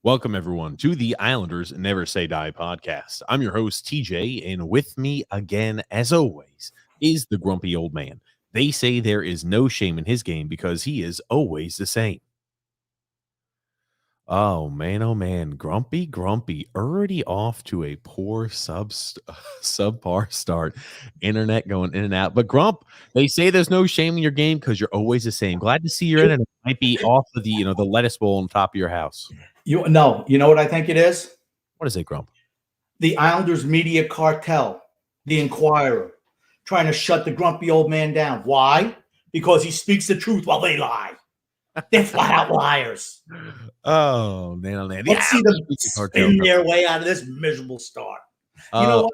Welcome, everyone, to the Islanders Never Say Die podcast. I'm your host, TJ, and with me again, as always, is the grumpy old man. They say there is no shame in his game because he is always the same. Oh man, grumpy, already off to a poor subpar start. Internet going in and out. But Grump, they say there's no shame in your game because you're always the same. Glad to see your internet might be off of the lettuce bowl on top of your house. You know what I think it is? What is it, Grump? The Islanders media cartel, the Inquirer, trying to shut the grumpy old man down. Why? Because he speaks the truth while they lie. They're flat out liars. Oh man, Let's see them spin their way out of this miserable start. You know what?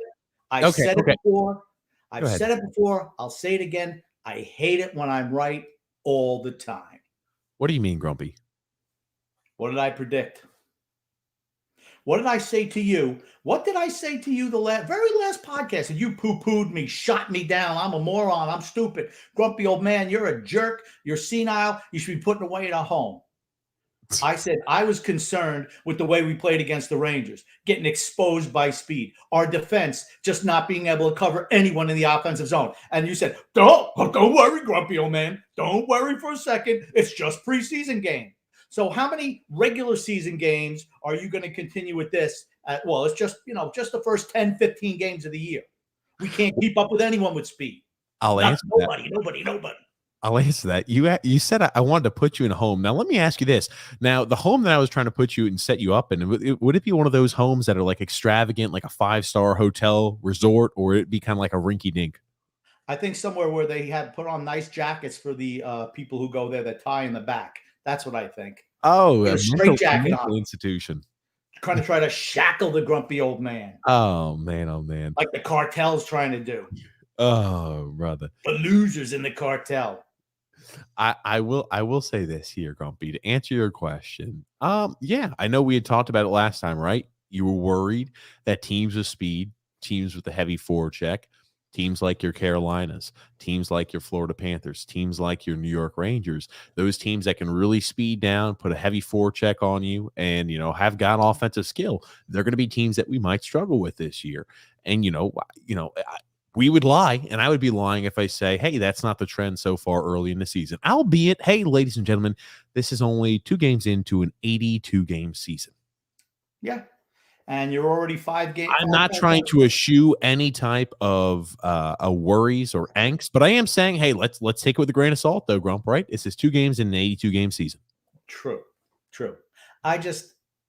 I've said it before. I've said it before. I'll say it again. I hate it when I'm right all the time. What do you mean, Grumpy? What did I predict? What did I say to you? What did I say to you the very last podcast? And you poo-pooed me, shot me down. I'm a moron. I'm stupid. Grumpy old man, you're a jerk. You're senile. You should be put away in a home. I said I was concerned with the way we played against the Rangers, getting exposed by speed. Our defense just not being able to cover anyone in the offensive zone. And you said, don't worry, grumpy old man. Don't worry for a second. It's just preseason game. So how many regular season games are you going to continue with this? Well, it's just the first 10, 15 games of the year. We can't keep up with anyone with speed. I'll answer nobody. I'll answer that. You said I wanted to put you in a home. Now, let me ask you this. Now, the home that I was trying to put you and set you up in, would it be one of those homes that are like extravagant, like a 5-star hotel resort, or would it be kind of like a rinky-dink? I think somewhere where they had put on nice jackets for the people who go there that tie in the back. That's what I think. Oh, a straight jacket on. Institution. Trying to try to shackle the grumpy old man. Oh man. Like the cartel's trying to do. Oh, brother. The losers in the cartel. I will say this here, Grumpy, to answer your question. Yeah, I know we had talked about it last time, right? You were worried that teams with speed, teams with a heavy forecheck, teams like your Carolinas, teams like your Florida Panthers, teams like your New York Rangers, those teams that can really speed down, put a heavy forecheck on you, and have got offensive skill. They're going to be teams that we might struggle with this year. And we would lie, and I would be lying if I say, hey, that's not the trend so far early in the season. Albeit, hey, ladies and gentlemen, this is only 2 games into an 82-game season. Yeah. And you're already 5 games. I'm not trying to eschew any type of worries or angst, but I am saying, hey, let's take it with a grain of salt, though, Grump, right? This is 2 games in an 82-game season. True.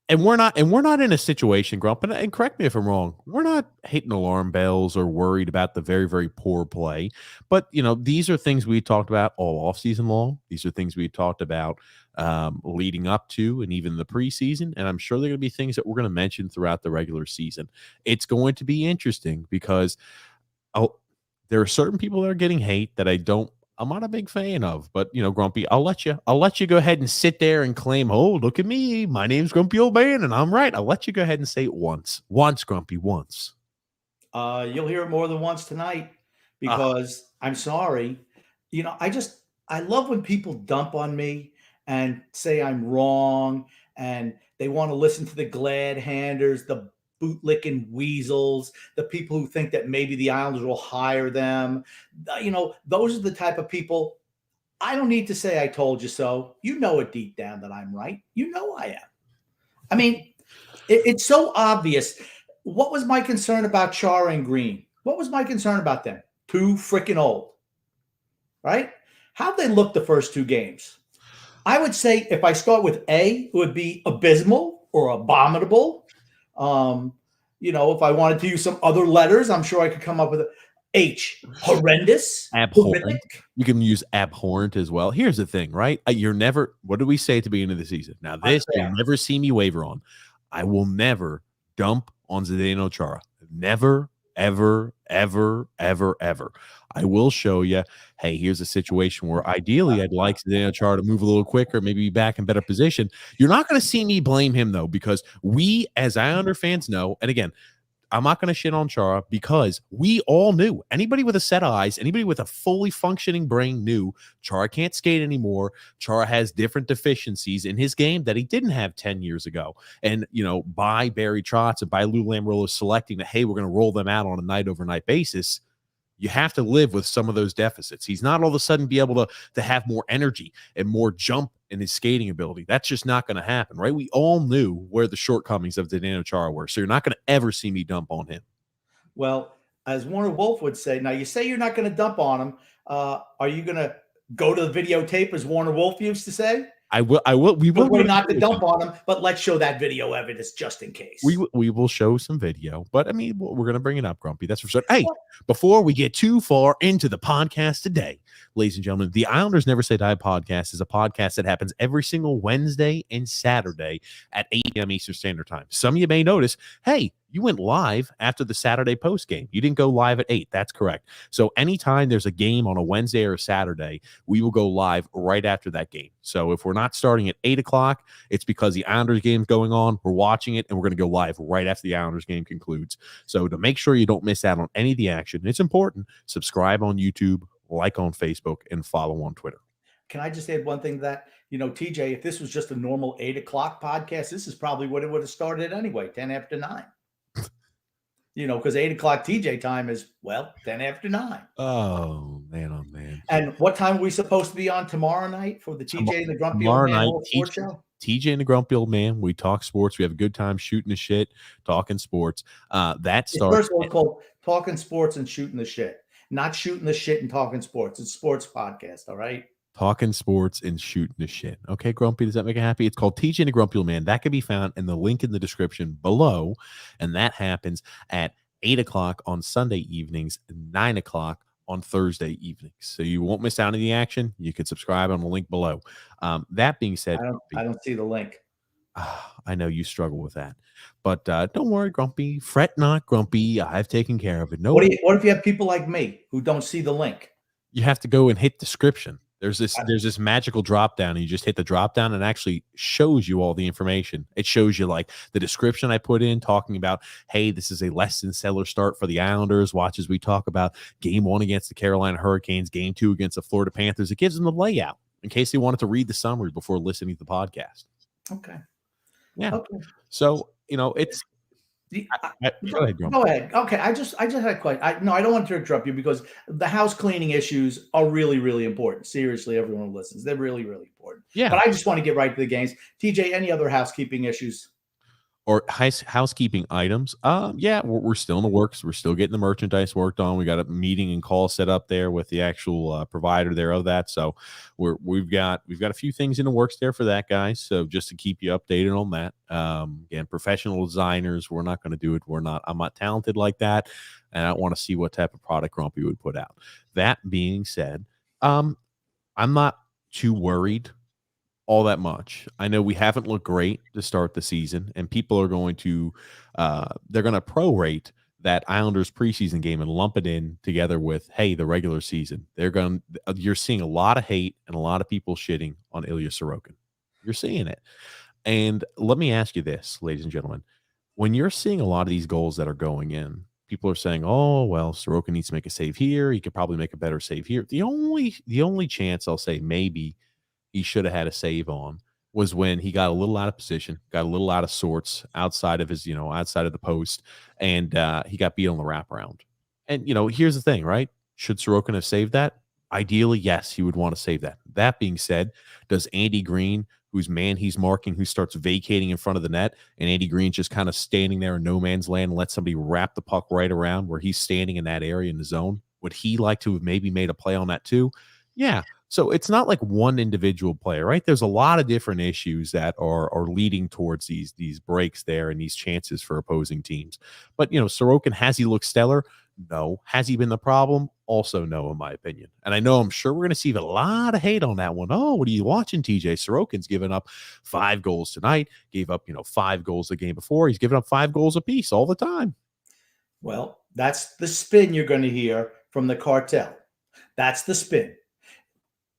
And we're not in a situation, Grump, and correct me if I'm wrong, we're not hitting alarm bells or worried about the very, very poor play. But, these are things we talked about all offseason long. These are things we talked about leading up to and even the preseason. And I'm sure they're going to be things that we're going to mention throughout the regular season. It's going to be interesting because there are certain people that are getting hate that I'm not a big fan of, but Grumpy, I'll let you go ahead and sit there and claim, oh, look at me, my name's Grumpy Old Man, and I'm right. I'll let you go ahead and say it once, Grumpy, once. You'll hear it more than once tonight because I'm sorry. I love when people dump on me and say I'm wrong, and they want to listen to the glad handers, the bootlicking weasels, the people who think that maybe the Islanders will hire them. Those are the type of people. I don't need to say I told you so. You know it deep down that I'm right. You know I am. I mean, it's so obvious. What was my concern about Chara and Green? What was my concern about them? Too freaking old. Right? How'd they look the first 2 games? I would say if I start with A, it would be abysmal or abominable. If I wanted to use some other letters, I'm sure I could come up with H. Horrendous. Abhorrent. Horrific. You can use abhorrent as well. Here's the thing, right? You're never, what did we say at the beginning of the season? Now, this you'll never see me waver on. I will never dump on Zdeno Chara. Never, ever. I will show you, hey, here's a situation where ideally I'd like Zdeno Chara to move a little quicker, maybe be back in better position. You're not going to see me blame him, though, because we, as Islander fans, know, and again, I'm not going to shit on Chara because we all knew, anybody with a set of eyes, anybody with a fully functioning brain knew Chara can't skate anymore. Chara has different deficiencies in his game that he didn't have 10 years ago. And, by Barry Trotz and by Lou Lamoriello selecting that, hey, we're going to roll them out on a night over night basis, you have to live with some of those deficits. He's not all of a sudden be able to have more energy and more jump in his skating ability. That's just not going to happen, right? We all knew where the shortcomings of Zdeno Chara were, so you're not going to ever see me dump on him. Well, as Warner Wolf would say, now you say you're not going to dump on him. Are you going to go to the videotape, as Warner Wolf used to say? I will. We will. Way not to dump on him, but let's show that video evidence just in case. We will show some video, but I mean, we're going to bring it up, Grumpy. That's for sure. Hey, before we get too far into the podcast today, ladies and gentlemen, the Islanders Never Say Die podcast is a podcast that happens every single Wednesday and Saturday at 8 p.m. Eastern Standard Time. Some of you may notice, hey, you went live after the Saturday post game. You didn't go live at 8. That's correct. So anytime there's a game on a Wednesday or a Saturday, we will go live right after that game. So if we're not starting at 8 o'clock, it's because the Islanders game is going on. We're watching it, and we're going to go live right after the Islanders game concludes. So to make sure you don't miss out on any of the action, it's important. Subscribe on YouTube, like on Facebook, and follow on Twitter. Can I just add one thing to that? TJ, if this was just a normal 8 o'clock podcast, this is probably what it would have started anyway, 10 after 9. Because 8 o'clock TJ time is, 10 after 9. Oh, man. And what time are we supposed to be on tomorrow night for the TJ and the Grumpy Old Man Sports Show? TJ and the Grumpy Old Man. We talk sports. We have a good time shooting the shit, talking sports. That starts. First of all, it's called Talking Sports and Shooting the Shit. Not shooting the shit and talking sports. It's a sports podcast, all right? Talking sports and shooting the shit. Okay, Grumpy, does that make you happy? It's called TJ and the Grumpy Old Man. That can be found in the link in the description below, and that happens at 8 o'clock on Sunday evenings, 9 o'clock on Thursday evenings. So you won't miss out on the action. You can subscribe on the link below. That being said, I don't see the link. I know you struggle with that, but don't worry, Grumpy. Fret not, Grumpy. I've taken care of it. No. What if you have people like me who don't see the link? You have to go and hit description. There's this magical drop down, and you just hit the drop down, and it actually shows you all the information. It shows you like the description I put in, talking about, hey, this is a less than stellar start for the Islanders. Watch as we talk about game 1 against the Carolina Hurricanes, game 2 against the Florida Panthers. It gives them the layout in case they wanted to read the summary before listening to the podcast. Okay. Yeah. Okay. So it's. Go ahead, Grumpy. Go ahead. Okay, I just had a question. I don't want to interrupt you because the house cleaning issues are really, really important. Seriously, everyone who listens, they're really, really important. Yeah. But I just want to get right to the games. TJ, any other housekeeping issues? Or housekeeping items. Yeah, we're still in the works. We're still getting the merchandise worked on. We got a meeting and call set up there with the actual provider there of that. So we've got a few things in the works there for that, guys. So just to keep you updated on that. Again, professional designers, we're not going to do it. I'm not talented like that, and I don't want to see what type of product Grumpy would put out. That being said, I'm not too worried all that much. I know we haven't looked great to start the season, and people are going to they're going to prorate that Islanders preseason game and lump it in together with, hey, the regular season. You're seeing a lot of hate and a lot of people shitting on Ilya Sorokin. You're seeing it. And let me ask you this, ladies and gentlemen. When you're seeing a lot of these goals that are going in, people are saying, oh, well, Sorokin needs to make a save here. He could probably make a better save here. The only chance I'll say maybe he should have had a save on was when he got a little out of position, got a little out of sorts outside of his, outside of the post, and he got beat on the wraparound. And, here's the thing, right? Should Sorokin have saved that? Ideally, yes, he would want to save that. That being said, does Andy Green, whose man he's marking, who starts vacating in front of the net, and Andy Green's just kind of standing there in no man's land and let somebody wrap the puck right around where he's standing in that area in the zone, would he like to have maybe made a play on that too? Yeah. So it's not like one individual player, right? There's a lot of different issues that are leading towards these breaks there and these chances for opposing teams. But, Sorokin, has he looked stellar? No. Has he been the problem? Also no, in my opinion. And I'm sure we're going to see a lot of hate on that one. Oh, what are you watching, TJ? Sorokin's given up 5 goals tonight, gave up, 5 goals the game before. He's given up 5 goals apiece all the time. Well, that's the spin you're going to hear from the cartel. That's the spin.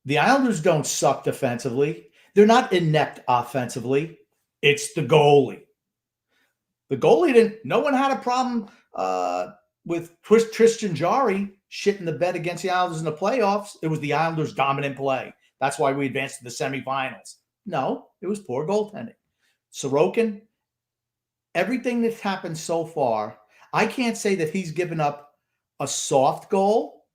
The Islanders don't suck defensively. They're not inept offensively. It's the goalie. The goalie didn't. No one had a problem with Tristan Jarry shitting the bed against the Islanders in the playoffs. It was the Islanders' dominant play. That's why we advanced to the semifinals. No, it was poor goaltending. Sorokin, everything that's happened so far, I can't say that he's given up a soft goal.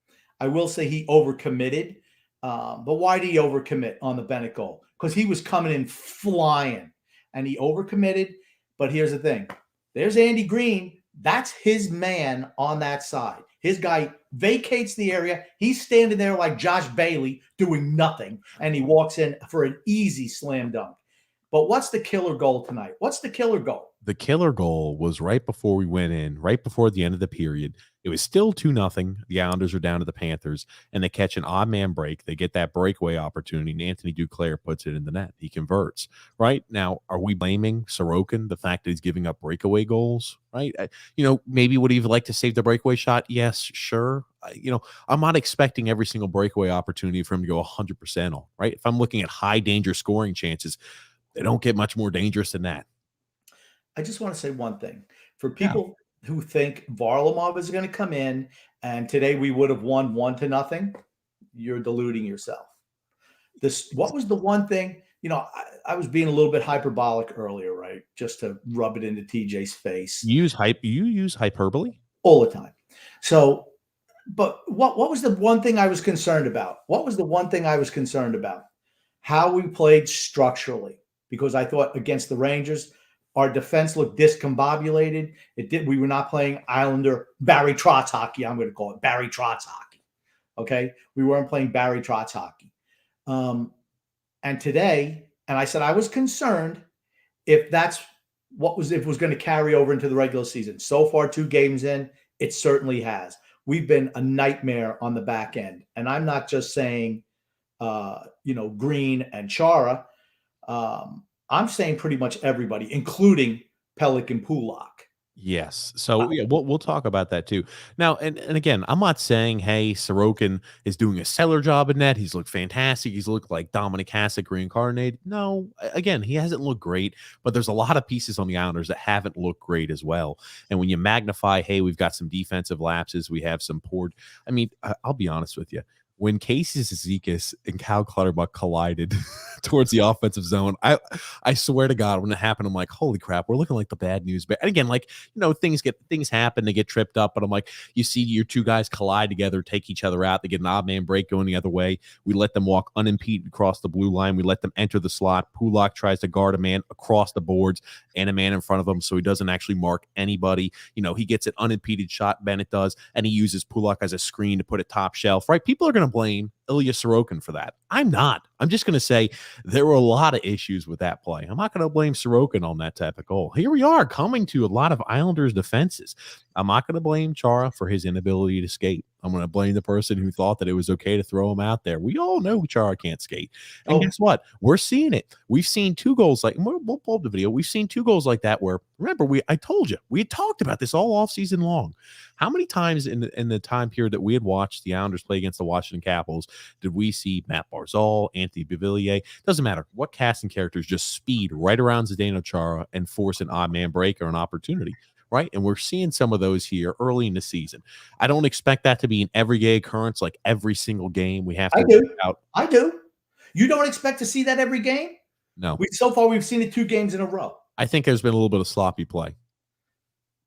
I will say he overcommitted. But why did he overcommit on the Bennett goal? Because he was coming in flying and he overcommitted. But here's the thing. There's Andy Green. That's his man on that side. His guy vacates the area. He's standing there like Josh Bailey doing nothing. And he walks in for an easy slam dunk. But what's the killer goal tonight? What's the killer goal? The killer goal was right before we went in, right before the end of the period. It was still 2-0. The Islanders are down to the Panthers, and they catch an odd man break. They get that breakaway opportunity, and Anthony Duclair puts it in the net. He converts. Right now, are we blaming Sorokin, the fact that he's giving up breakaway goals? Right? Maybe would he like to save the breakaway shot? Yes, sure. I'm not expecting every single breakaway opportunity for him to go 100% on. Right? If I'm looking at high danger scoring chances, they don't get much more dangerous than that. I just want to say one thing. For Yeah. people who think Varlamov is going to come in and today we would have won 1-0, you're deluding yourself. What was the one thing, I was being a little bit hyperbolic earlier, right? Just to rub it into TJ's face. You use hyperbole? All the time. So, but what was the one thing I was concerned about? What was the one thing I was concerned about? How we played structurally. Because I thought against the Rangers, our defense looked discombobulated. We were not playing Islander Barry Trotz hockey. I'm going to call it Barry Trotz hockey. Okay, we weren't playing Barry Trotz hockey. And today, and I said I was concerned if that's if it was going to carry over into the regular season. So far, 2 games in, it certainly has. We've been a nightmare on the back end, and I'm not just saying, Green and Chara. I'm saying pretty much everybody, including Pelican Pulak. Yes. So yeah, we'll talk about that too. Now, and again, I'm not saying, hey, Sorokin is doing a stellar job in net. He's looked fantastic. He's looked like Dominic Hasek reincarnated. No, again, he hasn't looked great, but there's a lot of pieces on the Islanders that haven't looked great as well. And when you magnify, hey, we've got some defensive lapses, we have some poor. I mean, I'll be honest with you. When Casey Zizekas and Cal Clutterbuck collided towards the offensive zone, I swear to God, when it happened, I'm like, holy crap, we're looking like the bad news. But again, things happen, they get tripped up, but I'm like, you see your 2 guys collide together, take each other out, they get an odd man break going the other way. We let them walk unimpeded across the blue line. We let them enter the slot. Pulak tries to guard a man across the boards and a man in front of him, so he doesn't actually mark anybody. He gets an unimpeded shot, Bennett does, and he uses Pulak as a screen to put it top shelf, right? People are going to blame Ilya Sorokin for that. I'm not. I'm just going to say there were a lot of issues with that play. I'm not going to blame Sorokin on that type of goal. Here we are coming to a lot of Islanders defenses. I'm not going to blame Chara for his inability to skate. I'm going to blame the person who thought that it was okay to throw him out there. We all know Chara can't skate. And guess what? We're seeing it. We've seen 2 goals like, we'll pull up the video. We've seen 2 goals like that where, remember, I told you, we had talked about this all off season long. How many times in the time period that we had watched the Islanders play against the Washington Capitals did we see Matt Barzal, Anthony Beauvillier? Doesn't matter what casting characters, just speed right around Zdeno Chara and force an odd man break or an opportunity. Right. And we're seeing some of those here early in the season. I don't expect that to be an everyday occurrence, like every single game. We have to work out. I do. You don't expect to see that every game? No. So far, we've seen it 2 games in a row. I think there's been a little bit of sloppy play.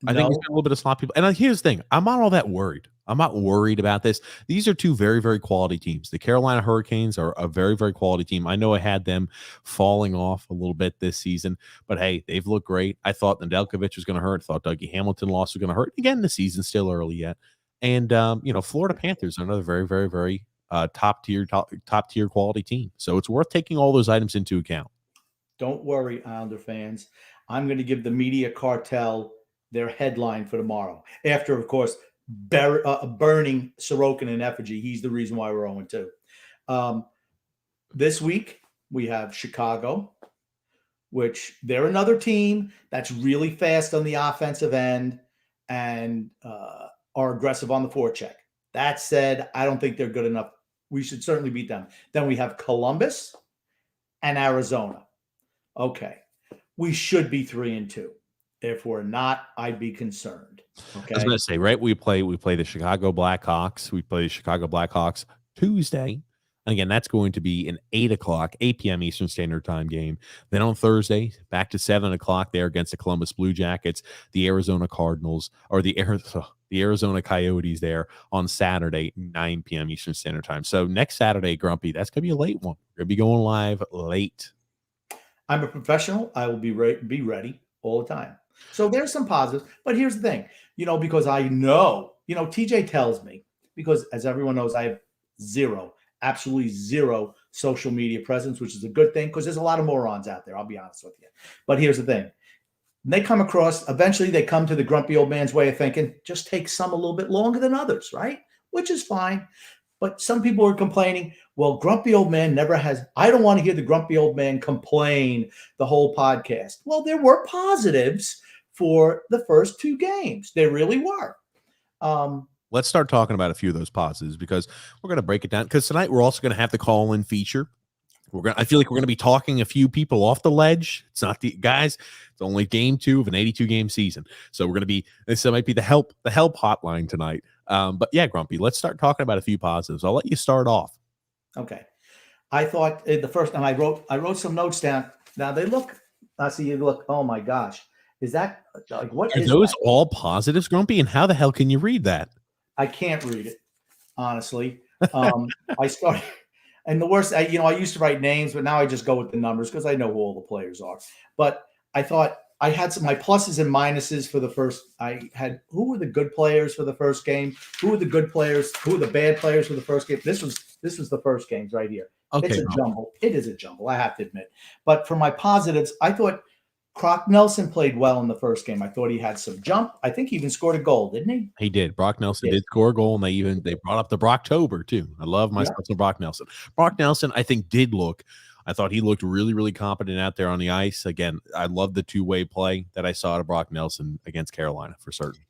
No. I think there's been a little bit of sloppy play. And here's the thing. I'm not all that worried. I'm not worried about this. These are 2 very, very quality teams. The Carolina Hurricanes are a very, very quality team. I know I had them falling off a little bit this season, but hey, they've looked great. I thought Nedeljkovic was going to hurt. I thought Dougie Hamilton loss was going to hurt. Again, the season's still early yet. And, Florida Panthers are another very, very, very top tier quality team. So it's worth taking all those items into account. Don't worry, Islander fans. I'm going to give the media cartel their headline for tomorrow. After, of course, burning Sorokin in effigy. He's the reason why we're 0-2. This week, we have Chicago, which they're another team that's really fast on the offensive end and are aggressive on the forecheck. That said, I don't think they're good enough. We should certainly beat them. Then we have Columbus and Arizona. Okay. We should be 3-2. If we're not, I'd be concerned. I was Okay. gonna say, right, we play the Chicago Blackhawks. We play the Chicago Blackhawks Tuesday. And again, that's going to be an 8 o'clock, 8 p.m. Eastern Standard Time game. Then on Thursday, back to 7 o'clock there against the Columbus Blue Jackets, the Arizona Cardinals, or the Arizona Coyotes there on Saturday, 9 p.m. Eastern Standard Time. So next Saturday, Grumpy, that's gonna be a late one. We're gonna be going live late. I'm a professional. I will be ready all the time. So there's some positives, but here's the thing, because I know, TJ tells me, because as everyone knows, I have zero, absolutely zero social media presence, which is a good thing because there's a lot of morons out there. I'll be honest with you. But here's the thing. They come across, eventually they come to the grumpy old man's way of thinking, just take some a little bit longer than others, right? Which is fine. But some people are complaining, well, grumpy old man never has. I don't want to hear the grumpy old man complain the whole podcast. Well, there were positives for the first two games. There really were. Let's start talking about a few of those positives because we're going to break it down. Because tonight we're also going to have the call-in feature. I feel like we're going to be talking a few people off the ledge. It's not the guys. It's only game 2 of an 82-game season. So we're going to be. This might be the help hotline tonight. But yeah, Grumpy, let's start talking about a few positives. I'll let you start off. Okay. I thought the first time I wrote some notes down. Now they look. I see you look. Oh my gosh, is that like what Are is those that? all positives, Grumpy? And how the hell can you read that? I can't read it honestly. I started. And the worst, I used to write names, but now I just go with the numbers because I know who all the players are. But I thought I had my pluses and minuses for the first. I had who were the good players for the first game? Who were the good players? Who were the bad players for the first game? This was the first games right here. Okay, It's a jumble. It is a jumble. I have to admit. But for my positives, I thought Croc Nelson played well in the first game. I thought he had some jump. I think he even scored a goal, didn't he? he did. Brock Nelson Yes. did score a goal, and they brought up the Brocktober too. I love myself some Brock Nelson. Brock Nelson, I think, I thought he looked really, really competent out there on the ice. Again, I love the two-way play that I saw to Brock Nelson against Carolina for certain.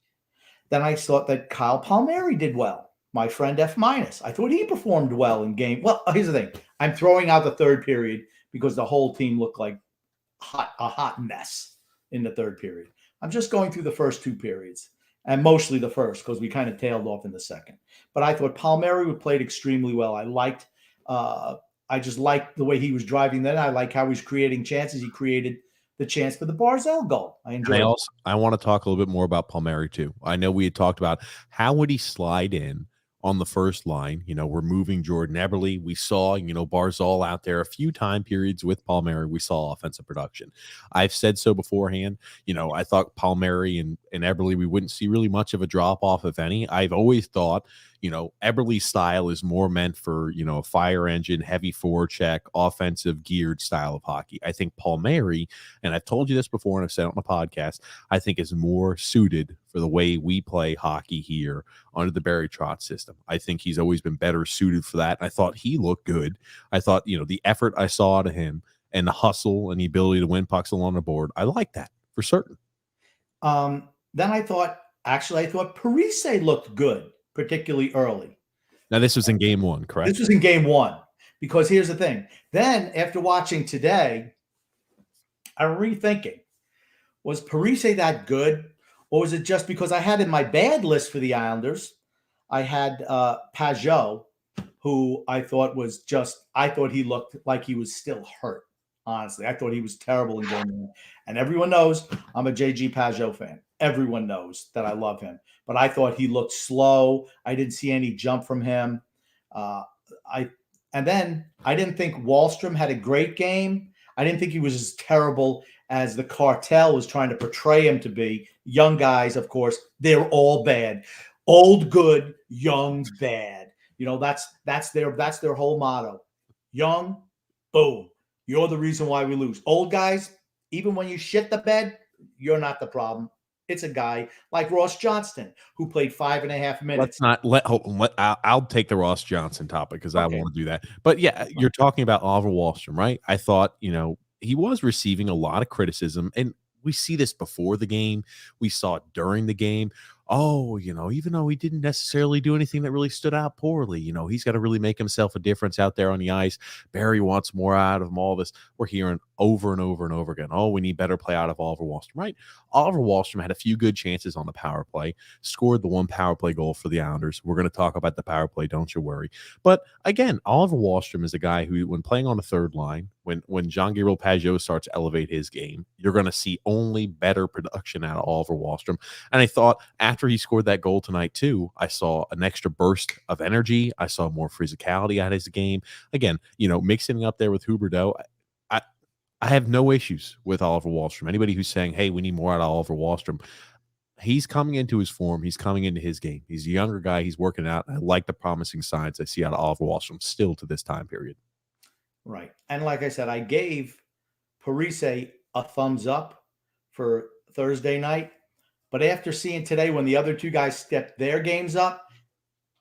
Then I thought that Kyle Palmieri did well. My friend F-. I thought he performed well in game. Well, here's the thing. I'm throwing out the third period because the whole team looked like a hot mess in the third period. I'm just going through the first two periods and mostly the first because we kind of tailed off in the second. But I thought Palmieri played extremely well. I just liked the way he was driving that. I like how he's creating chances. He created the chance for the Barzell goal. I enjoyed it. I want to talk a little bit more about Palmieri too. I know we had talked about how would he slide in on the first line. We're moving Jordan Eberle. We saw, Barzal out there a few time periods with Palmieri. We saw offensive production. I've said so beforehand. I thought Palmieri and Eberle, we wouldn't see really much of a drop off, if any. I've always thought, Eberle's style is more meant for, a fire engine, heavy forecheck, offensive geared style of hockey. I think Palmieri, and I've told you this before and I've said it on the podcast, I think is more suited for the way we play hockey here under the Barry Trotz system. I think he's always been better suited for that. I thought he looked good. I thought, the effort I saw out of him and the hustle and the ability to win pucks along the board, I like that for certain. Then I thought Parise looked good, particularly early. Now, this was in game 1, correct? This was in game 1 because here's the thing. Then after watching today, I'm rethinking, was Parise that good? Or was it just because I had in my bad list for the Islanders, I had Pajot, who I thought he looked like he was still hurt. Honestly, I thought he was terrible in game 1. And everyone knows I'm a JG Pajot fan. Everyone knows that I love him. But I thought he looked slow. I didn't see any jump from him. And then I didn't think Wahlstrom had a great game. I didn't think he was as terrible as the cartel was trying to portray him to be. Young guys, of course, they're all bad. Old good, young bad. That's their whole motto. Young, boom. You're the reason why we lose. Old guys, even when you shit the bed, you're not the problem. It's a guy like Ross Johnston who played 5.5 minutes. I'll take the Ross Johnson topic because I want to do that. But yeah, you're talking about Oliver Wahlstrom, right? I thought, he was receiving a lot of criticism, and we see this before the game. We saw it during the game. oh, even though he didn't necessarily do anything that really stood out poorly, he's got to really make himself a difference out there on the ice. Barry wants more out of him. All this we're hearing over and over and over again. Oh, we need better play out of Oliver Wahlstrom, right? Oliver Wahlstrom had a few good chances on the power play, scored the one power play goal for the Islanders. We're going to talk about the power play, don't you worry. But again, Oliver Wahlstrom is a guy who, when playing on the third line, when John Gabriel Pajot starts to elevate his game, you're going to see only better production out of Oliver Wahlstrom. And I thought after he scored that goal tonight, too, I saw an extra burst of energy. I saw more physicality out of his game. Again, mixing up there with Huberdeau. I have no issues with Oliver Wahlstrom. Anybody who's saying, hey, we need more out of Oliver Wahlstrom, he's coming into his form. He's coming into his game. He's a younger guy. He's working out. I like the promising signs I see out of Oliver Wahlstrom still to this time period. Right. And like I said, I gave Parise a thumbs up for Thursday night. But after seeing today when the other two guys stepped their games up,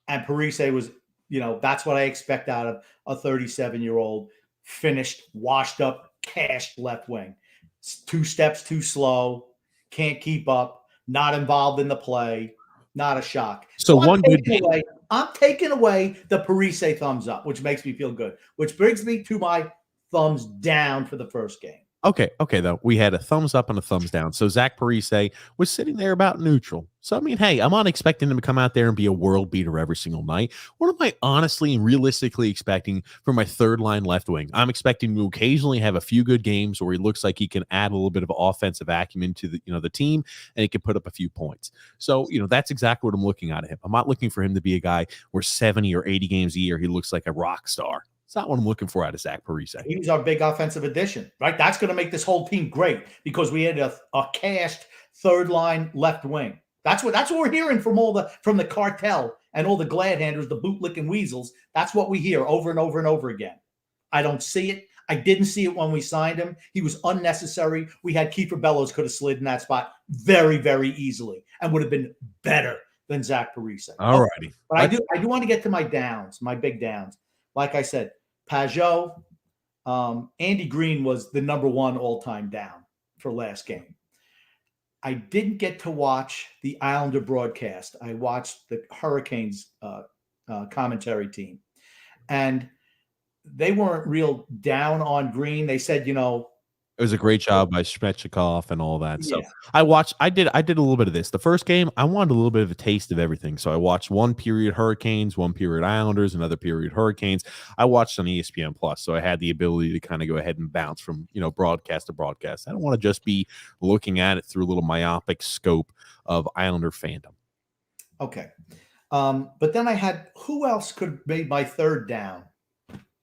and Parise was, that's what I expect out of a 37-year-old finished, washed up, cashed left wing. 2 steps too slow, can't keep up, not involved in the play, not a shock. So I'm taking away the Parise thumbs up, which makes me feel good, which brings me to my thumbs down for the first game. Okay, though. We had a thumbs up and a thumbs down. So Zach Parise was sitting there about neutral. So, I mean, hey, I'm not expecting him to come out there and be a world beater every single night. What am I honestly and realistically expecting for my third line left wing? I'm expecting to occasionally have a few good games where he looks like he can add a little bit of offensive acumen to the team, and he can put up a few points. So, that's exactly what I'm looking at him. I'm not looking for him to be a guy where 70 or 80 games a year he looks like a rock star. It's not what I'm looking for out of Zach Parise. He's our big offensive addition, right? That's going to make this whole team great because we had a cashed third line left wing. That's what we're hearing from the cartel and all the glad handers, the bootlicking weasels. That's what we hear over and over and over again. I don't see it. I didn't see it when we signed him. He was unnecessary. We had Kiefer Bellows could have slid in that spot very, very easily and would have been better than Zach Parise. All righty. But I do want to get to my downs, my big downs. Like I said, Pajot, Andy Green was the number 1 all-time down for last game. I didn't get to watch the Islander broadcast. I watched the Hurricanes commentary team, and they weren't real down on Green. They said, it was a great job by Svechnikov and all that. So yeah. I did a little bit of this. The first game, I wanted a little bit of a taste of everything. So I watched one period Hurricanes, one period Islanders, another period Hurricanes. I watched on ESPN Plus, so I had the ability to kind of go ahead and bounce from broadcast to broadcast. I don't want to just be looking at it through a little myopic scope of Islander fandom. Okay. But then I had who else could have made my third down?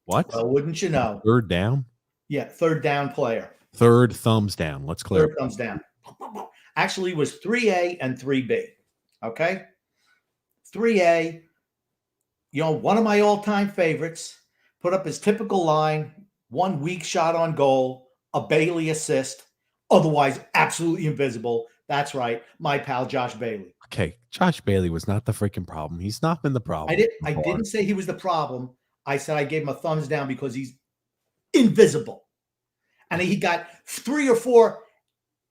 What? Well, wouldn't you know? Third down? Yeah, third down player. Third thumbs down. Let's clarify. Third thumbs down. Actually, it was 3A and 3B. Okay? 3A, one of my all-time favorites, put up his typical line, 1 weak shot on goal, a Bailey assist, otherwise absolutely invisible. That's right, my pal Josh Bailey. Okay, Josh Bailey was not the freaking problem. He's not been the problem. I didn't say he was the problem. I said I gave him a thumbs down because he's invisible. And he got 3 or 4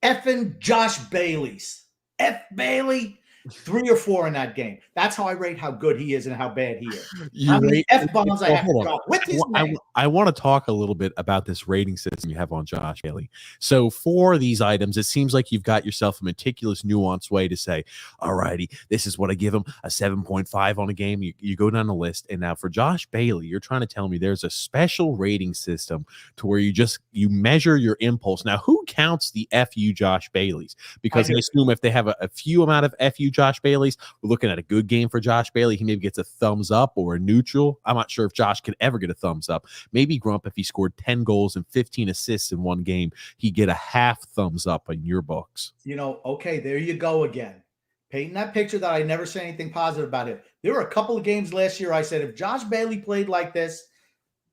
effing Josh Baileys. F. Bailey, 3 or 4 in that game. That's how I rate how good he is and how bad he is. How many F-bombs I have to drop with his name. I want to talk a little bit about this rating system you have on Josh Bailey. So for these items, it seems like you've got yourself a meticulous, nuanced way to say, all righty, this is what I give him, a 7.5 on a game. You go down the list. And now for Josh Bailey, you're trying to tell me there's a special rating system to where you measure your impulse. Now, who counts the FU Josh Baileys? Because I assume if they have a few amount of FU Josh Baileys, we're looking at a good game for Josh Bailey. He maybe gets a thumbs up or a neutral. I'm not sure if Josh could ever get a thumbs up. Maybe Grump, if he scored 10 goals and 15 assists in one game, he'd get a half thumbs up in your books. Okay, there you go again. Painting that picture that I never say anything positive about him. There were a couple of games last year I said, if Josh Bailey played like this,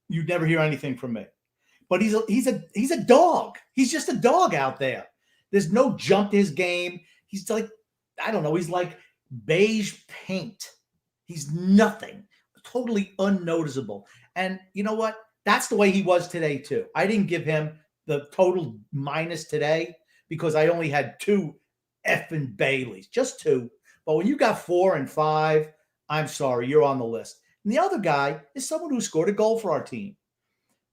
you'd never hear anything from me. But he's a dog. He's just a dog out there. There's no jump to his game. He's like, I don't know, he's like beige paint. He's nothing. Totally unnoticeable. And you know what? That's the way he was today, too. I didn't give him the total minus today because I only had 2 effing Baileys, just 2. But when you got 4 and 5, I'm sorry, you're on the list. And the other guy is someone who scored a goal for our team.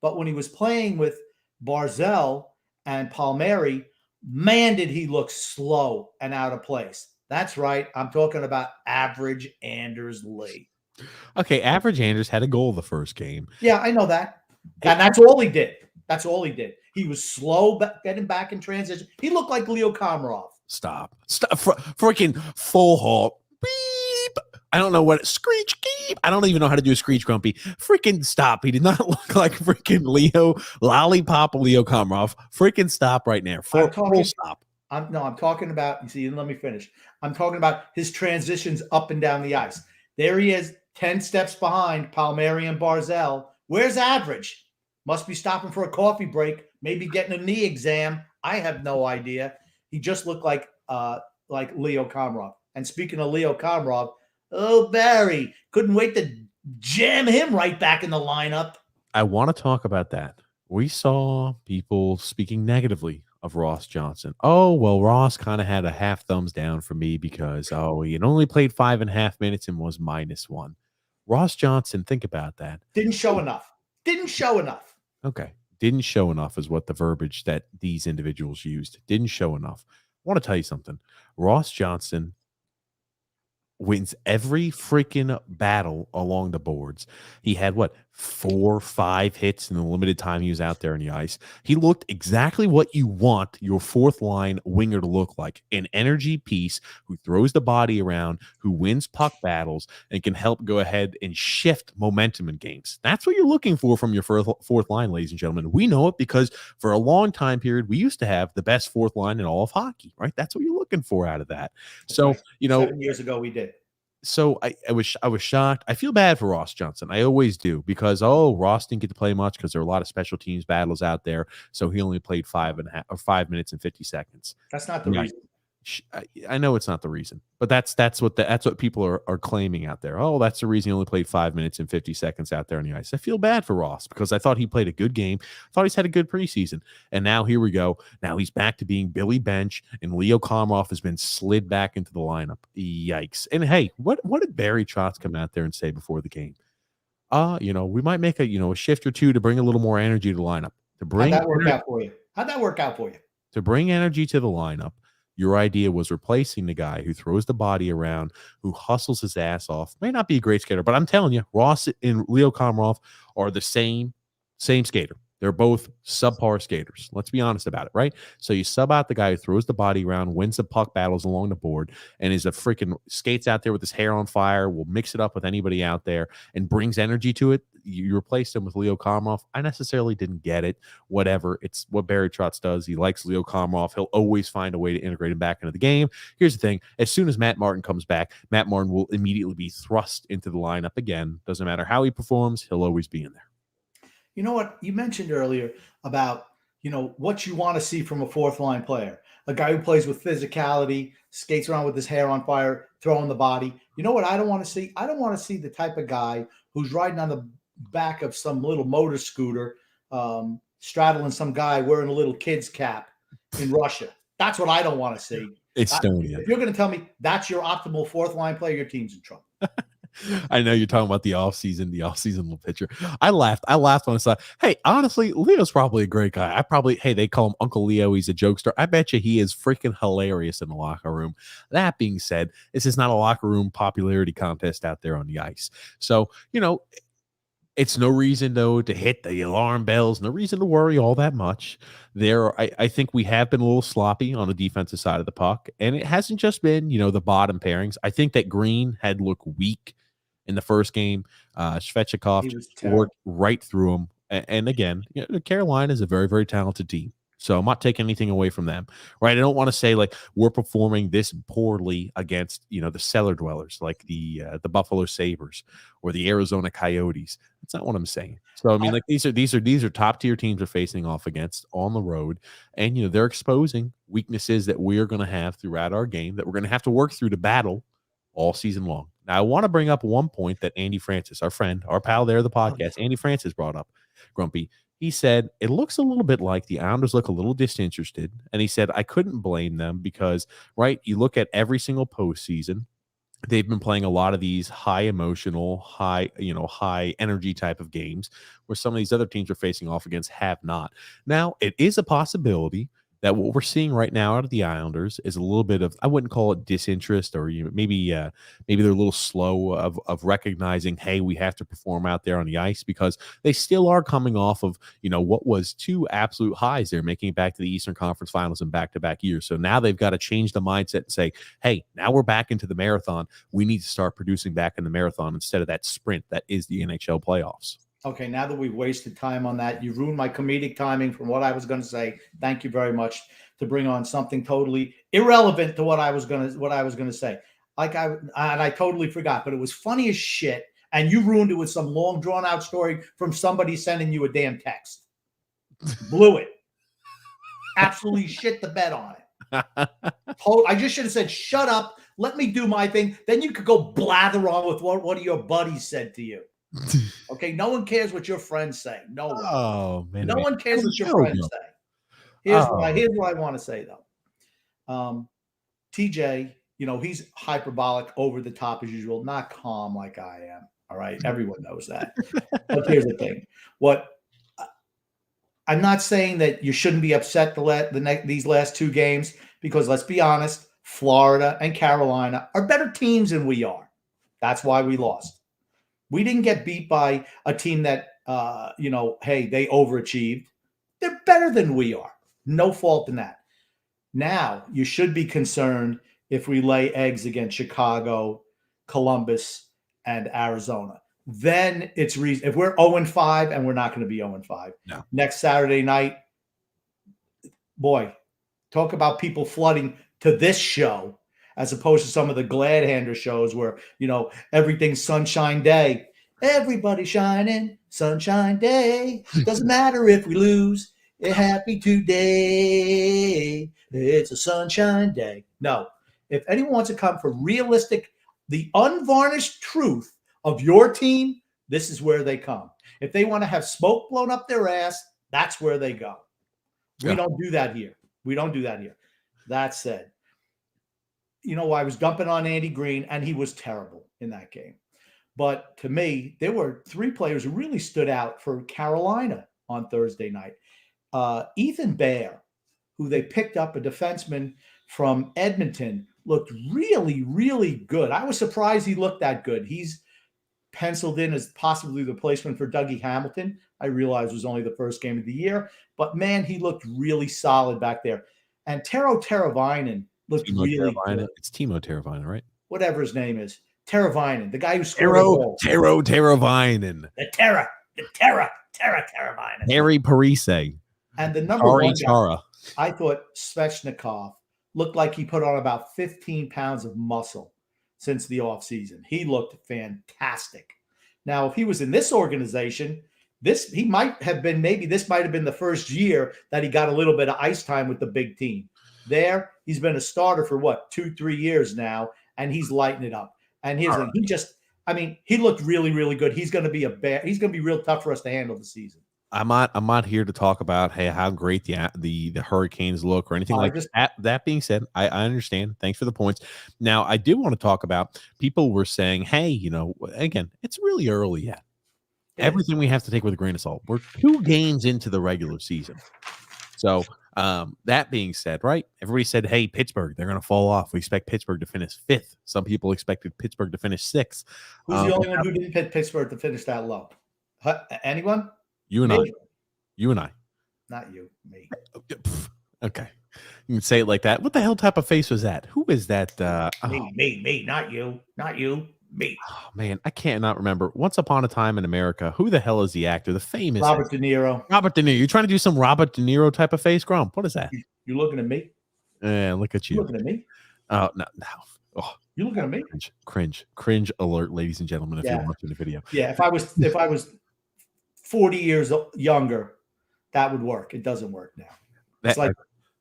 But when he was playing with Barzell and Palmieri, man, did he look slow and out of place. That's right. I'm talking about average Anders Lee. Okay, average Anders had a goal the first game. Yeah, I know that. And that's all he did. That's all he did. He was slow getting back in transition. He looked like Leo Komarov. Stop. Freaking full halt. Beep. I don't know what screech keep. I don't even know how to do a screech, Grumpy. Freaking stop. He did not look like freaking Lollipop Leo Komarov. Freaking stop right now. Full stop. I'm talking about, you see, let me finish. I'm talking about his transitions up and down the ice. There he is, 10 steps behind Palmieri and Barzell. Where's average? Must be stopping for a coffee break, maybe getting a knee exam. I have no idea. He just looked like Leo Komarov. And speaking of Leo Komarov, oh, Barry, couldn't wait to jam him right back in the lineup. I want to talk about that. We saw people speaking negatively of Ross Johnson. Oh, well, Ross kind of had a half thumbs down for me because, he had only played 5.5 minutes and was -1. Ross Johnson, think about that. Didn't show enough. Okay. Didn't show enough is what the verbiage that these individuals used. Didn't show enough. I want to tell you something. Ross Johnson wins every freaking battle along the boards. He had 4 or 5 hits in the limited time he was out there on the ice. He looked exactly what you want your fourth line winger to look like, an energy piece who throws the body around, who wins puck battles, and can help go ahead and shift momentum in games. That's what you're looking for from your fourth line, ladies and gentlemen. We know it because for a long time period, we used to have the best fourth line in all of hockey, right? That's what you're looking for out of that. So, 7 years ago we did. So I was shocked. I feel bad for Ross Johnson. I always do because Ross didn't get to play much because there were a lot of special teams battles out there. So he only played 5 minutes and 50 seconds. That's not the reason. I know it's not the reason, but that's what people are claiming out there. Oh, that's the reason he only played 5 minutes and 50 seconds out there on the ice. I feel bad for Ross because I thought he played a good game. I thought he's had a good preseason. And now here we go. Now he's back to being Billy Bench, and Leo Komarov has been slid back into the lineup. Yikes. And hey, what did Barry Trotz come out there and say before the game? We might make a shift or two to bring a little more energy to the lineup. How'd that work out for you? To bring energy to the lineup. Your idea was replacing the guy who throws the body around, who hustles his ass off. May not be a great skater, but I'm telling you, Ross and Leo Komarov are the same skater. They're both subpar skaters. Let's be honest about it, right? So you sub out the guy who throws the body around, wins the puck battles along the board, and is a freaking skates out there with his hair on fire, will mix it up with anybody out there, and brings energy to it. You replaced him with Leo Komarov. I necessarily didn't get it. Whatever. It's what Barry Trotz does. He likes Leo Komarov. He'll always find a way to integrate him back into the game. Here's the thing. As soon as Matt Martin comes back, Matt Martin will immediately be thrust into the lineup again. Doesn't matter how he performs. He'll always be in there. You know what? You mentioned earlier about, what you want to see from a fourth line player. A guy who plays with physicality, skates around with his hair on fire, throwing the body. You know what I don't want to see? I don't want to see the type of guy who's riding on the back of some little motor scooter, straddling some guy wearing a little kid's cap in Russia. That's what I don't want to see. Estonia. If you're going to tell me that's your optimal fourth line player, your team's in trouble. I know you're talking about the offseason little picture. I laughed when I saw, hey, honestly, Leo's probably a great guy. They call him Uncle Leo. He's a jokester. I bet you he is freaking hilarious in the locker room. That being said, this is not a locker room popularity contest out there on the ice. So, it's no reason, though, to hit the alarm bells. No reason to worry all that much. I think we have been a little sloppy on the defensive side of the puck, and it hasn't just been, the bottom pairings. I think that Green had looked weak in the first game. Svechnikov worked right through him. And again, Carolina is a very, very talented team. So I'm not taking anything away from them, right? I don't want to say we're performing this poorly against, the cellar dwellers like the Buffalo Sabres or the Arizona Coyotes. That's not what I'm saying. So I mean, these are top tier teams we're facing off against on the road, and they're exposing weaknesses that we are going to have throughout our game that we're going to have to work through to battle all season long. Now, I want to bring up one point that Andy Francis, our friend, our pal there, the podcast, Andy Francis brought up, Grumpy. He said, it looks a little bit like the Islanders look a little disinterested. And he said, I couldn't blame them because, right, you look at every single postseason, they've been playing a lot of these high emotional, high energy type of games where some of these other teams are facing off against have not. Now, it is a possibility that what we're seeing right now out of the Islanders is a little bit of, I wouldn't call it disinterest, or maybe they're a little slow of recognizing, hey, we have to perform out there on the ice, because they still are coming off of what was two absolute highs. They're making it back to the Eastern Conference Finals in back-to-back years. So now they've got to change the mindset and say, hey, now we're back into the marathon. We need to start producing back in the marathon instead of that sprint that is the NHL playoffs. Okay, now that we've wasted time on that, you ruined my comedic timing from what I was going to say. Thank you very much to bring on something totally irrelevant to what I was going to say. I totally forgot, but it was funny as shit, and you ruined it with some long drawn out story from somebody sending you a damn text. Blew it. Absolutely shit the bed on it. I just should have said, "Shut up, let me do my thing." Then you could go blather on with what one of your buddies said to you. Okay, no one cares what your friends say. No one. Oh man, No one cares what your friends say. Here's what I want to say though. TJ, he's hyperbolic, over the top as usual, not calm like I am. All right, everyone knows that. But here's the thing: I'm not saying that you shouldn't be upset these last two games, because let's be honest, Florida and Carolina are better teams than we are. That's why we lost. We didn't get beat by a team that, hey, they overachieved. They're better than we are. No fault in that. Now, you should be concerned if we lay eggs against Chicago, Columbus, and Arizona. Then it's reason. If we're 0-5, and we're not going to be 0-5 next Saturday night, boy, talk about people flooding to this show, as opposed to some of the Gladhander shows where, everything's sunshine day. Everybody shining, sunshine day. Doesn't matter if we lose. Happy today. It's a sunshine day. No. If anyone wants to come for realistic, the unvarnished truth of your team, this is where they come. If they want to have smoke blown up their ass, that's where they go. We don't do that here. That said, I was dumping on Andy Green, and he was terrible in that game. But to me, there were three players who really stood out for Carolina on Thursday night. Ethan Bear, who they picked up, a defenseman from Edmonton, looked really, really good. I was surprised he looked that good. He's penciled in as possibly the replacement for Dougie Hamilton. I realized it was only the first game of the year, but man, he looked really solid back there. And Tero Teravainen looked really good. It's Timo Teravainen, right? Whatever his name is. Teravainen, the guy who scored a goal. Tero Teravainen. The Teravainen. Harry Parise. And the number one guy, I thought Svechnikov looked like he put on about 15 pounds of muscle since the offseason. He looked fantastic. Now, if he was in this organization, this might have been the first year that he got a little bit of ice time with the big team. There, he's been a starter for 2-3 years now, and he's lighting it up. And he looked really, really good. He's going to be real tough for us to handle the season. I'm not here to talk about how great the Hurricanes look or anything like that. That being said, I understand. Thanks for the points. Now, I do want to talk about, people were saying, hey, again, it's really early yet. Everything we have to take with a grain of salt. We're 2 games into the regular season. So that being said, right, everybody said, hey, Pittsburgh, they're going to fall off. We expect Pittsburgh to finish 5th. Some people expected Pittsburgh to finish 6th. Who's the only one who didn't pick Pittsburgh to finish that low? Anyone? You and me? You and I. Not you, me. Okay. You can say it like that. What the hell type of face was that? Who is that? Me, not you, me. Oh, man, I cannot remember. Once Upon a Time in America. Who the hell is the actor? The famous Robert De Niro. Robert De Niro. You're trying to do some Robert De Niro type of face, Grump? What is that? You looking at me? Yeah, look at you. You looking at me? Oh, no. Oh, you looking at me? Cringe alert, ladies and gentlemen, if you're watching the video. Yeah, if I was 40 years younger, that would work. It doesn't work now. It's like,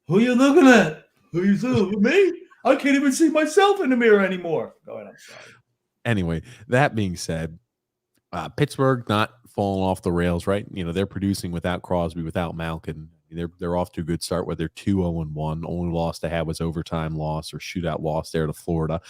who are you looking at? Who you looking at? Me? I can't even see myself in the mirror anymore. Go ahead. I'm sorry. Anyway, that being said, Pittsburgh not falling off the rails, right? They're producing without Crosby, without Malkin. They're off to a good start where they're 2-0-1. Only loss they had was overtime loss or shootout loss there to Florida.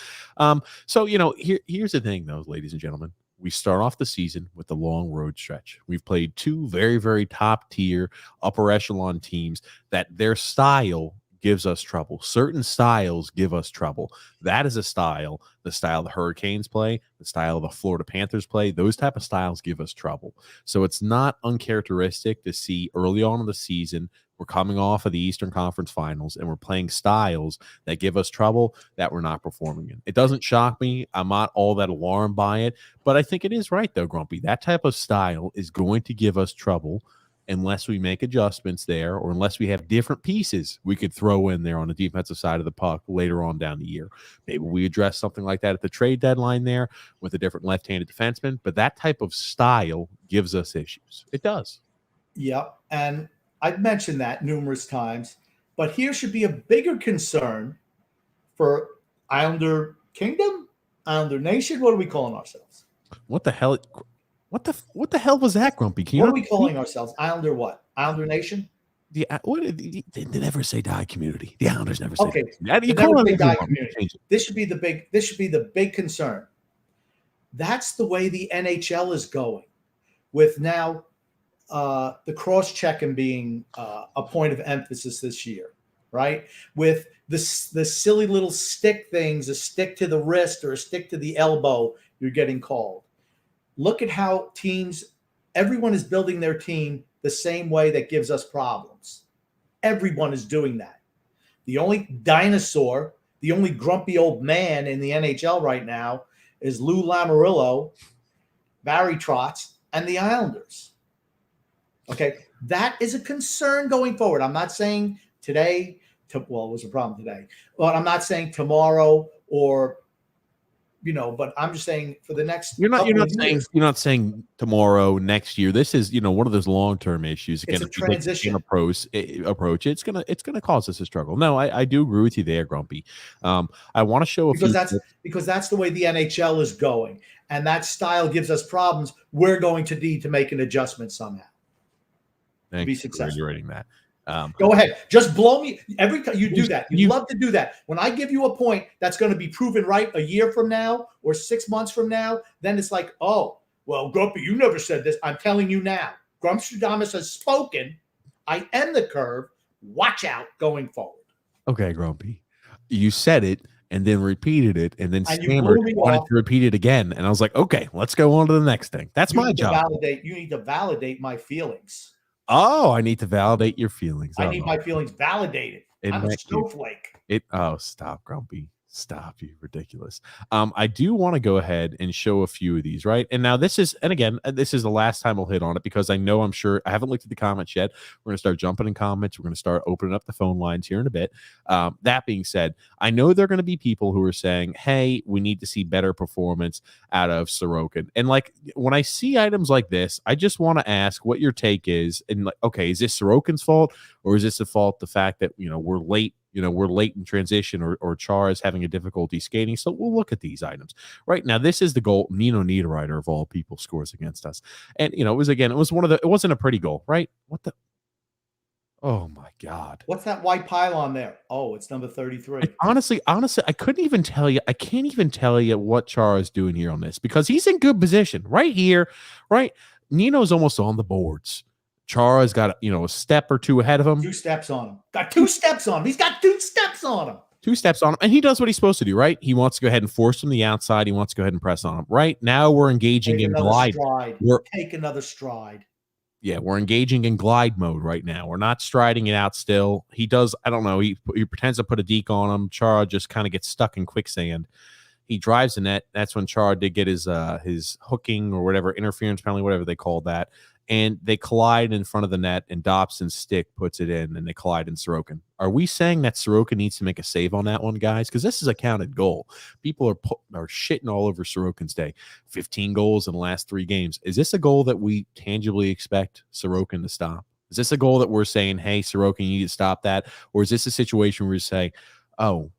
So here's the thing, though, ladies and gentlemen. We start off the season with a long road stretch. We've played two very, very top tier, upper echelon teams that their style gives us trouble. Certain styles give us trouble. That is a style, the style the Hurricanes play, the style the Florida Panthers play. Those type of styles give us trouble. So it's not uncharacteristic to see early on in the season, we're coming off of the Eastern Conference Finals, and we're playing styles that give us trouble that we're not performing in. It doesn't shock me. I'm not all that alarmed by it, but I think it is right, though, Grumpy. That type of style is going to give us trouble unless we make adjustments there, or unless we have different pieces we could throw in there on the defensive side of the puck later on down the year. Maybe we address something like that at the trade deadline there with a different left-handed defenseman, but that type of style gives us issues. It does. Yep, and I've mentioned that numerous times, but here should be a bigger concern for Islander Kingdom, Islander Nation. What are we calling ourselves? What the hell? What the hell was that, Grumpy? What are we calling ourselves? Islander what? Islander Nation? They never say die community. The Islanders never say. Okay, that. You call it die community. This should be the big concern. That's the way the NHL is going, with now the cross-checking being a point of emphasis this year, right? With the silly little stick things, a stick to the wrist or a stick to the elbow, you're getting called. Look at how everyone is building their team the same way that gives us problems. Everyone is doing that. The only dinosaur, the only grumpy old man in the NHL right now is Lou Lamoriello, Barry Trotz, and the Islanders. Okay, that is a concern going forward. I'm not saying today, it was a problem today, but I'm not saying tomorrow or but I'm just saying for the next. You're not saying tomorrow, next year. This is one of those long-term issues. Again, it's a transition approach. It's gonna cause us a struggle. No, I do agree with you there, Grumpy. I want to show because that's the way the NHL is going, and that style gives us problems. We're going to need to make an adjustment somehow. Thank be you successful. for reiterating that. Go ahead. Just blow me every time you do that. You love to do that. When I give you a point that's going to be proven right a year from now or 6 months from now, then it's like, oh, well, Grumpy, you never said this. I'm telling you now. Grumpstradamus has spoken. I am the curve. Watch out going forward. Okay, Grumpy. You said it and then repeated it and then stammered and wanted to repeat it again. And I was like, okay, let's go on to the next thing. That's my job. You need to validate my feelings. Oh, I need to validate your feelings. I need my feelings validated. I'm a snowflake. Stop, Grumpy. Stop, you ridiculous. I do want to go ahead and show a few of these, right? And now this is the last time we'll hit on it because I haven't looked at the comments yet. We're going to start jumping in comments. We're going to start opening up the phone lines here in a bit. That being said, I know there are going to be people who are saying, hey, we need to see better performance out of Sorokin. And like, when I see items like this, I just want to ask what your take is. And like, okay, is this Sorokin's fault or is this the fact that, we're late? We're late in transition or Char is having a difficulty skating. So we'll look at these items. Right now, this is the goal Nino Niederreiter of all people scores against us. And, it wasn't a pretty goal, right? Oh my God. What's that white pylon there? Oh, it's number 33. Honestly, I couldn't even tell you. I can't even tell you what Char is doing here on this because he's in good position right here, right? Nino's almost on the boards. Chara's got a step or two ahead of him. 2 steps on him. Got 2 steps on him. He's got 2 steps on him. 2 steps on him. And he does what he's supposed to do, right? He wants to go ahead and force him to the outside. He wants to go ahead and press on him. Right now we're engaging in glide. Take another stride. Yeah, we're engaging in glide mode right now. We're not striding it out still. He does, I don't know, he pretends to put a deke on him. Chara just kind of gets stuck in quicksand. He drives the net. That's when Chara did get his hooking or whatever, interference penalty, whatever they call that. And they collide in front of the net, and Dobson's stick puts it in, and they collide in Sorokin. Are we saying that Sorokin needs to make a save on that one, guys? Because this is a counted goal. People are shitting all over Sorokin's day. 15 goals in the last 3 games. Is this a goal that we tangibly expect Sorokin to stop? Is this a goal that we're saying, hey, Sorokin, you need to stop that? Or is this a situation where we say, oh,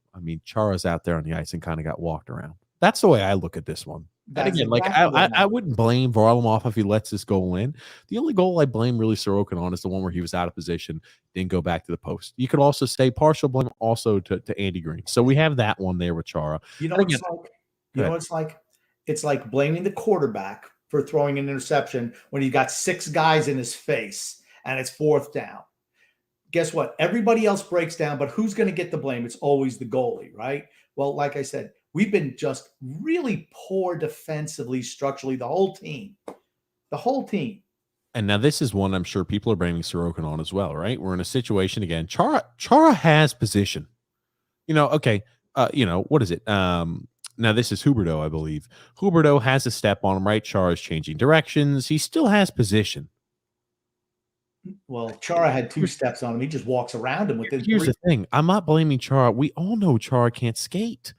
Chara's out there on the ice and kind of got walked around? That's the way I look at this one. And That's again, like exactly what I happened. wouldn't blame Varlamov if he lets this goal in. The only goal I blame really Sorokin on is the one where he was out of position, didn't go back to the post. You could also say partial blame also to Andy Green. So we have that one there with Chara. You know And what again, it's like? go You know ahead. what it's like? It's like blaming the quarterback for throwing an interception when he got 6 guys in his face and it's 4th down. Guess what? Everybody else breaks down, but who's going to get the blame? It's always the goalie, right? Well, like I said, we've been just really poor defensively, structurally, the whole team. The whole team. And now this is one I'm sure people are blaming Sorokin on as well, right? We're in a situation again. Chara has position. Okay. What is it? Now this is Huberto, I believe. Huberto has a step on him, right? Chara's changing directions. He still has position. Well, Chara had 2 steps on him. He just walks around him within Here's 3. the thing. I'm not blaming Chara. We all know Chara can't skate.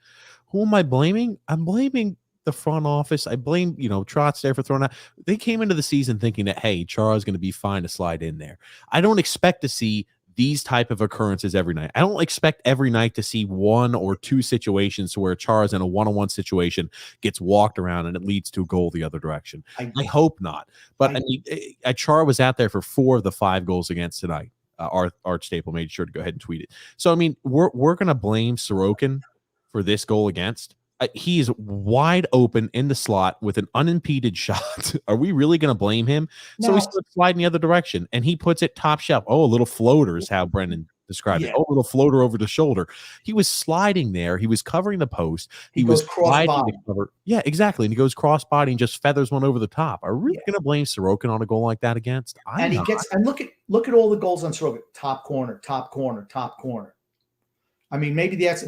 Who am I blaming? I'm blaming the front office. I blame, Trotz there for throwing out. They came into the season thinking that, hey, Chara is going to be fine to slide in there. I don't expect to see these type of occurrences every night. I don't expect every night to see 1 or 2 situations where Chara's in a one-on-one situation, gets walked around, and it leads to a goal the other direction. I hope not. But I mean, Chara was out there for 4 of the 5 goals against tonight. Art Staple made sure to go ahead and tweet it. So I mean, we're going to blame Sorokin for this goal against. He is wide open in the slot with an unimpeded shot. Are we really going to blame him? So he Now, starts sliding the other direction, and he puts it top shelf. Oh, a little floater is how Brendan described it. yeah, Oh, a little floater over the shoulder. He was sliding there. He was covering the post. he He was goes cross sliding to body. cover. Yeah, exactly. And he goes cross body and just feathers one over the top. Are we really Yeah. going to blame Sorokin on a goal like that against? I'm And he not. gets and look at all the goals on Sorokin. Top corner, top corner, top corner. I mean, maybe that's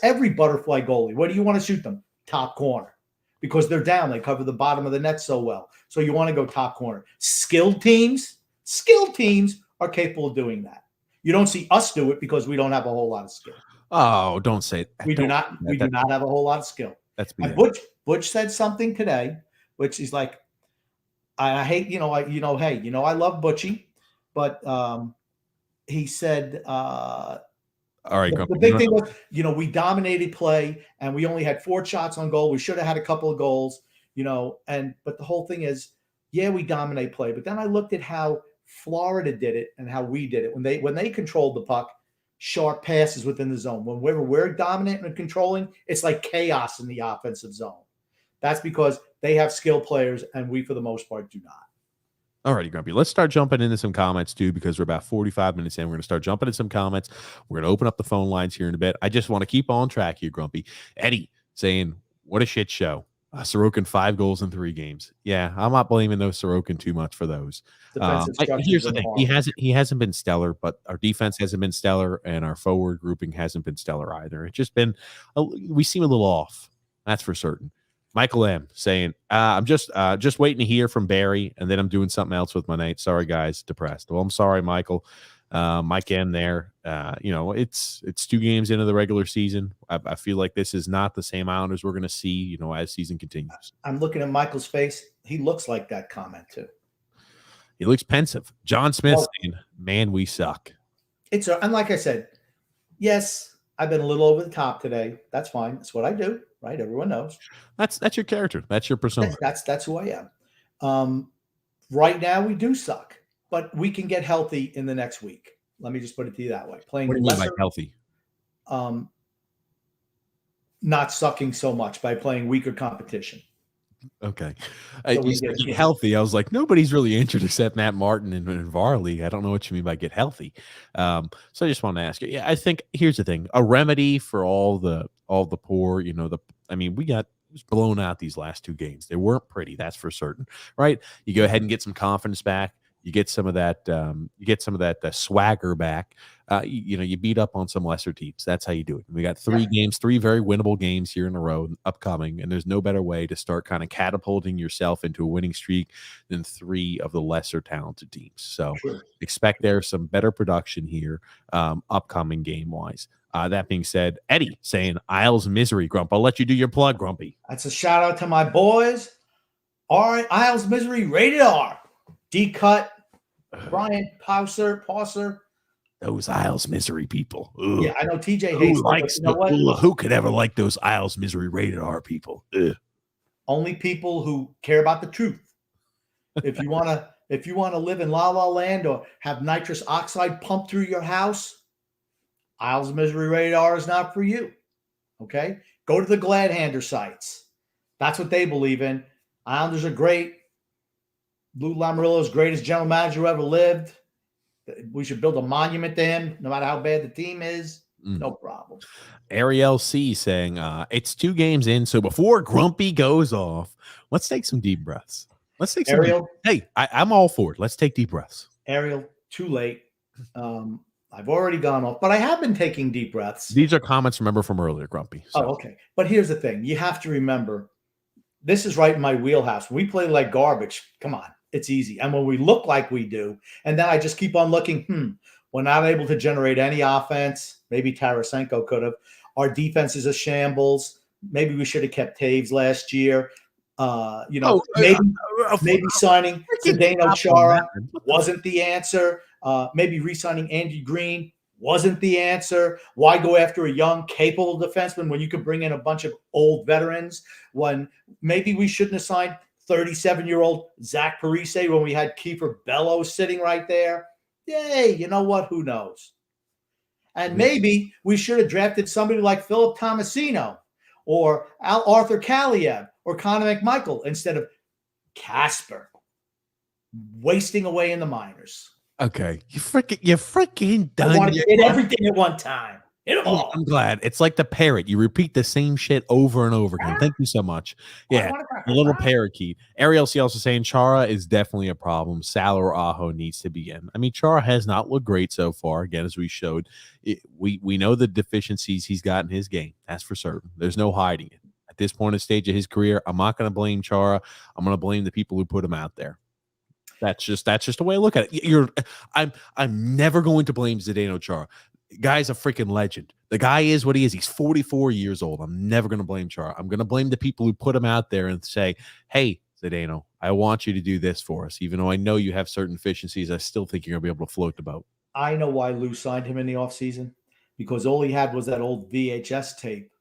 every butterfly goalie. Where do you want to shoot them? Top corner. Because they're down. They cover the bottom of the net so well. So you want to go top corner. Skilled teams are capable of doing that. You don't see us do it because we don't have a whole lot of skill. Oh, don't say that. We do not have a whole lot of skill. That's And BS. Butch said something today, which is like, I hate, hey, I love Butchie, but he said All right, the Grumpy. big thing was, we dominated play and we only had 4 shots on goal. We should have had a couple of goals, but the whole thing is, yeah, we dominate play. But then I looked at how Florida did it and how we did it. When they controlled the puck, sharp passes within the zone. When we're dominant and controlling, it's like chaos in the offensive zone. That's because they have skilled players and we, for the most part, do not. All righty, Grumpy. Let's start jumping into some comments, too, because we're about 45 minutes in. We're going to start jumping into some comments. We're going to open up the phone lines here in a bit. I just want to keep on track here, Grumpy. Eddie saying, what a shit show. Sorokin 5 goals in 3 games. Yeah, I'm not blaming those Sorokin too much for those. Here's the thing. He hasn't been stellar, but our defense hasn't been stellar, and our forward grouping hasn't been stellar either. It's just been, we seem a little off. That's for certain. Michael M saying, I'm just waiting to hear from Barry, and then I'm doing something else with my night. Sorry, guys, depressed. Well, I'm sorry, Michael. Mike M there. It's 2 games into the regular season. I feel like this is not the same Islanders we're going to see, as season continues. I'm looking at Michael's face. He looks like that comment too. He looks pensive. John Smith saying, man, we suck. And like I said, yes, I've been a little over the top today. That's fine. That's what I do. Right? Everyone knows. That's your character. That's your persona. That's who I am. Right now we do suck, but we can get healthy in the next week. Let me just put it to you that way. What do you mean by healthy? Not sucking so much by playing weaker competition. Okay. You said get healthy. I was like, nobody's really injured except Matt Martin and Varley. I don't know what you mean by get healthy. So I just want to ask you. Yeah, I think here's the thing. A remedy for all the poor, we got blown out these last 2 games. They weren't pretty, that's for certain. Right? You go ahead and get some confidence back. You get some of that swagger back. You beat up on some lesser teams. That's how you do it. We got 3 games, 3 very winnable games here in a row upcoming, and there's no better way to start kind of catapulting yourself into a winning streak than 3 of the lesser talented teams. So expect there's some better production here upcoming game-wise. That being said, Eddie saying, Isles Misery, Grump. I'll let you do your plug, Grumpy. That's a shout-out to my boys. All right, Isles Misery, rated R. D-Cut, Brian Pauser. Those Isles Misery people. Ugh. Yeah, I know TJ hates who could ever like those Isles Misery rated R people? Ugh. Only people who care about the truth. If you want to live in La La Land or have nitrous oxide pumped through your house, Isles of Misery Radar is not for you. Okay? Go to the Gladhander sites. That's what they believe in. Islanders are great. Lou Lamoriello is greatest general manager who ever lived. We should build a monument to him, no matter how bad the team is. No problem. Ariel C saying, it's 2 games in, so before Grumpy goes off, let's take some deep breaths. Let's take some Ariel. Hey, I'm all for it. Let's take deep breaths. Ariel, too late. I've already gone off, but I have been taking deep breaths. These are comments, remember, from earlier, Grumpy. So. Oh, okay. But here's the thing. You have to remember, this is right in my wheelhouse. We play like garbage. Come on. It's easy. And when we look like we do, and then I just keep on looking, we're not able to generate any offense. Maybe Tarasenko could have. Our defense is a shambles. Maybe we should have kept Taves last year. Maybe signing Zdeno Chara wasn't the answer. Maybe re-signing Andy Green wasn't the answer. Why go after a young, capable defenseman when you could bring in a bunch of old veterans? When maybe we shouldn't have signed 37-year-old Zach Parise when we had Kiefer Bellows sitting right there. Yay, you know what? Who knows? And maybe we should have drafted somebody like Philip Tomasino or Arthur Kaliev or Connor McMichael instead of Casper, wasting away in the minors. Okay, you're freaking done. I want to hit everything at one time. Hit them all. I'm glad. It's like the parrot. You repeat the same shit over and over again. Thank you so much. Yeah, the little parakeet. Ariel C also saying Chara is definitely a problem. Sal or Aho needs to be in. I mean, Chara has not looked great so far. Again, as we showed, we know the deficiencies he's got in his game. That's for certain. There's no hiding it. At this point in stage of his career, I'm not going to blame Chara. I'm going to blame the people who put him out there. That's just the way I look at it. I'm never going to blame Zdeno Chara. Guy's a freaking legend. The guy is what he is. He's 44 years old. I'm never going to blame Chara. I'm going to blame the people who put him out there and say, hey, Zdeno, I want you to do this for us. Even though I know you have certain deficiencies, I still think you're going to be able to float the boat. I know why Lou signed him in the offseason, because all he had was that old VHS tape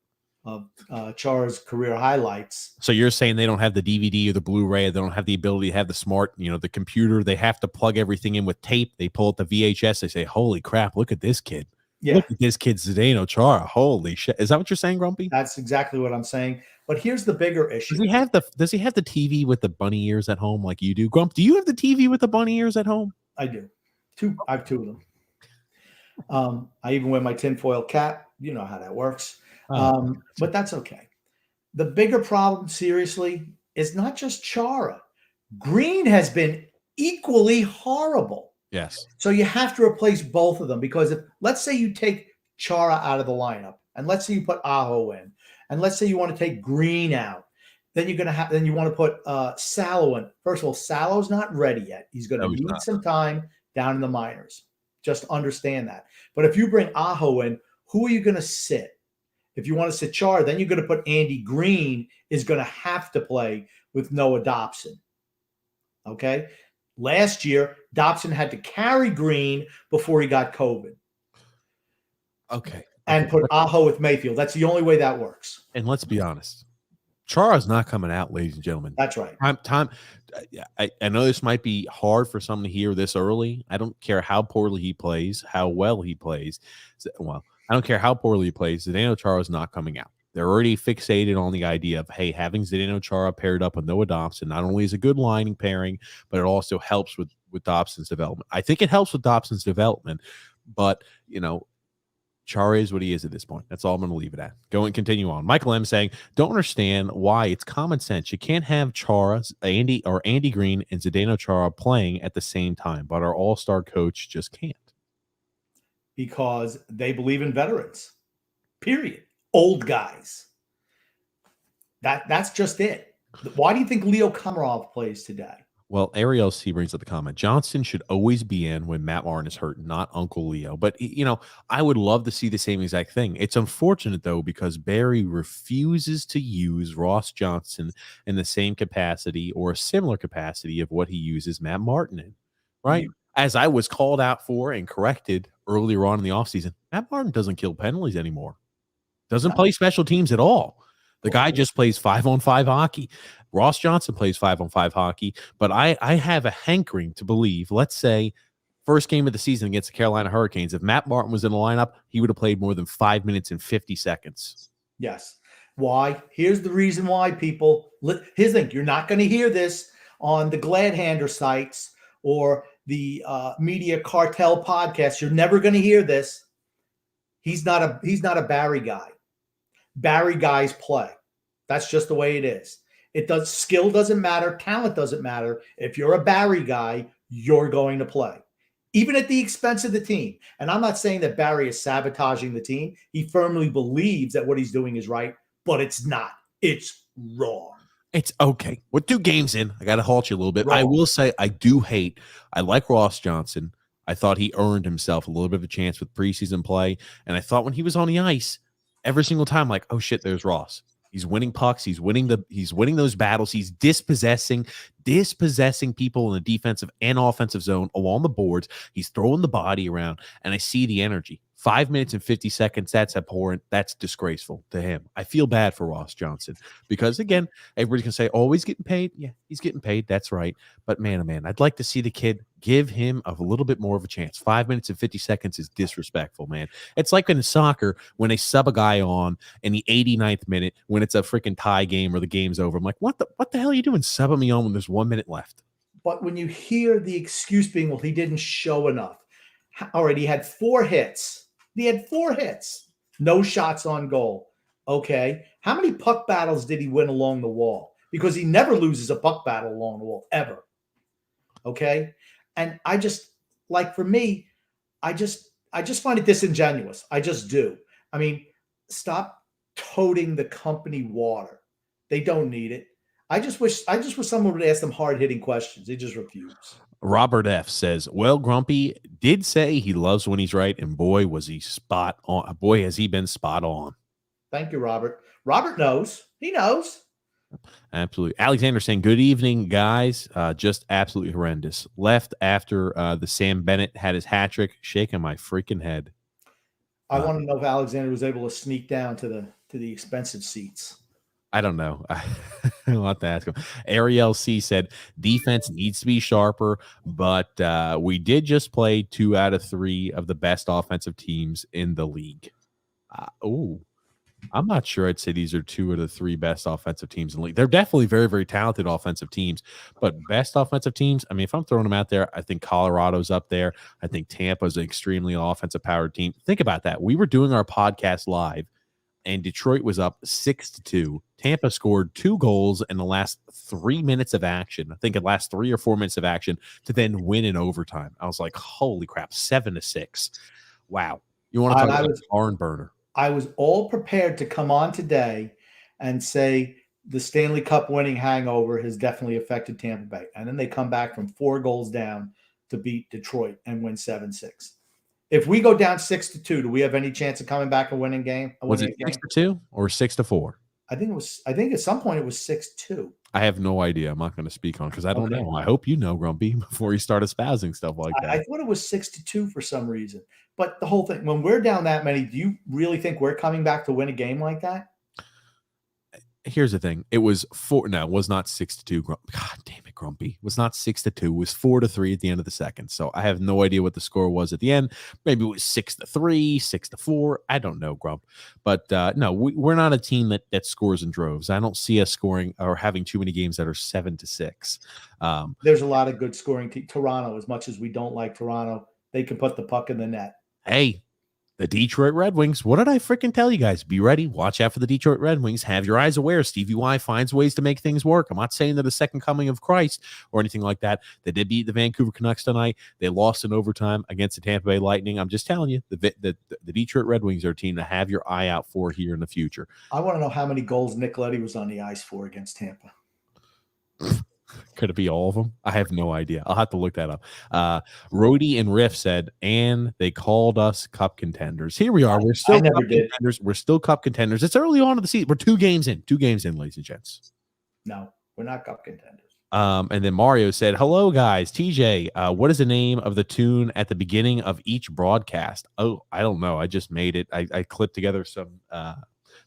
of Chara's career highlights. So you're saying they don't have the DVD or the Blu-ray, they don't have the ability to have the smart, the computer. They have to plug everything in with tape. They pull out the VHS. They say, holy crap, look at this kid. Yeah. Look at this kid, Zdeno Chara. Holy shit. Is that what you're saying, Grumpy? That's exactly what I'm saying. But here's the bigger issue. Does he have the TV with the bunny ears at home like you do? Grump, do you have the TV with the bunny ears at home? I do. I have 2 of them. I even wear my tinfoil cap. You know how that works. But that's okay. The bigger problem, seriously, is not just Chara. Green has been equally horrible. Yes. So you have to replace both of them, because if, let's say you take Chara out of the lineup, and let's say you put Aho in, and let's say you want to take Green out, then you want to put Salo in. First of all, Salo's not ready yet. He's going to need some time down in the minors. Just understand that. But if you bring Aho in, who are you going to sit? If you want to sit Chara, then you're going to put Andy Green is going to have to play with Noah Dobson. Okay? Last year, Dobson had to carry Green before he got COVID. Okay. And put Aho with Mayfield. That's the only way that works. And let's be honest. Chara's not coming out, ladies and gentlemen. That's right. I know this might be hard for someone to hear this early. I don't care how poorly he plays, how well he plays. Well, I don't care how poorly he plays. Zdeno Chara is not coming out. They're already fixated on the idea of, hey, having Zdeno Chara paired up with Noah Dobson not only is a good lining pairing, but it also helps with Dobson's development. I think it helps with Dobson's development, but, Chara is what he is at this point. That's all I'm going to leave it at. Go and continue on. Michael M saying, don't understand why. It's common sense. You can't have Chara, Andy Green, and Zdeno Chara playing at the same time, but our all-star coach just can't. Because they believe in veterans. Period. Old guys. That's just it. Why do you think Leo Komarov plays today? Well, Ariel C brings up the comment. Johnston should always be in when Matt Martin is hurt, not Uncle Leo. But, I would love to see the same exact thing. It's unfortunate, though, because Barry refuses to use Ross Johnston in the same capacity or a similar capacity of what he uses Matt Martin in, right? As I was called out for and corrected earlier on in the offseason, Matt Martin doesn't kill penalties anymore. Doesn't play special teams at all. The guy just plays 5-on-5 hockey. Ross Johnson plays 5-on-5 hockey, but I have a hankering to believe, let's say, first game of the season against the Carolina Hurricanes, if Matt Martin was in the lineup, he would have played more than 5 minutes and 50 seconds. Yes. Why? Here's the reason why, people. Here's the thing. You're not going to hear this on the Gladhander sites or the Media Cartel podcast. You're never going to hear this. He's not a Barry guy. Barry guys play. That's just the way it is. Skill doesn't matter. Talent doesn't matter. If you're a Barry guy, you're going to play, even at the expense of the team. And I'm not saying that Barry is sabotaging the team. He firmly believes that what he's doing is right, but it's not. It's wrong. It's okay. We're 2 games in. I got to halt you a little bit. Wrong. I will say I like Ross Johnson. I thought he earned himself a little bit of a chance with preseason play. And I thought when he was on the ice, every single time, like, oh shit, there's Ross. He's winning pucks. He's winning those battles. He's dispossessing people in the defensive and offensive zone along the boards. He's throwing the body around, and I see the energy. 5 minutes and 50 seconds, that's abhorrent. That's disgraceful to him. I feel bad for Ross Johnson because, again, everybody's going to say, oh, he's getting paid. Yeah, he's getting paid. That's right. But, man, oh, man, I'd like to see the kid give him a little bit more of a chance. 5 minutes and 50 seconds is disrespectful, man. It's like in soccer when they sub a guy on in the 89th minute when it's a freaking tie game or the game's over. I'm like, what the hell are you doing subbing me on when there's 1 minute left? But when you hear the excuse being, well, he didn't show enough. All right, he had 4 hits. He had 4 hits. No shots on goal. Okay. How many puck battles did he win along the wall? Because he never loses a puck battle along the wall, ever. Okay. And I just, like, for me, I just find it disingenuous. I just do. I mean, stop toting the company water. They don't need it. I just wish someone would ask them hard-hitting questions. They just refuse. Robert F. says, well, Grumpy did say he loves when he's right, and boy, was he spot on. Boy, has he been spot on. Thank you, Robert. Robert knows. He knows. Absolutely. Alexander saying, good evening, guys. Just absolutely horrendous. Left after the Sam Bennett had his hat trick, shaking my freaking head. I want to know if Alexander was able to sneak down to the expensive seats. I don't know. I'll have to ask him. Ariel C said defense needs to be sharper, but we did just play 2 out of 3 of the best offensive teams in the league. I'm not sure I'd say these are 2 of the 3 best offensive teams in the league. They're definitely very, very talented offensive teams, but best offensive teams, I mean, if I'm throwing them out there, I think Colorado's up there. I think Tampa's an extremely offensive powered team. Think about that. We were doing our podcast live, and Detroit was up 6-2. Tampa scored 2 goals in the last 3 minutes of action. I think the last 3 or 4 minutes of action to then win in overtime. I was like, holy crap, 7-6. Wow. You want to talk about a barn burner? I was all prepared to come on today and say the Stanley Cup winning hangover has definitely affected Tampa Bay. And then they come back from 4 goals down to beat Detroit and win 7-6. If we go down 6-2, do we have any chance of coming back and winning game? Was it 6-2 or 6-4? I think at some point it was 6-2. I have no idea. I'm not going to speak on because I don't know. I hope you know, Grumpy, before you start espousing stuff like that. I thought it was 6-2 for some reason. But the whole thing, when we're down that many, do you really think we're coming back to win a game like that? Here's the thing. It was 4. No, it was not 6-2. God damn it, Grumpy. It was not 6-2. It was 4-3 at the end of the second. So I have no idea what the score was at the end. Maybe it was 6-3, 6-4. I don't know, Grump. But no, we're not a team that scores in droves. I don't see us scoring or having too many games that are 7-6. There's a lot of good scoring. Toronto, as much as we don't like Toronto, they can put the puck in the net. Hey, the Detroit Red Wings. What did I freaking tell you guys? Be ready. Watch out for the Detroit Red Wings. Have your eyes aware. Stevie Y finds ways to make things work. I'm not saying they're the second coming of Christ or anything like that. They did beat the Vancouver Canucks tonight. They lost in overtime against the Tampa Bay Lightning. I'm just telling you, the Detroit Red Wings are a team to have your eye out for here in the future. I want to know how many goals Nick Leddy was on the ice for against Tampa. Could it be all of them? I have no idea. I'll have to look that up. Rhodey and Riff said, and they called us cup contenders. Here we are. We're still cup contenders. We're still cup contenders. It's early on in the season. We're 2 games in. 2 games in, ladies and gents. No, we're not cup contenders. And then Mario said, hello, guys. TJ, what is the name of the tune at the beginning of each broadcast? Oh, I don't know. I just made it. I clipped together some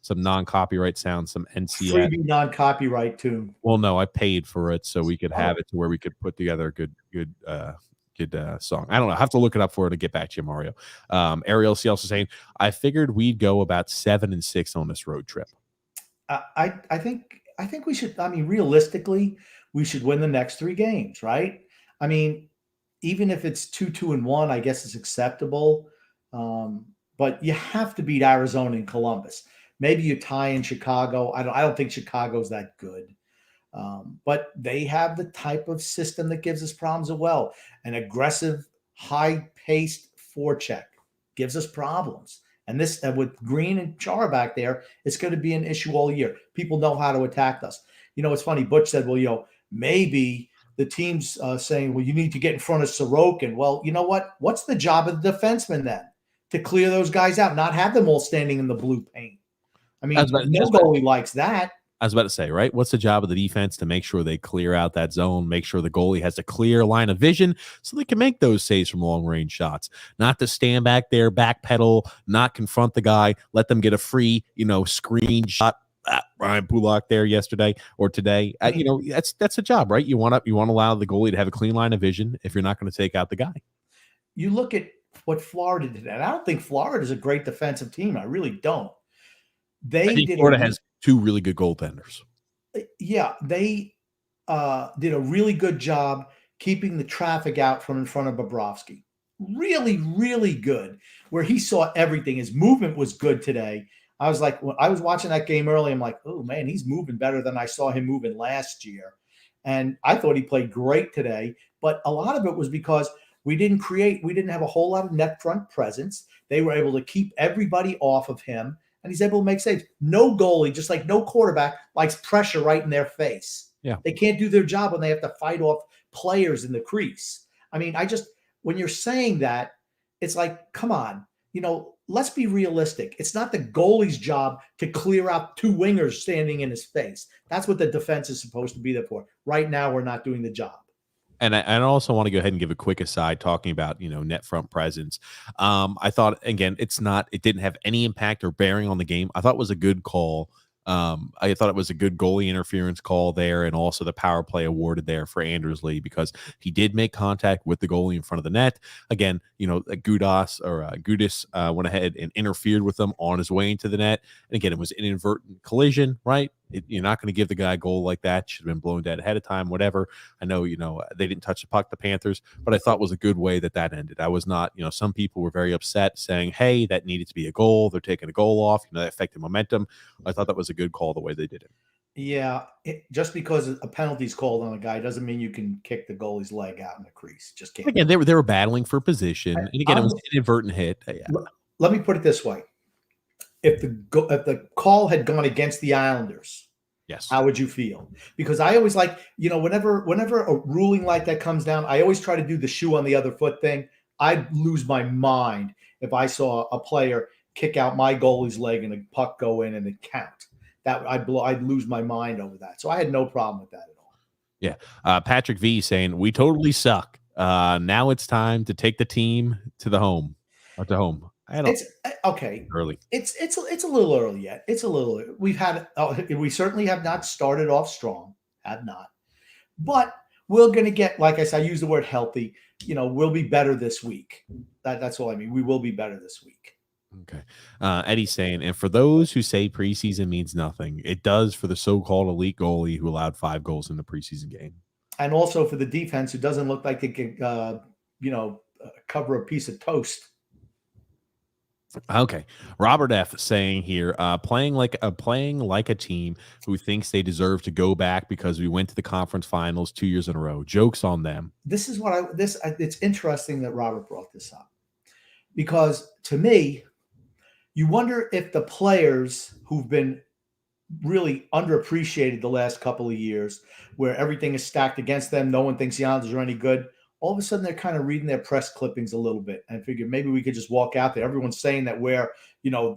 some non-copyright sounds, some NCS. Freebie non-copyright tune. Well, no, I paid for it so we could Oh. have it to where we could put together a good song. I don't know. I have to look it up for it to get back to you, Mario. Ariel C also saying, I figured we'd go about 7-6 on this road trip. I think we should. I mean, realistically, we should win the next 3 games, right? I mean, even if it's 2-2-1, I guess it's acceptable. But you have to beat Arizona and Columbus. Maybe you tie in Chicago. I don't think Chicago's that good. But they have the type of system that gives us problems as well. An aggressive, high-paced forecheck gives us problems. And this, with Green and Chara back there, it's going to be an issue all year. People know how to attack us. You know, it's funny. Butch said, well, maybe the team's saying, well, you need to get in front of Sorokin. Well, you know what? What's the job of the defenseman then? To clear those guys out, not have them all standing in the blue paint. I mean, no goalie likes that. I was about to say, right? What's the job of the defense? To make sure they clear out that zone, make sure the goalie has a clear line of vision so they can make those saves from long-range shots. Not to stand back there, backpedal, not confront the guy, let them get a free, screen shot. Ryan Pulak there yesterday or today. That's a job, right? You want to allow the goalie to have a clean line of vision if you're not going to take out the guy. You look at what Florida did, and I don't think Florida is a great defensive team. I really don't. Florida has 2 really good goaltenders. Yeah, they did a really good job keeping the traffic out from in front of Bobrovsky. Really, really good. Where he saw everything. His movement was good today. I was like, when I was watching that game early, I'm like, oh man, he's moving better than I saw him moving last year. And I thought he played great today. But a lot of it was because we didn't have a whole lot of net front presence. They were able to keep everybody off of him. And he's able to make saves. No goalie, just like no quarterback, likes pressure right in their face. Yeah. They can't do their job when they have to fight off players in the crease. I mean, when you're saying that, it's like, come on, let's be realistic. It's not the goalie's job to clear out 2 wingers standing in his face. That's what the defense is supposed to be there for. Right now, we're not doing the job. And I also want to go ahead and give a quick aside talking about, net front presence. I thought, again, it didn't have any impact or bearing on the game. I thought it was a good call. I thought it was a good goalie interference call there, and also the power play awarded there for Anders Lee because he did make contact with the goalie in front of the net. Again, Gudis went ahead and interfered with him on his way into the net. And again, it was an inadvertent collision, right? You're not going to give the guy a goal like that. Should have been blown dead ahead of time, whatever. I know, they didn't touch the puck, the Panthers, but I thought it was a good way that ended. I was not, some people were very upset saying, hey, that needed to be a goal. They're taking a goal off, that affected momentum. I thought that was a good call the way they did it. Yeah. Just because a penalty's called on a guy doesn't mean you can kick the goalie's leg out in the crease. Just can't. Again, they were battling for position. And again, it was an inadvertent hit. Yeah. Let me put it this way. If the call had gone against the Islanders, yes, how would you feel? Because I always like, whenever a ruling like that comes down, I always try to do the shoe on the other foot thing. I'd lose my mind if I saw a player kick out my goalie's leg and a puck go in and it count. I'd lose my mind over that. So I had no problem with that at all. Yeah. Patrick V saying, we totally suck. Now it's time to take the team to the home or to home. It's okay. Early. It's a little early yet. It's a little. We certainly have not started off strong. Have not, but we're going to get. Like I said, I use the word healthy. We'll be better this week. That's all I mean. We will be better this week. Okay. Eddie's saying, and for those who say preseason means nothing, it does for the so-called elite goalie who allowed 5 goals in the preseason game, and also for the defense who doesn't look like they can, cover a piece of toast. Okay. Robert F saying here, playing like a team who thinks they deserve to go back because we went to the conference finals 2 years in a row. Joke's on them. This is it's interesting that Robert brought this up because to me, you wonder if the players who've been really underappreciated the last couple of years, where everything is stacked against them, no one thinks the Islanders are any good. All of a sudden, they're kind of reading their press clippings a little bit and figure maybe we could just walk out there. Everyone's saying that we're,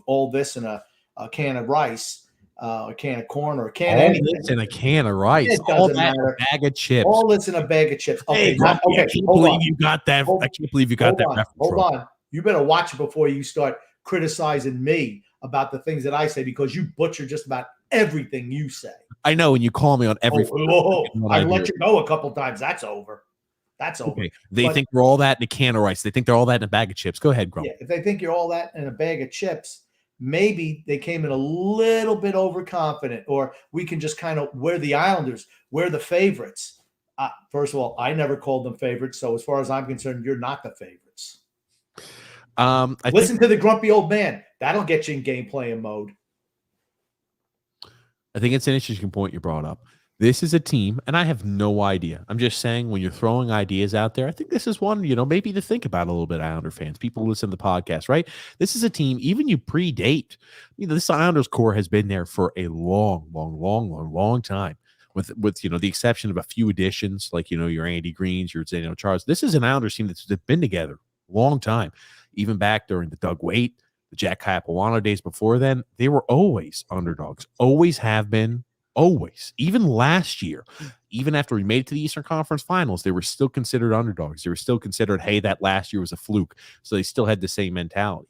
all this in a can of rice, a can of corn, or a can of anything. All this in a can of rice. It doesn't matter. A bag of chips. All this in a bag of chips. Okay, I can't believe you got that. I can't believe you got that. Hold on. You better watch it before you start criticizing me about the things that I say because you butcher just about everything you say. I know, and you call me on every I've let you go a couple times. That's over. That's over. Okay. They think they're all that in a can of rice. They think they're all that in a bag of chips. Go ahead, Grump. Yeah, if they think you're all that in a bag of chips, maybe they came in a little bit overconfident, or we can just kind of, we're the Islanders, we're the favorites. First of all, I never called them favorites. So as far as I'm concerned, you're not the favorites. Listen to the grumpy old man. That'll get you in game playing mode. I think it's an interesting point you brought up. This is a team, and I have no idea. I'm just saying, when you're throwing ideas out there, I think this is one, maybe to think about a little bit, Islander fans, people who listen to the podcast, right? This is a team, even you predate, this Islanders core has been there for a long time, with the exception of a few additions, like, your Andy Greens, your Zdeno Chars. This is an Islanders team that's been together a long time, even back during the Doug Waite, the Jack Capuano days before then. They were always underdogs, always have been. Always, even last year, even after we made it to the Eastern Conference Finals, they were still considered underdogs. They were still considered, hey, that last year was a fluke. So they still had the same mentality.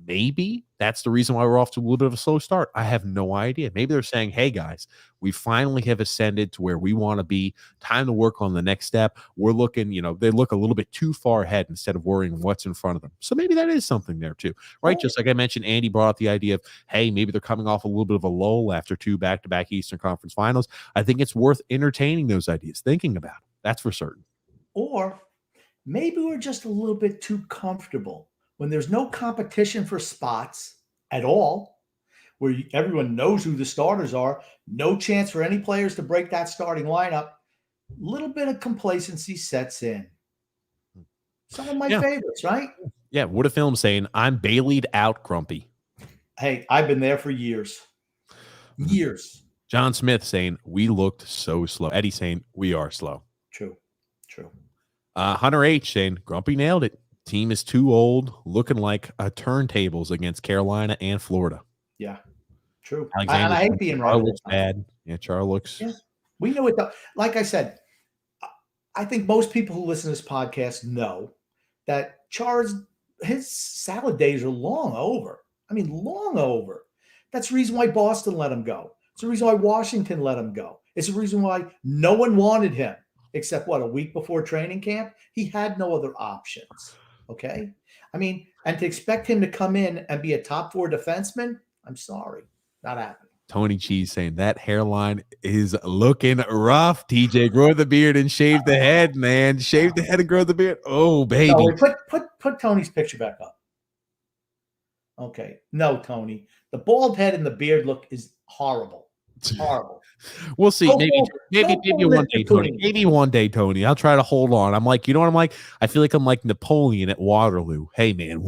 Maybe that's the reason why we're off to a little bit of a slow start. I have no idea. Maybe they're saying, hey, guys, we finally have ascended to where we want to be. Time to work on the next step. We're looking, they look a little bit too far ahead instead of worrying what's in front of them. So maybe that is something there too, right? Just like I mentioned, Andy brought up the idea of, hey, maybe they're coming off a little bit of a lull after 2 back-to-back Eastern Conference Finals. I think it's worth entertaining those ideas, thinking about it. That's for certain. Or maybe we're just a little bit too comfortable. When there's no competition for spots at all, where everyone knows who the starters are, no chance for any players to break that starting lineup, a little bit of complacency sets in. Some of my favorites, right? Yeah, what a film saying, I'm Bailey'd out, Grumpy. Hey, I've been there for years. Years. John Smith saying, we looked so slow. Eddie saying, we are slow. True. Hunter H saying, Grumpy nailed it. Team is too old, looking like turntables against Carolina and Florida. Yeah, true. I hate being right. Looks bad. Yeah, Char looks. Yeah, we know it. Like I said, I think most people who listen to this podcast know that his salad days are long over. I mean, long over. That's the reason why Boston let him go. It's the reason why Washington let him go. It's the reason why no one wanted him except, a week before training camp? He had no other options. Okay. I mean, and to expect him to come in and be a top 4 defenseman, I'm sorry, not happening. Tony Cheese saying that hairline is looking rough. TJ, grow the beard and shave the head, man. Shave the head and grow the beard. Oh, baby. No, put Tony's picture back up. Okay. No, Tony. The bald head and the beard look is horrible. It's horrible. We'll see. Maybe one day, Tony. Maybe one day, Tony. I'll try to hold on. I'm like, you know what I'm like? I feel like I'm like Napoleon at Waterloo. Hey, man,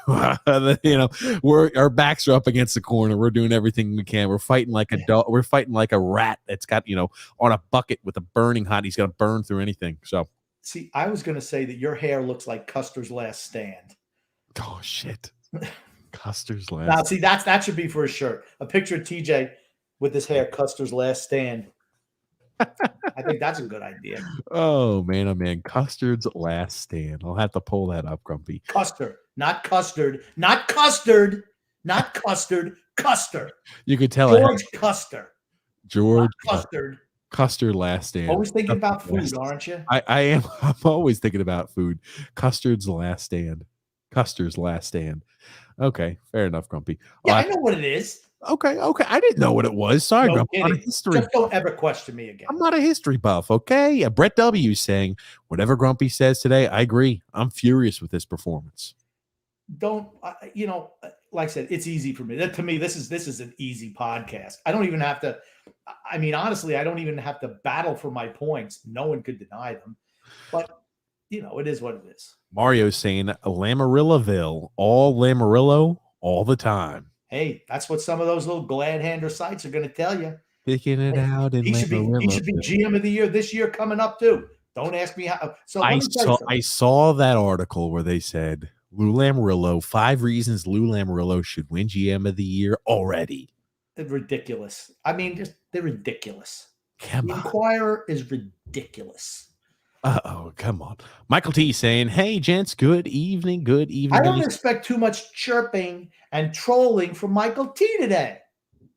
our backs are up against the corner. We're doing everything we can. We're fighting like a dog. We're fighting like a rat that's got, on a bucket with a burning hot. He's going to burn through anything. So, see, I was going to say that your hair looks like Custer's Last Stand. Oh shit, Custer's Last. Now, see, that should be for a shirt. A picture of TJ with his hair, Custer's Last Stand. I think that's a good idea. Oh man, Custard's Last Stand. I'll have to pull that up, Grumpy. Custer, not custard, not custard, not custard, Custer. You could tell George Custer. George Custard. Custard Last Stand. Always thinking about food, aren't you? I am. I'm always thinking about food. Custard's Last Stand. Custer's Last Stand. Okay, fair enough, Grumpy. Yeah, I know what it is. Okay. I didn't know what it was. Sorry, no Grumpy. I'm not a history. Just don't ever question me again. I'm not a history buff, okay? Brett W. saying, whatever Grumpy says today, I agree. I'm furious with this performance. Don't, like I said, it's easy for me. To me, this is an easy podcast. I don't even have to, honestly, I don't even have to battle for my points. No one could deny them. But, it is what it is. Mario's saying, Lamarillaville, all Lamarillo, all the time. Hey, that's what some of those little glad-hander sites are going to tell you. Picking it out in he should be GM of the year this year coming up too. Don't ask me how. So I saw that article where they said Lou Lamoriello, 5 reasons Lou Lamoriello should win GM of the year already. It's ridiculous. They're ridiculous. Come on. The Inquirer is ridiculous. Uh-oh, come on. Michael T saying, "Hey, gents, good evening, good I evening." don't expect too much chirping and trolling from Michael T today.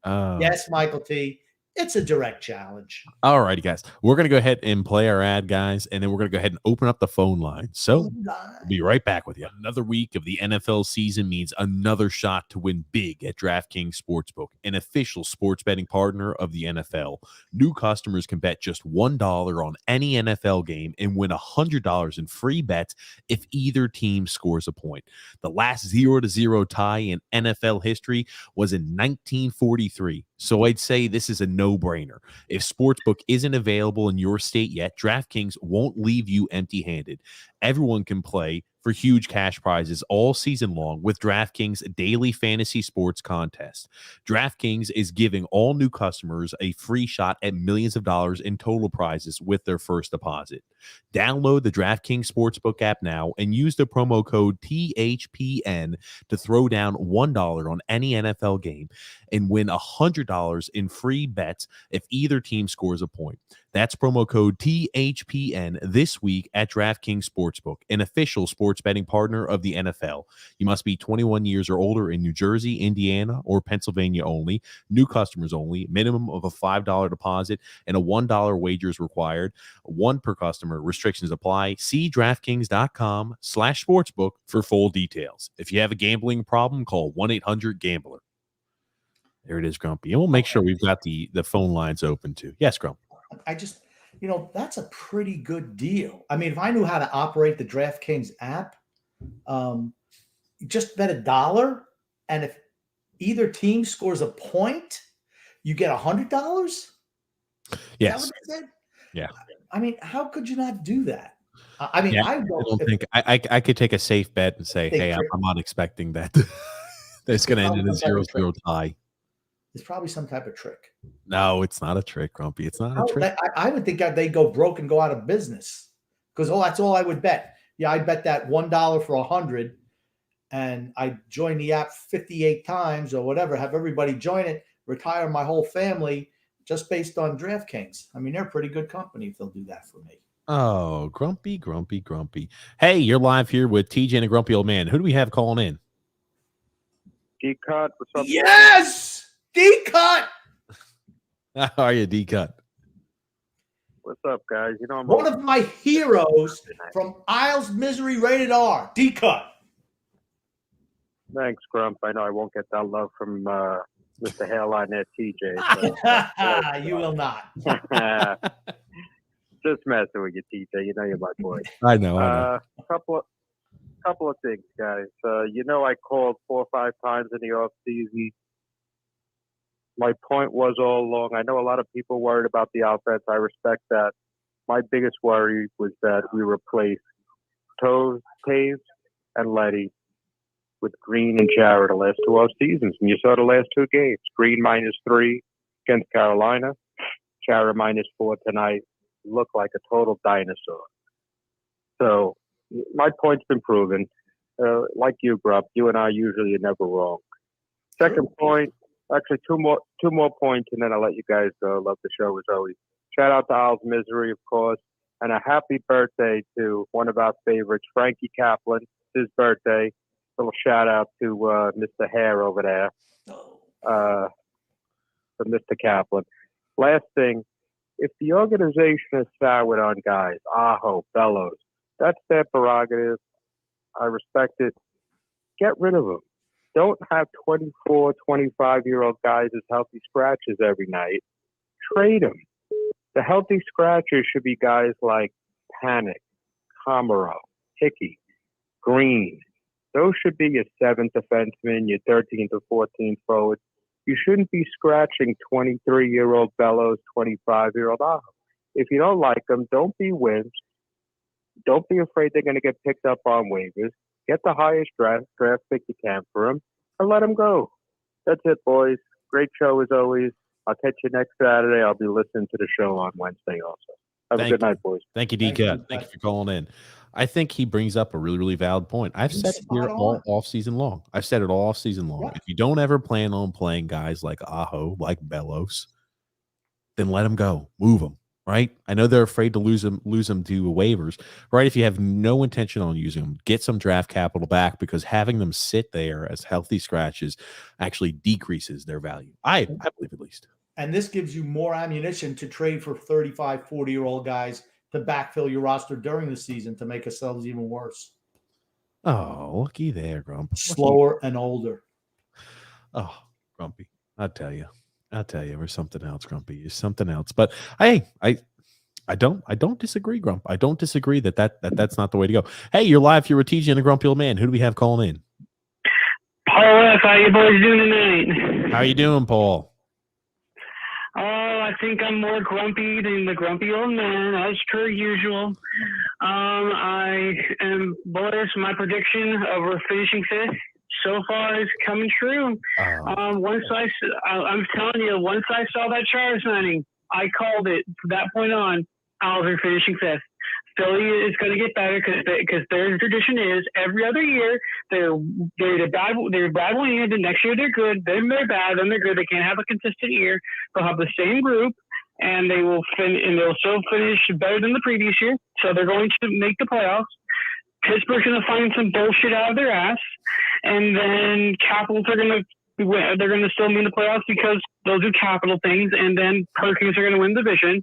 Uh, Yes, Michael T. It's a direct challenge. all righty, guys. We're going to go ahead and play our ad, guys, and then we're going to go ahead and open up the phone line. So Phone we'll be line. right back with you. Another week of the NFL season means another shot to win big at DraftKings Sportsbook, an official sports betting partner of the NFL. New customers can bet just $1 on any NFL game and win $100 in free bets if either team scores a point. The last 0-0 tie in NFL history was in 1943. So I'd say this is a no-brainer. If Sportsbook isn't available in your state yet, DraftKings won't leave you empty-handed. Everyone can play for huge cash prizes all season long with DraftKings daily fantasy sports contest. DraftKings is giving all new customers a free shot at millions of dollars in total prizes with their first deposit. Download the DraftKings Sportsbook app now and use the promo code THPN to throw down $1 on any NFL game and win $100 in free bets if either team scores a point. That's promo code THPN this week at DraftKings Sportsbook, an official sports betting partner of the NFL. You must be 21 years or older in New Jersey, Indiana, or Pennsylvania only. New customers only. Minimum of a $5 deposit and a $1 wager is required. One per customer. Restrictions apply. See DraftKings.com/sportsbook for full details. If you have a gambling problem, call 1-800-GAMBLER. There it is, Grumpy. And we'll make sure we've got the phone lines open too. Yes, Grump. I just, that's a pretty good deal. I mean, if I knew how to operate the DraftKings app, just bet $1, and if either team scores a point, you get $100. Is that Yes. what they said? Yeah. I mean, how could you not do that? I mean, Yeah, I I don't don't if think I could take a safe bet and say, they hey, trick. I'm not expecting that. That's going to end Probably in a some type of 0-0 trick. tie. It's probably some type of trick. No, it's not a trick, Grumpy. It's not a trick. I would think that they go broke and go out of business because that's all I would bet. Yeah, I'd bet that $1 for 100, and I join the app 58 times or whatever. Have everybody join it, retire my whole family just based on DraftKings. I mean, they're a pretty good company if they'll do that for me. Oh, Grumpy, Grumpy, Grumpy. Hey, you're live here with TJ and a Grumpy Old Man. Who do we have calling in? D-Cut, what's up? Yes! D-Cut! How are you, D-Cut? What's up, guys? I'm one of my heroes from Isles Misery Rated R. D-Cut. Thanks, Grump. I know I won't get that love from Mr. Hairline there, TJ. You will not. Just messing with you, TJ. You know you're my boy. I know. Couple of things, guys. I called 4 or 5 times in the off season. My point was all along, I know a lot of people worried about the offense. I respect that. My biggest worry was that we replaced Taves and Letty with Green and Jarrett the last 2 off seasons. And you saw the last 2 games. Green -3 against Carolina. Jarrett -4 tonight. Looked like a total dinosaur. So my point's been proven. Like you, Grub, you and I usually are never wrong. Second point, actually two more points, and then I'll let you guys go. Love the show as always. Shout out to Isles Misery, of course, and a happy birthday to one of our favorites, Frankie Kaplan. It's his birthday. Little shout out to Mr. Hare over there, for Mr. Kaplan. Last thing, if the organization is soured on guys, Aho, Bellows, that's their prerogative. I respect it. Get rid of them. Don't have 24, 25-year-old guys as healthy scratches every night. Trade them. The healthy scratchers should be guys like Panic, Comero, Hickey, Green. Those should be your 7th defenseman, your 13th or 14th forward. You shouldn't be scratching 23-year-old Bellows, 25-year-old Aho. If you don't like them, don't be wimps. Don't be afraid they're going to get picked up on waivers. Get the highest draft pick you can for them and let them go. That's it, boys. Great show as always. I'll catch you next Saturday. I'll be listening to the show on Wednesday also. Have a good night, boys. Thank you, D-Cut. Thank you for calling in. I think he brings up a really, really valid point. I've said it here all off season long. I've said it all off season long. Yeah. If you don't ever plan on playing guys like Aho, like Bellows, then let them go. Move them. right? I know they're afraid to lose them to waivers, right? If you have no intention on using them, get some draft capital back because having them sit there as healthy scratches actually decreases their value. I believe at least. And this gives you more ammunition to trade for 35, 40-year-old guys to backfill your roster during the season to make ourselves even worse. Oh, looky there, Grump. Slower and older. Oh, Grumpy. I'll tell you, there's something else, Grumpy. There's something else. But I don't disagree, Grump. I don't disagree that's not the way to go. Hey, you're live. You're a TJ and a grumpy old man. Who do we have calling in? Paul F., how you boys doing tonight? How you doing, Paul? Oh, I think I'm more grumpy than the grumpy old man, as per usual. I am bullish. My prediction of we're finishing fifth so far is coming true. I'm telling you, once I saw that Chara signing, I called it. From that point on, Owls are finishing fifth. Philly is going to get better because their tradition is every other year they're bad one year, the next year they're good, then they're bad, then they're good. They can't have a consistent year. They'll have the same group, and they'll still finish better than the previous year. So they're going to make the playoffs. Pittsburgh's going to find some bullshit out of their ass, and then Capitals are going to. They're going to still be in the playoffs because they'll do capital things, and then Hurricanes are going to win the division.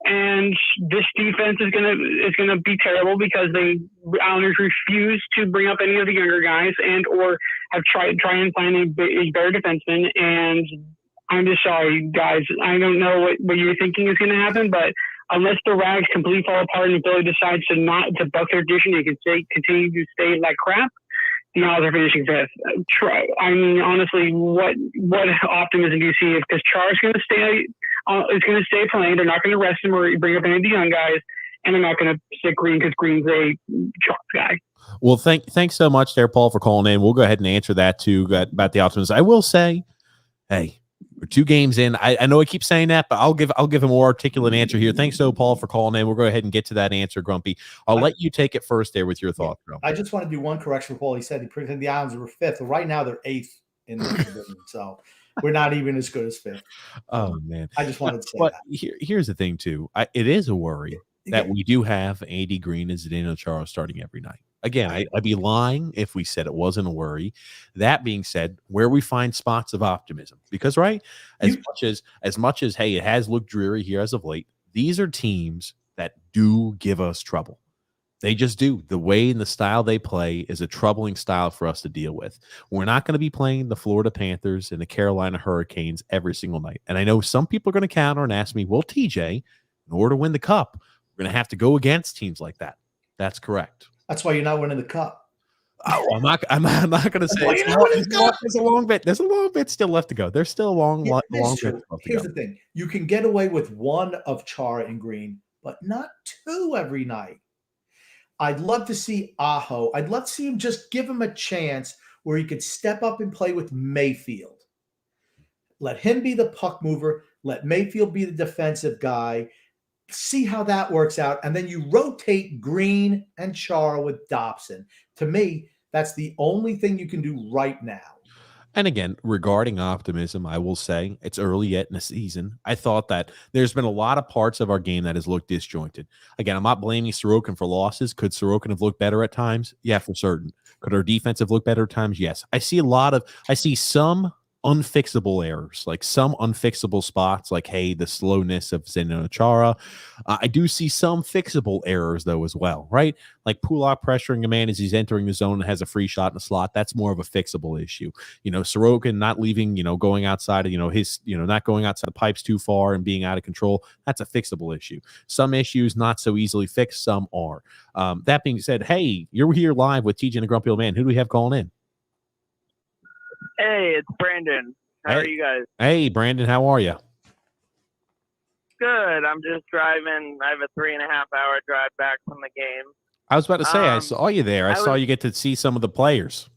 And this defense is gonna be terrible because the Islanders refuse to bring up any of the younger guys and or have try and find a better defenseman. And I'm just sorry, guys. I don't know what you're thinking is going to happen, but unless the Rags completely fall apart and Philly decides to buck their tradition and continue to stay like crap, the Isles are finishing fifth. I mean, honestly, what optimism do you see? Because Char's going to stay, playing. They're not going to rest him or bring up any of the young guys, and they're not going to stick Green because Green's a chalk guy. Well, thanks so much there, Paul, for calling in. We'll go ahead and answer that too about the optimism. I will say, hey, we're 2 games in. I know I keep saying that, but I'll give a more articulate answer here. Thanks, so Paul, for calling in. We'll go ahead and get to that answer, Grumpy. I'll let you take it first there with your thoughts, Grumpy. I just want to do one correction for Paul. He said he predicted the Islanders were fifth. Well, right now they're eighth in the division, so we're not even as good as fifth. Oh man, I just wanted to say but that. Here's the thing too. It is a worry that we do have Andy Green and Zdeno Chara starting every night. Again, I'd be lying if we said it wasn't a worry. That being said, where we find spots of optimism, because as much as hey, it has looked dreary here as of late, these are teams that do give us trouble. They just do. The way and the style they play is a troubling style for us to deal with. We're not going to be playing the Florida Panthers and the Carolina Hurricanes every single night. And I know some people are going to counter and ask me, well, TJ, in order to win the cup, we're going to have to go against teams like that. That's correct. That's why you're not winning the cup. Oh, I'm not going to say there's a long bit. There's a long bit still left to go. There's still a long bit left to go. Here's the thing. You can get away with one of Chara and Green, but not 2 every night. I'd love to see Aho. I'd love to see him just give him a chance where he could step up and play with Mayfield. Let him be the puck mover. Let Mayfield be the defensive guy. See how that works out. And then you rotate Green and Chara with Dobson. To me, that's the only thing you can do right now. And again, regarding optimism, I will say it's early yet in the season. I thought that there's been a lot of parts of our game that has looked disjointed. Again, I'm not blaming Sorokin for losses. Could Sorokin have looked better at times? Yeah, for certain. Could our defense have looked better at times? Yes. I see some unfixable errors, like some unfixable spots, like, hey, the slowness of Zdeno Chara. I do see some fixable errors, though, as well, right? Like Pulak pressuring a man as he's entering the zone and has a free shot in the slot. That's more of a fixable issue. Sorokin not leaving, going outside of, not going outside the pipes too far and being out of control. That's a fixable issue. Some issues not so easily fixed. Some are. That being said, hey, you're here live with TJ and the Grumpy Old Man. Who do we have calling in? Hey, it's Brandon. How are you guys? Hey, Brandon, how are you? Good. I'm just driving. I have a 3.5-hour drive back from the game. I was about to say, I saw you there. I saw you get to see some of the players.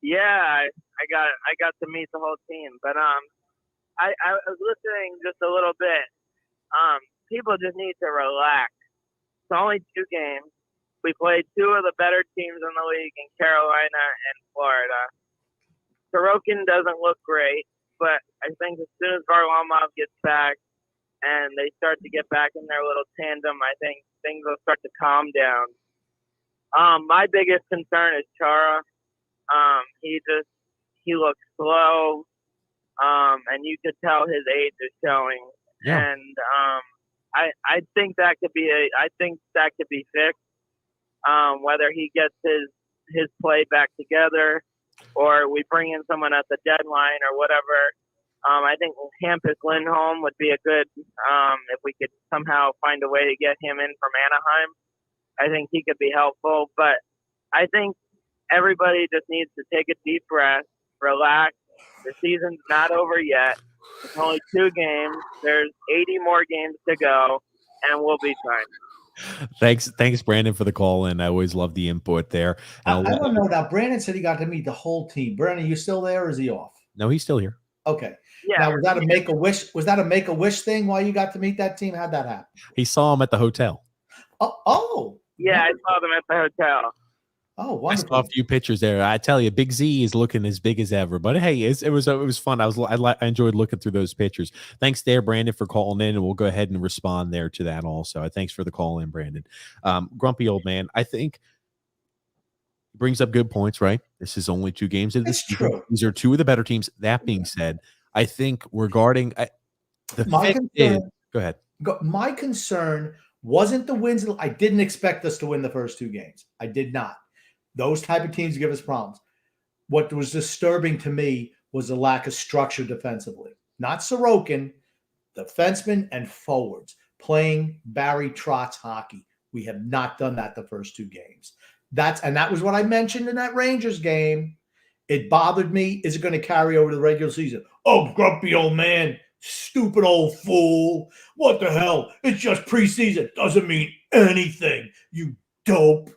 Yeah, I got to meet the whole team. But I was listening just a little bit. People just need to relax. It's only 2 games. We played 2 of the better teams in the league in Carolina and Florida. Sorokin doesn't look great, but I think as soon as Varlamov gets back and they start to get back in their little tandem, I think things will start to calm down. My biggest concern is Chara. He looks slow, and you could tell his age is showing. Yeah. And I think that could be fixed. Whether he gets his play back together, or we bring in someone at the deadline or whatever. I think Hampus Lindholm would be a good, if we could somehow find a way to get him in from Anaheim. I think he could be helpful, but I think everybody just needs to take a deep breath, relax. The season's not over yet. It's only 2 games. There's 80 more games to go, and we'll be fine. Thanks, Brandon, for the call in. I always love the input there. I don't know now. Brandon said he got to meet the whole team. Brandon, you still there, or is he off? No, he's still here. Okay. Yeah. Now, was that a Make-A-Wish? Was that a Make-A-Wish thing while you got to meet that team? How'd that happen? He saw him at the hotel. Oh. Yeah, I saw them at the hotel. Oh, I wonderful. saw a few pictures there. I tell you, Big Z is looking as big as ever. But hey, it was fun. I enjoyed looking through those pictures. Thanks there, Brandon, for calling in, and we'll go ahead and respond there to that also. Thanks for the call in, Brandon. Grumpy old man, I think brings up good points, right? This is only 2 games into this season. True. These are 2 of the better teams. That being said, I think regarding My concern, go ahead. My concern wasn't the wins. I didn't expect us to win the first 2 games. I did not. Those type of teams give us problems. What was disturbing to me was the lack of structure defensively. Not Sorokin, defensemen and forwards playing Barry Trotz hockey. We have not done that the first 2 games. That was what I mentioned in that Rangers game. It bothered me. Is it going to carry over to the regular season? Oh, grumpy old man, stupid old fool. What the hell? It's just preseason. Doesn't mean anything, you dope.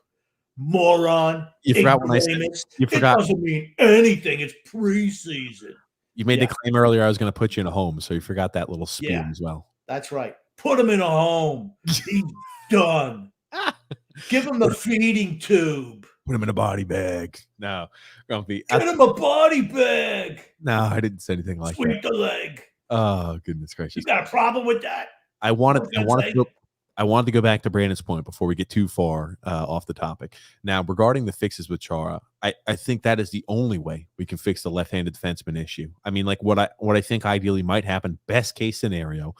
Moron. You forgot when I said you forgot. It doesn't mean anything. It's preseason. You made the claim earlier I was going to put you in a home, so you forgot that little spoon as well. That's right. Put him in a home. He's done. Give him the feeding tube. Put him in a body bag. No, Grumpy. Get him a body bag. No, I didn't say anything like Sweep that. the leg. Oh, goodness gracious. You got a problem with that? I wanted to go back to Brandon's point before we get too far off the topic. Now, regarding the fixes with Chara, I think that is the only way we can fix the left-handed defenseman issue. I mean, like what I think ideally might happen, best case scenario,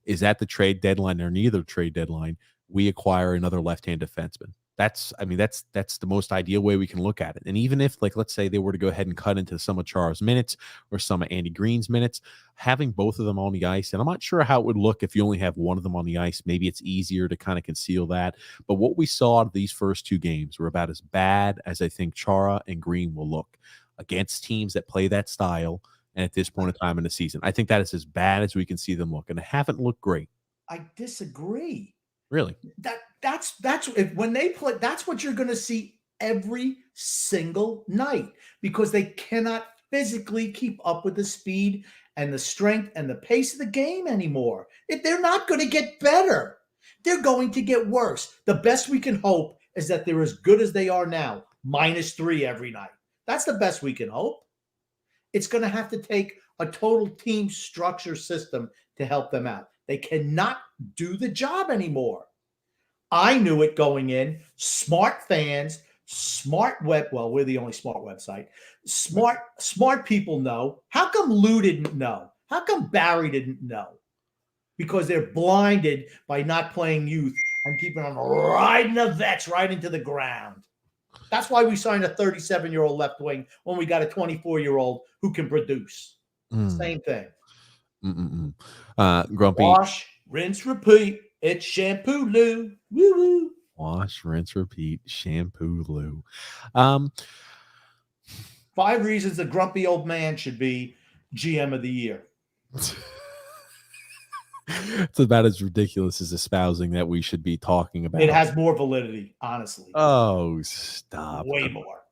is at the trade deadline or neither trade deadline, we acquire another left-hand defenseman. That's the most ideal way we can look at it. And even if, like, let's say they were to go ahead and cut into some of Chara's minutes or some of Andy Green's minutes, having both of them on the ice, and I'm not sure how it would look if you only have one of them on the ice. Maybe it's easier to kind of conceal that. But what we saw out of these first 2 games were about as bad as I think Chara and Green will look against teams that play that style. And at this point in time in the season, I think that is as bad as we can see them look, and they haven't looked great. I disagree. Really? That's when they play, that's what you're going to see every single night, because they cannot physically keep up with the speed and the strength and the pace of the game anymore. They're not going to get better. They're going to get worse. The best we can hope is that they're as good as they are now, -3 every night. That's the best we can hope. It's going to have to take a total team structure system to help them out. They cannot do the job anymore. I knew it going in. Smart fans, we're the only smart website. Smart people know. How come Lou didn't know? How come Barry didn't know? Because they're blinded by not playing youth and keeping on riding the vets right into the ground. That's why we signed a 37-year-old left wing when we got a 24-year-old who can produce. Same thing. Grumpy. Wash, rinse, repeat. It's shampoo Lou. Woo woo. Wash, rinse, repeat. Shampoo Lou. 5 reasons the grumpy old man should be GM of the year. It's about as ridiculous as espousing that we should be talking about. It has more validity, honestly. Oh, stop. Way more.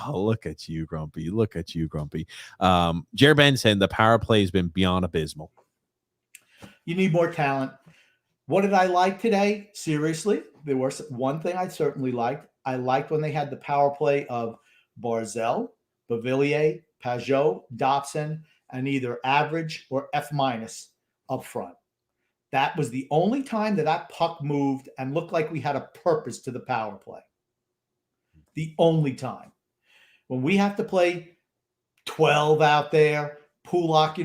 Look at you, Grumpy. Look at you, Grumpy. Jared Ben said the power play has been beyond abysmal. You need more talent. What did I like today? Seriously, there was one thing I certainly liked. I liked when they had the power play of Barzell, Bavillier, Pajot, Dobson, and either average or F- up front. That was the only time that puck moved and looked like we had a purpose to the power play. The only time. When we have to play 12 out there, Pulak,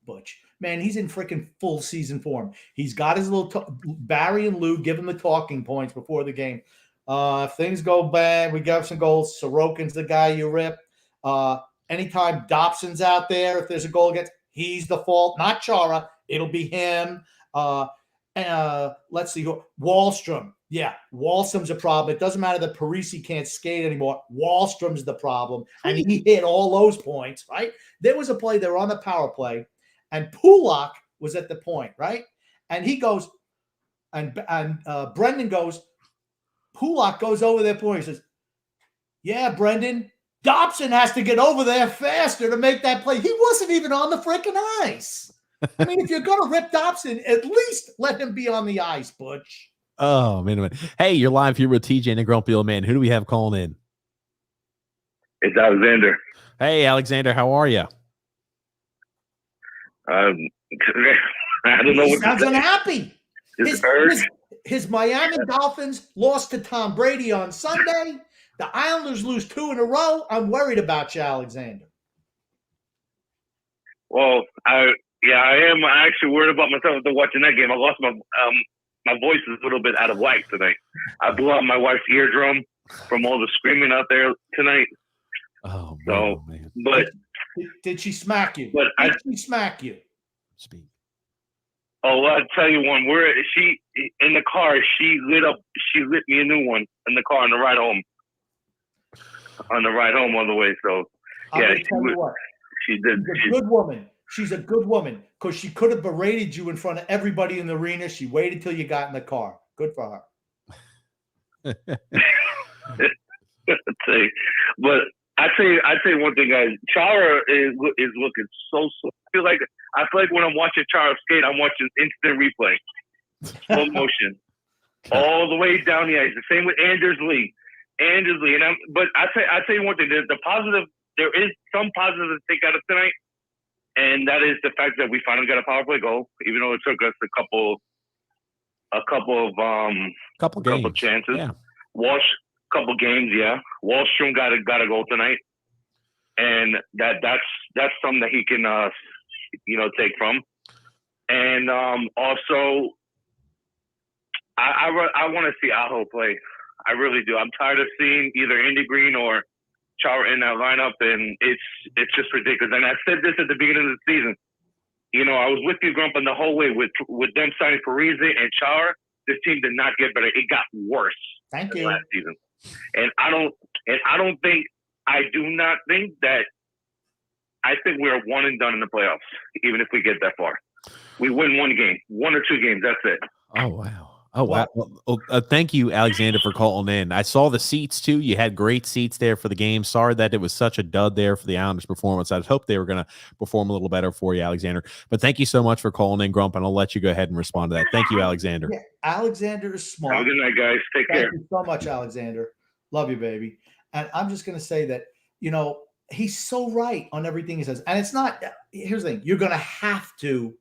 Butch, man, he's in freaking full season form. He's got his little Barry and Lou give him the talking points before the game. If things go bad, we got some goals. Sorokin's the guy you rip. Anytime Dobson's out there, if there's a goal against, he's the fault, not Chara. It'll be him. Let's see who. Wallstrom. Yeah, Wallstrom's a problem. It doesn't matter that Parise can't skate anymore. Wallstrom's the problem. And he hit all those points, right? There was a play, they were on the power play, and Pulak was at the point, right? And he goes, and Brendan goes, Pulak goes over there for him. He says, yeah, Brendan, Dobson has to get over there faster to make that play. He wasn't even on the freaking ice. I mean, if you're going to rip Dobson, at least let him be on the ice, Butch. Oh, man. Hey, you're live here with TJ and the Grumpy Old Man. Who do we have calling in? It's Alexander. Hey, Alexander, how are you? I don't know He what sounds to say. unhappy. His urge. His Miami Dolphins lost to Tom Brady on Sunday. The Islanders lose 2 in a row. I'm worried about you, Alexander. Well, I am actually worried about myself after watching that game. I lost my voice is a little bit out of whack tonight. I blew out my wife's eardrum from all the screaming out there tonight. Oh, man. But Did she smack you? But Did she smack you? Speak. Oh, I'll tell you one. She in the car. She lit me a new one in the car on the ride home. On the ride home on the way. So yeah, she did. She's a good woman. She's a good woman because she could have berated you in front of everybody in the arena. She waited till you got in the car. Good for her. But I tell you one thing, guys. Chara is looking so. I feel like when I'm watching Chara skate, I'm watching instant replay, slow motion, all the way down the ice. The same with Anders Lee, and I tell you one thing. The positive. There is some positive to take out of tonight, and that is the fact that we finally got a power play goal, even though it took us a couple of chances. Yeah. Couple games, yeah. Wallstrom got a goal tonight, and that's something that he can take from. And also, I want to see Aho play. I really do. I'm tired of seeing either Andy Green or Chara in that lineup, and it's just ridiculous. And I said this at the beginning of the season. I was with you, Grump, the whole way with them signing Parise and Chara. This team did not get better; it got worse. Thank you. Last season, and I do not think that. I think we're one and done in the playoffs, even if we get that far. We win one or two games. That's it. Oh, wow. Oh, wow. Well, thank you, Alexander, for calling in. I saw the seats, too. You had great seats there for the game. Sorry that it was such a dud there for the Islanders' performance. I hoped they were going to perform a little better for you, Alexander. But thank you so much for calling in, Grump, and I'll let you go ahead and respond to that. Thank you, Alexander. Yeah, Alexander is smart. Have a good night, guys. Take care. Thank you so much, Alexander. Love you, baby. And I'm just going to say that, he's so right on everything he says. And it's not – here's the thing. You're going to have to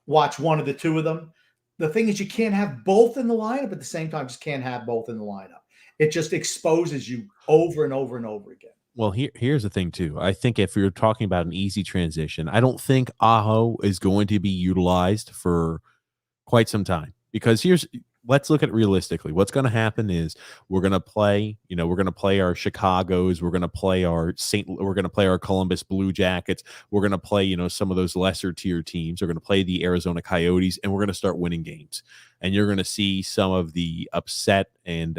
watch one of the two of them. The thing is, you can't have both in the lineup at the same time. Just can't have both in the lineup. It just exposes you over and over and over again. Well, here's the thing, too. I think if you're talking about an easy transition, I don't think Aho is going to be utilized for quite some time. Because let's look at it realistically. What's going to happen is we're going to play our Chicagos. We're going to play our Columbus Blue Jackets. We're going to play, some of those lesser tier teams. We're going to play the Arizona Coyotes, and we're going to start winning games. And you're going to see some of the upset and,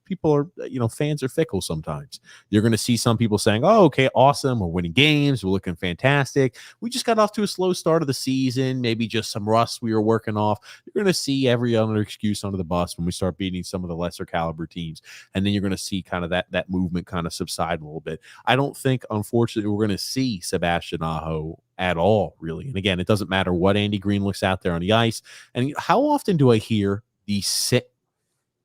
people are, fans are fickle sometimes. You're going to see some people saying, oh, okay, awesome. We're winning games. We're looking fantastic. We just got off to a slow start of the season. Maybe just some rust we were working off. You're going to see every other excuse under the bus when we start beating some of the lesser caliber teams. And then you're going to see kind of that movement kind of subside a little bit. I don't think, unfortunately, we're going to see Sebastian Aho at all, really. And again, it doesn't matter what Andy Green looks out there on the ice. And how often do I hear these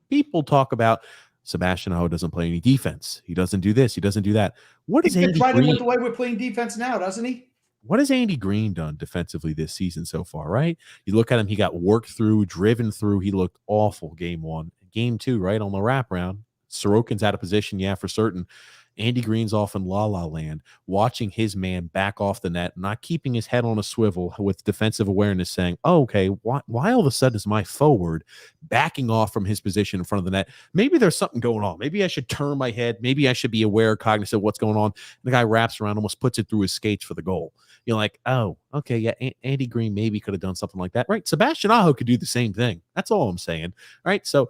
people talk about Sebastian Aho doesn't play any defense? He doesn't do this. He doesn't do that. What is Andy Green? Green? With the way we're playing defense now, doesn't he? what has Andy Green done defensively this season so far, right? You look at him, he got worked through, driven through. He looked awful game one. Game two, right, on the wraparound. Sorokin's out of position, yeah, for certain. Andy Green's off in la-la land, watching his man back off the net, not keeping his head on a swivel with defensive awareness, saying, oh, okay, why all of a sudden is my forward backing off from his position in front of the net? Maybe there's something going on. Maybe I should turn my head. Maybe I should be aware, cognizant of what's going on. The guy wraps around, almost puts it through his skates for the goal. You're like, oh, okay, yeah, Andy Green maybe could have done something like that, right? Sebastian Aho could do the same thing. That's all I'm saying, right? So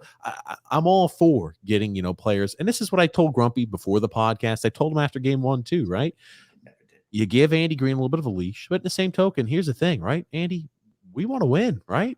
I'm all for getting, players, and this is what I told Grumpy before the podcast. I told him after game 1 too, right? You give Andy Green a little bit of a leash, but in the same token, here's the thing, right? Andy, we want to win, right?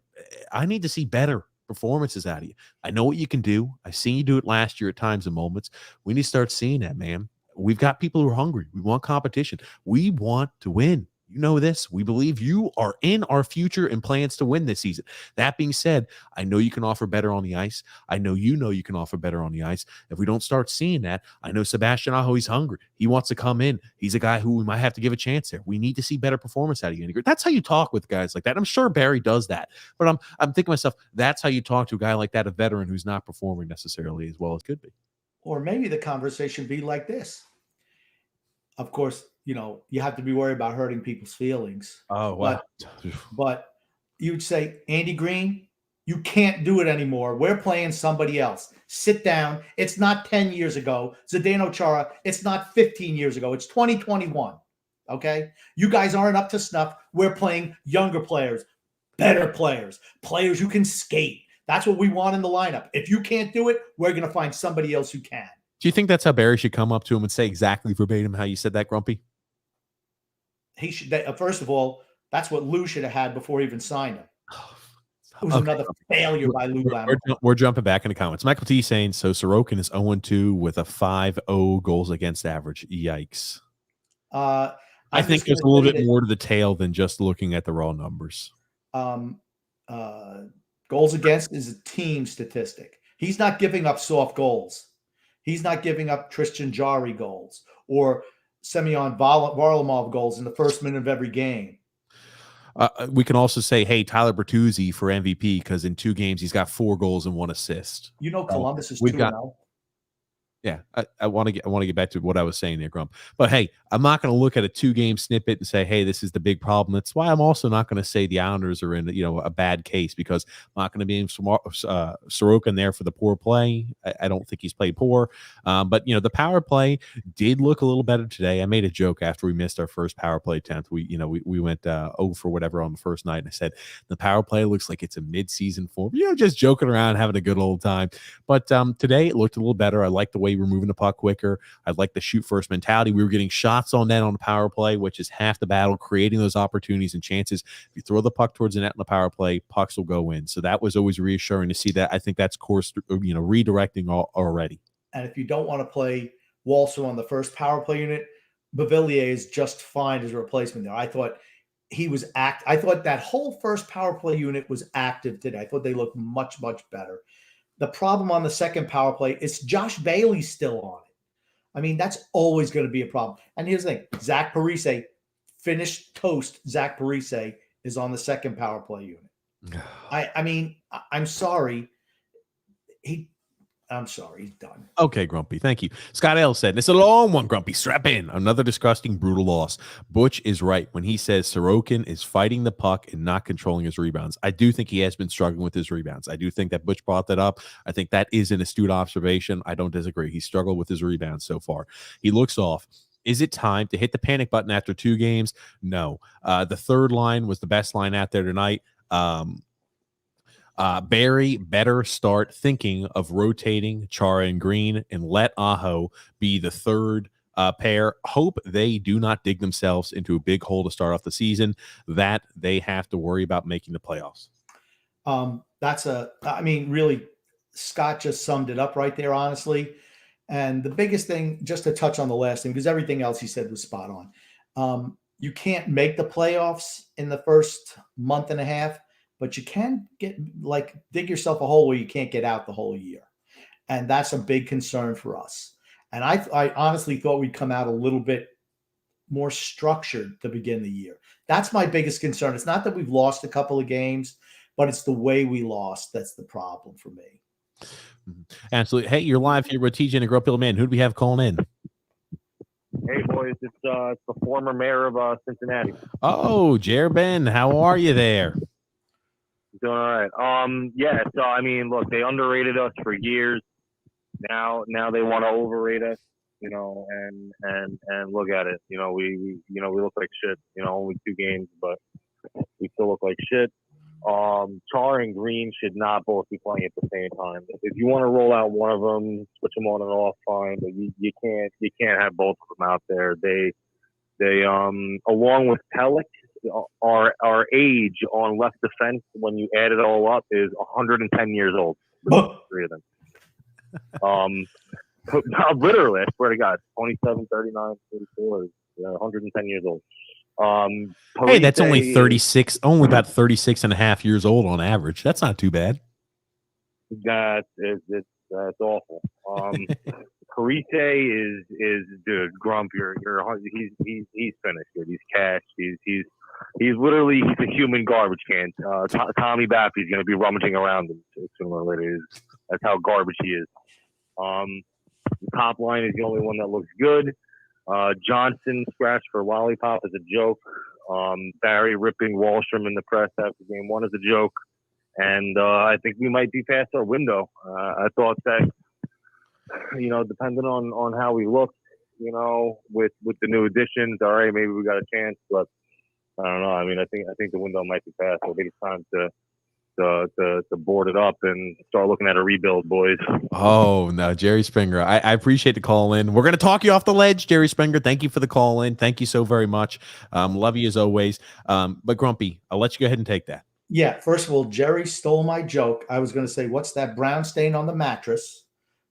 I need to see better performances out of you. I know what you can do. I've seen you do it last year at times and moments. We need to start seeing that, man. We've got people who are hungry. We want competition. We want to win. You know this. We believe you are in our future and plans to win this season. That being said, I know you can offer better on the ice. I know you can offer better on the ice. If we don't start seeing that, I know Sebastian Aho, he's hungry. He wants to come in. He's a guy who we might have to give a chance there. We need to see better performance out of you. That's how you talk with guys like that. I'm sure Barry does that. But I'm thinking to myself, that's how you talk to a guy like that, a veteran who's not performing necessarily as well as could be. Or maybe the conversation be like this. Of course, you have to be worried about hurting people's feelings. Oh, wow. But you'd say, Andy Green, you can't do it anymore. We're playing somebody else. Sit down. It's not 10 years ago. Zdeno Chara, it's not 15 years ago. It's 2021. Okay? You guys aren't up to snuff. We're playing younger players, better players, players who can skate. That's what we want in the lineup. If you can't do it, we're going to find somebody else who can. Do you think that's how Barry should come up to him and say exactly verbatim how you said that, Grumpy? He should. First of all, that's what Lou should have had before he even signed him. It was another failure by Lou Lamoriello. We're jumping back in the comments. Michael T saying, so Sorokin is 0-2 with a 5.0 goals against average. Yikes. I think there's a little bit more to the tale than just looking at the raw numbers. Goals against is a team statistic. He's not giving up soft goals. He's not giving up Tristan Jarry goals or Semyon Varlamov goals in the first minute of every game. We can also say, hey, Tyler Bertuzzi for MVP because in 2 games he's got 4 goals and 1 assist. Columbus is 2-0. Yeah, I want to get back to what I was saying there, Grump. But hey, I'm not going to look at a 2-game snippet and say, hey, this is the big problem. That's why I'm also not going to say the Islanders are in a bad case, because I'm not going to be in Sorokin there for the poor play. I don't think he's played poor. But the power play did look a little better today. I made a joke after we missed our first power play attempt. We went 0 for whatever on the first night, and I said the power play looks like it's a mid-season form. Just joking around, having a good old time. But today it looked a little better. I like the way we're moving the puck quicker. I like the shoot first mentality. We were getting shots on net on the power play, which is half the battle, creating those opportunities and chances. If you throw the puck towards the net in the power play, pucks will go in. So that was always reassuring to see that. I think that's course, redirecting already. And if you don't want to play Walser on the first power play unit, Beauvillier is just fine as a replacement there. I thought he was I thought that whole first power play unit was active today. I thought they looked much, much better. The problem on the second power play is Josh Bailey's still on it. I mean, that's always going to be a problem. And here's the thing. Zach Parise, finished toast, Zach Parise is on the second power play unit. I'm sorry. I'm sorry, he's done. Okay, Grumpy, thank you. Scott L said, it's a long one, Grumpy. Strap in. Another disgusting, brutal loss. Butch is right when he says Sorokin is fighting the puck and not controlling his rebounds. I do think he has been struggling with his rebounds. I do think that Butch brought that up. I think that is an astute observation. I don't disagree. He struggled with his rebounds so far. He looks off. Is it time to hit the panic button after 2 games? No. The third line was the best line out there tonight. Barry better start thinking of rotating Chara and Green and let Aho be the third pair. Hope they do not dig themselves into a big hole to start off the season that they have to worry about making the playoffs. Really, Scott just summed it up right there, honestly. And the biggest thing, just to touch on the last thing, because everything else he said was spot on. You can't make the playoffs in the first month and a half, but you can dig yourself a hole where you can't get out the whole year. And that's a big concern for us. And I honestly thought we'd come out a little bit more structured to begin the year. That's my biggest concern. It's not that we've lost a couple of games, but it's the way we lost that's the problem for me. Absolutely. Hey, you're live here with TJ and a Grumpy Old Man. Who do we have calling in? Hey boys, it's the former mayor of Cincinnati. Oh, Jer Ben, how are you there? Doing all right. Yeah. So I mean, look, they underrated us for years. Now they want to overrate us. You know, and look at it. You know, we look like shit. You know, only 2 games, but we still look like shit. Char and Green should not both be playing at the same time. If you want to roll out one of them, switch them on and off, fine. But you can't have both of them out there. They along with Pellick, our age on left defense when you add it all up is 110 years old. 3 of them. Literally, I swear to God, 27, 39, 34, 110 years old. Hey, that's only 36, only about 36 and a half years old on average. That's not too bad. That's awful. Parise is dude, Grump. He's finished. Dude. He's cashed. He's literally a human garbage can. Tommy Baffy's going to be rummaging around him sooner or later. That's how garbage he is. The top line is the only one that looks good. Johnson scratched for lollipop is a joke. Barry ripping Wallstrom in the press after game 1 is a joke. And I think we might be past our window. I thought that, you know, depending on how we look, you know, with the new additions, all right, maybe we got a chance. But I don't know. I mean, I think the window might be past. I think it's time to board it up and start looking at a rebuild, boys. Oh, no, Jerry Springer. I appreciate the call in. We're going to talk you off the ledge, Jerry Springer. Thank you for the call in. Thank you so very much. Love you as always. But Grumpy, I'll let you go ahead and take that. Yeah, first of all, Jerry stole my joke. I was going to say, what's that brown stain on the mattress?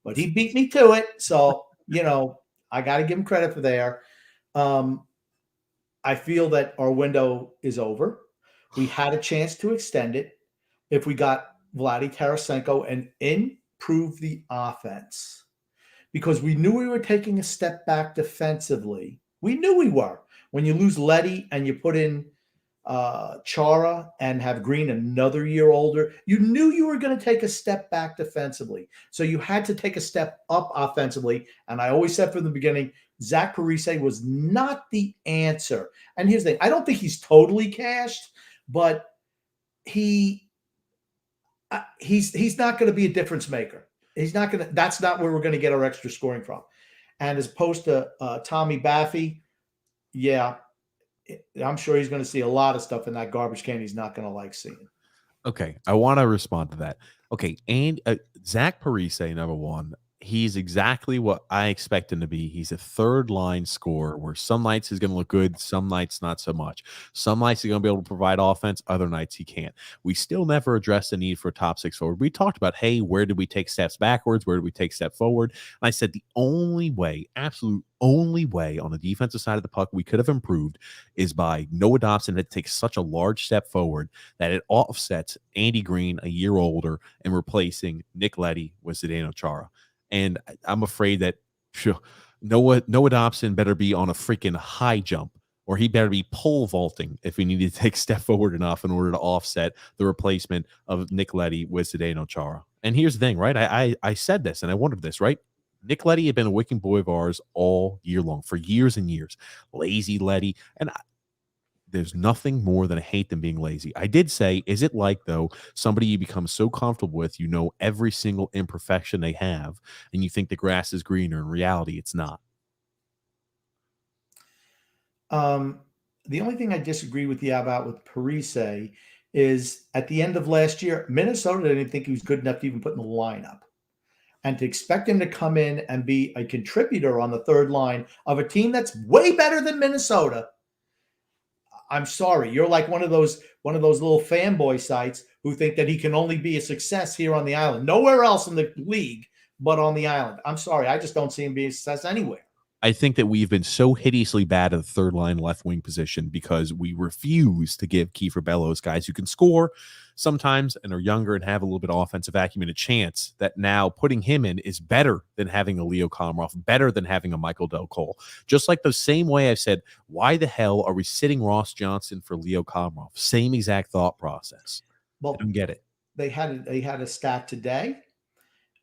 But he beat me to it. So, you know, I got to give him credit for there. I feel that our window is over. We had a chance to extend it if we got Vladdy Tarasenko and improve the offense, because we knew we were taking a step back defensively. We knew we were. When you lose Letty and you put in Chara and have Green another year older, you knew you were going to take a step back defensively. So you had to take a step up offensively. And I always said from the beginning, Zach Parise was not the answer. And here's the thing. I don't think he's totally cashed, but he's not going to be a difference maker. He's not going to. That's not where we're going to get our extra scoring from. And as opposed to Tommy Baffy, yeah, I'm sure he's going to see a lot of stuff in that garbage can he's not going to like seeing. Okay, I want to respond to that. Okay, and Zach Parise, number one, he's exactly what I expect him to be. He's a third line scorer where some nights he's going to look good, some nights not so much. Some nights he's going to be able to provide offense, other nights he can't. We still never addressed the need for a top 6 forward. We talked about, hey, where did we take steps backwards? Where did we take step forward? And I said the only way, absolute only way on the defensive side of the puck we could have improved is by Noah Dobson had to take such a large step forward that it offsets Andy Green, a year older, and replacing Nick Leddy with Zdeno Chara. And I'm afraid that Noah Dobson better be on a freaking high jump, or he better be pole vaulting if we need to take a step forward enough in order to offset the replacement of Nick Leddy with Zdeno Chara. And here's the thing, right? I said this, and I wondered this, right? Nick Leddy had been a wicked boy of ours all year long, for years and years. Lazy Leddy. And there's nothing more than I hate them being lazy. I did say, is it like, though, somebody you become so comfortable with, you know every single imperfection they have, and you think the grass is greener? In reality, it's not. The only thing I disagree with you about with Parise is at the end of last year, Minnesota didn't think he was good enough to even put in the lineup. And to expect him to come in and be a contributor on the third line of a team that's way better than Minnesota, I'm sorry. You're like one of those little fanboy sites who think that he can only be a success here on the island. Nowhere else in the league but on the island. I'm sorry. I just don't see him being a success anywhere. I think that we've been so hideously bad at the third line left wing position because we refuse to give Kiefer Bellows guys who can score sometimes and are younger and have a little bit of offensive acumen a chance, that now putting him in is better than having a Leo Komarov, better than having a Michael Del Cole. Just like the same way I've said, why the hell are we sitting Ross Johnson for Leo Komarov? Same exact thought process. I Well, don't get it. they had a stat today.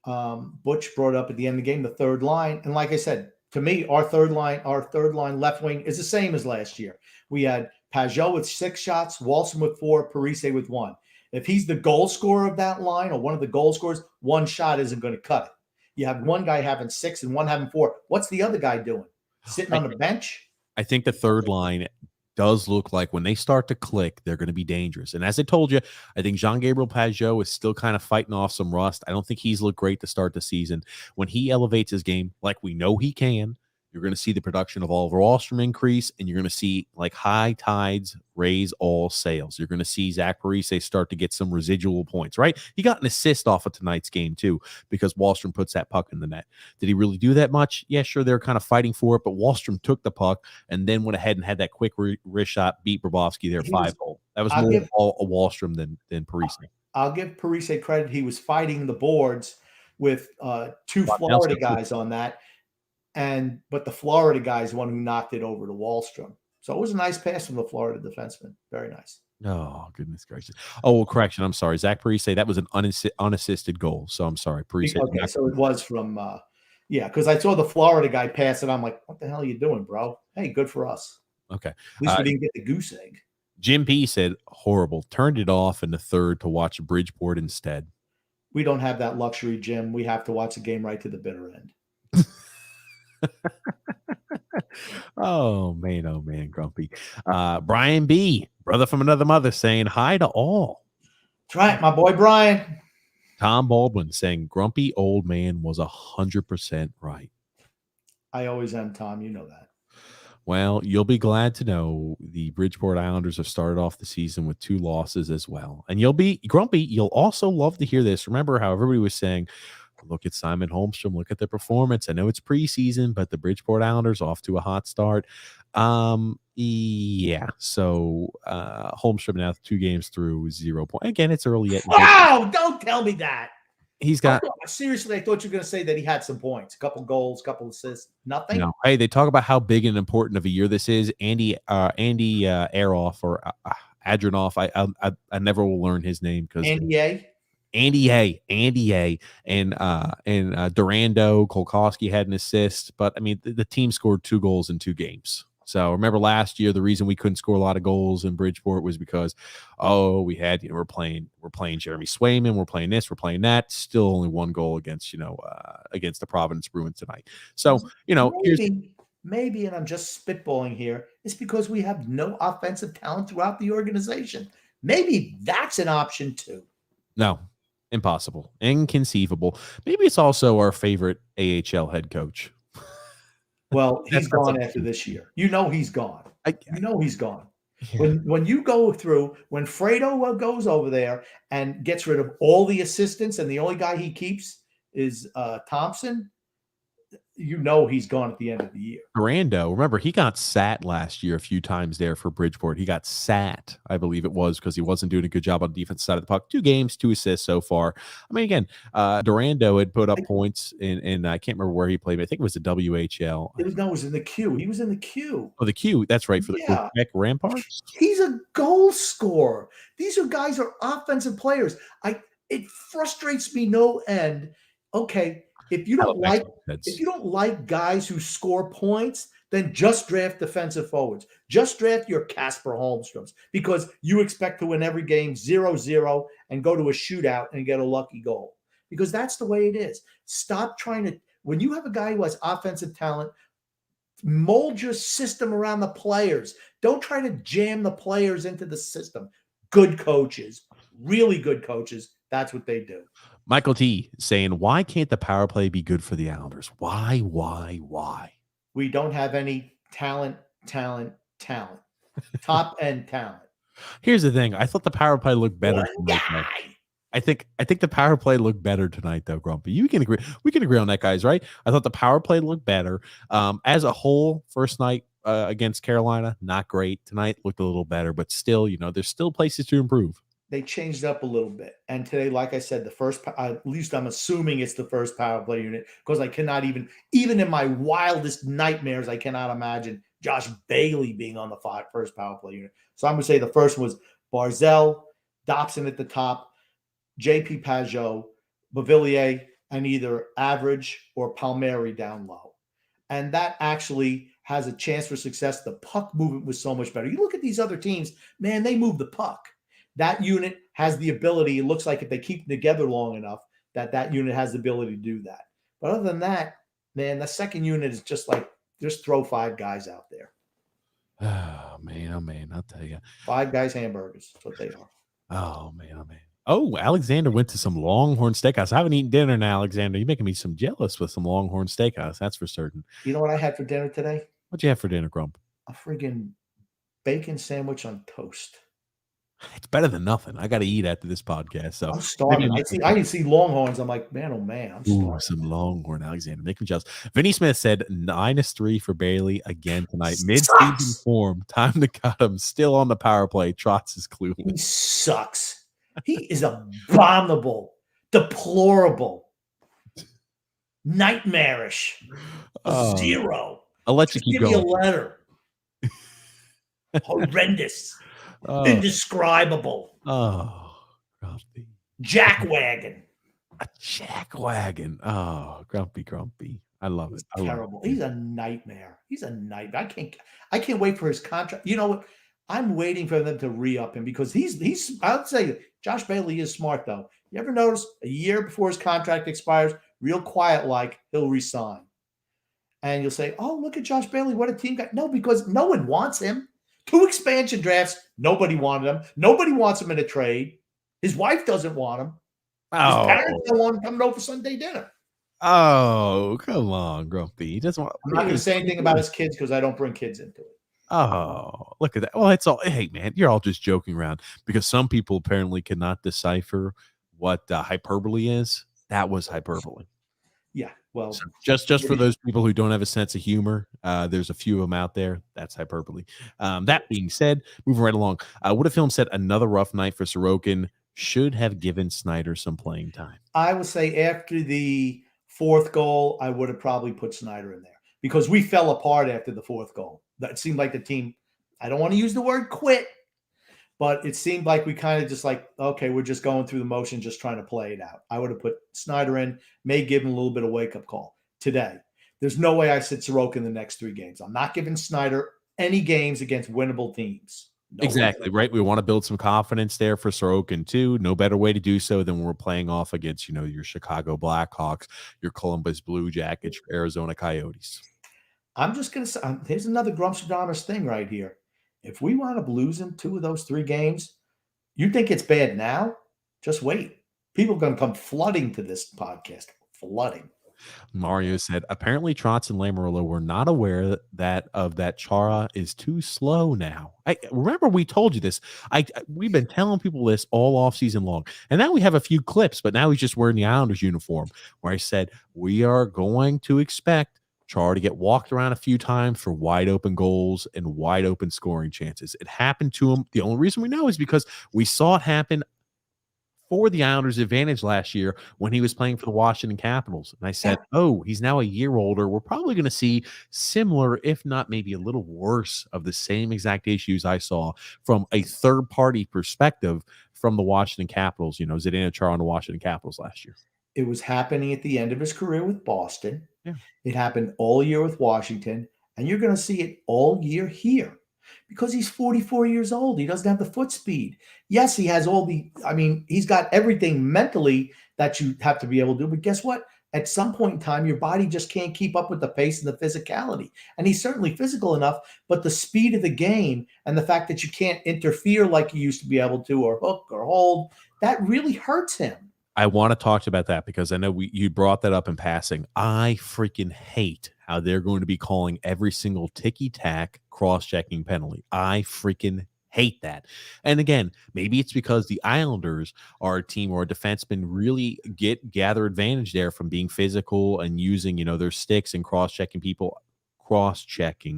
Butch brought up at the end of the game the third line, and like I said, to me, our third line left wing is the same as last year. We had Pajot with 6 shots, Walson with 4, Parise with 1. If he's the goal scorer of that line or one of the goal scorers, 1 shot isn't going to cut it. You have one guy having 6 and one having 4. What's the other guy doing? Sitting on the bench? I think the third line does look like when they start to click, they're going to be dangerous. And as I told you, I think Jean-Gabriel Pageau is still kind of fighting off some rust. I don't think he's looked great to start the season. When he elevates his game, like we know he can, you're going to see the production of Oliver Wahlstrom increase, and you're going to see like high tides raise all sails. You're going to see Zach Parise start to get some residual points, right? He got an assist off of tonight's game too, because Wahlstrom puts that puck in the net. Did he really do that much? Yeah, sure. They're kind of fighting for it, but Wahlstrom took the puck and then went ahead and had that quick wrist shot, beat Bobrovsky there 5-0. That was more a Wahlstrom than Parise. I'll give Parise credit. He was fighting the boards with 2 Florida guys on that. But the Florida guy is the one who knocked it over to Wahlstrom. So it was a nice pass from the Florida defenseman. Very nice. Oh, goodness gracious. Oh, well, correction. I'm sorry. Zach Parise, that was an unassisted goal. So I'm sorry. Parise. Okay, so it was from, because I saw the Florida guy pass it. I'm like, what the hell are you doing, bro? Hey, good for us. Okay. At least we didn't get the goose egg. Jim P said, horrible. Turned it off in the third to watch Bridgeport instead. We don't have that luxury, Jim. We have to watch the game right to the bitter end. Oh man, Grumpy. Brian B, brother from another mother, saying hi to all. That's right, my boy Brian. Tom Baldwin saying Grumpy old man was 100% right. I always am, Tom. You know that. Well, you'll be glad to know the Bridgeport Islanders have started off the season with 2 losses as well. And you'll be Grumpy. You'll also love to hear this. Remember how everybody was saying, look at Simon Holmstrom, look at the performance. I know it's preseason, but the Bridgeport Islanders off to a hot start. Yeah. So Holmstrom now 2 games through 0 points. Again, it's early yet. Wow, don't tell me that. He's got seriously, I thought you were going to say that he had some points, a couple goals, a couple assists, nothing. No. Hey, they talk about how big and important of a year this is. Andy Aroff or Adranoff. I never will learn his name because Andy A, and Durando, Kolkowski had an assist, but I mean the team scored 2 goals in 2 games. So remember last year the reason we couldn't score a lot of goals in Bridgeport was because we had we're playing Jeremy Swayman, we're playing this, we're playing that. Still only 1 goal against against the Providence Bruins tonight. So maybe, and I'm just spitballing here, it's because we have no offensive talent throughout the organization. Maybe that's an option too. No. Impossible. Inconceivable. Maybe it's also our favorite AHL head coach. Well, he's gone after this year. He's gone. He's gone. Yeah. When you go through, when Fredo goes over there and gets rid of all the assistants and the only guy he keeps is Thompson, he's gone at the end of the year. Durando, remember, he got sat last year a few times there for Bridgeport. He got sat, I believe it was, because he wasn't doing a good job on the defense side of the puck. 2 games, 2 assists so far. I mean, again, Durando had put up points in I can't remember where he played, but I think it was the WHL. It was in the Q. He was in the Q. Oh, the Q. That's right, for the Quebec Ramparts. He's a goal scorer. These guys are offensive players. It frustrates me no end. Okay. If you don't like guys who score points, then just draft defensive forwards. Just draft your Casper Holmstroms because you expect to win every game 0-0 and go to a shootout and get a lucky goal. Because that's the way it is. Stop trying to – when you have a guy who has offensive talent, mold your system around the players. Don't try to jam the players into the system. Good coaches, really good coaches, that's what they do. Michael T saying, why can't the power play be good for the Islanders? Why? We don't have any talent, top end talent. Here's the thing. I thought the power play looked better. I think the power play looked better tonight, though, Grumpy. You can agree. We can agree on that, guys, right? I thought the power play looked better. As a whole, first night against Carolina, not great. Tonight looked a little better, but still, there's still places to improve. They changed up a little bit. And today, like I said, the first, at least I'm assuming it's the first power play unit, because I cannot even in my wildest nightmares, I cannot imagine Josh Bailey being on the first power play unit. So I'm going to say the first one was Barzell, Dobson at the top, JP Pajot, Bavillier, and either Average or Palmieri down low. And that actually has a chance for success. The puck movement was so much better. You look at these other teams, man, they move the puck. That unit has the ability, it looks like if they keep together long enough, that unit has the ability to do that. But other than that, man, the second unit is just like, just throw 5 guys out there. Oh, man, I'll tell you. 5 guys hamburgers. That's what they are. Oh, man. Oh, Alexander went to some Longhorn Steakhouse. I haven't eaten dinner now, Alexander. You're making me some jealous with some Longhorn Steakhouse. That's for certain. You know what I had for dinner today? What'd you have for dinner, Grump? A friggin' bacon sandwich on toast. It's better than nothing. I got to eat after this podcast. So I'm starving. I can see Longhorns. I'm like, man, oh man, I'm starving. Some Longhorn, Alexander. Make him jealous. Vinny Smith said -3 for Bailey again tonight. Mid-season form. Time to cut him. Still on the power play. Trotz is clueless. He sucks. He is abominable, deplorable, nightmarish. A 0. I'll let you keep going. Give me a letter. Horrendous. Indescribable. Oh, Grumpy. Jackwagon. A jackwagon. Oh, Grumpy. I love it. Terrible. He's a nightmare. I can't wait for his contract. You know what? I'm waiting for them to re-up him because he's I'll say Josh Bailey is smart though. You ever notice a year before his contract expires, real quiet like he'll resign. And you'll say, oh, look at Josh Bailey. What a team guy. No, because no one wants him. 2 expansion drafts, nobody wanted him. Nobody wants him in a trade. His wife doesn't want him. His parents don't want him coming over for Sunday dinner. Oh, come on, Grumpy. He doesn't want. I'm not going to say anything about his kids because I don't bring kids into it. Oh, look at that. Well, it's all. Hey, man, you're all just joking around because some people apparently cannot decipher what hyperbole is. That was hyperbole. Yeah, well, so just for those people who don't have a sense of humor, there's a few of them out there. That's hyperbole. That being said, moving right along, What If Film said another rough night for Sorokin. Should have given Snyder some playing time. I would say after the 4th goal, I would have probably put Snyder in there because we fell apart after the 4th goal. That seemed like the team, I don't want to use the word quit, but it seemed like we kind of just like, okay, we're just going through the motion, just trying to play it out. I would have put Snyder in, may give him a little bit of wake-up call today. There's no way I sit Sorokin in the next 3 games. I'm not giving Snyder any games against winnable teams. No exactly, right? We want to build some confidence there for Sorokin, too. No better way to do so than when we're playing off against, your Chicago Blackhawks, your Columbus Blue Jackets, your Arizona Coyotes. I'm just going to say, here's another Grumpstradamus thing right here. If we wind up losing 2 of those 3 games, you think it's bad now? Just wait. People are going to come flooding to this podcast. Flooding. Mario said, apparently Trotz and Lamoriello were not aware that Chara is too slow now. I remember we told you this. We've been telling people this all off season long. And now we have a few clips, but now he's just wearing the Islanders uniform where I said, we are going to expect Chara to get walked around a few times for wide open goals and wide open scoring chances. It happened to him. The only reason we know is because we saw it happen for the Islanders' advantage last year when he was playing for the Washington Capitals. And I said, he's now a year older. We're probably going to see similar, if not maybe a little worse, of the same exact issues I saw from a third-party perspective from the Washington Capitals. Zdeno Chara on the Washington Capitals last year. It was happening at the end of his career with Boston. Yeah. It happened all year with Washington. And you're going to see it all year here. Because he's 44 years old. He doesn't have the foot speed. Yes, he has he's got everything mentally that you have to be able to do. But guess what? At some point in time, your body just can't keep up with the pace and the physicality. And he's certainly physical enough, but the speed of the game and the fact that you can't interfere like you used to be able to, or hook or hold, that really hurts him. I want to talk about that because I know you brought that up in passing. I freaking hate how they're going to be calling every single ticky-tack cross-checking penalty. I freaking Hate that. And again, maybe it's because the Islanders are a team where defensemen really gather advantage there from being physical and using, their sticks and cross-checking,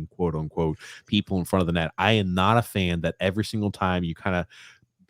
quote unquote, people in front of the net. I am not a fan that every single time you kind of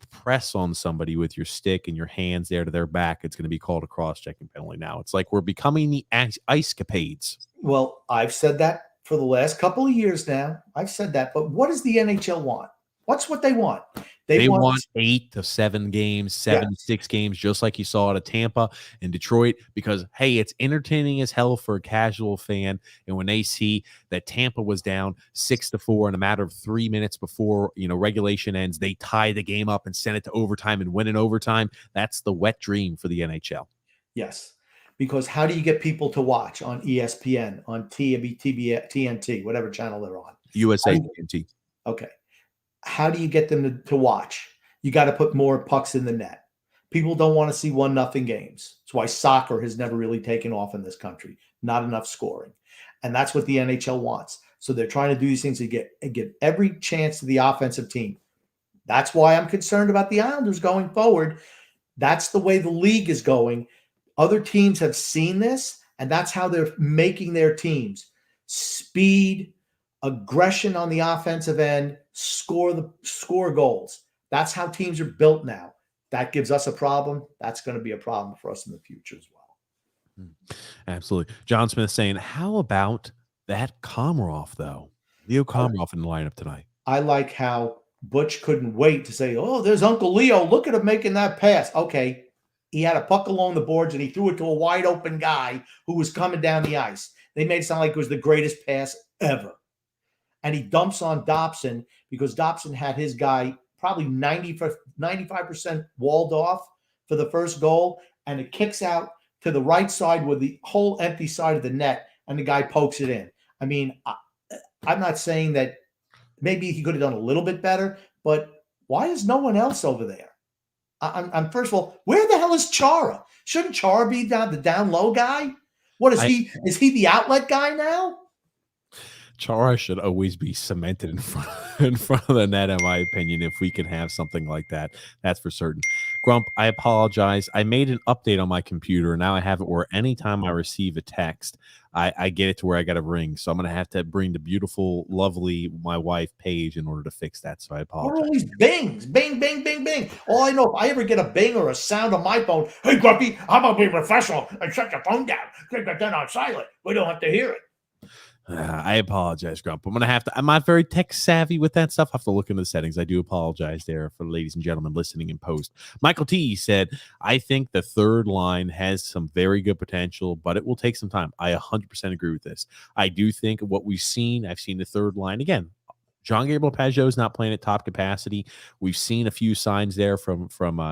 press on somebody with your stick and your hands there to their back, it's going to be called a cross-checking penalty now. It's like we're becoming the ice capades. Well, I've said that for the last couple of years now. I've said that, but what does the NHL want? What's what they want? They want 8 to 7 games, 7 to 6 games, just like you saw out of Tampa and Detroit, because, hey, it's entertaining as hell for a casual fan. And when they see that Tampa was down 6-4 in a matter of 3 minutes before, regulation ends, they tie the game up and send it to overtime and win in overtime. That's the wet dream for the NHL. Yes, because how do you get people to watch on ESPN, on TNT, whatever channel they're on? USA TNT. Okay. How do you get them to watch? You got to put more pucks in the net. People don't want to see 1-0 games. That's why soccer has never really taken off in this country. Not enough scoring. And that's what the NHL wants. So they're trying to do these things to give every chance to the offensive team. That's why I'm concerned about the Islanders going forward. That's the way the league is going. Other teams have seen this, and that's how they're making their teams. Speed, aggression on the offensive end, score goals. That's how teams are built now. That gives us a problem. That's going to be a problem for us in the future as well. Absolutely. John Smith saying, how about that Komarov, though? Leo Komarov in the lineup tonight. I like how Butch couldn't wait to say, oh, there's Uncle Leo. Look at him making that pass. Okay. He had a puck along the boards, and he threw it to a wide open guy who was coming down the ice. They made it sound like it was the greatest pass ever. And he dumps on Dobson because Dobson had his guy probably 95% walled off for the first goal, and it kicks out to the right side with the whole empty side of the net, and the guy pokes it in. I mean, I'm not saying that maybe he could have done a little bit better, but why is no one else over there? I'm first of all, where the hell is Chara? Shouldn't Chara be the down low guy? What is he? Is he the outlet guy now? Chara should always be cemented in front of the net, in my opinion, if we can have something like that. That's for certain. Grump, I apologize. I made an update on my computer, and now I have it where anytime I receive a text, I get it to where I got to ring. So I'm going to have to bring the beautiful, lovely, my wife, Paige, in order to fix that. So I apologize. What are all these bings? Bing, bing, bing, bing. All I know, if I ever get a bing or a sound on my phone, hey, Grumpy, I'm going to be professional and shut your phone down. Take that down on silent. We don't have to hear it. I apologize, Grump. I'm not very tech savvy with that stuff. I have to look into the settings. I do apologize there for the ladies and gentlemen listening in post. Michael T said, I think the third line has some very good potential, but it will take some time. I 100% agree with this. I do think what I've seen the third line again. John Gabriel Pajot is not playing at top capacity. We've seen a few signs there from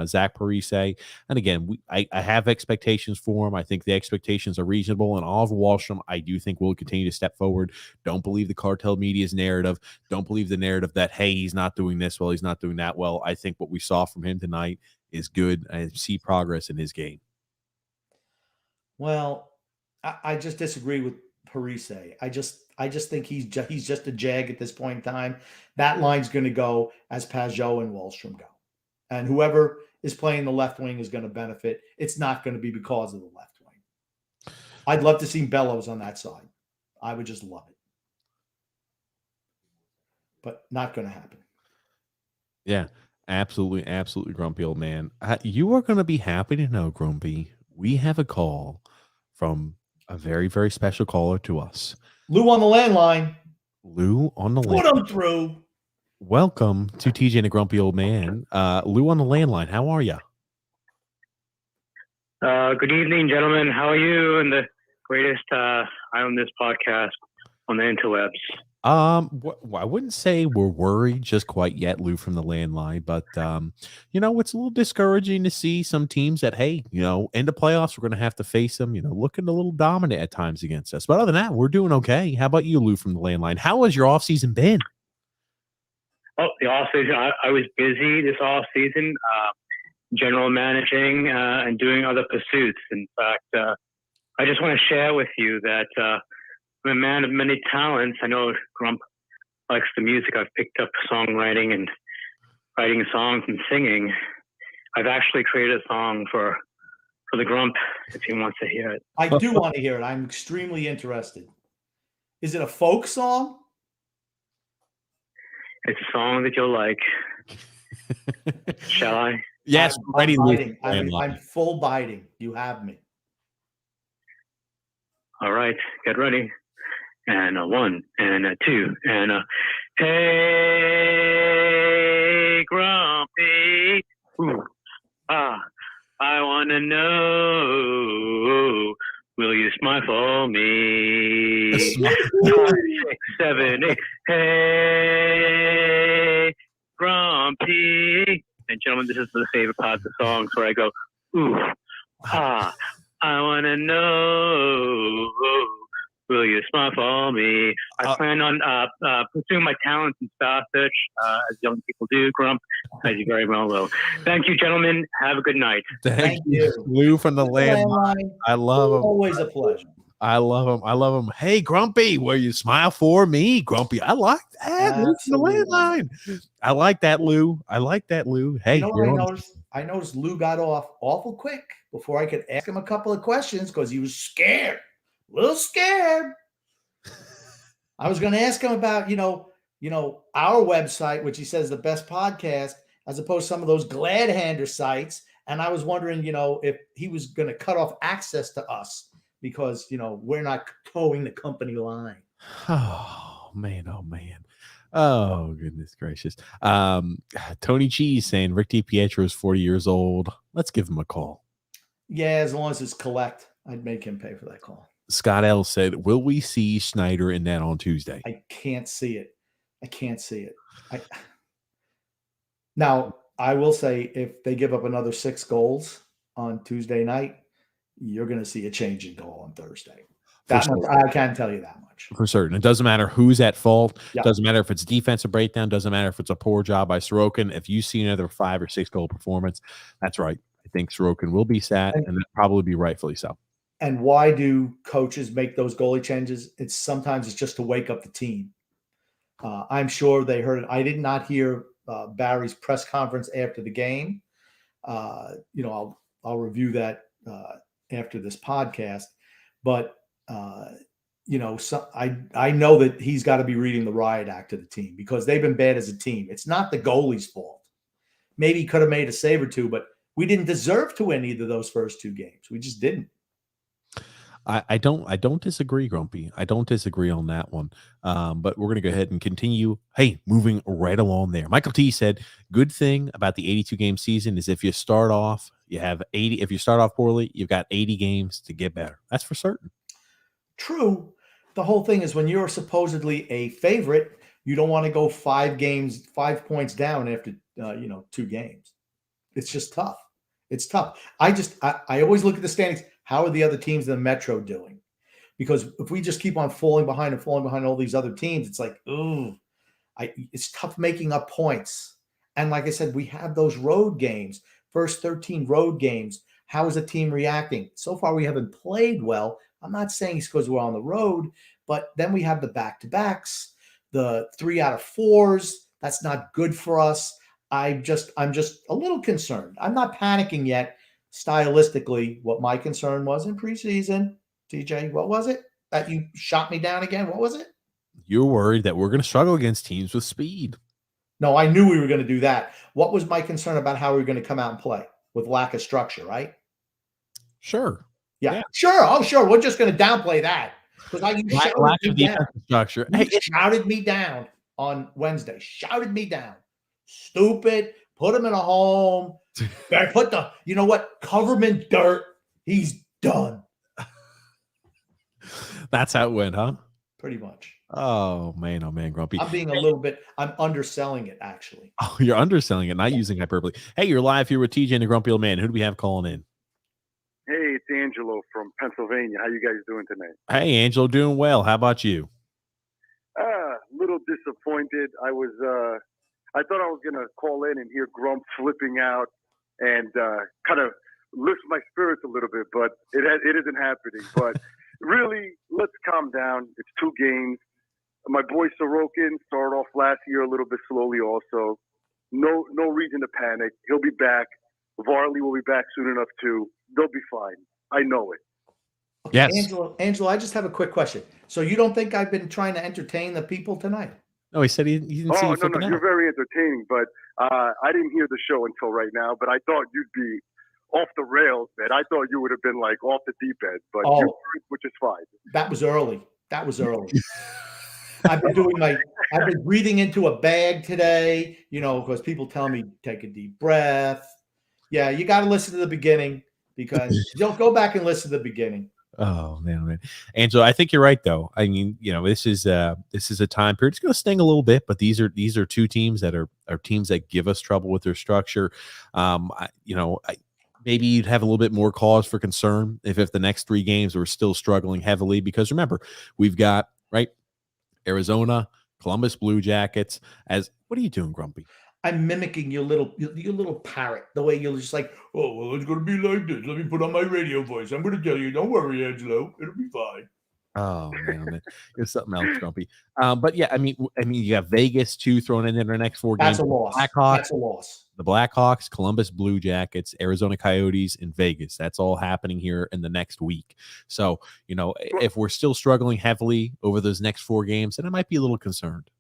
Zach Parise. And again, I have expectations for him. I think the expectations are reasonable. And Oliver Wahlstrom, I do think will continue to step forward. Don't believe the cartel media's narrative. Don't believe the narrative that, hey, he's not doing this well, he's not doing that well. I think what we saw from him tonight is good. I see progress in his game. Well, I just disagree with Parise. I just think he's just a jag at this point in time. That line's going to go as Pajot and Wahlstrom go. And whoever is playing the left wing is going to benefit. It's not going to be because of the left wing. I'd love to see Bellows on that side. I would just love it. But not going to happen. Yeah, absolutely, absolutely, Grumpy old man. You are going to be happy to know, Grumpy, we have a call from a very, very special caller to us. Lou on the landline. Lou on the landline. Put him through. Welcome to TJ and the Grumpy Old Man. Lou on the landline. How are you? Good evening, gentlemen. How are you? And the greatest eye on this podcast on the interwebs. I wouldn't say we're worried just quite yet, Lou, from the landline, but it's a little discouraging to see some teams that, hey, in the playoffs, we're going to have to face them, looking a little dominant at times against us. But other than that, we're doing okay. How about you, Lou, from the landline? How has your offseason been? Oh, the offseason, I was busy this offseason, general managing and doing other pursuits. In fact, I just want to share with you that I'm a man of many talents. I know Grump likes the music. I've picked up songwriting and writing songs and singing. I've actually created a song for the Grump if he wants to hear it. I do want to hear it. I'm extremely interested. Is it a folk song? It's a song that you'll like. Shall I? Yes, I'm ready. biting. I'm full biting. You have me. All right, get ready. And a 1 and a 2 and a hey, Grumpy. Ooh, I want to know, will you smile for me? 5, 6, 7, 8. Hey, Grumpy. And gentlemen, this is the favorite part of the songs where I go, ooh, I want to know, will you smile for me? I plan on pursuing my talents in Star Search, as young people do, Grump, as you very well will. Thank you, gentlemen. Have a good night. Thank you. Lou from the landline. I love him. Always a pleasure. I love him. I love him. Hey, Grumpy, will you smile for me? Grumpy, I like that. Lou from the landline. I like that, Lou. I like that, Lou. Hey, you know what I noticed? I noticed Lou got off awful quick before I could ask him a couple of questions because he was scared. A little scared. I was going to ask him about, our website, which he says is the best podcast, as opposed to some of those glad-hander sites. And I was wondering, if he was going to cut off access to us because, we're not towing the company line. Oh, man. Oh, man. Oh, goodness gracious. Tony Cheese saying Rick DiPietro is 40 years old. Let's give him a call. Yeah, as long as it's collect, I'd make him pay for that call. Scott L said, will we see Schneider in that on Tuesday? I can't see it. Now, I will say if they give up another 6 goals on Tuesday night, you're going to see a change in goal on Thursday. That much, I can tell you that much. For certain. It doesn't matter who's at fault. Yep. Doesn't matter if it's defensive breakdown. Doesn't matter if it's a poor job by Sorokin. If you see another 5 or 6 goal performance, that's right. I think Sorokin will be sat, and that'll probably be rightfully so. And why do coaches make those goalie changes? Sometimes it's just to wake up the team. I'm sure they heard it. I did not hear Barry's press conference after the game. I'll review that after this podcast. But I know that he's got to be reading the riot act to the team because they've been bad as a team. It's not the goalie's fault. Maybe he could have made a save or two, but we didn't deserve to win either of those first 2 games. We just didn't. I don't disagree, Grumpy. I don't disagree on that one. But we're going to go ahead and continue. Hey, moving right along there. Michael T said, good thing about the 82 game season is if you start off, you have 80. If you start off poorly, you've got 80 games to get better. That's for certain. True. The whole thing is when you're supposedly a favorite, you don't want to go 5 points down after, 2 games. It's just tough. It's tough. I always look at the standings. How are the other teams in the Metro doing? Because if we just keep on falling behind all these other teams, it's like, it's tough making up points. And like I said, we have those road games, first 13 road games. How is the team reacting? So far, we haven't played well. I'm not saying it's because we're on the road, but then we have the back-to-backs, the 3 out of 4s. That's not good for us. I'm just a little concerned. I'm not panicking yet. Stylistically, what my concern was in preseason, TJ, what was it? That you shot me down again? What was it? You're worried that we're going to struggle against teams with speed. No, I knew we were going to do that. What was my concern about how we were going to come out and play with lack of structure, right? Sure. Yeah. Sure. Oh, sure. We're just going to downplay that. Because lack of defensive structure. Hey, it shouted me down on Wednesday. Shouted me down. Stupid. Put him in a home. You know what? Cover him in dirt. He's done. That's how it went, huh? Pretty much. Oh, man, Grumpy. I'm underselling it, actually. Oh, you're underselling it, not using hyperbole. Hey, you're live here with TJ and the Grumpy Old Man. Who do we have calling in? Hey, it's Angelo from Pennsylvania. How you guys doing tonight? Hey, Angelo, doing well. How about you? Little disappointed. I thought I was going to call in and hear Grump flipping out and kind of lift my spirits a little bit, but it isn't happening. But really, let's calm down. It's 2 games. My boy Sorokin started off last year a little bit slowly also. No reason to panic. He'll be back. Varley will be back soon enough too. They'll be fine. I know it. Yes. Angelo, I just have a quick question. So you don't think I've been trying to entertain the people tonight? No, he said he didn't see you flipping out. You're very entertaining, but I didn't hear the show until right now. But I thought you'd be off the rails, man. I thought you would have been like off the deep end, but you weren't, which is fine. That was early. I've been breathing into a bag today, because people tell me take a deep breath. Yeah, you got to listen to the beginning because don't go back and listen to the beginning. Oh man, Angelo, I think you're right though. I mean, this is a time period. It's going to sting a little bit, but these are two teams that are teams that give us trouble with their structure. Maybe you'd have a little bit more cause for concern if the next 3 games were still struggling heavily, because remember, we've got Arizona, Columbus Blue Jackets. What are you doing, Grumpy? I'm mimicking your little parrot, the way you're just like, oh, well, it's going to be like this. Let me put on my radio voice. I'm going to tell you, don't worry, Angelo. It'll be fine. Oh man, it's something else, Grumpy. But yeah, I mean, you have Vegas too thrown in their next 4 games. That's a loss. That's a loss. The Blackhawks, Columbus Blue Jackets, Arizona Coyotes, and Vegas. That's all happening here in the next week. So, if we're still struggling heavily over those next 4 games, then I might be a little concerned.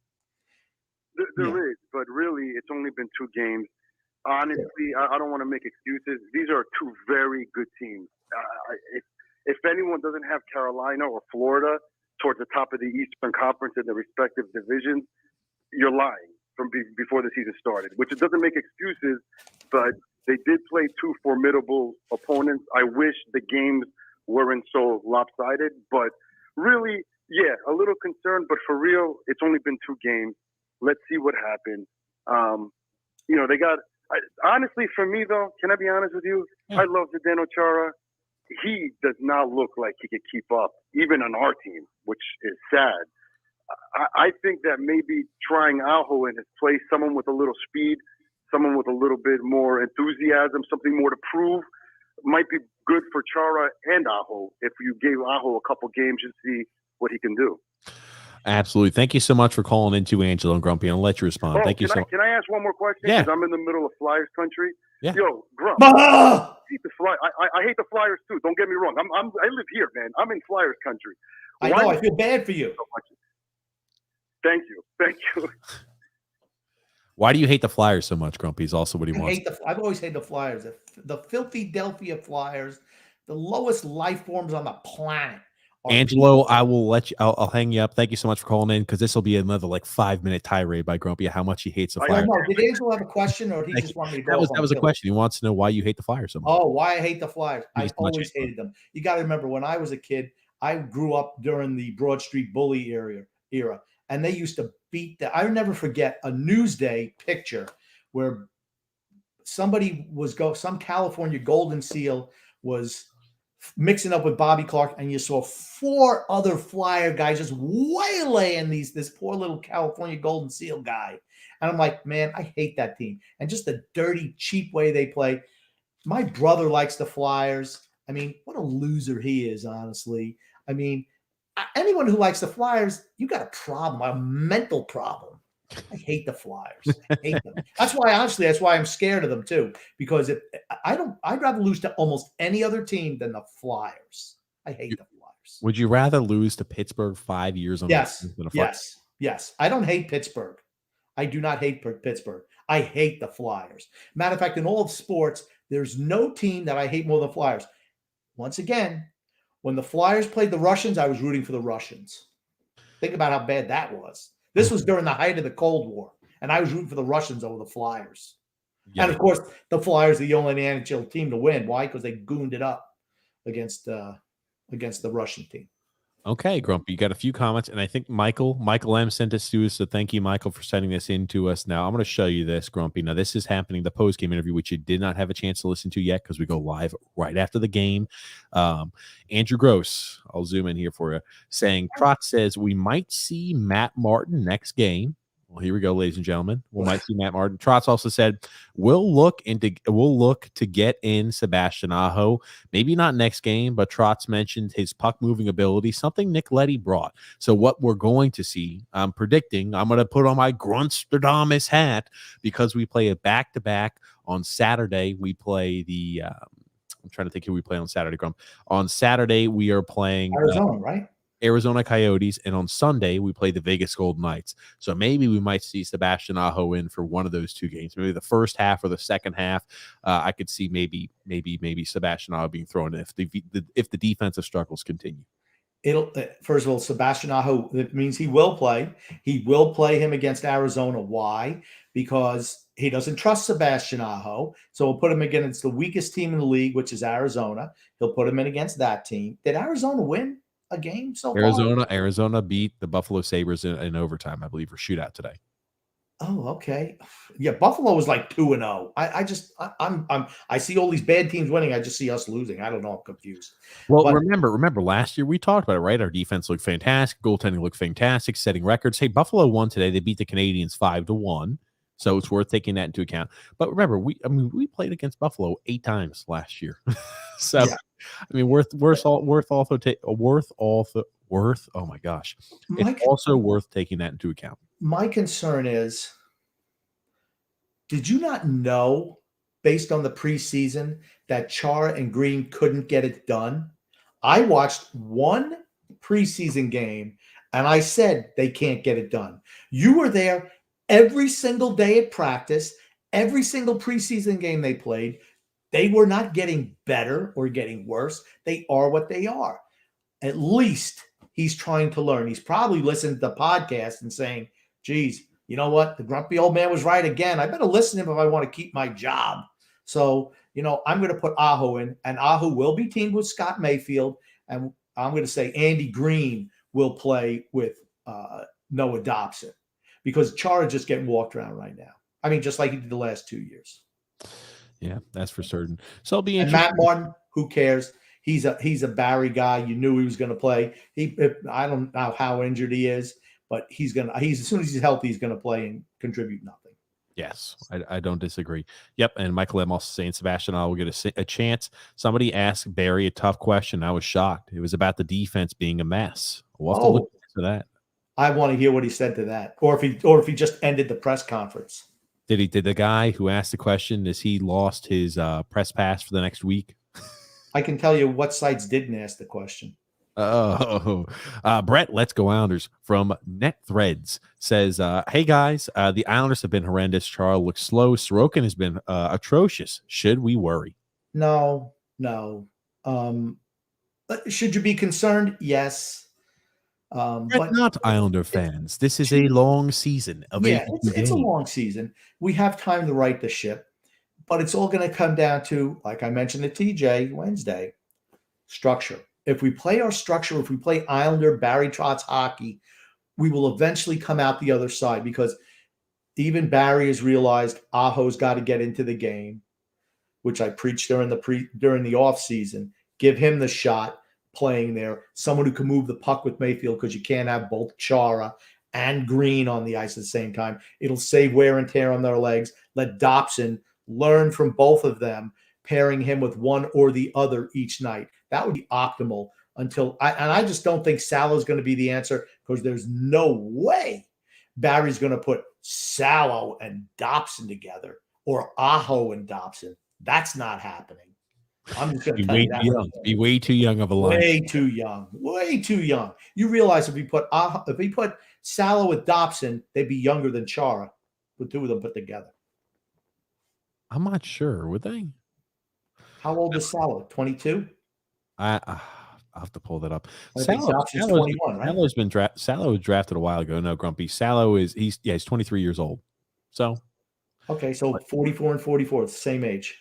There is, but really, it's only been 2 games. Honestly, I don't want to make excuses. These are 2 very good teams. If anyone doesn't have Carolina or Florida towards the top of the Eastern Conference in their respective divisions, you're lying from before the season started, which it doesn't make excuses, but they did play 2 formidable opponents. I wish the games weren't so lopsided, but really, yeah, a little concerned, but for real, it's only been 2 games. Let's see what happens. They got honestly, for me though, can I be honest with you? Yeah. I love Zdeno Chara. He does not look like he could keep up, even on our team, which is sad. I think that maybe trying Aho in his place, someone with a little speed, someone with a little bit more enthusiasm, something more to prove, might be good for Chara and Aho if you gave Aho a couple games to see what he can do. Absolutely. Thank you so much for calling into Angelo and Grumpy. I'll let you respond. Thank you so much. Can I ask one more question? Yeah. Because I'm in the middle of Flyers country. Yeah. Yo, Grump. I hate the Flyers. I hate the Flyers too. Don't get me wrong. I live here, man. I'm in Flyers country. I know. I feel bad for you. Thank you. Why do you hate the Flyers so much, Grumpy? Is also what he wants. I've always hated the Flyers. The filthy Philadelphia Flyers, the lowest life forms on the planet. Angelo, I will let you. I'll hang you up. Thank you so much for calling in, because this will be another 5-minute tirade by Grumpy how much he hates the Flyers. Did Angelo have a question, or did he just want me to go? That was a question. He wants to know why you hate the Flyers so much. Oh, why I hate the Flyers? I always hated them. You got to remember, when I was a kid, I grew up during the Broad Street Bully era, and they used to beat the. I'll never forget a Newsday picture where somebody some California Golden Seal was mixing up with Bobby Clark, and you saw 4 other Flyer guys just waylaying this poor little California Golden Seal guy. And I'm like, man, I hate that team. And just the dirty, cheap way they play. My brother likes the Flyers. I mean, what a loser he is, honestly. I mean, anyone who likes the Flyers, you got a problem, a mental problem. I hate the Flyers. I hate them. That's why I'm scared of them too. Because I'd rather lose to almost any other team than the Flyers. I hate the Flyers. Would you rather lose to Pittsburgh 5 years on yes, than a Flyers? Yes. I don't hate Pittsburgh. I do not hate Pittsburgh. I hate the Flyers. Matter of fact, in all of sports, there's no team that I hate more than Flyers. Once again, when the Flyers played the Russians, I was rooting for the Russians. Think about how bad that was. This was during the height of the Cold War, and I was rooting for the Russians over the Flyers. Yeah. And, of course, the Flyers are the only NHL team to win. Why? Because they gooned it up against the Russian team. Okay, Grumpy, you got a few comments, and I think Michael M sent this to us, so thank you, Michael, for sending this in to us. Now, I'm going to show you this, Grumpy. Now, this is happening, the post-game interview, which you did not have a chance to listen to yet because we go live right after the game. Andrew Gross, I'll zoom in here for you, saying, Trot says, we might see Matt Martin next game. Well, here we go, ladies and gentlemen. We might see Matt Martin. Trotz also said, we'll look to get in Sebastian Aho. Maybe not next game, but Trotz mentioned his puck moving ability, something Nick Leddy brought. So what we're going to see, I'm predicting, I'm going to put on my Grunstradamus hat because we play a back-to-back on Saturday. We play the I'm trying to think who we play on Saturday, Grump. On Saturday, we are playing Arizona, right? Arizona Coyotes, and on Sunday we play the Vegas Golden Knights. So maybe we might see Sebastian Aho in for one of those two games, maybe the first half or the second half. I could see maybe Sebastian Aho being thrown in if the defensive struggles continue. It'll first of all, Sebastian Aho. That means he will play. He will play him against Arizona. Why? Because he doesn't trust Sebastian Aho, so we'll put him against the weakest team in the league, which is Arizona. He'll put him in against that team. Did Arizona win a game so far? Arizona beat the Buffalo Sabres in overtime, I believe, or shootout today. Oh, okay. Yeah, Buffalo was like 2-0. I see all these bad teams winning. I just see us losing. I don't know. I'm confused. Well, remember last year we talked about it, right? Our defense looked fantastic, goaltending looked fantastic, setting records. Hey, Buffalo won today. They beat the Canadians 5-1. So it's worth taking that into account. But remember, we played against Buffalo 8 times last year. So yeah. I mean, oh my gosh. It's also worth taking that into account. My concern is, did you not know, based on the preseason, that Chara and Green couldn't get it done? I watched one preseason game, and I said they can't get it done. You were there every single day at practice, every single preseason game they played. They were not getting better or getting worse. They are what they are. At least he's trying to learn. He's probably listened to the podcast and saying, geez, you know what? The grumpy old man was right again. I better listen to him if I want to keep my job. So, I'm going to put Aho in, and Aho will be teamed with Scott Mayfield. And I'm going to say Andy Green will play with Noah Dobson, because Chara just getting walked around right now. I mean, just like he did the last 2 years. Yeah, that's for certain. So it'll be interesting. And Matt Martin, who cares? He's a Barry guy. You knew he was going to play. I don't know how injured he is, but he's as soon as he's healthy, he's going to play and contribute nothing. Yes, I don't disagree. Yep, and Michael M. also saying Sebastian I will get a chance. Somebody asked Barry a tough question. I was shocked. It was about the defense being a mess. We'll have to look into that. I want to hear what he said to that, or if he just ended the press conference. Did the guy who asked the question, has he lost his press pass for the next week? I can tell you what sites didn't ask the question. Brett, Let's Go Islanders from Net Threads says, hey guys, the Islanders have been horrendous. Charles looks slow. Sorokin has been atrocious. Should we worry? No. Should you be concerned? Yes. But not Islander fans. This is a long season. It's a long season. We have time to right the ship, but it's all going to come down to, like I mentioned to TJ Wednesday, structure. If we play our structure, if we play Islander Barry Trotz hockey, we will eventually come out the other side, because even Barry has realized Aho's got to get into the game, which I preached during the off season. Give him the shot playing there, someone who can move the puck with Mayfield, because you can't have both Chara and Green on the ice at the same time. It'll save wear and tear on their legs. Let Dobson learn from both of them, pairing him with one or the other each night. That would be optimal I just don't think Salo's going to be the answer, because there's no way Barry's going to put Salo and Dobson together, or Aho and Dobson. That's not happening. I'm just going to tell you that. Be way too young of a line. Way too young. You realize if we put Salo with Dobson, they'd be younger than Chara, the two of them put together. I'm not sure. Would they? How old is Salo? 22. I'll have to pull that up. Salo's 21, right? Salo was drafted a while ago. No, Grumpy. Salo he's 23 years old. So okay, so 44 and 44, it's the same age.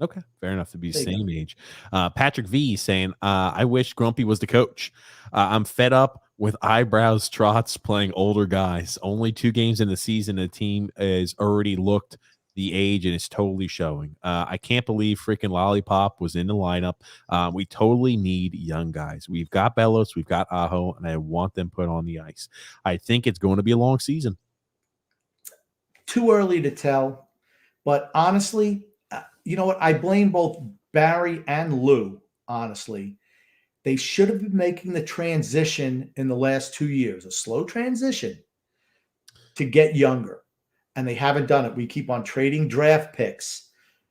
Okay, fair enough to be the same age. Patrick V saying, I wish Grumpy was the coach. I'm fed up with eyebrows Trotz playing older guys. Only 2 games in the season, the team has already looked the age, and it's totally showing. I can't believe freaking Lollipop was in the lineup. We totally need young guys. We've got Bellows, we've got Aho, and I want them put on the ice. I think it's going to be a long season. Too early to tell. But honestly, you know what? I blame both Barry and Lou, honestly. They should have been making the transition in the last 2 years, a slow transition to get younger. And they haven't done it. We keep on trading draft picks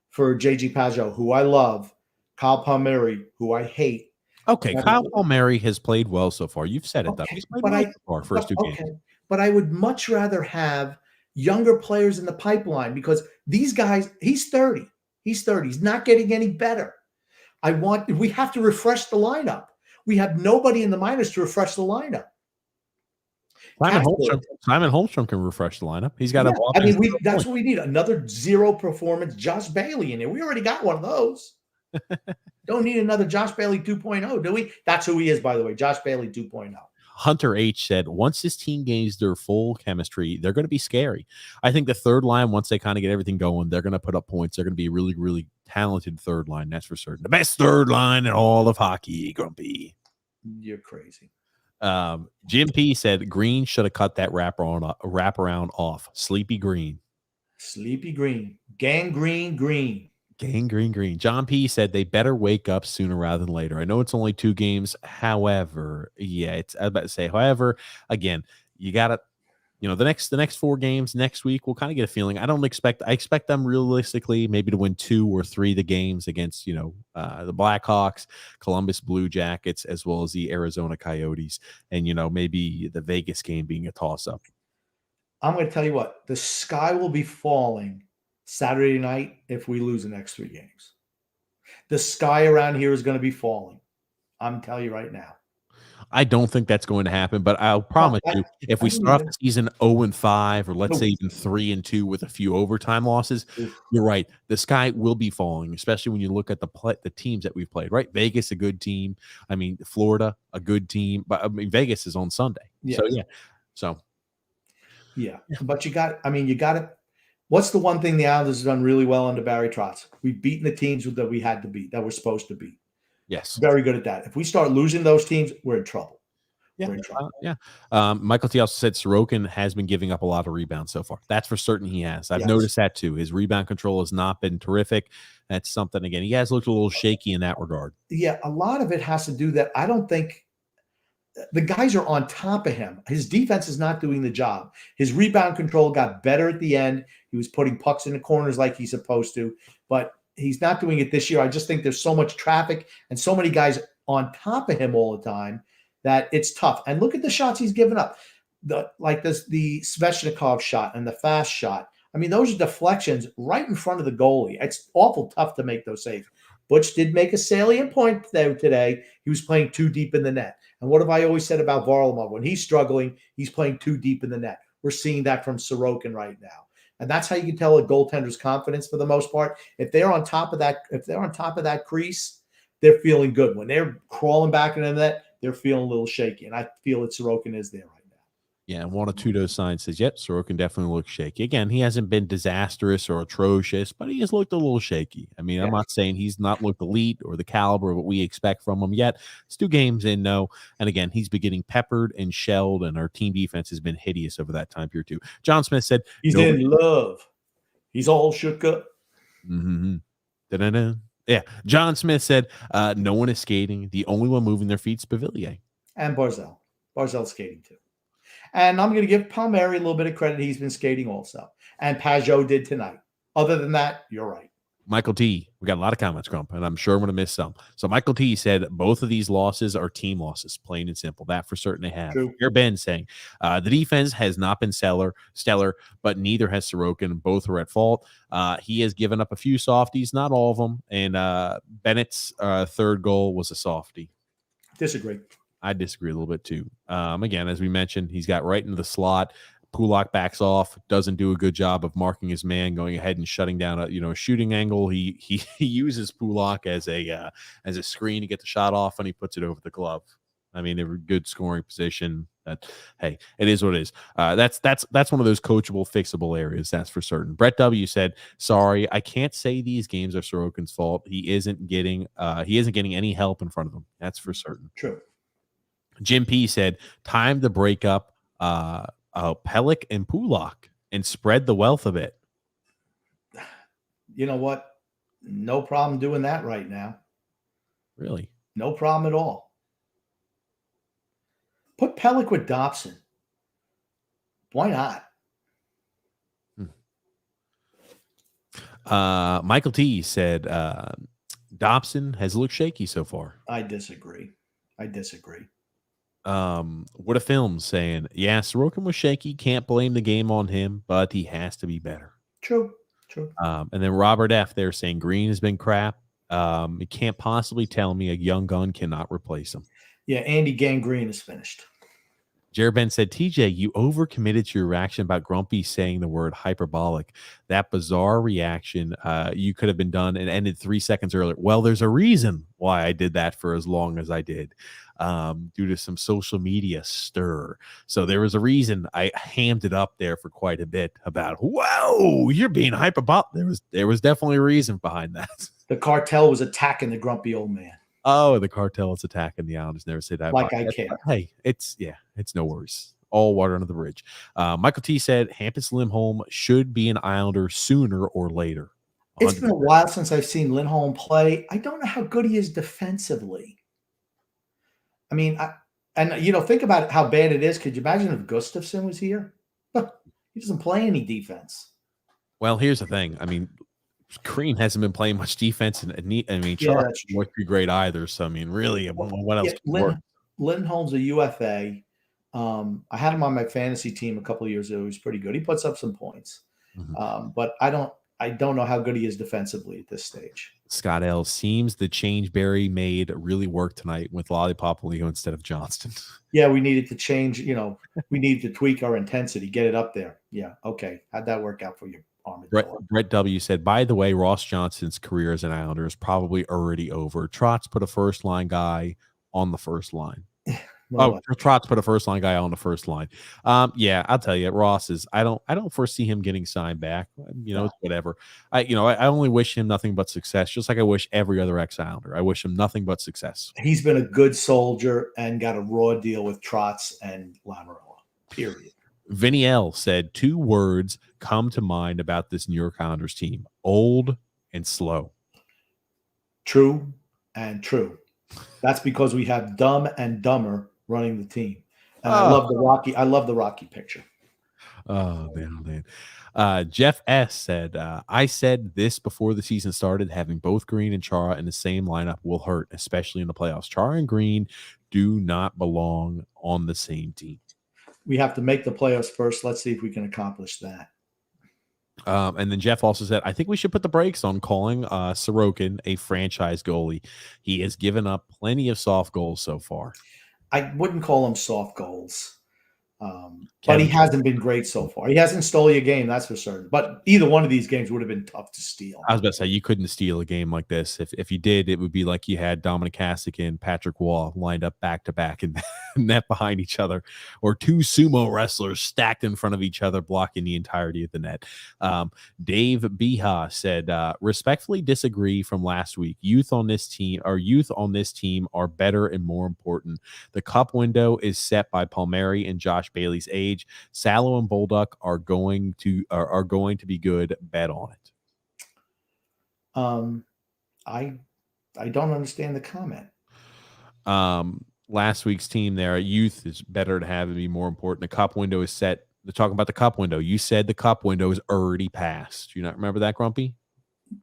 for J.G. Pajot, who I love, Kyle Palmieri, who I hate. Okay, Kyle Palmieri has played well so far. You've said it, though. He's played well so far, first two games. But I would much rather have younger players in the pipeline because these guys, he's 30. He's 30. He's not getting any better. We have to refresh the lineup. We have nobody in the minors to refresh the lineup. Simon Holmstrom can refresh the lineup. He's got that's what we need. Another zero performance Josh Bailey in there. We already got one of those. Don't need another Josh Bailey 2.0, do we? That's who he is, by the way. Josh Bailey 2.0. Hunter H said, once this team gains their full chemistry, they're going to be scary. I think the third line, once they kind of get everything going, they're going to put up points. They're going to be a really, really talented third line. That's for certain. The best third line in all of hockey, Grumpy. You're crazy. Jim P said, Green should have cut that wraparound off. Sleepy Green. Sleepy Green. Gangrene Green. Gangrene Green. John P said they better wake up sooner rather than later. I know it's only 2 games. However, I was about to say, again, you got to, the next 4 games next week, we'll kind of get a feeling. I expect them realistically maybe to win 2 or 3 of the games against, the Blackhawks, Columbus Blue Jackets, as well as the Arizona Coyotes. And, maybe the Vegas game being a toss up. I'm going to tell you what, the sky will be falling Saturday night if we lose the next 3 games. The sky around here is going to be falling. I'm telling you right now. I don't think that's going to happen, but I'll promise you, if we start off the season 0-5, or let's say even 3-2 with a few overtime losses, you're right. The sky will be falling, especially when you look at the teams that we've played, right? Vegas, a good team. I mean, Florida, a good team. But I mean, Vegas is on Sunday. Yeah. But you got to. What's the one thing the Islanders have done really well under Barry Trotz? We've beaten the teams that we had to beat, that we're supposed to beat. Yes. Very good at that. If we start losing those teams, we're in trouble. Michael T also said Sorokin has been giving up a lot of rebounds so far. That's for certain he has. I've noticed that too. His rebound control has not been terrific. That's something, again, he has looked a little shaky in that regard. Yeah, a lot of it has to do that. I don't think the guys are on top of him. His defense is not doing the job. His rebound control got better at the end. He was putting pucks in the corners like he's supposed to, but he's not doing it this year. I just think there's so much traffic and so many guys on top of him all the time that it's tough. And look at the shots he's given up. The Svechnikov shot and the fast shot. I mean, those are deflections right in front of the goalie. It's awful tough to make those saves. Butch did make a salient point today. He was playing too deep in the net. And what have I always said about Varlamov? When he's struggling, he's playing too deep in the net. We're seeing that from Sorokin right now. And that's how you can tell a goaltender's confidence for the most part. If they're on top of that crease, they're feeling good. When they're crawling back into the net, they're feeling a little shaky. And I feel that Sorokin is there right now. Yeah, and one of Tudo's signs says, yep, Sorokin definitely looks shaky. Again, he hasn't been disastrous or atrocious, but he has looked a little shaky. I mean, I'm not saying he's not looked elite or the caliber of what we expect from him yet. It's 2 games in, no. And again, he's been getting peppered and shelled, and our team defense has been hideous over that time period too. John Smith said, he's in love. He's all shook up. Mm-hmm. Da-da-da. Yeah. John Smith said, no one is skating. The only one moving their feet is Pavilier. And Barzell. Barzell's skating too. And I'm going to give Palmieri a little bit of credit. He's been skating also. And Pajot did tonight. Other than that, you're right. Michael T, we got a lot of comments, Grump, and I'm sure I'm going to miss some. So Michael T said both of these losses are team losses, plain and simple. That for certain they have. Here Ben saying the defense has not been stellar, but neither has Sorokin. Both are at fault. He has given up a few softies, not all of them. And Bennett's third goal was a softie. Disagree. I disagree a little bit too. Again, as we mentioned, he's got right into the slot. Pulak backs off, doesn't do a good job of marking his man, going ahead and shutting down a shooting angle. He uses Pulak as a screen to get the shot off, and he puts it over the glove. I mean, they were good scoring position. Hey, it is what it is. That's one of those coachable, fixable areas. That's for certain. Brett W said, "Sorry, I can't say these games are Sorokin's fault. He isn't getting any help in front of him. That's for certain." True. Jim P said, "Time to break up Pellick and Pulak." and spread the wealth a bit. You know what? No problem doing that right now. Really? No problem at all. Put Pellick with Dobson. Why not? Michael T said Dobson has looked shaky so far. I disagree. What a film saying, yeah, Sorokin was shaky. Can't blame the game on him, but he has to be better. True. And then Robert F. there saying Green has been crap. You can't possibly tell me a young gun cannot replace him. Yeah, Andy Gangrene is finished. Jared Ben said, TJ, you overcommitted to your reaction about Grumpy saying the word hyperbolic. That bizarre reaction, you could have been done and ended 3 seconds earlier. Well, there's a reason why I did that for as long as I did, due to some social media stir. So there was a reason I hammed it up there for quite a bit about, whoa, you're being hyperbolic. There was definitely a reason behind that. The cartel was attacking the grumpy old man. Oh, the cartel is attacking the Islanders. Never say that. Like I care. Hey, it's no worries. All water under the bridge. Michael T said Hampus Lindholm should be an Islander sooner or later. 100%. It's been a while since I've seen Lindholm play. I don't know how good he is defensively. I mean, think about how bad it is. Could you imagine if Gustafsson was here? He doesn't play any defense. Well, here's the thing. I mean, Green hasn't been playing much defense, and Charles wasn't great either. So I mean, really, what else? Lindholm's a UFA. I had him on my fantasy team a couple of years ago. He was pretty good. He puts up some points, but I don't know how good he is defensively at this stage. Scott L seems the change Barry made really work tonight with Lollipop Leo instead of Johnston. Yeah, we needed to change. We needed to tweak our intensity, get it up there. Yeah, okay. How'd that work out for you? Brett W said, by the way, Ross Johnston's career as an Islander is probably already over. Trotz put a first line guy on the first line. Trotz put a first line guy on the first line. Yeah, I'll tell you, Ross is. I don't foresee him getting signed back. It's whatever. I only wish him nothing but success, just like I wish every other ex-Islander. I wish him nothing but success. He's been a good soldier and got a raw deal with Trotz and Lamoriello. Period. Vinny L said 2 words come to mind about this New York Islanders team: old and slow. True and true. That's because we have Dumb and Dumber running the team. And I love the Rocky picture. Oh man. Jeff S said, I said this before the season started, having both Green and Chara in the same lineup will hurt, especially in the playoffs. Chara and Green do not belong on the same team. We have to make the playoffs first. Let's see if we can accomplish that. And then Jeff also said, I think we should put the brakes on calling Sorokin a franchise goalie. He has given up plenty of soft goals so far. I wouldn't call him soft goals. But he hasn't been great so far. He hasn't stolen a game, that's for certain. But either one of these games would have been tough to steal. I was about to say, you couldn't steal a game like this. If you did, it would be like you had Dominic Hasek and Patrick Waugh lined up back-to-back and net behind each other, or 2 sumo wrestlers stacked in front of each other, blocking the entirety of the net. Dave Biha said, respectfully disagree from last week. Youth on this team are better and more important. The cup window is set by Palmieri and Josh Bailey's age. Salo and Bolduc are going to be good. Bet on it. I don't understand the comment. Last week's team there, youth is better to have and be more important. The cup window is set. They're talking about the cup window. You said the cup window is already passed. Do you not remember that, Grumpy?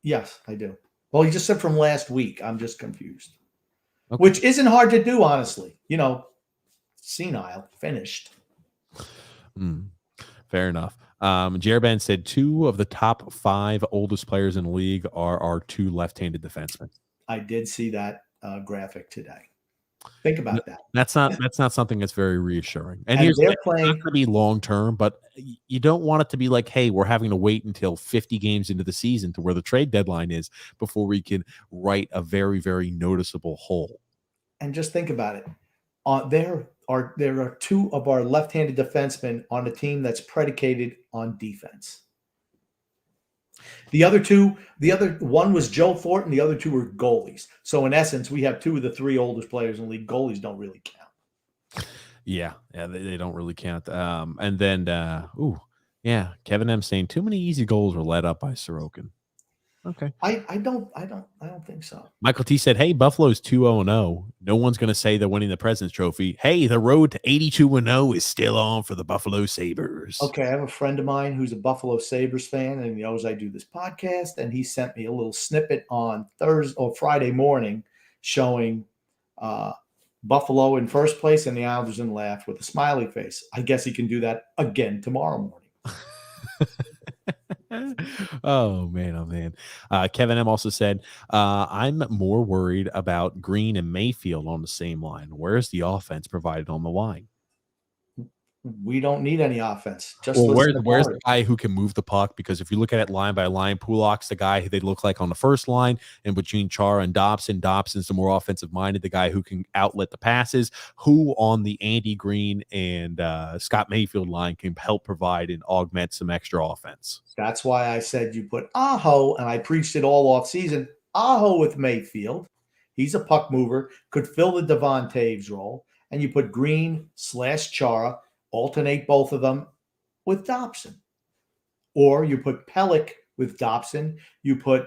Yes, I do. Well, you just said from last week. I'm just confused. Okay. Which isn't hard to do, honestly. Senile, finished. Fair enough. Jared Ben said 2 of the top 5 oldest players in the league are our 2 left-handed defensemen. I did see that graphic today. Think about that. That's not something that's very reassuring. And here's they're playing. It's not going to be long term, but you don't want it to be like, hey, we're having to wait until 50 games into the season to where the trade deadline is before we can write a very, very noticeable hole. And just think about it. There are 2 of our left-handed defensemen on a team that's predicated on defense. The other one was Joe Thornton. The other 2 were goalies. So in essence, we have 2 of the 3 oldest players in the league. Goalies don't really count. Yeah, they don't really count. And then, Yeah, Kevin M saying too many easy goals were let up by Sorokin. Okay. I don't think so. Michael T said, "Hey, Buffalo's 2-0-0. No one's going to say they're winning the President's Trophy. Hey, the road to 82-0 is still on for the Buffalo Sabres." Okay, I have a friend of mine who's a Buffalo Sabres fan, and he knows I do this podcast, and he sent me a little snippet on Thursday or Friday morning showing Buffalo in first place and the Islanders in last with a smiley face. I guess he can do that again tomorrow morning. Oh man. Kevin M also said, I'm more worried about Green and Mayfield on the same line. Where's the offense provided on the line? We don't need any offense. Just Well, listen to where's Murray. the guy who can move the puck? Because if you look at it line by line, Pulak's the guy who they look like on the first line, and between Chara and Dobson's the more offensive minded, the guy who can outlet the passes. Who on the Andy Green and Scott Mayfield line can help provide and augment some extra offense? That's why I said you put Aho, and I preached it all off season. Aho with Mayfield. He's a puck mover, could fill the Devon Taves role. And you put Green/Chara, alternate both of them with Dobson. Or you put Pellick with Dobson. You put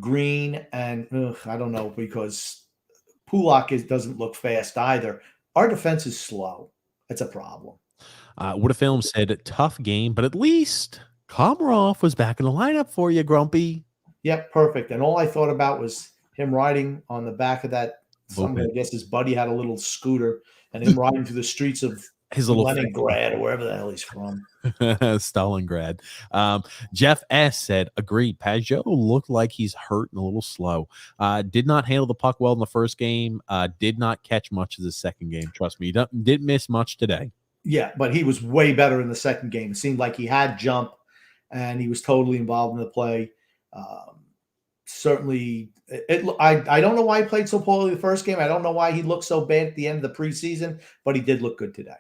Green and I don't know, because Pulak doesn't look fast either. Our defense is slow. That's a problem. What a Film said, tough game, but at least Komarov was back in the lineup for you, Grumpy. Yep, perfect. And all I thought about was him riding on the back of that. I guess his buddy had a little scooter, and him riding through the streets of his little Leningrad or wherever the hell he's from. Stalingrad. Jeff S said, agreed. Pajot looked like he's hurt and a little slow. Did not handle the puck well in the first game. Did not catch much of the second game. Trust me, he didn't miss much today. Yeah, but he was way better in the second game. It seemed like he had jump, and he was totally involved in the play. Certainly, I don't know why he played so poorly the first game. I don't know why he looked so bad at the end of the preseason, but he did look good today.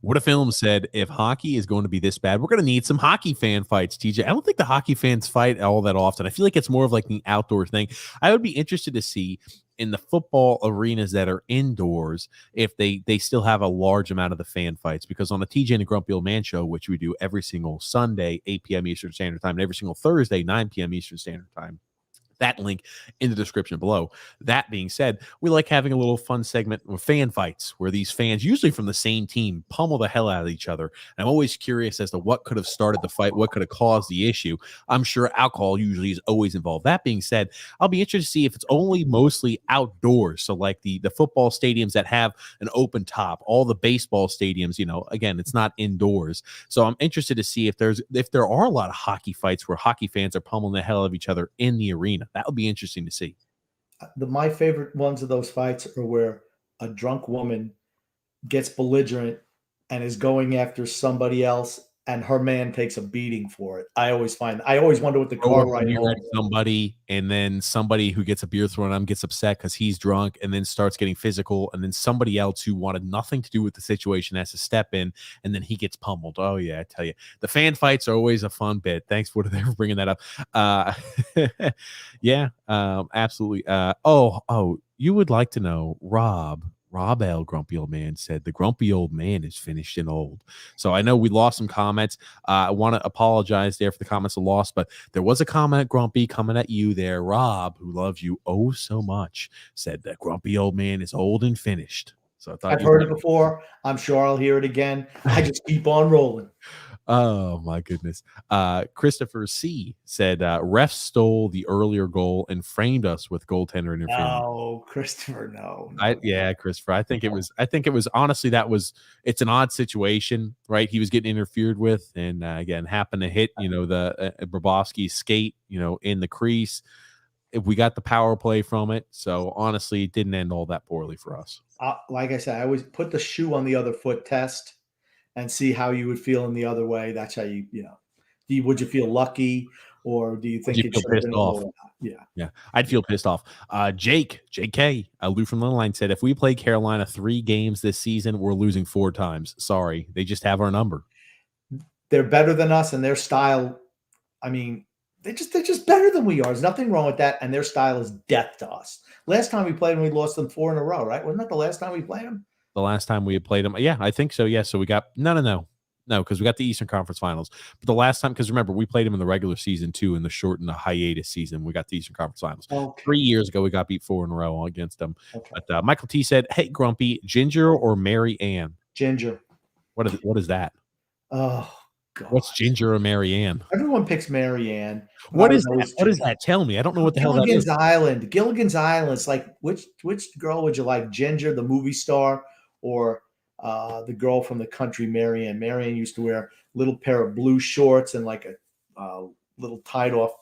What a Film said, if hockey is going to be this bad, we're going to need some hockey fan fights, TJ. I don't think the hockey fans fight all that often. I feel like it's more of like an outdoor thing. I would be interested to see in the football arenas that are indoors if they still have a large amount of the fan fights, because on the TJ and the Grumpy Old Man show, which we do every single Sunday, 8 p.m. Eastern Standard Time, and every single Thursday, 9 p.m. Eastern Standard Time, that link in the description below. That being said, we like having a little fun segment with fan fights where these fans, usually from the same team, pummel the hell out of each other. And I'm always curious as to what could have started the fight, what could have caused the issue. I'm sure alcohol usually is always involved. That being said, I'll be interested to see if it's only mostly outdoors. So like the football stadiums that have an open top, all the baseball stadiums, again, it's not indoors. So I'm interested to see if there are a lot of hockey fights where hockey fans are pummeling the hell out of each other in the arena. That would be interesting to see. My favorite ones of those fights are where a drunk woman gets belligerent and is going after somebody else, and her man takes a beating for it. I always wonder what the car ride home. Somebody, and then somebody who gets a beer thrown at him gets upset because he's drunk and then starts getting physical, and then somebody else who wanted nothing to do with the situation has to step in, and then he gets pummeled. Oh yeah, I tell you, the fan fights are always a fun bit. Thanks for bringing that up. Yeah, absolutely. You would like to know, Rob L. Grumpy Old Man said the grumpy old man is finished and old. So I know we lost some comments. I want to apologize there for the comments we lost, but there was a comment, Grumpy, coming at you there. Rob, who loves you oh so much, said that grumpy old man is old and finished. So I thought I've heard it before. I'm sure I'll hear it again. I just keep on rolling. Oh my goodness. Christopher C said refs stole the earlier goal and framed us with goaltender interference. No, Christopher, no. Christopher. I think it was honestly, it's an odd situation, right? He was getting interfered with, and again happened to hit the Bobrovsky skate in the crease. If we got the power play from it, so honestly it didn't end all that poorly for us. Like I said, I always put the shoe on the other foot test and see how you would feel in the other way. That's how would you feel lucky, or do you think you feel pissed off? Yeah, I'd feel pissed off. JK, Lou from the line said, if we play Carolina 3 games this season, we're losing 4 times. Sorry, they just have our number. They're better than us, and their style. I mean, they're just better than we are. There's nothing wrong with that, and their style is death to us. Last time we played them, we lost them 4 in a row, right? Wasn't that the last time we played them? The last time we had played them. Yeah, I think so. Yeah. So we got no. No, because we got the Eastern Conference Finals. But the last time, because remember, we played them in the regular season too, in the short and the hiatus season. We got the Eastern Conference Finals. Okay. 3 years ago, we got beat 4 in a row against them. Okay. But Michael T said, "Hey, Grumpy, Ginger or Mary Ann?" Ginger. What is that? Oh, God. What's Ginger or Mary Ann? Everyone picks Mary Ann. What is that? What does that tell me? I don't know what the hell that is. Gilligan's Island. It's like, which girl would you like? Ginger, the movie star, or the girl from the country, Mary Ann? Mary Ann used to wear a little pair of blue shorts and like a little tied off,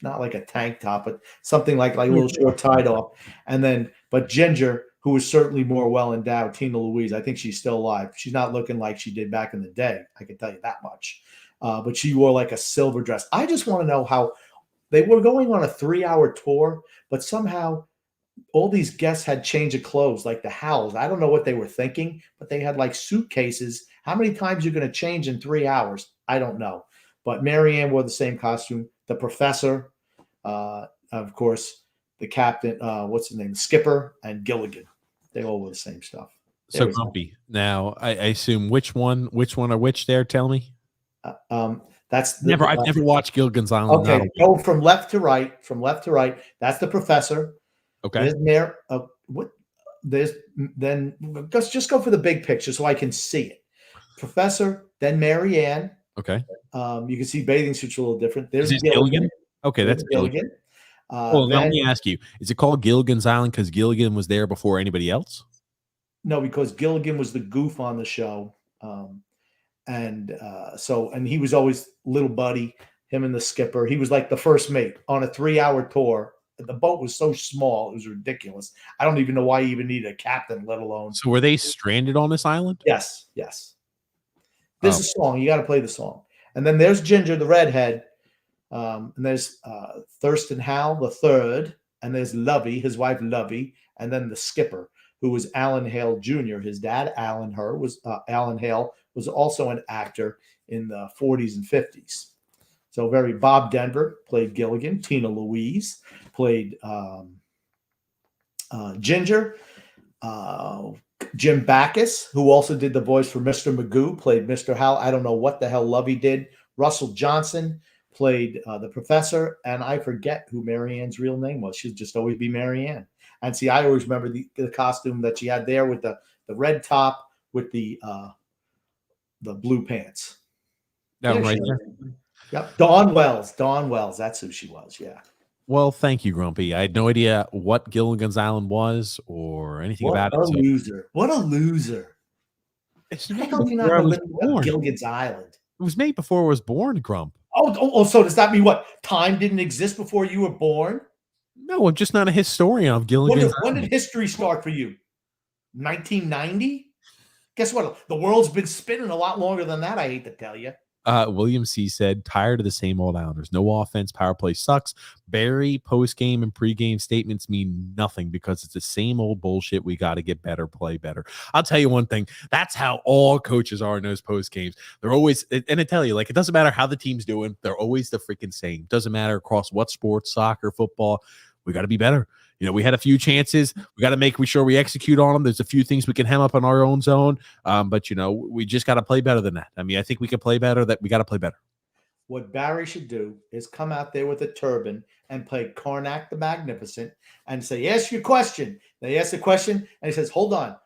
not like a tank top, but something like a little short tied off. And then, but Ginger, who was certainly more well endowed, Tina Louise, I think she's still alive. She's not looking like she did back in the day. I can tell you that much. But she wore like a silver dress. I just want to know how they were going on a 3-hour tour, but somehow all these guests had change of clothes, like the Howells. I don't know what they were thinking, but they had like suitcases. How many times you're going to change in 3 hours? I don't know. But Mary Ann wore the same costume. The professor, of course, the captain, what's his name? The skipper, and Gilligan. They all wore the same stuff. So Grumpy. Now, I assume which one are which there? Tell me. That's I've never watched Gilligan's Island. Okay, go from left to right. That's the professor. Okay. Then just go for the big picture so I can see it. Professor, then Mary Ann. Okay. You can see bathing suits are a little different. There's Gilligan. Okay, that's Gilligan. Well, let me ask you: is it called Gilligan's Island because Gilligan was there before anybody else? No, because Gilligan was the goof on the show, and he was always little buddy. Him and the skipper. He was like the first mate on a 3-hour tour. The boat was so small, it was ridiculous. I don't even know why you even needed a captain, let alone. So were they stranded on this island? Yes. There's a song. You got to play the song. And then there's Ginger, the redhead. And there's Thurston Howell, the third. And there's Lovey, his wife Lovey. And then the skipper, who was Alan Hale Jr. His dad, Alan Hale, was also an actor in the 40s and 50s. So Bob Denver played Gilligan. Tina Louise played Ginger. Jim Backus, who also did the voice for Mr. Magoo, played Mr. Howell. I don't know what the hell Lovey did. Russell Johnson played the professor, and I forget who Mary Ann's real name was. She'd just always be Mary Ann. And see, I always remember the costume that she had there with the red top with the blue pants. That one right there. Yep, Dawn Wells. That's who she was. Yeah. Well, thank you, Grumpy. I had no idea what Gilligan's Island was or anything about it. What a loser. It's How come you're not born? Gilligan's Island? It was made before I was born, Grump. Oh, so does that mean what? Time didn't exist before you were born? No, I'm just not a historian of Gilligan's Island. When did history start for you? 1990? Guess what? The world's been spinning a lot longer than that, I hate to tell you. William C. said, tired of the same old Islanders. No offense. Power play sucks. Barry post-game and pre-game statements mean nothing because it's the same old bullshit. We got to get better, play better. I'll tell you one thing. That's how all coaches are in those post-games. They're always, and I tell you, like, it doesn't matter how the team's doing. They're always the freaking same. Doesn't matter across what sports, soccer, football. We got to be better. You know, we had a few chances. We got to make sure we execute on them. There's a few things we can hem up on our own zone. But, you know, we just got to play better than that. I mean, I think we can play better. We got to play better. What Barry should do is come out there with a turban and play Karnak the Magnificent and say, ask your question. They ask the question and he says, hold on.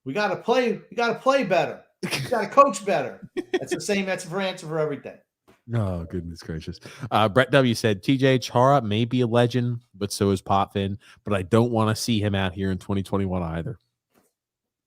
We got to play. We got to play better. We got to coach better. That's the same answer for everything. Oh, goodness gracious. Brett W. said, TJ Chara may be a legend, but so is Potvin, but I don't want to see him out here in 2021 either.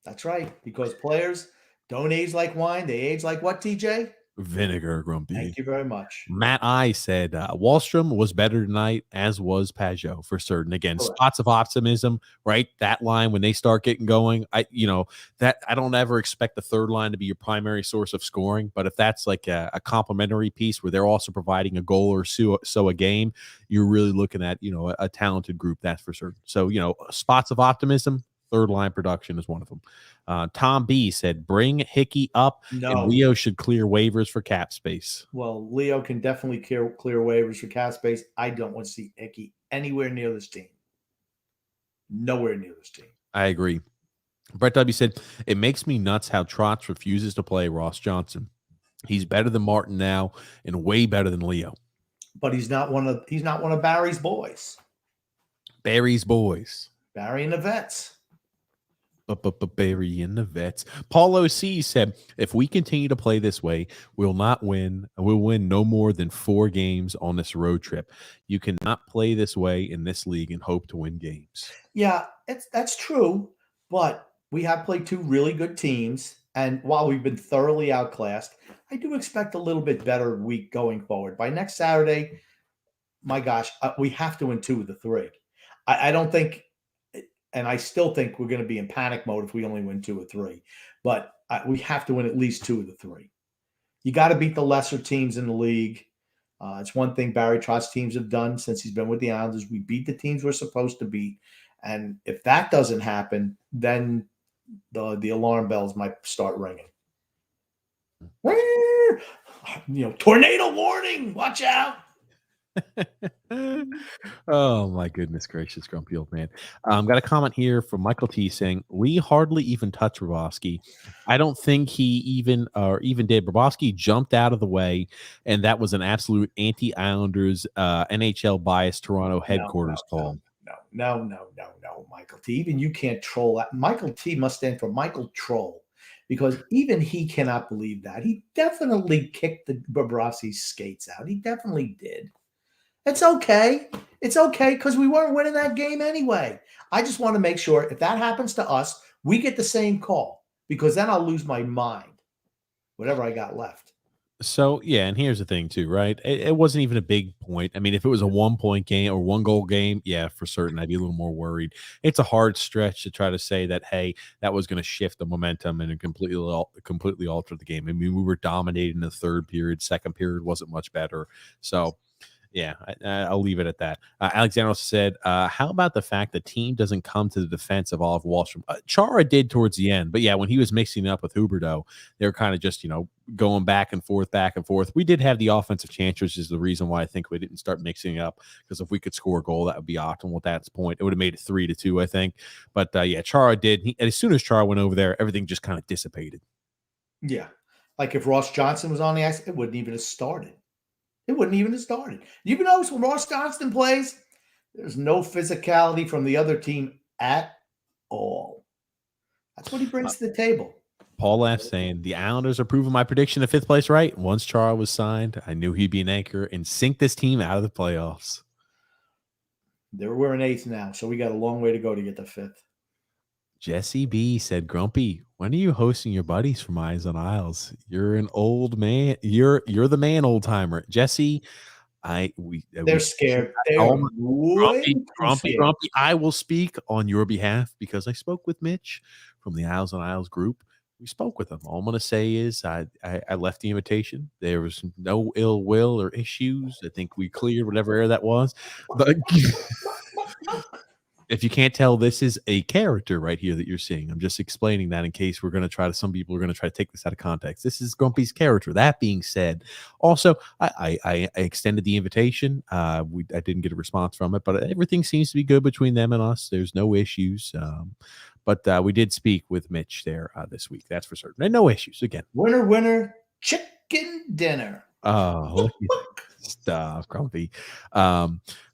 That's right, because players don't age like wine. They age like what, TJ? Vinegar, Grumpy. Thank you very much. Matt I said, Wallstrom was better tonight, as was Pajot for certain. Again, Correct. Spots of optimism, right? That line, when they start getting going, I don't ever expect the third line to be your primary source of scoring, but if that's like a complementary piece where they're also providing a goal or so a game, you're really looking at, you know, a talented group, that's for certain. So, you know, spots of optimism, third line production is one of them. Tom B said, bring Hickey up, and Leo should clear waivers for cap space. Well, Leo can definitely clear waivers for cap space. I don't want to see Hickey anywhere near this team. Nowhere near this team. I agree. Brett W said, it makes me nuts how Trotz refuses to play Ross Johnson. He's better than Martin now and way better than Leo. But he's not one of Barry's boys. Barry's boys. Barry and the Vets. Barry and the Vets. Paul O.C. said, if we continue to play this way, we'll win no more than 4 games on this road trip. You cannot play this way in this league and hope to win games. Yeah, that's true. But we have played 2 really good teams. And while we've been thoroughly outclassed, I do expect a little bit better week going forward. By next Saturday, my gosh, we have to win 2 of the 3. I don't think, and I still think we're going to be in panic mode if we only win 2 or 3. But we have to win at least 2 of the 3. You got to beat the lesser teams in the league. It's one thing Barry Trotz's teams have done since he's been with the Islanders. We beat the teams we're supposed to beat. And if that doesn't happen, then the alarm bells might start ringing. Tornado warning! Watch out! Oh my goodness gracious, grumpy old man. Got a comment here from Michael T saying, we hardly even touched Bobrovsky. I don't think he even did. Bobrovsky jumped out of the way, and that was an absolute anti-Islanders NHL biased Toronto headquarters call. No, Michael T. Even you can't troll that. Michael T must stand for Michael Troll, because even he cannot believe that. He definitely kicked the Bobrovsky's skates out. He definitely did. It's okay. It's okay because we weren't winning that game anyway. I just want to make sure if that happens to us, we get the same call, because then I'll lose my mind, whatever I got left. So, yeah, and here's the thing, too, right? It wasn't even a big point. I mean, if it was a 1-point game or 1-goal game, yeah, for certain, I'd be a little more worried. It's a hard stretch to try to say that, hey, that was going to shift the momentum and completely alter the game. I mean, we were dominating in the third period. Second period wasn't much better. So, yeah, I'll leave it at that. Alexander also said, how about the fact the team doesn't come to the defense of Oliver Wahlstrom? Chara did towards the end, but yeah, when he was mixing it up with Huberdeau, they were kind of just, going back and forth. We did have the offensive chance, which is the reason why I think we didn't start mixing it up, because if we could score a goal, that would be optimal at that point. It would have made it 3-2, I think. But yeah, Chara did. As soon as Chara went over there, everything just kind of dissipated. Yeah. Like if Ross Johnson was on the ice, it wouldn't even have started. You know, when Ross Johnston plays, there's no physicality from the other team at all. That's what he brings to the table. Paul F. saying, the Islanders are proving my prediction of 5th place right. Once Chara was signed, I knew he'd be an anchor and sink this team out of the playoffs. We're in 8th now, so we got a long way to go to get to 5th. Jesse B said, Grumpy, when are you hosting your buddies from Eyes on Isles? You're an old man. You're the man, old timer. Jesse, they're scared. Grumpy. I will speak on your behalf because I spoke with Mitch from the Eyes on Isles group. We spoke with him. All I'm going to say is I left the invitation. There was no ill will or issues. I think we cleared whatever error that was. But if you can't tell, this is a character right here that you're seeing. I'm just explaining that in case some people are going to try to take this out of context. This is Grumpy's character. That being said, also, I extended the invitation. I didn't get a response from it, but everything seems to be good between them and us. There's no issues. But we did speak with Mitch there this week. That's for certain. And no issues. Again, winner, chicken dinner. Oh, stop, Grumpy.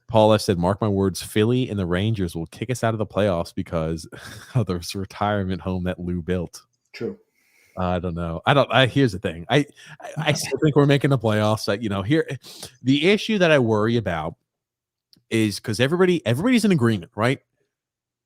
Paul F. said, mark my words, Philly and the Rangers will kick us out of the playoffs because of the retirement home that Lou built. True. I don't know. Here's the thing. I still think we're making the playoffs. Here, the issue that I worry about is because everybody's in agreement, right?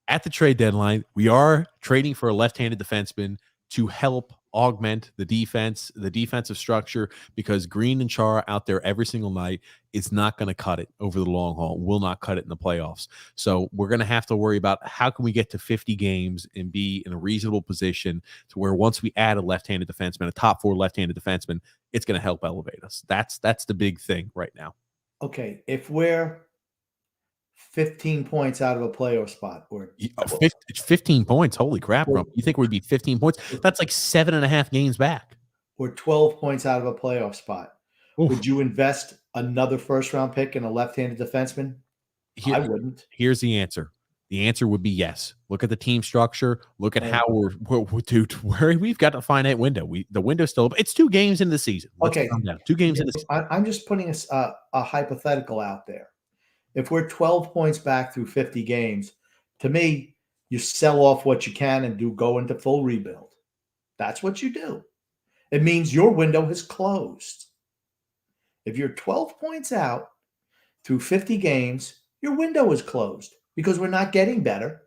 At the trade deadline, we are trading for a left-handed defenseman to help augment the defensive structure, because Green and Chara out there every single night is not going to cut it over the long haul, will not cut it in the playoffs. So we're going to have to worry about how can we get to 50 games and be in a reasonable position to where once we add a left-handed defenseman, a top 4 left-handed defenseman, it's going to help elevate us. That's the big thing right now. Okay, if we're 15 points out of a playoff spot, or 15 points. Holy crap, Grump. You think we'd be 15 points? That's like 7.5 games back. Or 12 points out of a playoff spot. Oof. Would you invest another first-round pick in a left-handed defenseman? I wouldn't. Here's the answer. The answer would be yes. Look at the team structure. Look at how we've got to find that window. The window's still open. It's 2 games in the season. Let's calm down. 2 games in the season. I'm just putting a hypothetical out there. If we're 12 points back through 50 games, to me, you sell off what you can and go into full rebuild. That's what you do. It means your window has closed. If you're 12 points out through 50 games, your window is closed because we're not getting better.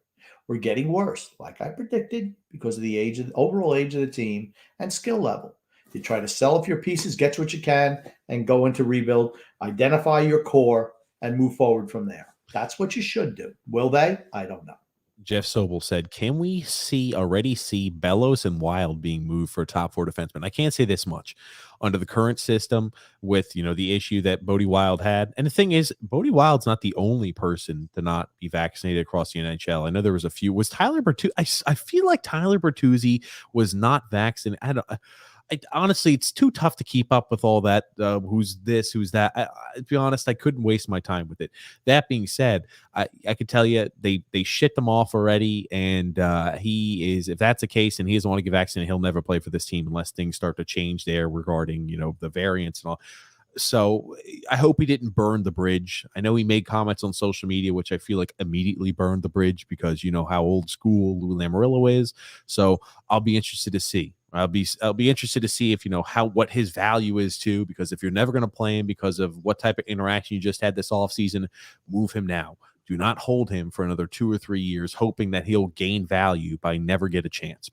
We're getting worse, like I predicted, because of the overall age of the team and skill level. You try to sell off your pieces, get what you can, and go into rebuild, identify your core, and move forward from there. That's what you should do. Will they? I don't know. Jeff Sobel said, can we already see Bellows and Wild being moved for a top 4 defenseman? I can't say this much. Under the current system with, the issue that Bodie Wild had. And the thing is, Bodie Wild's not the only person to not be vaccinated across the NHL. I know there was a few. Was Tyler Bertuzzi? I feel like Tyler Bertuzzi was not vaccinated. Honestly, it's too tough to keep up with all that. Who's this? Who's that? To be honest, I couldn't waste my time with it. That being said, I could tell you they shit them off already, and he is. If that's the case, and he doesn't want to get vaccinated, he'll never play for this team unless things start to change there regarding the variants and all. So I hope he didn't burn the bridge. I know he made comments on social media, which I feel like immediately burned the bridge because you know how old school Lou Lamoriello is. So I'll be interested to see. I'll be interested to see if what his value is too, because if you're never going to play him because of what type of interaction you just had this offseason, move him now. Do not hold him for another 2 or 3 years, hoping that he'll gain value by never getting a chance.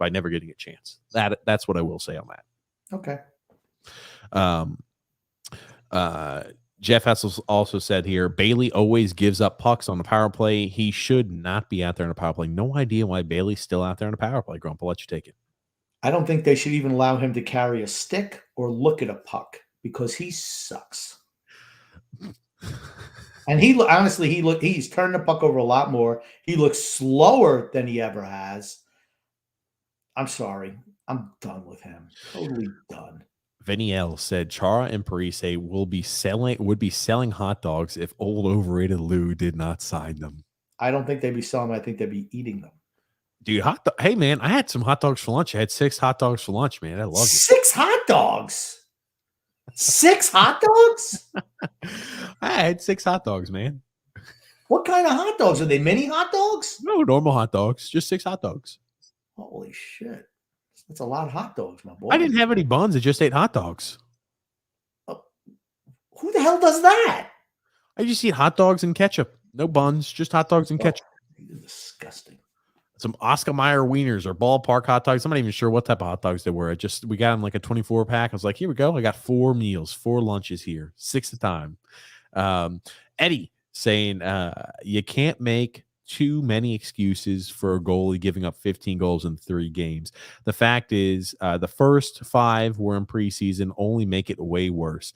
That's what I will say on that. Okay. Jeff Hessel also said here, Bailey always gives up pucks on the power play. He should not be out there in the power play. No idea why Bailey's still out there in the power play. Grump, I'll let you take it. I don't think they should even allow him to carry a stick or look at a puck because he sucks. And he's turned the puck over a lot more. He looks slower than he ever has. I'm sorry. I'm done with him. Totally done. Vinny L said Chara and Parise would be selling hot dogs if old overrated Lou did not sign them. I don't think they'd be selling them. I think they'd be eating them. Dude, hey man, I had some hot dogs for lunch. I had 6 hot dogs for lunch, man. I love it. 6 hot dogs? 6 hot dogs? I had 6 hot dogs, man. What kind of hot dogs? Are they mini hot dogs? No, normal hot dogs. Just 6 hot dogs. Holy shit. That's a lot of hot dogs, my boy. I didn't have any buns. I just ate hot dogs. Who the hell does that? I just eat hot dogs and ketchup. No buns, just hot dogs and ketchup. You're disgusting. Some Oscar Mayer wieners or ballpark hot dogs. I'm not even sure what type of hot dogs they were. We got them like a 24 pack. I was like, here we go. I got 4 meals, 4 lunches here, 6 at a time. Eddie saying you can't make too many excuses for a goalie giving up 15 goals in 3 games. The fact is, the first 5 were in preseason, only make it way worse.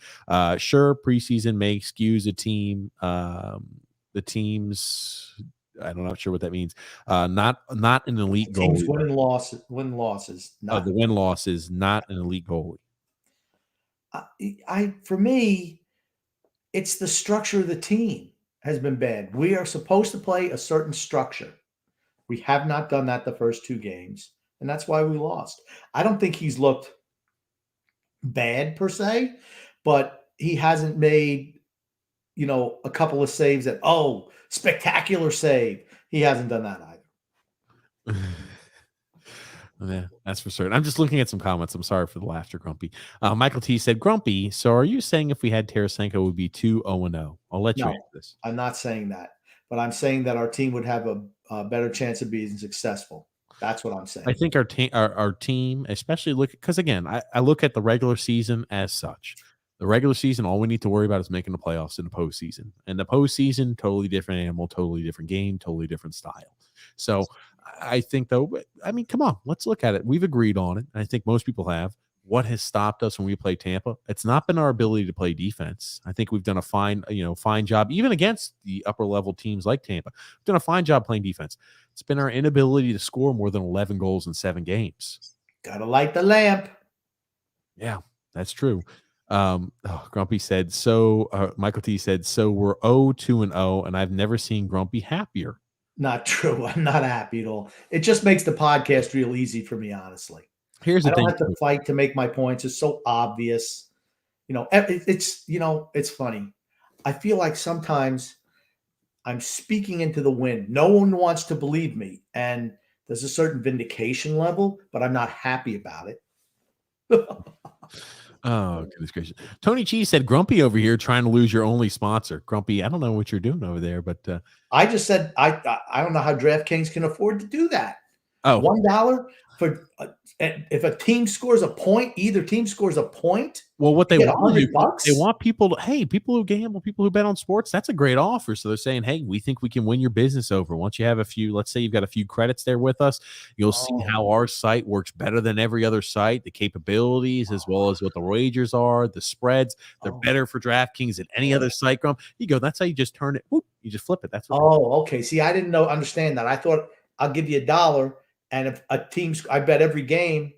Sure, preseason may excuse a team. The teams, I'm not sure what that means. Not an elite goalie. Teams win losses. The win-loss is not an elite goalie. For me, it's the structure of the team has been bad. We are supposed to play a certain structure. We have not done that the first 2 games, and that's why we lost. I don't think he's looked bad per se, but he hasn't made, a couple of saves that, spectacular save. He hasn't done that either. Yeah, that's for certain. I'm just looking at some comments. I'm sorry for the laughter, Grumpy. Michael T said, Grumpy, so are you saying if we had Tarasenko, it would be 2-0-0? I'll let you answer this. I'm not saying that, but I'm saying that our team would have a better chance of being successful. That's what I'm saying. I think our team, especially because again, I look at the regular season as such. The regular season, all we need to worry about is making the playoffs in the postseason. And the postseason, totally different animal, totally different game, totally different style. So I think, though, come on, let's look at it. We've agreed on it. And I think most people have. What has stopped us when we play Tampa? It's not been our ability to play defense. I think we've done a fine job, even against the upper level teams like Tampa. We've done a fine job playing defense. It's been our inability to score more than 11 goals in 7 games. Gotta light the lamp. Yeah, that's true. Grumpy said, Michael T said, so we're 0-2-0, and I've never seen Grumpy happier. Not true. I'm not happy at all. It just makes the podcast real easy for me, honestly. Here's I the don't thing. have to fight to make my points. It's so obvious. It's funny. I feel like sometimes I'm speaking into the wind. No one wants to believe me. And there's a certain vindication level, but I'm not happy about it. Oh, goodness gracious. Tony Cheese said, Grumpy over here trying to lose your only sponsor. Grumpy, I don't know what you're doing over there, but I just said I don't know how DraftKings can afford to do that. oh, $1 for if a team scores a point, either team scores a point. well, what they get want to do, $100. they want people to, hey, people who gamble, people who bet on sports, that's a great offer. So they're saying, hey, we think we can win your business over. Once you have a few, let's say you've got a few credits there with us, you'll see how our site works better than every other site, the capabilities, as well as what the wagers are, the spreads. They're better for DraftKings than any other site. You go, that's how you just turn it. Whoop, you just flip it. That's what okay. See, I didn't understand that. I thought I'll give you $1, and if a team's, I bet every game.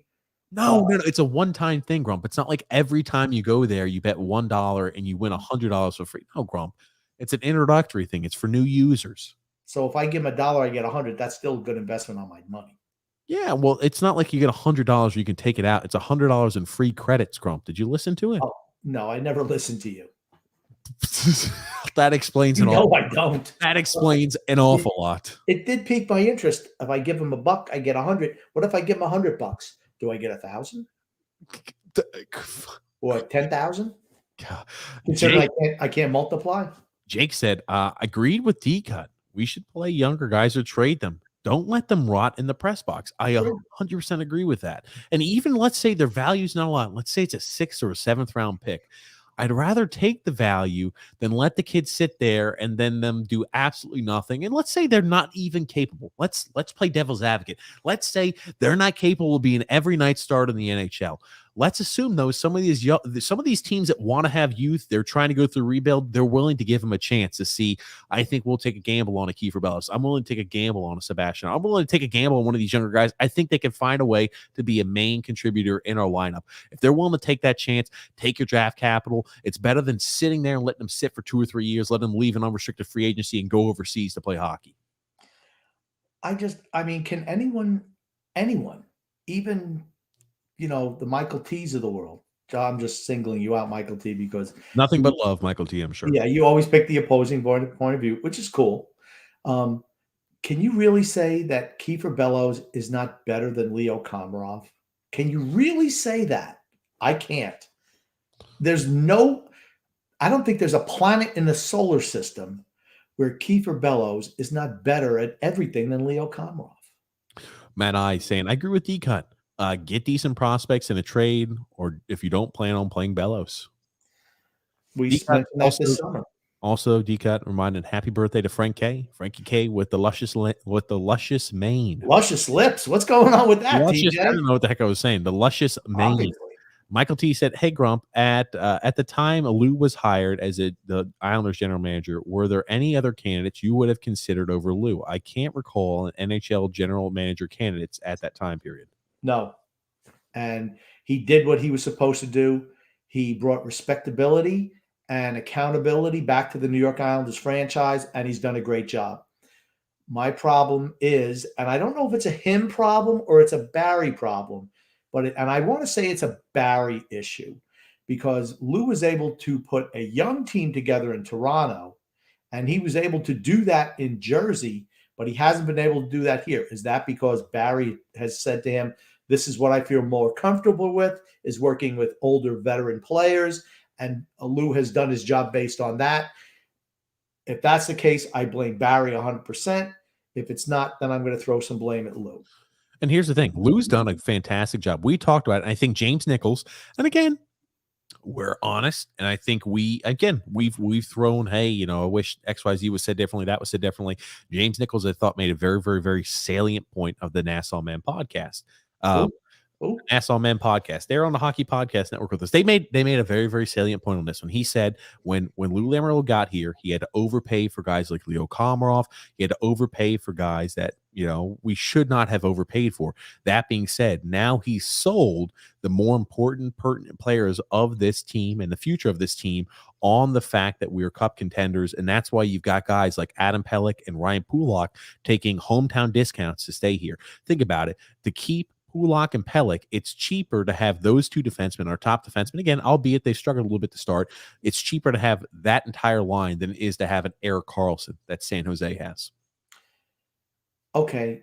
No, it's a one-time thing, Grump. It's not like every time you go there, you bet $1 and you win $100 for free. No, Grump. It's an introductory thing. It's for new users. So if I give them $1, I get 100. That's still a good investment on my money. Yeah, well, it's not like you get $100 where you can take it out. It's $100 in free credits, Grump. Did you listen to it? Oh, no, I never listened to you. That explains an No, awful I don't. That explains an awful lot. It did pique my interest. If I give them $1, I get 100. What if I give them $100? Do I get 1,000 or 10,000? Considering I can't multiply. Jake said, agreed with D-Cut. We should play younger guys or trade them. Don't let them rot in the press box. I 100% agree with that. And even let's say their value's not a lot. Let's say it's a 6th or a 7th round pick. I'd rather take the value than let the kids sit there and then them do absolutely nothing. And let's say they're not even capable. Let's play devil's advocate. Let's say they're not capable of being every night starter in the NHL. Let's assume though some of these teams that want to have youth, they're trying to go through rebuild, they're willing to give them a chance to see. I think we'll take a gamble on a Kiefer Bellows. I'm willing to take a gamble on a Sebastian. I'm willing to take a gamble on one of these younger guys. I think they can find a way to be a main contributor in our lineup. If they're willing to take that chance, take your draft capital. It's better than sitting there and letting them sit for 2 or 3 years, let them leave an unrestricted free agency and go overseas to play hockey. Can anyone, even the Michael T's of the world. I'm just singling you out, Michael T, because nothing but love, Michael T, I'm sure. Yeah, you always pick the opposing point of view, which is cool. Can you really say that Kiefer Bellows is not better than Leo Komarov? Can you really say that? I can't. I don't think there's a planet in the solar system where Kiefer Bellows is not better at everything than Leo Komarov. Matt I saying, I agree with D-Cut. Get decent prospects in a trade, or if you don't plan on playing Bellows. We spent that this summer. Also, D-Cut reminded happy birthday to Frankie K with the luscious mane. Luscious lips. What's going on with that, TJ? I don't know what the heck I was saying. The luscious mane. Obviously. Michael T said, hey, Grump, at the time Lou was hired as the Islanders general manager, were there any other candidates you would have considered over Lou? I can't recall an NHL general manager candidates at that time period. No. And he did what he was supposed to do. He brought respectability and accountability back to the New York Islanders franchise, and he's done a great job. My problem is, and I don't know if it's a him problem or it's a Barry problem, and I want to say it's a Barry issue, because Lou was able to put a young team together in Toronto, and he was able to do that in Jersey, but he hasn't been able to do that here. Is that because Barry has said to him, this is what I feel more comfortable with, is working with older veteran players, and Lou has done his job based on that? If that's the case, I blame Barry 100%. If it's not, then I'm going to throw some blame at Lou. And here's the thing. Lou's done a fantastic job. We talked about it. And I think James Nichols, and again, we're honest. And I think we've thrown, hey, I wish XYZ was said differently. That was said differently. James Nichols, I thought, made a very, very, very salient point of the Nassau Men podcast. Nassau Men podcast. They're on the Hockey Podcast Network with us. They made a very, very salient point on this one. He said when Lou Lamoriello got here, he had to overpay for guys like Leo Komarov. He had to overpay for guys that we should not have overpaid for. That being said, now he's sold the more important, pertinent players of this team and the future of this team on the fact that we're cup contenders. And that's why you've got guys like Adam Pelech and Ryan Pulock taking hometown discounts to stay here. Think about it. To keep Pulock and Pelech, it's cheaper to have those two defensemen, our top defensemen. Again, albeit they've struggled a little bit to start, it's cheaper to have that entire line than it is to have an Erik Karlsson that San Jose has. Okay.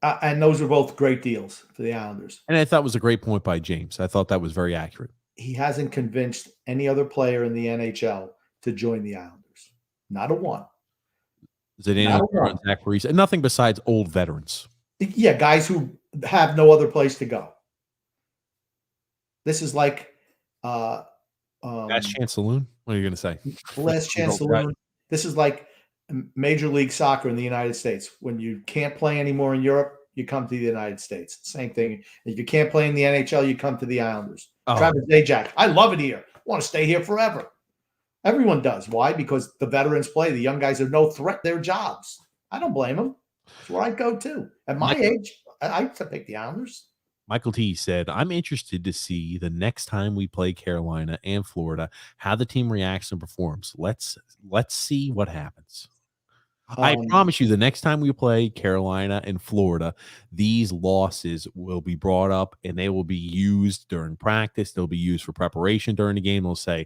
And those are both great deals for the Islanders. And I thought it was a great point by James. I thought that was very accurate. He hasn't convinced any other player in the NHL to join the Islanders. Not a one. Zdeno, Zach Parise, and nothing besides old veterans. Yeah, guys who have no other place to go. This is like Last Chance Saloon? What are you going to say? Last Chance Saloon. This is like Major League Soccer in the United States. When you can't play anymore in Europe, you come to the United States. Same thing. If you can't play in the NHL, you come to the Islanders. Travis Zajac. I love it here. I want to stay here forever. Everyone does. Why? Because the veterans play. The young guys are no threat. Their jobs. I don't blame them. That's where I'd go to. At my age, I'd pick the Islanders. Michael T said, I'm interested to see the next time we play Carolina and Florida, how the team reacts and performs. Let's see what happens. I promise you, the next time we play Carolina and Florida, these losses will be brought up and they will be used during practice. They'll be used for preparation during the game. They'll say,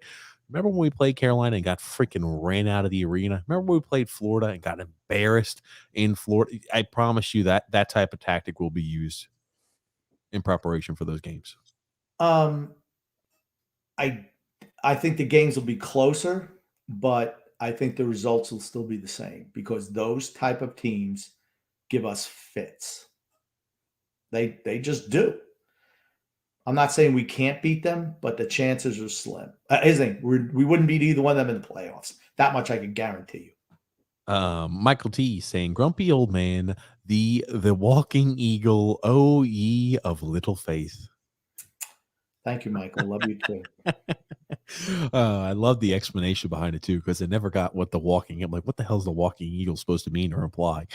remember when we played Carolina and got freaking ran out of the arena? Remember when we played Florida and got embarrassed in Florida? I promise you that type of tactic will be used in preparation for those games. I think the games will be closer, but I think the results will still be the same because those type of teams give us fits. They just do. I'm not saying we can't beat them, but the chances are slim. We wouldn't beat either one of them in the playoffs. That much I can guarantee you. Michael T saying, grumpy old man, the walking eagle, oh ye of little faith. Thank you, Michael. Love you too. I love the explanation behind it too, because I never got what the walking. I'm like, what the hell is the walking eagle supposed to mean or imply?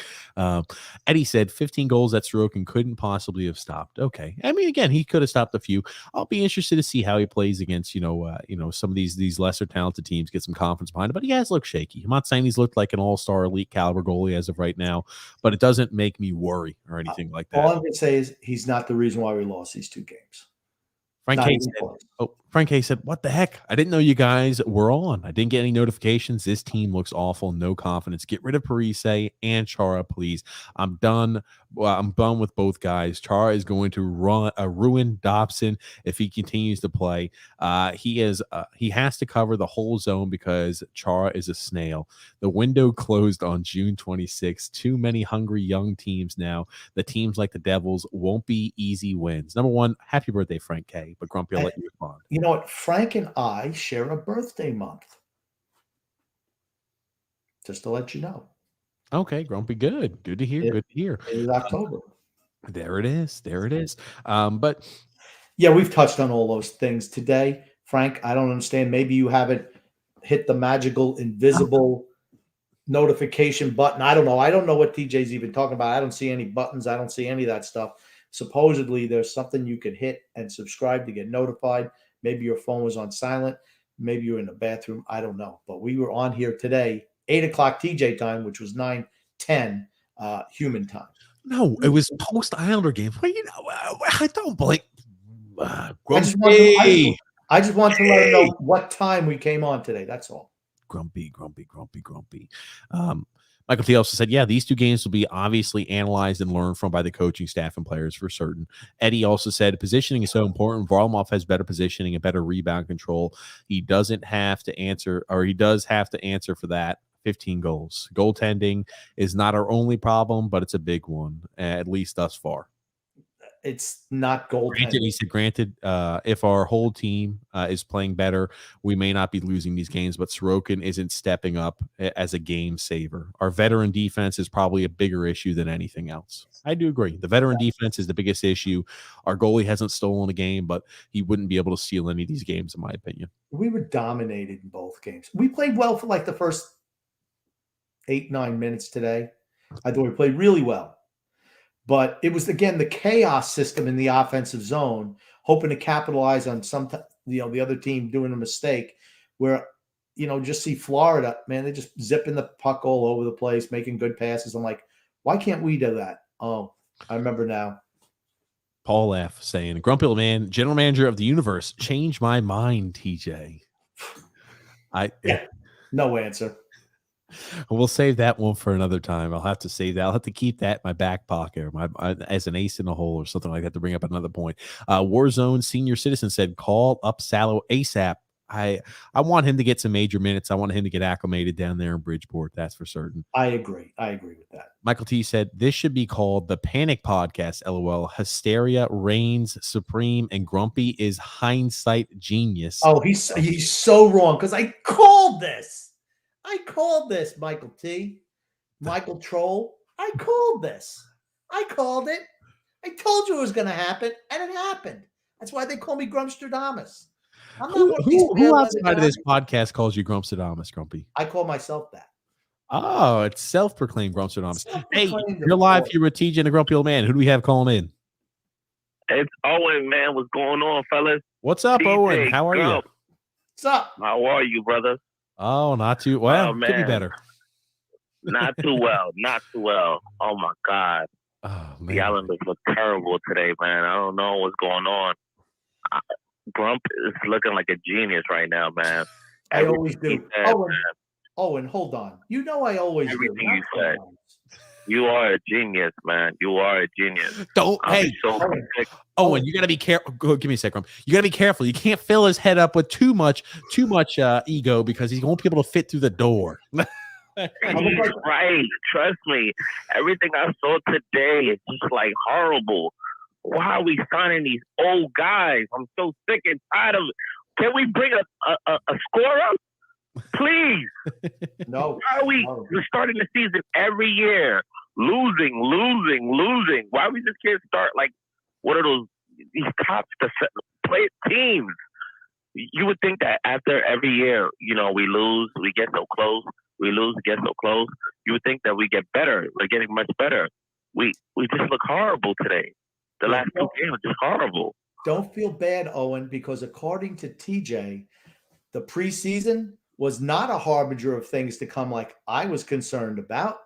Eddie said 15 goals that Sorokin couldn't possibly have stopped. Okay, I mean, again, he could have stopped a few. I'll be interested to see how he plays against some of these lesser talented teams, get some confidence behind it. But he has looked shaky. I'm not saying he's looked like an all-star elite caliber goalie as of right now, but it doesn't make me worry or anything like that. All I'm going to say is he's not the reason why we lost these two games. Frank K said, what the heck? I didn't know you guys were on. I didn't get any notifications. This team looks awful. No confidence. Get rid of Parise and Chara, please. I'm done. Well, I'm done with both guys. Chara is going to ruin Dobson if he continues to play. He has to cover the whole zone because Chara is a snail. The window closed on June 26th. Too many hungry young teams now. The teams like the Devils won't be easy wins. Number one, happy birthday, Frank K. But Grumpy, I'll let you respond. You know what? Frank and I share a birthday month. Just to let you know. Okay, Grumpy, good. Good to hear. Good to hear. It is October. There it is. There it is. But yeah, we've touched on all those things today. Frank, I don't understand. Maybe you haven't hit the magical, invisible notification button. I don't know. I don't know what TJ's even talking about. I don't see any buttons. I don't see any of that stuff. Supposedly, there's something you could hit and subscribe to get notified. Maybe your phone was on silent. Maybe you're in the bathroom. I don't know. But we were on here today, 8 o'clock TJ time, which was 9:10 human time. No, it was post-Islander game. Well, I don't blame. I just want to let him know what time we came on today. That's all. Grumpy. Michael T also said, yeah, these two games will be obviously analyzed and learned from by the coaching staff and players for certain. Eddie also said positioning is so important. Varlamov has better positioning and better rebound control. He doesn't have to answer, or he does have to answer for that. 15 goals. Goaltending is not our only problem, but it's a big one, at least thus far. It's not goaltending. He said, granted, if our whole team is playing better, we may not be losing these games, but Sorokin isn't stepping up as a game saver. Our veteran defense is probably a bigger issue than anything else. I do agree. The veteran defense is the biggest issue. Our goalie hasn't stolen a game, but he wouldn't be able to steal any of these games, in my opinion. We were dominated in both games. We played well for like the first 8-9 minutes today. I thought we played really well. But it was, again, the chaos system in the offensive zone, hoping to capitalize on the other team doing a mistake where, just see Florida, man, they just zipping the puck all over the place, making good passes. I'm like, why can't we do that? Oh, I remember now. Paul F. saying, Grumpy Old Man, general manager of the universe, changed my mind, TJ. No answer. We'll save that one for another time. I'll have to save that. I'll have to keep that in my back pocket as an ace in the hole or something like that to bring up another point. Warzone Senior Citizen said, call up Salo ASAP. I want him to get some major minutes. I want him to get acclimated down there in Bridgeport. That's for certain. I agree with that. Michael T said, this should be called the Panic Podcast, LOL. Hysteria reigns supreme and Grumpy is hindsight genius. Oh, he's so wrong because I called this. Michael T. Michael Troll. I called this. I called it. I told you it was going to happen, and it happened. That's why they call me Grumpstradamus. Who outside of this podcast calls you Grumpstradamus, Grumpy? I call myself that. Oh, it's self-proclaimed Grumpstradamus. Hey, you're live here with TJ and the Grumpy Old Man. Who do we have calling in? It's Owen, man. What's going on, fellas? What's up, TJ, Owen? How are you? What's up? How are you, brother? Oh, not too well. Oh, could be better. Not too well. Not too well. Oh, my God. Oh, man. The Islanders look terrible today, man. I don't know what's going on. Grump is looking like a genius right now, man. I always do. Owen, hold on. I always Everything do. you said. You are a genius, man. You are a genius. Owen, you got to be careful. Go, give me a second. You got to be careful. You can't fill his head up with too much ego because he won't be able to fit through the door. He's right. Trust me. Everything I saw today is just like horrible. Why are we signing these old guys? I'm so sick and tired of it. Can we bring a scorer? Please. No. Why are we're starting the season every year? Losing. Why we just can't start like one of these tops to play teams? You would think that after every year, we lose, we get so close. We lose, get so close. You would think that we get better. We're getting much better. We just look horrible today. The last two games are just horrible. Don't feel bad, Owen, because according to TJ, the preseason was not a harbinger of things to come like I was concerned about.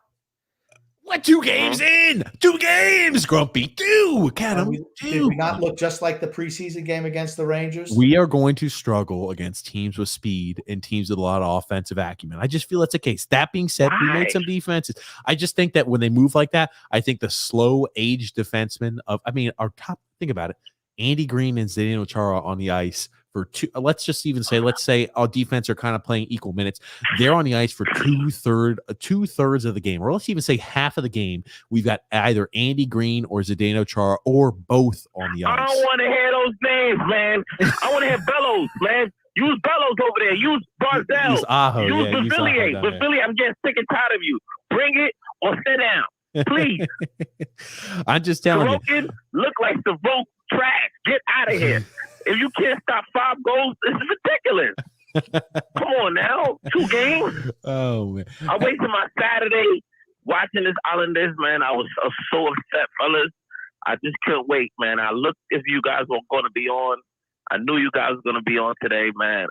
What, 2 games in? 2 games, Grumpy. 2. Count them. Did we not look just like the preseason game against the Rangers? We are going to struggle against teams with speed and teams with a lot of offensive acumen. I just feel that's the case. That being said, we made some defenses. I just think that when they move like that, I think the slow age defensemen our top, think about it, Andy Green and Zdeno Chara on the ice for let's say our defense are kind of playing equal minutes. They're on the ice for two-thirds of the game, or let's even say half of the game. We've got either Andy Green or Zdeno Chara or both on the ice. I don't want to hear those names, man. I want to hear Bellows, man. Use Bellows over there. Use Barzell. Use Aho. Use Bavilier. Bavilier, I'm getting sick and tired of you. Bring it or sit down, please. I'm just telling you. Look like the vote trash. Get out of here. If you can't stop 5 goals, this is ridiculous. Come on now. 2 games. Oh, man. I wasted my Saturday watching this Islanders, man. I was so upset, fellas. I just couldn't wait, man. I looked if you guys were going to be on. I knew you guys were going to be on today, man.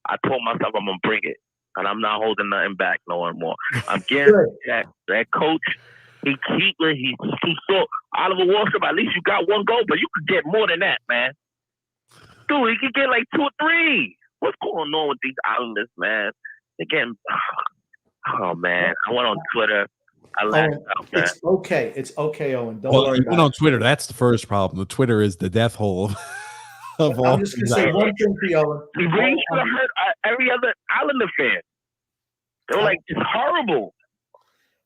I told myself I'm going to bring it, and I'm not holding nothing back no more. I'm guaranteed that coach, he's too short. Oliver Wahlstrom, at least you got 1 goal, but you could get more than that, man. Dude, he could get like 2 or 3. What's going on with these Islanders, man? They're getting... Oh, man. I went on Twitter. I laughed out, man. It's okay, Owen. Don't worry about it. On Twitter, that's the first problem. The Twitter is the death hole of all. I'm just going to say one thing to you, Owen. He really should have hurt every other Islander fan. They were like, it's horrible.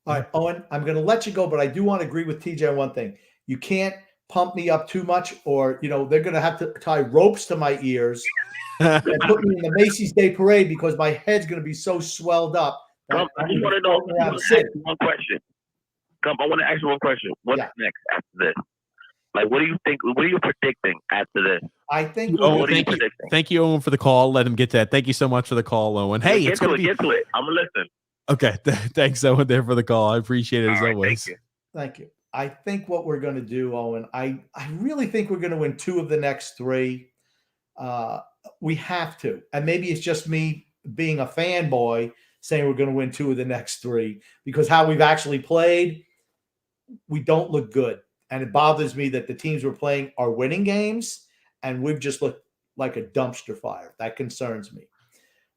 All right, Owen, I'm going to let you go, but I do want to agree with TJ on one thing. You can't pump me up too much, or they're going to have to tie ropes to my ears and put me in the Macy's Day Parade because my head's going to be so swelled up. I want to one question. I want to ask you one question. What's next after this? Like, what do you think? What are you predicting after this? I think. Thank you, Owen, for the call. Let him get that. Thank you so much for the call, Owen. Hey, get to it. I'm gonna listen. Okay. Thanks, Owen, there for the call. I appreciate it as All right, always. thank you. Thank you. I think what we're going to do, Owen, I really think we're going to win 2 of the next 3. We have to. And maybe it's just me being a fanboy saying we're going to win 2 of the next 3 because how we've actually played, we don't look good. And it bothers me that the teams we're playing are winning games and we've just looked like a dumpster fire. That concerns me.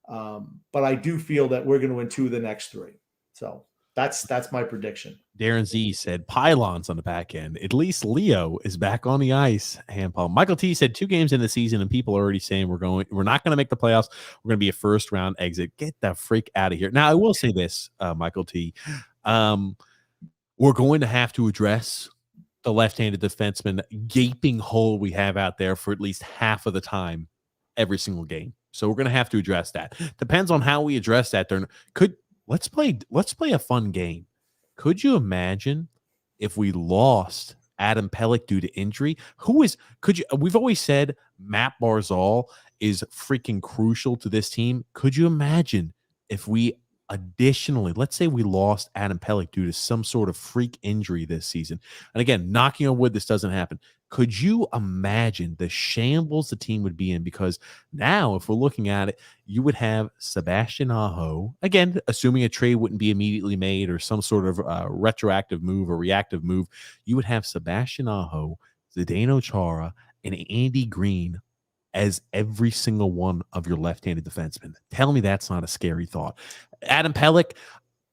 But I do feel that we're going to win 2 of the next 3. So that's my prediction. Darren Z said pylons on the back end. At least Leo is back on the ice. Hand pump. Michael T said 2 games in the season, and people are already saying we're not going to make the playoffs. We're going to be a first round exit. Get the freak out of here. Now, I will say this, Michael T. We're going to have to address the left-handed defenseman gaping hole we have out there for at least half of the time every single game. So we're going to have to address that. Depends on how we address that. Let's play a fun game. Could you imagine if we lost Adam Pelech due to injury? We've always said Matt Barzal is freaking crucial to this team. Could you imagine if we additionally, let's say we lost Adam Pelech due to some sort of freak injury this season? And again, knocking on wood, this doesn't happen. Could you imagine the shambles the team would be in? Because now, if we're looking at it, you would have Sebastian Aho, again, assuming a trade wouldn't be immediately made or some sort of retroactive move or reactive move, you would have Sebastian Aho, Zdeno Chara, and Andy Green as every single one of your left-handed defensemen. Tell me that's not a scary thought. Adam Pelech,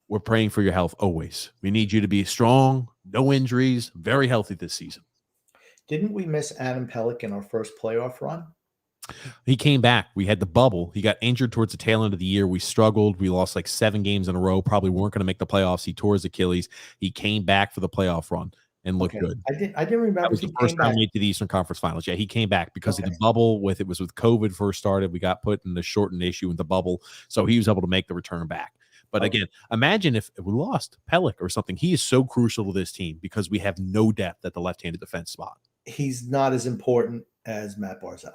we're praying for your health always. We need you to be strong, no injuries, very healthy this season. Didn't we miss Adam Pelech in our first playoff run? He came back. We had the bubble. He got injured towards the tail end of the year. We struggled. We lost like 7 games in a row. Probably weren't going to make the playoffs. He tore his Achilles. He came back for the playoff run and looked good. I didn't remember. That was the first time we made to the Eastern Conference Finals. Yeah, he came back because of the bubble. It was with COVID first started. We got put in the shortened issue in the bubble, so he was able to make the return back. But again, imagine if we lost Pelech or something. He is so crucial to this team because we have no depth at the left-handed defense spot. He's not as important as Matt Barzal.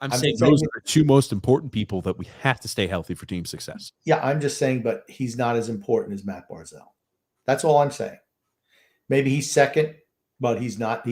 I'm saying those are the 2 most important people that we have to stay healthy for team success. Yeah, I'm just saying, but he's not as important as Matt Barzal. That's all I'm saying. Maybe he's second, but he's not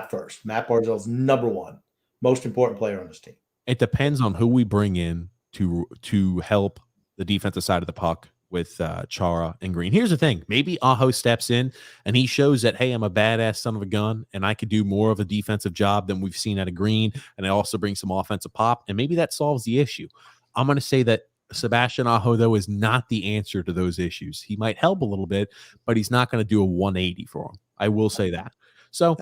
first. Matt Barzal's number 1 most important player on this team. It depends on who we bring in to help the defensive side of the puck with Chara and Green. Here's the thing. Maybe Aho steps in and he shows that, hey, I'm a badass son of a gun and I could do more of a defensive job than we've seen out of Green, and I also bring some offensive pop, and maybe that solves the issue. I'm going to say that Sebastian Aho, though, is not the answer to those issues. He might help a little bit, but he's not going to do a 180 for him. I will say that. So,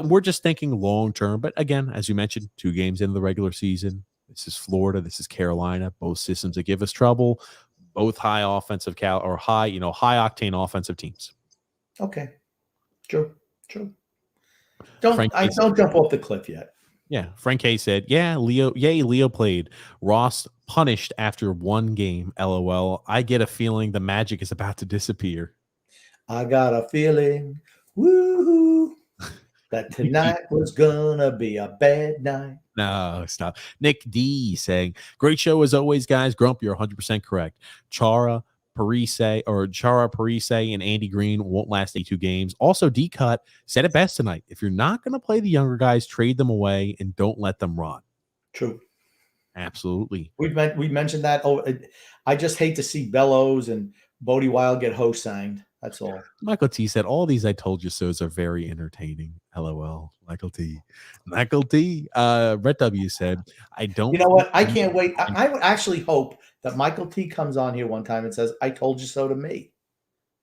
we're just thinking long term. But again, as you mentioned, 2 games into the regular season. This is Florida. This is Carolina. Both systems that give us trouble. Both high offensive high octane offensive teams. Okay. True. Don't jump off the cliff yet. Yeah. Frank K said, Leo played. Ross punished after 1 game. LOL. I get a feeling the magic is about to disappear. I got a feeling, woo-hoo, that tonight was gonna be a bad night. No, stop. Nick D saying, great show as always, guys. Grump, you're 100% correct. Chara, Parise, and Andy Green won't last 82 games. Also, D-Cut said it best tonight. If you're not going to play the younger guys, trade them away and don't let them run. True. Absolutely. We mentioned that. I just hate to see Bellows and Bodie Wild get signed. That's all. Michael T said, all these I told you so's are very entertaining. LOL. Michael T. Brett W said, I don't. You know what? I can't wait. I would actually hope that Michael T comes on here one time and says, I told you so to me.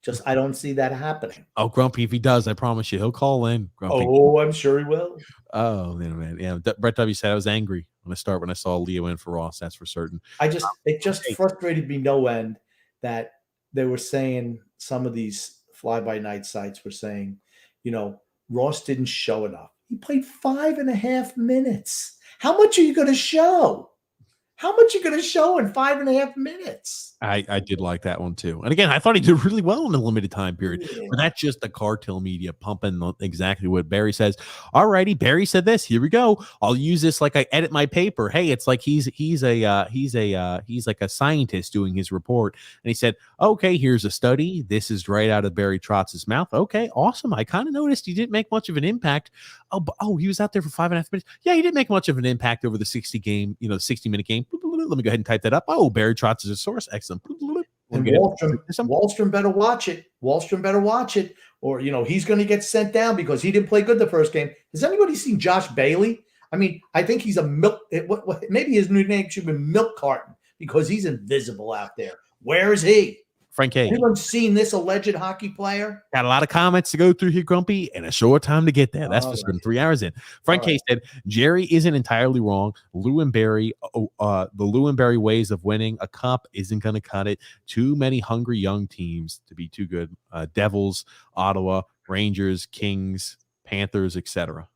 Just, I don't see that happening. Oh, Grumpy, if he does, I promise you, he'll call in. Grumpy. Oh, I'm sure he will. Oh, man. Yeah. Brett W said, I was angry when I saw Leo in for Ross. That's for certain. It just frustrated me no end that they were saying, some of these fly-by-night sites were saying, Ross didn't show enough. He played 5.5 minutes. How much are you going to show? How much are you going to show in 5.5 minutes? I did like that one too. And again, I thought he did really well in the limited time period. Yeah. But that's just the cartel media pumping exactly what Barry says. All righty, Barry said this. Here we go. I'll use this like I edit my paper. Hey, it's like he's like a scientist doing his report. And he said, okay, here's a study. This is right out of Barry Trotz's mouth. Okay, awesome. I kind of noticed he didn't make much of an impact. Oh, he was out there for 5.5 minutes. Yeah, he didn't make much of an impact over the 60-minute game. Let me go ahead and type that up. Oh, Barry Trotz is a source. Excellent. And Wallstrom better watch it. Wallstrom better watch it, or he's going to get sent down because he didn't play good the first game. Has anybody seen Josh Bailey? I mean, I think he's a maybe his new name should be Milk Carton because he's invisible out there. Where is he? Frank K. Anyone seen this alleged hockey player? Got a lot of comments to go through here, Grumpy, and a short time to get there. That's just been 3 hours in. Frank K said, Jerry isn't entirely wrong. Lou and Barry, the Lou and Barry ways of winning a cup isn't going to cut it. Too many hungry young teams to be too good. Devils, Ottawa, Rangers, Kings, Panthers, etc.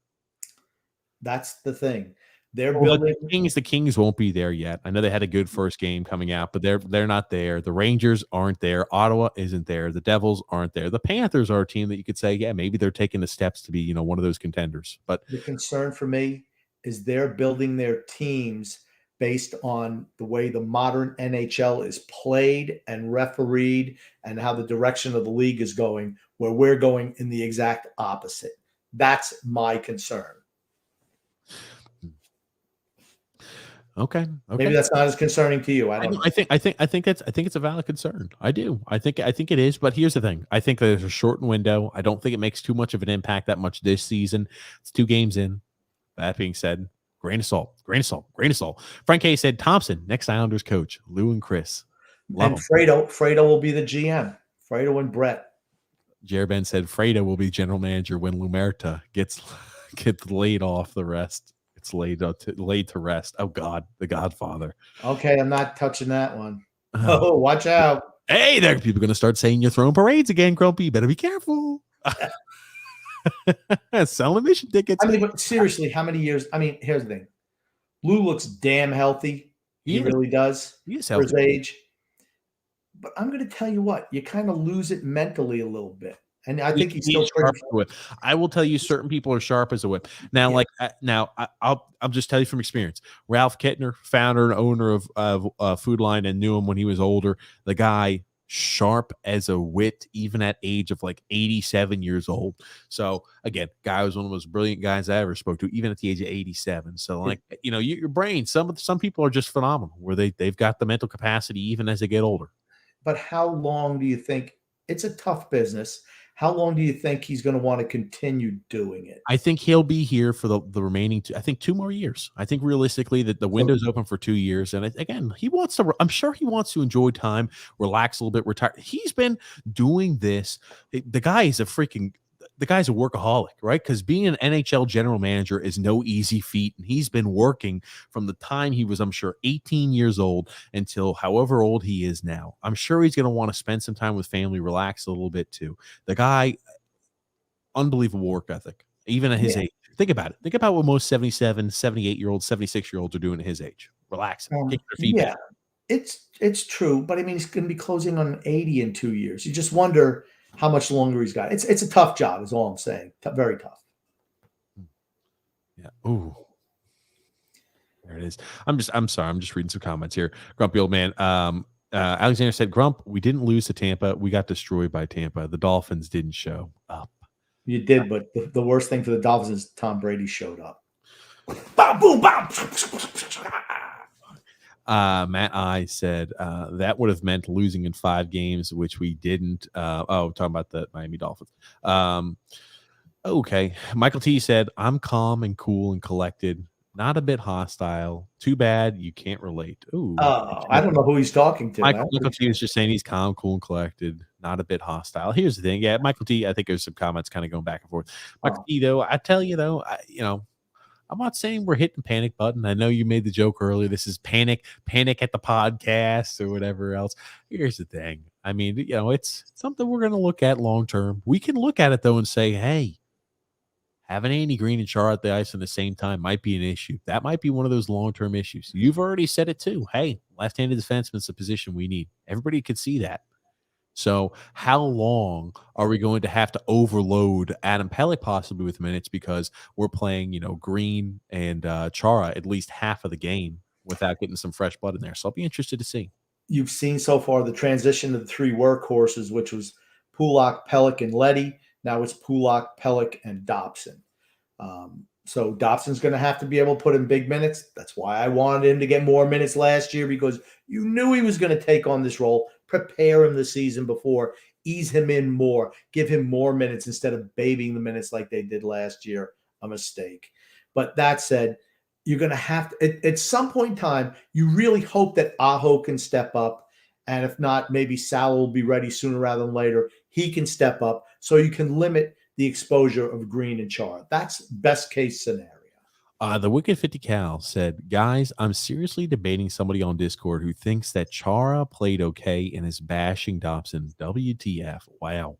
That's the thing. They're building the Kings won't be there yet. I know they had a good first game coming out, but they're not there. The Rangers aren't there. Ottawa isn't there. The Devils aren't there. The Panthers are a team that you could say, yeah, maybe they're taking the steps to be, one of those contenders. But the concern for me is they're building their teams based on the way the modern NHL is played and refereed and how the direction of the league is going, where we're going in the exact opposite. That's my concern. Okay. Maybe that's not as concerning to you. I think it's a valid concern. I do. I think it is. But here's the thing. I think there's a shortened window. I don't think it makes too much of an impact that much this season. It's 2 games in. That being said, grain of salt. Frank K said Thompson, next Islanders coach, Lou and Chris. And Fredo will be the GM. Fredo and Brett. Jared Ben said Fredo will be general manager when Lumerta gets laid off the rest. It's laid to rest. Oh God, the Godfather. Okay, I'm not touching that one. Oh, watch out. Hey, there people are gonna start saying you're throwing parades again, Grumpy. You better be careful. Selling mission tickets. I mean, but seriously, how many years? I mean, here's the thing. Lou looks damn healthy. He really does. He is for his age. But I'm going to tell you what, you kind of lose it mentally a little bit. And I think he's still sharp as a whip. I will tell you, certain people are sharp as a whip. Now, I'll just tell you from experience. Ralph Kittner, founder and owner of Food Line, and knew him when he was older. The guy, sharp as a wit, even at age of like 87 years old. So again, guy was one of the most brilliant guys I ever spoke to, even at the age of 87. So your brain, some people are just phenomenal, where they've got the mental capacity even as they get older. But how long do you think? It's a tough business. How long do you think he's going to want to continue doing it? I think he'll be here for the remaining 2 more years. I think realistically that the window's open for 2 years. And again, I'm sure he wants to enjoy time, relax a little bit, retire. He's been doing this. The guy's a workaholic, right? Because being an NHL general manager is no easy feat. And he's been working from the time he was, I'm sure, 18 years old until however old he is now. I'm sure he's going to want to spend some time with family, relax a little bit too. The guy, unbelievable work ethic, even at his age. Think about it. Think about what most 77, 78-year-olds, 76-year-olds are doing at his age. Relaxing. Taking their feet back. It's true. But I mean, he's going to be closing on 80 in 2 years. You just wonder how much longer he's got. It's a tough job, is all I'm saying. Very tough. Yeah. Ooh. There it is. I'm sorry. I'm just reading some comments here. Grumpy old man. Alexander said, Grump, we didn't lose to Tampa. We got destroyed by Tampa. The Dolphins didn't show up. You did, but the worst thing for the Dolphins is Tom Brady showed up. Boom, boom, boom. Matt I said that would have meant losing in 5 games, which we didn't. Talking about the Miami Dolphins. Okay. Michael T said, I'm calm and cool and collected, not a bit hostile. Too bad you can't relate. Ooh. I don't know who he's talking to. Michael T is just saying he's calm, cool, and collected, not a bit hostile. Here's the thing. Yeah, Michael T, I think there's some comments kind of going back and forth. Michael T, though, I tell you, though, I'm not saying we're hitting the panic button. I know you made the joke earlier. This is panic at the podcast or whatever else. Here's the thing. I mean, it's something we're going to look at long term. We can look at it, though, and say, hey, having Andy Green and Chara at the ice at the same time might be an issue. That might be one of those long-term issues. You've already said it too. Hey, left-handed defenseman's the position we need. Everybody could see that. So how long are we going to have to overload Adam Pelech possibly with minutes because we're playing, Green and Chara at least half of the game without getting some fresh blood in there? So I'll be interested to see. You've seen so far the transition of the three workhorses, which was Pulock, Pelech, and Leddy. Now it's Pulock, Pelech, and Dobson. So Dobson's going to have to be able to put in big minutes. That's why I wanted him to get more minutes last year, because you knew he was going to take on this role. Prepare him the season before, ease him in more, give him more minutes instead of babying the minutes like they did last year. A mistake. But that said, you're going to have to, at some point in time, you really hope that Aho can step up. And if not, maybe Sal will be ready sooner rather than later. He can step up so you can limit the exposure of Green and Chara. That's best case scenario. The Wicked 50 Cal said, guys, I'm seriously debating somebody on Discord who thinks that Chara played okay and is bashing Dobson. WTF. Wow.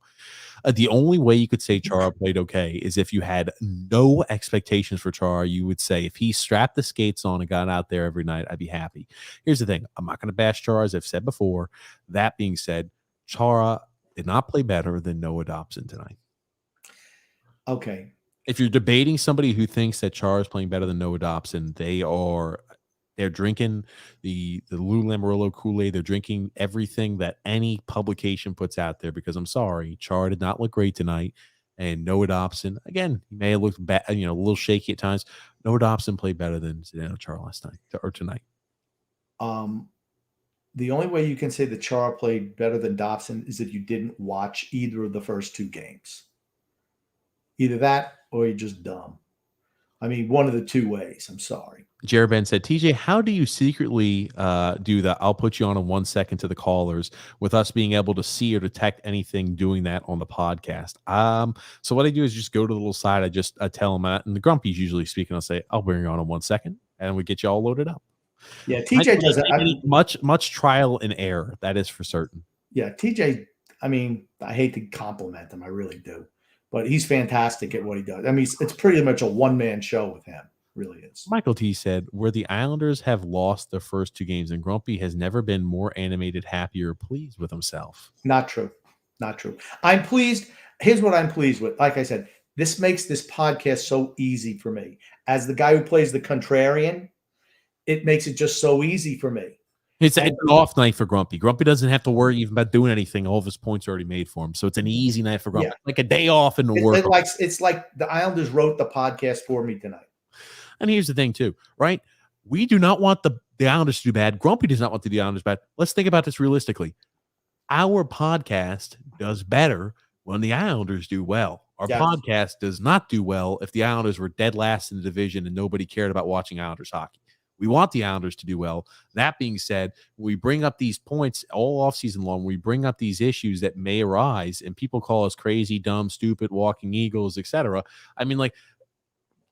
The only way you could say Chara played okay is if you had no expectations for Chara. You would say, if he strapped the skates on and got out there every night, I'd be happy. Here's the thing. I'm not going to bash Chara, as I've said before. That being said, Chara did not play better than Noah Dobson tonight. Okay. If you're debating somebody who thinks that Chara is playing better than Noah Dobson, they're drinking the Lou Lamoriello Kool-Aid. They're drinking everything that any publication puts out there, because I'm sorry, Chara did not look great tonight. And Noah Dobson, again, he may have looked bad, a little shaky at times. Noah Dobson played better than Zdeno Chara last night or tonight. The only way you can say that Chara played better than Dobson is if you didn't watch either of the first two games. Either that or you're just dumb. I mean, one of the two ways. I'm sorry. Jared Ben said, TJ, how do you secretly do that? I'll put you on in 1 second to the callers with us being able to see or detect anything doing that on the podcast. So what I do is just go to the little side. I tell them, and the Grumpy's usually speaking. I'll say, I'll bring you on in 1 second, and we get you all loaded up. Yeah, TJ does it. Much trial and error. That is for certain. Yeah, TJ, I mean, I hate to compliment him. I really do. But he's fantastic at what he does. I mean, it's pretty much a one-man show with him. Really is. Michael T said, where the Islanders have lost the first two games, and Grumpy has never been more animated, happier, pleased with himself. Not true. Not true. I'm pleased. Here's what I'm pleased with. Like I said, this makes this podcast so easy for me. As the guy who plays the contrarian, it makes it just so easy for me. It's an off night for Grumpy. Grumpy doesn't have to worry even about doing anything. All of his points are already made for him. So it's an easy night for Grumpy. Yeah. Like a day off in the work. It's like the Islanders wrote the podcast for me tonight. And here's the thing, too, right? We do not want the Islanders to do bad. Grumpy does not want the Islanders bad. Let's think about this realistically. Our podcast does better when the Islanders do well. Our podcast does not do well if the Islanders were dead last in the division and nobody cared about watching Islanders hockey. We want the Islanders to do well. That being said, we bring up these points all offseason long. We bring up these issues that may arise, and people call us crazy, dumb, stupid, walking eagles, etc. I mean, like,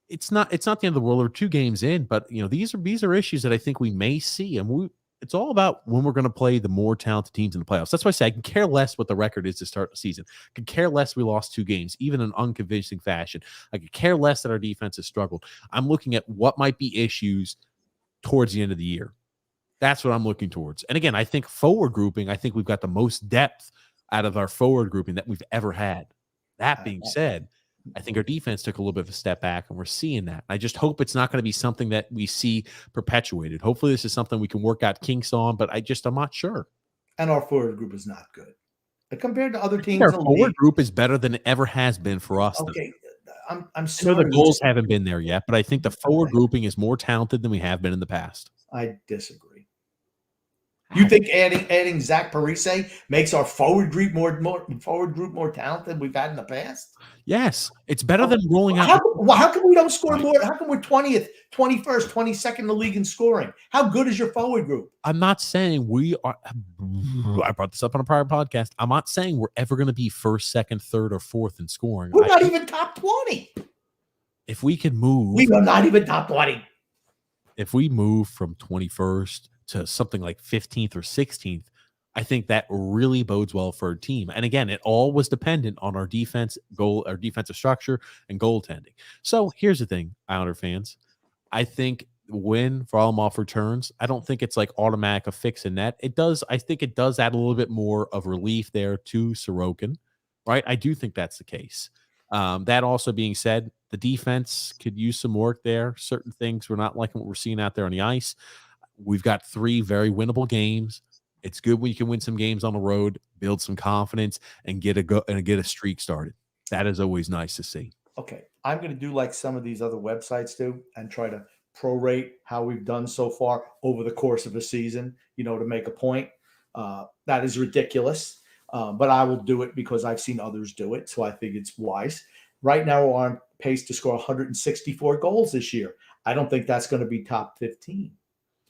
it's not the end of the world. We're 2 games in, but these are issues that I think we may see, and it's all about when we're going to play the more talented teams in the playoffs. That's why I say I can care less what the record is to start the season. I can care less we lost 2 games, even in unconvincing fashion. I could care less that our defense has struggled. I'm looking at what might be issues towards the end of the year. That's what I'm looking towards. And again, I think forward grouping, I think we've got the most depth out of our forward grouping that we've ever had. That being said, I think our defense took a little bit of a step back, and we're seeing that. I just hope it's not going to be something that we see perpetuated. Hopefully this is something we can work out kinks on, but I'm not sure. And our forward group is not good. Compared to other teams, our forward group is better than it ever has been for us. Okay. I'm sorry. The goals haven't been there yet, but I think the forward grouping is more talented than we have been in the past. I disagree. You think adding Zach Parise makes our forward group more talented than we've had in the past? Yes, it's better than rolling out. How come we don't score more? How come we're 20th, 21st, 22nd in the league in scoring? How good is your forward group? I'm not saying we are. I brought this up on a prior podcast. I'm not saying we're ever going to be first, second, third, or fourth in scoring. We're not even top 20. If we could move, we are not even top 20. If we move from 21st to something like 15th or 16th, I think that really bodes well for a team. And again, it all was dependent on our defensive structure and goaltending. So here's the thing, Islander fans. I think when Varlamov returns, I don't think it's like automatic a fix in that. It does. I think it does add a little bit more of relief there to Sorokin, right? I do think that's the case. That also being said, the defense could use some work there. Certain things we're not liking what we're seeing out there on the ice. We've got 3 very winnable games. It's good when you can win some games on the road, build some confidence, and get a streak started. That is always nice to see. Okay, I'm going to do like some of these other websites do and try to prorate how we've done so far over the course of a season, to make a point. That is ridiculous, but I will do it because I've seen others do it, so I think it's wise. Right now, we're on pace to score 164 goals this year. I don't think that's going to be top 15.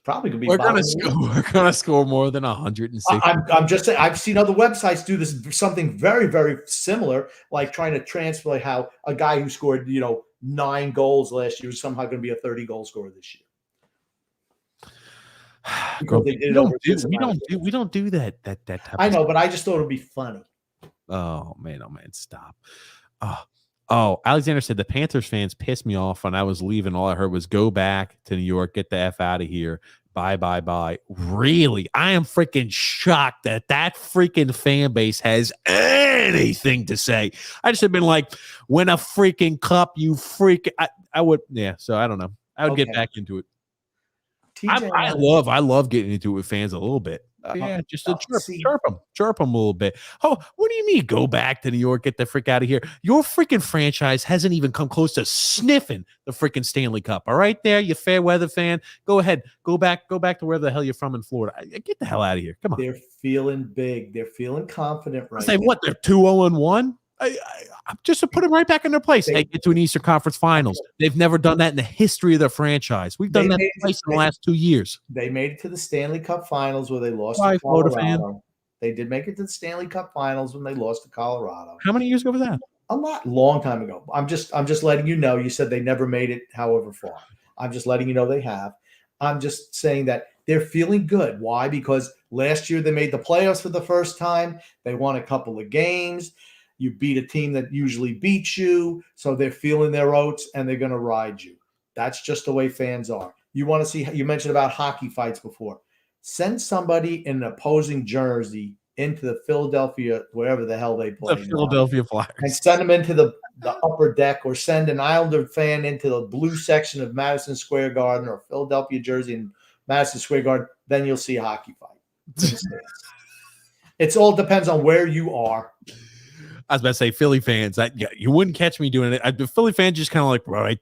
Probably going to be. We're going to score more than 160. I'm just saying. I've seen other websites do this something very, very similar, like trying to transfer how a guy who scored 9 goals last year is somehow going to be a 30-goal scorer this year. We don't do that type. I know, but I just thought it would be funny. Oh man, stop. Oh, Alexander said the Panthers fans pissed me off when I was leaving. All I heard was go back to New York, get the F out of here. Bye, bye, bye. Really? I am freaking shocked that freaking fan base has anything to say. I just have been like, win a freaking cup, you freak. I would, yeah, so I don't know. I would get back into it. I love getting into it with fans a little bit. Yeah, just to chirp them a little bit. Oh, what do you mean? Go back to New York, get the frick out of here. Your freaking franchise hasn't even come close to sniffing the freaking Stanley Cup. All right, there, you fair weather fan. Go ahead, go back to wherever the hell you're from in Florida. Get the hell out of here. Come on. They're feeling big. They're feeling confident right now. What? They're 2-0-1. Just to put them right back in their place. They get to an Eastern Conference Finals. They've never done that in the history of their franchise. We've done that twice in the last 2 years. They made it to the Stanley Cup Finals where they lost to Colorado. They did make it to the Stanley Cup Finals when they lost to Colorado. How many years ago was that? A long time ago. I'm just letting you know. You said they never made it however far. I'm just letting you know they have. I'm just saying that they're feeling good. Why? Because last year they made the playoffs for the first time. They won a couple of games. You beat a team that usually beats you, so they're feeling their oats and they're going to ride you. That's just the way fans are. You want to see, you mentioned about hockey fights before. Send somebody in an opposing jersey into the Philadelphia, wherever the hell they play. The Philadelphia Flyers. And send them into the upper deck, or send an Islander fan into the blue section of Madison Square Garden or Philadelphia jersey in Madison Square Garden. Then you'll see a hockey fight. It all depends on where you are. I was about to say Philly fans. You wouldn't catch me doing it. The Philly fans just kind of like, right,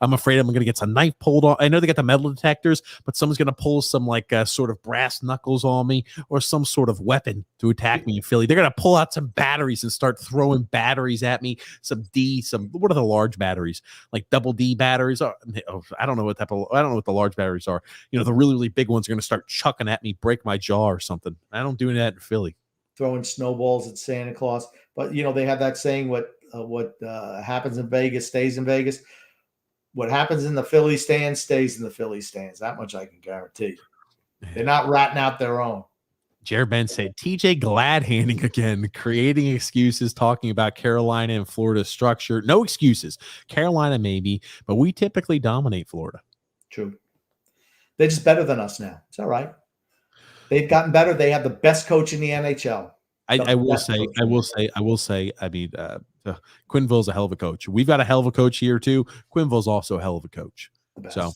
I'm afraid I'm going to get some knife pulled on. I know they got the metal detectors, but someone's going to pull some sort of brass knuckles on me or some sort of weapon to attack me in Philly. They're going to pull out some batteries and start throwing batteries at me. What are the large batteries? Like double D batteries? I don't know what the large batteries are. The really, really big ones are going to start chucking at me, break my jaw or something. I don't do that in Philly. Throwing snowballs at Santa Claus. But, they have that saying, what happens in Vegas stays in Vegas. What happens in the Philly stands stays in the Philly stands. That much I can guarantee you. They're not ratting out their own. Jared Ben said, TJ glad-handing again, creating excuses, talking about Carolina and Florida structure. No excuses. Carolina maybe, but we typically dominate Florida. True. They're just better than us now. It's all right. They've gotten better. They have the best coach in the NHL. I will say. I mean, Quenneville's a hell of a coach. We've got a hell of a coach here too. Quenneville's also a hell of a coach. So,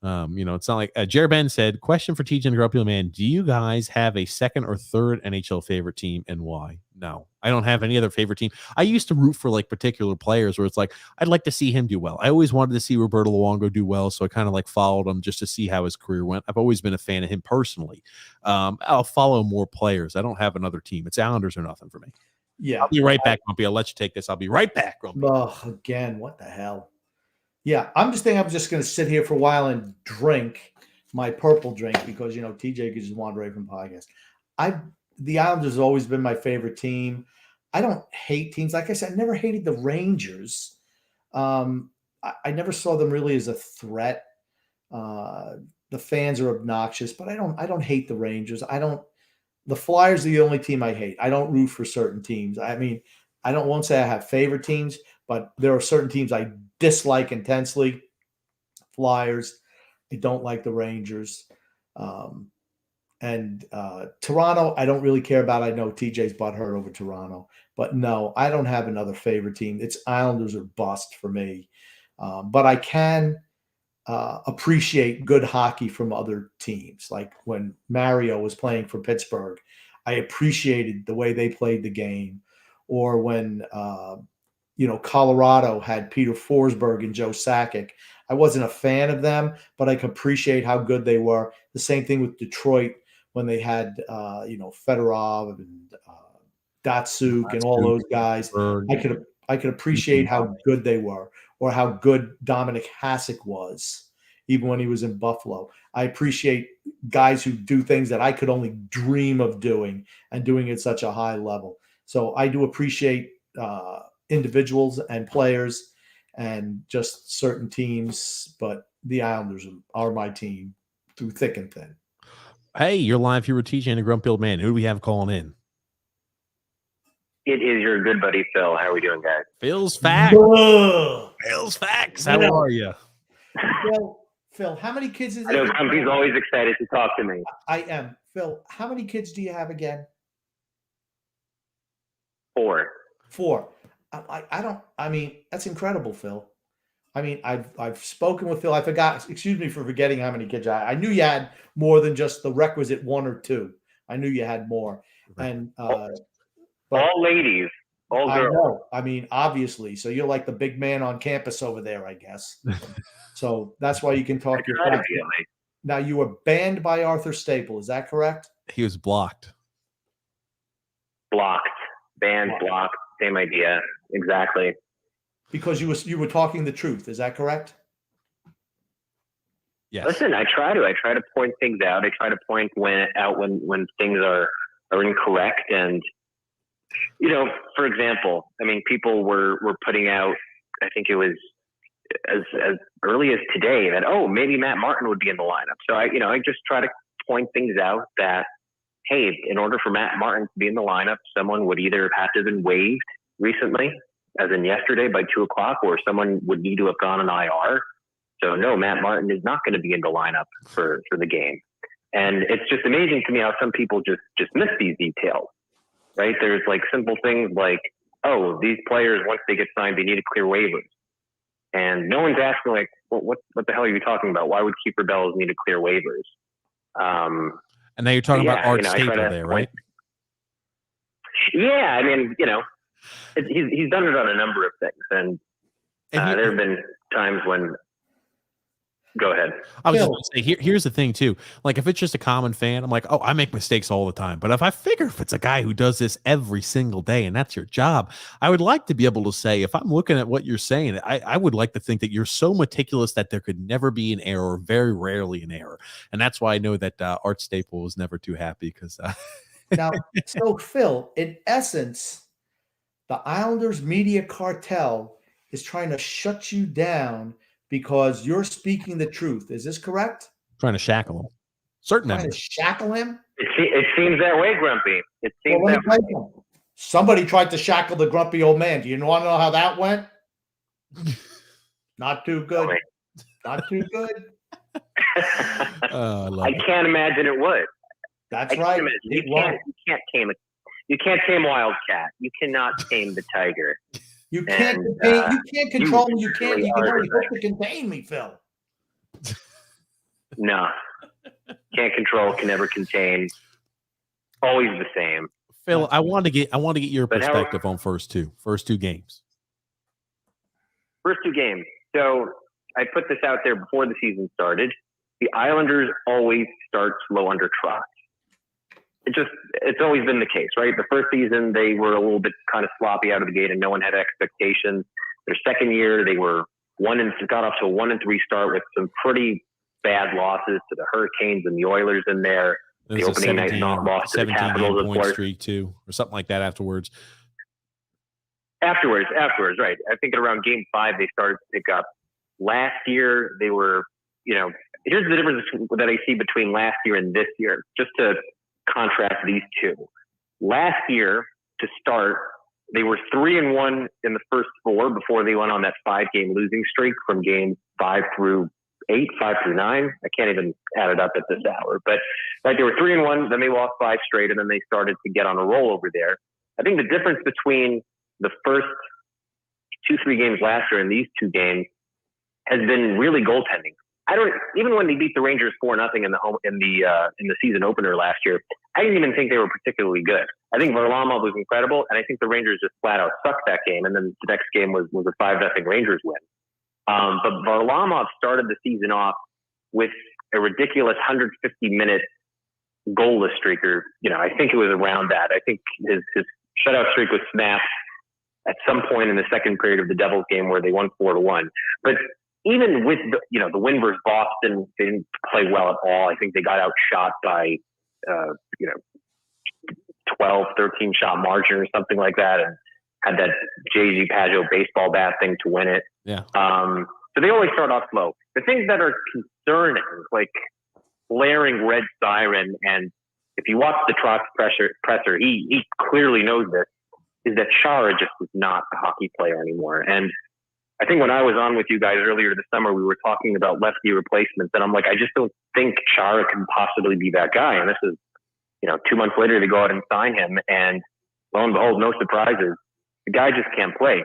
it's not like Jared Ben said. Question for TJ and the Grumpy Man: do you guys have a second or third NHL favorite team, and why? No, I don't have any other favorite team. I used to root for particular players where it's like I'd like to see him do well. I always wanted to see Roberto Luongo do well, so I kind of followed him just to see how his career went. I've always been a fan of him personally. I'll follow more players. I don't have another team. It's Islanders or nothing for me. Yeah, I'll be right back, Grumpy. I'll let you take this. I'll be right back, Grumpy. Oh, again, what the hell? Yeah, I'm just going to sit here for a while and drink my purple drink because TJ could just wander away from podcast. The Islanders have always been my favorite team. I don't hate teams. Like I said, I never hated the Rangers. I never saw them really as a threat. The fans are obnoxious, but I don't hate the Rangers. I don't the Flyers are the only team I hate. I don't root for certain teams. I mean, won't say I have favorite teams, but there are certain teams I dislike intensely. Flyers. I don't like the Rangers. And Toronto, I don't really care about. I know TJ's butthurt over Toronto, but no, I don't have another favorite team. It's Islanders or bust for me. But I can appreciate good hockey from other teams. Like when Mario was playing for Pittsburgh, I appreciated the way they played the game. Or when Colorado had Peter Forsberg and Joe Sakic. I wasn't a fan of them, but I could appreciate how good they were. The same thing with Detroit when they had Fedorov and Datsuk and all those guys. I could appreciate how good they were, or how good Dominic Hasek was, even when he was in Buffalo. I appreciate guys who do things that I could only dream of doing, and doing it at such a high level. So I do appreciate individuals and players and just certain teams, but the Islanders are my team through thick and thin. Hey, you're live here with TJ and the Grumpy Old Man. Who do we have calling in? It is your good buddy Phil. How are we doing, guys? Phil's Facts. Phil's Facts. How are you? Phil, how many kids is I know Grumpy's always excited to talk to me. I am. Phil, how many kids do you have again? 4. I mean, that's incredible, Phil. I mean, I've spoken with Phil. I forgot, excuse me for forgetting how many kids I knew you had more than just the requisite 1 or 2. I knew you had more. And all ladies, all girls. I know. I mean, obviously. So you're like the big man on campus over there, I guess. So that's why you can talk your talk. Now, you were banned by Arthur Staple. Is that correct? He was blocked. Blocked. Banned, blocked. Same idea. Exactly. Because you were talking the truth. Is that correct? Yes. Listen, I try to point things out. I try to point when things are incorrect. And, for example, I mean, people were putting out, I think it was as early as today, that, maybe Matt Martin would be in the lineup. So I just try to point things out that, hey, in order for Matt Martin to be in the lineup, someone would either have to have been waived recently, as in yesterday by 2:00, or someone would need to have gone on IR. So no, Matt Martin is not going to be in the lineup for the game. And it's just amazing to me how some people just miss these details, right? There's like simple things like, these players, once they get signed, they need to clear waivers. And no one's asking like, what the hell are you talking about? Why would Keeper Bells need to clear waivers? And now you're talking about Art Staple there, right? Yeah, I mean, he's done it on a number of things, and there have been times when. Go ahead. I was just going to say, here's the thing too. Like, if it's just a common fan, I'm like, I make mistakes all the time. But if it's a guy who does this every single day and that's your job, I would like to be able to say, if I'm looking at what you're saying, I would like to think that you're so meticulous that there could never be an error, or very rarely an error. And that's why I know that Art Staple was never too happy because. Now, so Phil, in essence, the Islanders media cartel is trying to shut you down because you're speaking the truth. Is this correct? Trying to shackle him. Certainly. Trying to shackle him? It seems that way, Grumpy. It seems that way. Somebody tried to shackle the grumpy old man. Do you want to know how that went? Not too good. Not too good. I can't imagine it would. That's right. You can't tame Wildcat. You cannot tame the tiger. You can't contain. You can't control me. You can't. You can only hope to contain me, Phil. No, can't control. Can never contain. Always the same. Phil, I want to get your perspective on first two games. First 2 games. So I put this out there before the season started. The Islanders always start slow under Trotz. It's always been the case, right? The first season, they were a little bit kind of sloppy out of the gate and no one had expectations. Their second year, they got off to a 1-3 start with some pretty bad losses to the Hurricanes and the Oilers in there. The opening night loss to the Capitals, of course. Streak too, or something like that afterwards. Afterwards, right. I think around game 5, they started to pick up. Last year, they were, here's the difference that I see between last year and this year. Just to contrast these two. Last year, to start, they were 3-1 in the first 4 before they went on that 5-game losing streak from games 5 through 8, 5 through 9. I can't even add it up at this hour. But like they were 3-1, then they lost 5 straight, and then they started to get on a roll over there. I think the difference between the first 2-3 games last year and these 2 games has been really goaltending. Even when they beat the Rangers 4-0 in the season opener last year, I didn't even think they were particularly good. I think Varlamov was incredible, and I think the Rangers just flat out sucked that game. And then the next game was a 5-0 Rangers win. But Varlamov started the season off with a ridiculous 150-minute goalless streak, or I think it was around that. I think his shutout streak was snapped at some point in the second period of the Devils game where they won 4-1. But even with the win versus Boston, they didn't play well at all. I think they got outshot by 12, 13 shot margin or something like that, and had that J.G. Pageau baseball bat thing to win it. Yeah. So they always start off slow. The things that are concerning, like blaring red siren, and if you watch the Trotz presser, he clearly knows this, is that Chara just is not a hockey player anymore. And I think when I was on with you guys earlier this summer, we were talking about lefty replacements, and I'm like, I just don't think Chara can possibly be that guy. And this is, 2 months later to go out and sign him, and lo and behold, no surprises. The guy just can't play.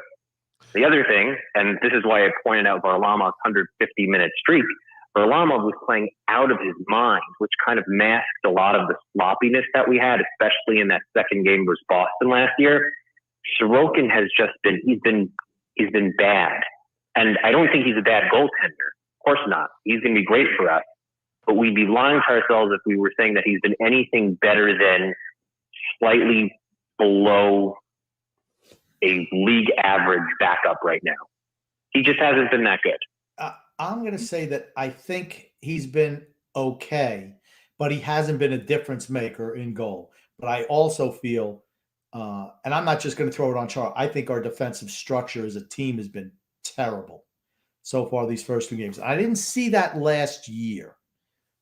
The other thing, and this is why I pointed out Varlamov's 150-minute streak, Varlamov was playing out of his mind, which kind of masked a lot of the sloppiness that we had, especially in that second game versus Boston last year. Sorokin has just been, he's been bad. And I don't think he's a bad goaltender. Of course not. He's going to be great for us. But we'd be lying to ourselves if we were saying that he's been anything better than slightly below a league average backup right now. He just hasn't been that good. I'm going to say that I think he's been okay, but he hasn't been a difference maker in goal. But I also feel, and I'm not just going to throw it on Char, I think our defensive structure as a team has been terrible so far these first 2 games. I didn't see that last year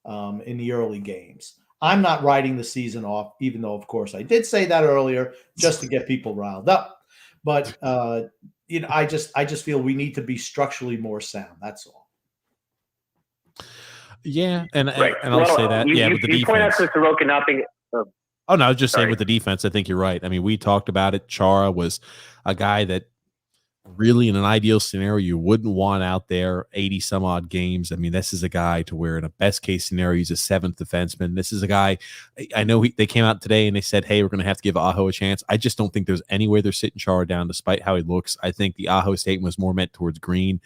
in the early games. I'm not writing the season off, even though, of course, I did say that earlier just to get people riled up. But I just feel we need to be structurally more sound. That's all. Yeah, and Right. I'll say that. With the defense. You point out to Sorokin not being. Oh no, I was just saying with the defense. I think you're right. I mean, we talked about it. Chara was a guy that really, in an ideal scenario, you wouldn't want out there 80 some odd games. I mean, this is a guy to where in a best case scenario, he's a 7th defenseman. This is a guy, I know they came out today and they said, hey, we're going to have to give Aho a chance. I just don't think there's any way they're sitting Chara down despite how he looks. I think the Aho statement was more meant towards Green.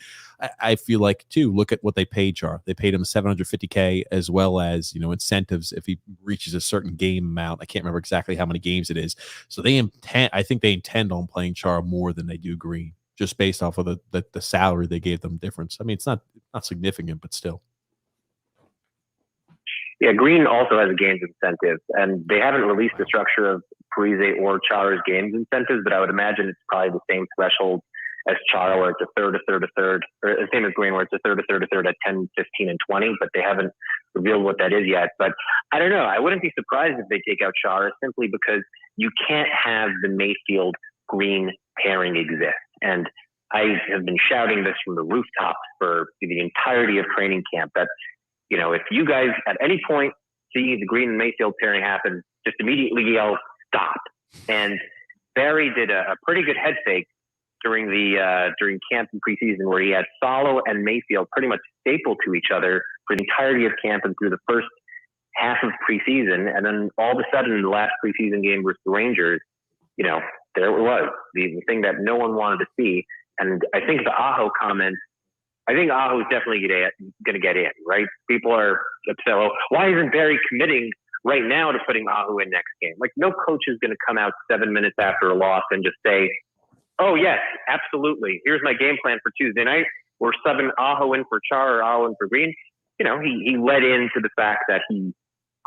I feel like, too, look at what they paid Chara. They paid him $750K as well as, incentives if he reaches a certain game amount. I can't remember exactly how many games it is. So I think they intend on playing Chara more than they do Green, just based off of the salary they gave them difference. I mean, it's not significant, but still. Yeah, Green also has a games incentive, and they haven't released the structure of Parise or Chara's games incentives, but I would imagine it's probably the same threshold as Chara, where it's a third, or the same as Green, where it's a third at 10, 15, and 20, but they haven't revealed what that is yet. But I don't know. I wouldn't be surprised if they take out Chara simply because you can't have the Mayfield-Green pairing exist. And I have been shouting this from the rooftops for the entirety of training camp that, if you guys at any point see the Green and Mayfield pairing happen, just immediately yell, stop. And Barry did a pretty good head fake during camp and preseason where he had Salo and Mayfield pretty much stapled to each other for the entirety of camp and through the first half of preseason. And then all of a sudden in the last preseason game versus the Rangers, there it was, the thing that no one wanted to see. And I think the Aho comment, I think Aho is definitely going to get in, right? People are upset, well, why isn't Barry committing right now to putting Aho in next game? Like, no coach is going to come out 7 minutes after a loss and just say, oh, yes, absolutely. Here's my game plan for Tuesday night. We're subbing Aho in for Chara or Aho in for Green. He led into the fact that he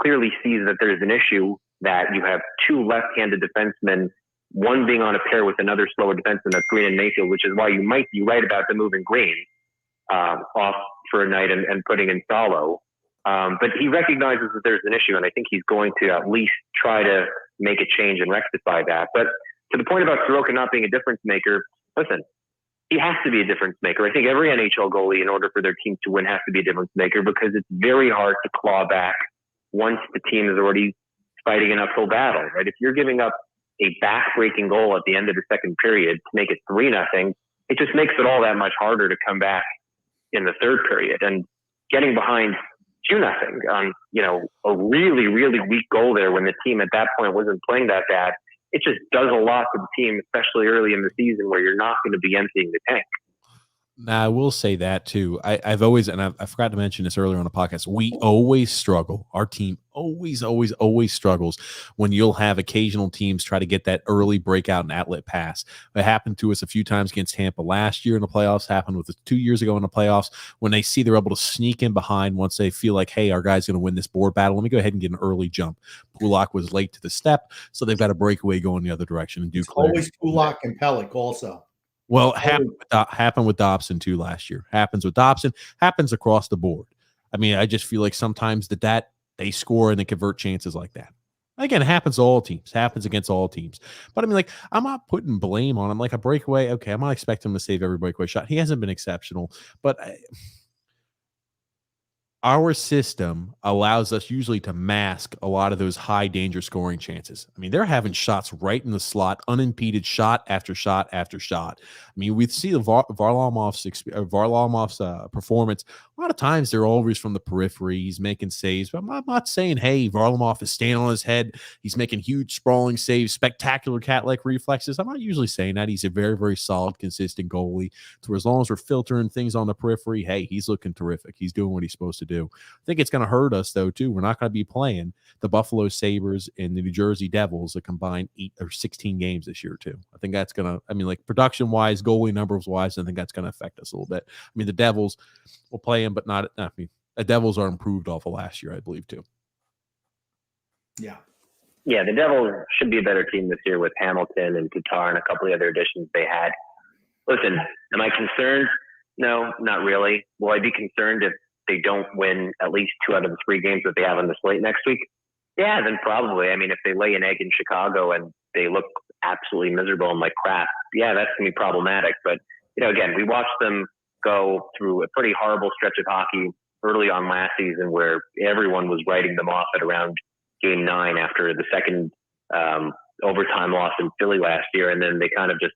clearly sees that there's an issue that you have 2 left-handed defensemen, one being on a pair with another slower defenseman, that's Green and Mayfield, which is why you might be right about the moving Green off for a night and putting in Salo. But he recognizes that there's an issue, and I think he's going to at least try to make a change and rectify that. But to the point about Sorokin not being a difference maker, listen, he has to be a difference maker. I think every NHL goalie, in order for their team to win, has to be a difference maker, because it's very hard to claw back once the team is already fighting an uphill battle, right? If you're giving up a back-breaking goal at the end of the second period to make it 3-0, it just makes it all that much harder to come back in the third period. And getting behind 2-0 on, a really, really weak goal there when the team at that point wasn't playing that bad, it just does a lot to the team, especially early in the season where you're not going to be emptying the tank. Now, I will say that too. I've always, and I forgot to mention this earlier on the podcast, we always struggle. Our team always struggles when you'll have occasional teams try to get that early breakout and outlet pass. It happened to us a few times against Tampa last year in the playoffs, happened with us 2 years ago in the playoffs, when they see they're able to sneak in behind once they feel like, hey, our guy's going to win this board battle. Let me go ahead and get an early jump. Pulak was late to the step, so they've got a breakaway going the other direction. And Duke always Pulak and Pellick also. Well, happened with Dobson too last year. Happens with Dobson. Happens across the board. I mean, I just feel like sometimes that they score and they convert chances like that. Again, it happens to all teams. Happens against all teams. But I mean, like, I'm not putting blame on him. Like a breakaway, okay, I'm not expecting him to save every breakaway shot. He hasn't been exceptional, but our system allows us usually to mask a lot of those high danger scoring chances. I mean, they're having shots right in the slot, unimpeded, shot after shot after shot. I mean, we see the Varlamov's performance. A lot of times they're always from the periphery. He's making saves, but I'm not saying, hey, Varlamov is standing on his head. He's making huge sprawling saves, spectacular cat-like reflexes. I'm not usually saying that. He's a very, very solid, consistent goalie. So as long as we're filtering things on the periphery, hey, he's looking terrific. He's doing what he's supposed to do. I think it's going to hurt us, though, too. We're not going to be playing the Buffalo Sabres and the New Jersey Devils that combine 8 or 16 games this year, too. I think that's going to, I mean, like production-wise, goalie numbers-wise, I think that's going to affect us a little bit. I mean, the Devils will play him, but not, I mean, the Devils are improved off of last year, I believe, too. Yeah. Yeah, the Devils should be a better team this year with Hamilton and Tatar and a couple of other additions they had. Listen, am I concerned? No, not really. Will I be concerned if they don't win at least 2 out of the 3 games that they have on the slate next week? Yeah, then probably. I mean, if they lay an egg in Chicago and they look absolutely miserable and like crap, yeah, that's going to be problematic. But, again, we watched them go through a pretty horrible stretch of hockey early on last season where everyone was writing them off at around Game 9 after the second overtime loss in Philly last year. And then they kind of just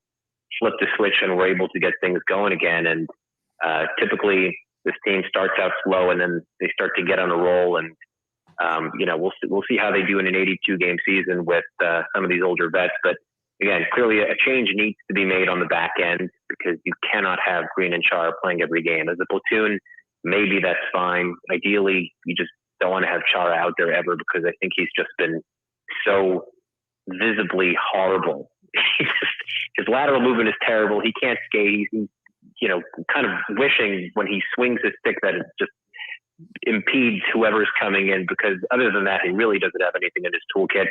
flipped the switch and were able to get things going again. And typically this team starts out slow and then they start to get on a roll. And, we'll see how they do in an 82-game season with some of these older vets. But again, clearly a change needs to be made on the back end because you cannot have Green and Char playing every game. As a platoon, maybe that's fine. Ideally, you just don't want to have Chara out there ever because I think he's just been so visibly horrible. His lateral movement is terrible. He can't skate. He's kind of wishing when he swings his stick that it just impedes whoever's coming in because other than that, he really doesn't have anything in his toolkit.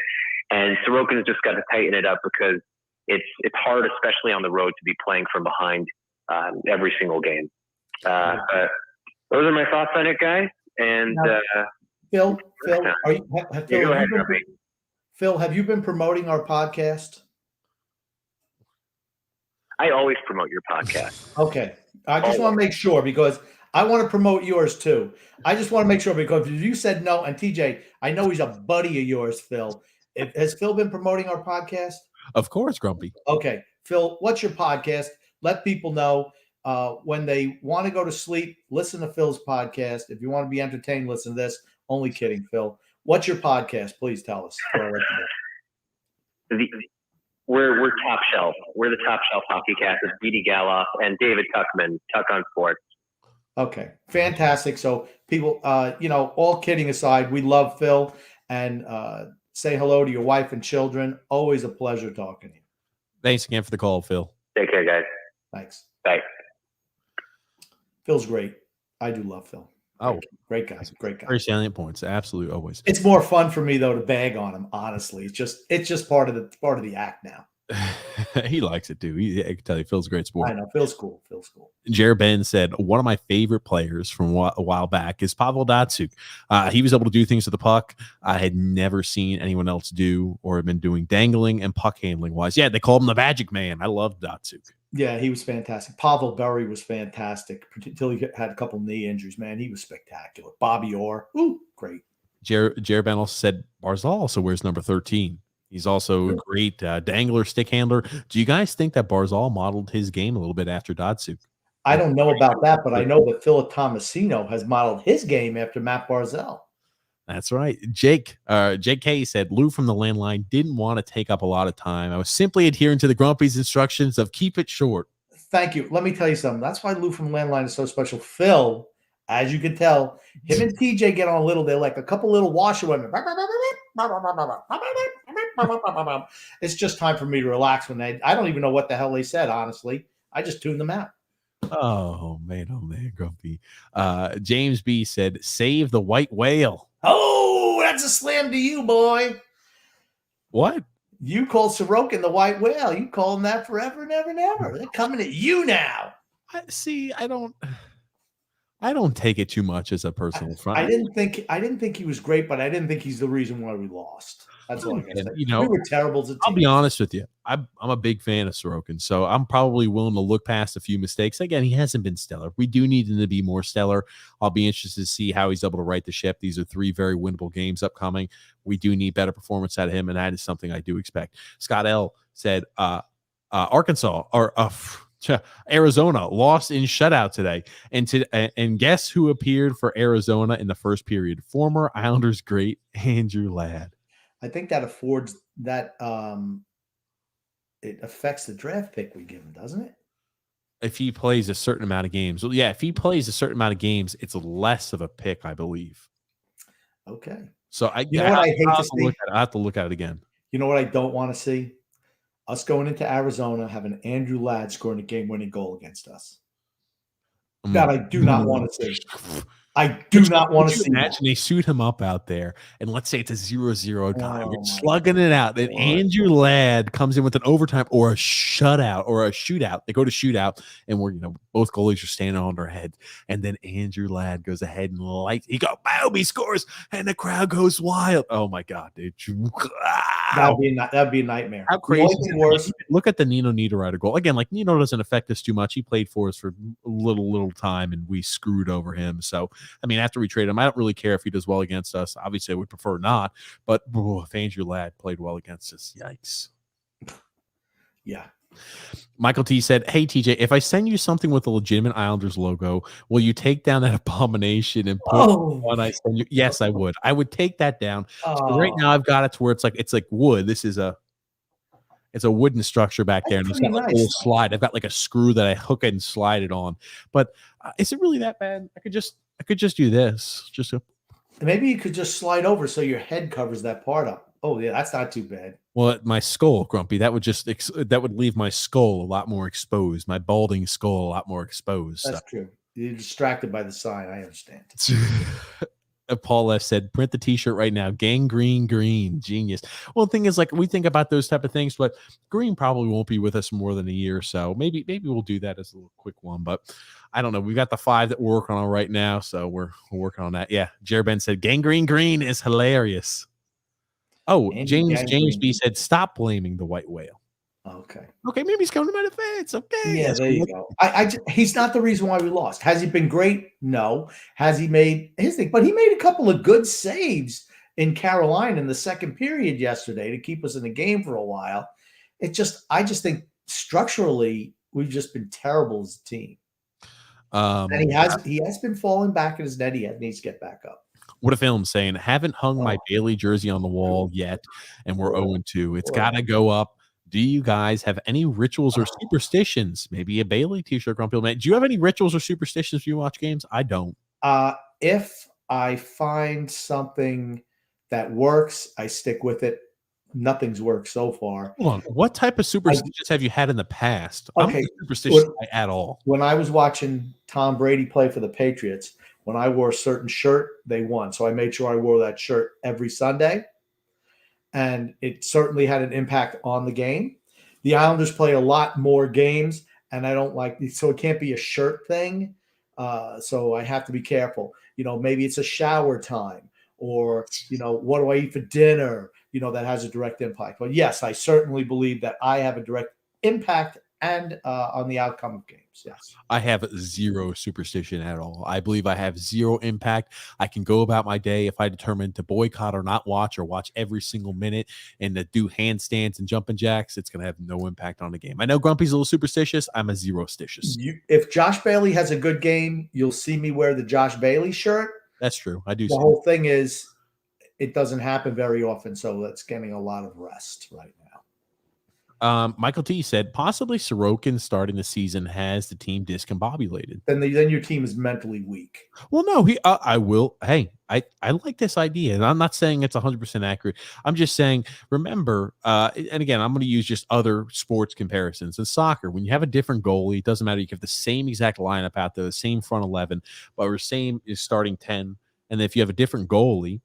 And Sorokin's just got to tighten it up because it's hard, especially on the road, to be playing from behind every single game. Those are my thoughts on it, guys. And Phil, have you been promoting our podcast? I always promote your podcast. Okay. I just want to make sure because I want to promote yours too. I just want to make sure because if you said no, and TJ, I know he's a buddy of yours, Phil. Has Phil been promoting our podcast? Of course, Grumpy. Okay. Phil, what's your podcast? Let people know when they want to go to sleep, listen to Phil's podcast. If you want to be entertained, listen to this. Only kidding, Phil. What's your podcast? Please tell us. We're top shelf. We're the top shelf hockey cast with Didi Galoff and David Tuckman, Tuck on Sports. Okay, fantastic. So people, all kidding aside, we love Phil and say hello to your wife and children. Always a pleasure talking to you. Thanks again for the call, Phil. Take care, guys. Thanks. Bye. Phil's great. I do love Phil. Great guy. Great guy. Very salient points. Absolutely, always. It's more fun for me though to bag on him. Honestly, it's just part of the act now. He likes it too. I can tell you, Phil's a great sport. I know. Phil's cool. Jared Ben said, one of my favorite players from a while back is Pavel Datsyuk. He was able to do things with the puck I had never seen anyone else do or have been doing dangling and puck handling wise. Yeah, they called him the Magic Man. I love Datsyuk. Yeah, he was fantastic. Pavel Berry was fantastic until he had a couple knee injuries, man. He was spectacular. Bobby Orr, ooh, great. Jared Ben also said Barzal also wears number 13. He's also a great dangler, stick handler. Do you guys think that Barzal modeled his game a little bit after Datsyuk? I don't know about that, but I know that Phil Tomasino has modeled his game after Matt Barzal. That's right. Jake K said, Lou from the landline didn't want to take up a lot of time. I was simply adhering to the Grumpy's instructions of keep it short. Thank you. Let me tell you something. That's why Lou from the landline is so special. Phil, as you can tell, him and TJ get on a little. They're like a couple little washerwomen. It's just time for me to relax when I don't even know what the hell they said, honestly. I just tuned them out. Oh, man, Grumpy. James B said, save the white whale. Oh, that's a slam to you, boy. What? You call Sorokin the white whale. You call him that forever and ever and ever. They're coming at you now. I don't take it too much as a personal front. I didn't think he was great, but I didn't think he's the reason why we lost. That's all I can say. You know, we were terrible as a team. I'll be honest with you. I'm a big fan of Sorokin, so I'm probably willing to look past a few mistakes. Again, he hasn't been stellar. We do need him to be more stellar. I'll be interested to see how he's able to right the ship. These are 3 very winnable games upcoming. We do need better performance out of him, and that is something I do expect. Scott L. said Arkansas or Arizona lost in shutout today. And guess who appeared for Arizona in the first period? Former Islanders great Andrew Ladd. I think that affords that it affects the draft pick we give him, doesn't it? If he plays a certain amount of games. Well, yeah, if he plays a certain amount of games, it's less of a pick, I believe. Okay. So I have to look at it again. You know what I don't want to see? Us going into Arizona, having Andrew Ladd scoring a game-winning goal against us. That I do not want to see. I do not want to see. Imagine they suit him up out there, and let's say it's a 0-0 time. You're slugging it out. Then Andrew Ladd comes in with an overtime or a shutout or a shootout. They go to shootout, and we're both goalies are standing on their heads. And then Andrew Ladd goes ahead and lights. He he scores, and the crowd goes wild. Oh my god, dude! That'd be a nightmare. How crazy! Look at the Nino Niederreiter goal again. Like Nino doesn't affect us too much. He played for us for a little time, and we screwed over him. So. I mean, after we trade him, I don't really care if he does well against us. Obviously, I would prefer not. But if Andrew Ladd played well against us, yikes. Yeah. Michael T said, hey, TJ, if I send you something with a legitimate Islanders logo, will you take down that abomination and put one I send you? Yes, I would. I would take that down. So right now, I've got it to where it's like wood. This is it's a wooden structure back there, and it's got like a little slide. I've got like a screw that I hook it and slide it on. But is it really that bad? I could just do this. Maybe you could just slide over so your head covers that part up. Oh yeah, that's not too bad. Well, my skull, Grumpy, that would leave my skull a lot more exposed. My balding skull a lot more exposed. That's true. You're distracted by the sign. I understand. Paul F said, print the t-shirt right now. Gangrene green. Genius. Well, the thing is, like, we think about those type of things, but Green probably won't be with us more than a year. So maybe we'll do that as a little quick one, but I don't know. We've got the 5 that we're working on right now. So we're working on that. Yeah. Jared Ben said, gangrene green is hilarious. Oh, James B said, stop blaming the white whale. Okay, maybe he's coming to my defense. Okay. Yeah, there you go. He's not the reason why we lost. Has he been great? No. Has he made his thing? But he made a couple of good saves in Carolina in the second period yesterday to keep us in the game for a while. I just think structurally we've just been terrible as a team. And he has been falling back in his net. He needs to get back up. What a film saying, haven't hung my Bailey jersey on the wall yet, and we're 0-2. It's got to go up. Do you guys have any rituals or superstitions? Maybe a Bailey t-shirt, Grumpy Old Man. Do you have any rituals or superstitions when you watch games? I don't. If I find something that works, I stick with it. Nothing's worked so far. Hold on. What type of superstitions have you had in the past? Okay. I'm not superstitious at all. When I was watching Tom Brady play for the Patriots, when I wore a certain shirt, they won. So I made sure I wore that shirt every Sunday. And it certainly had an impact on the game. the Islanders play a lot more games, and I don't like so it can't be a shirt thing. So I have to be careful. Maybe it's a shower time, or what do I eat for dinner? That has a direct impact. But yes, I certainly believe that I have a direct impact and on the outcome of games. Yes. I have zero superstition at all. I believe I have zero impact. I can go about my day if I determine to boycott or not watch, or watch every single minute and to do handstands and jumping jacks. It's going to have no impact on the game. I know Grumpy's a little superstitious. I'm a zero-stitious. If Josh Bailey has a good game, you'll see me wear the Josh Bailey shirt. That's true. I do. The whole thing is it doesn't happen very often, so that's getting a lot of rest right now. Michael T said possibly Sorokin starting the season has the team discombobulated. Then your team is mentally weak. Well, no, I will. Hey, I like this idea, and I'm not saying it's 100% accurate. I'm just saying, remember, and again, I'm going to use just other sports comparisons. In soccer, when you have a different goalie, it doesn't matter. You have the same exact lineup out there, the same front 11, but the same is starting 10. And if you have a different goalie,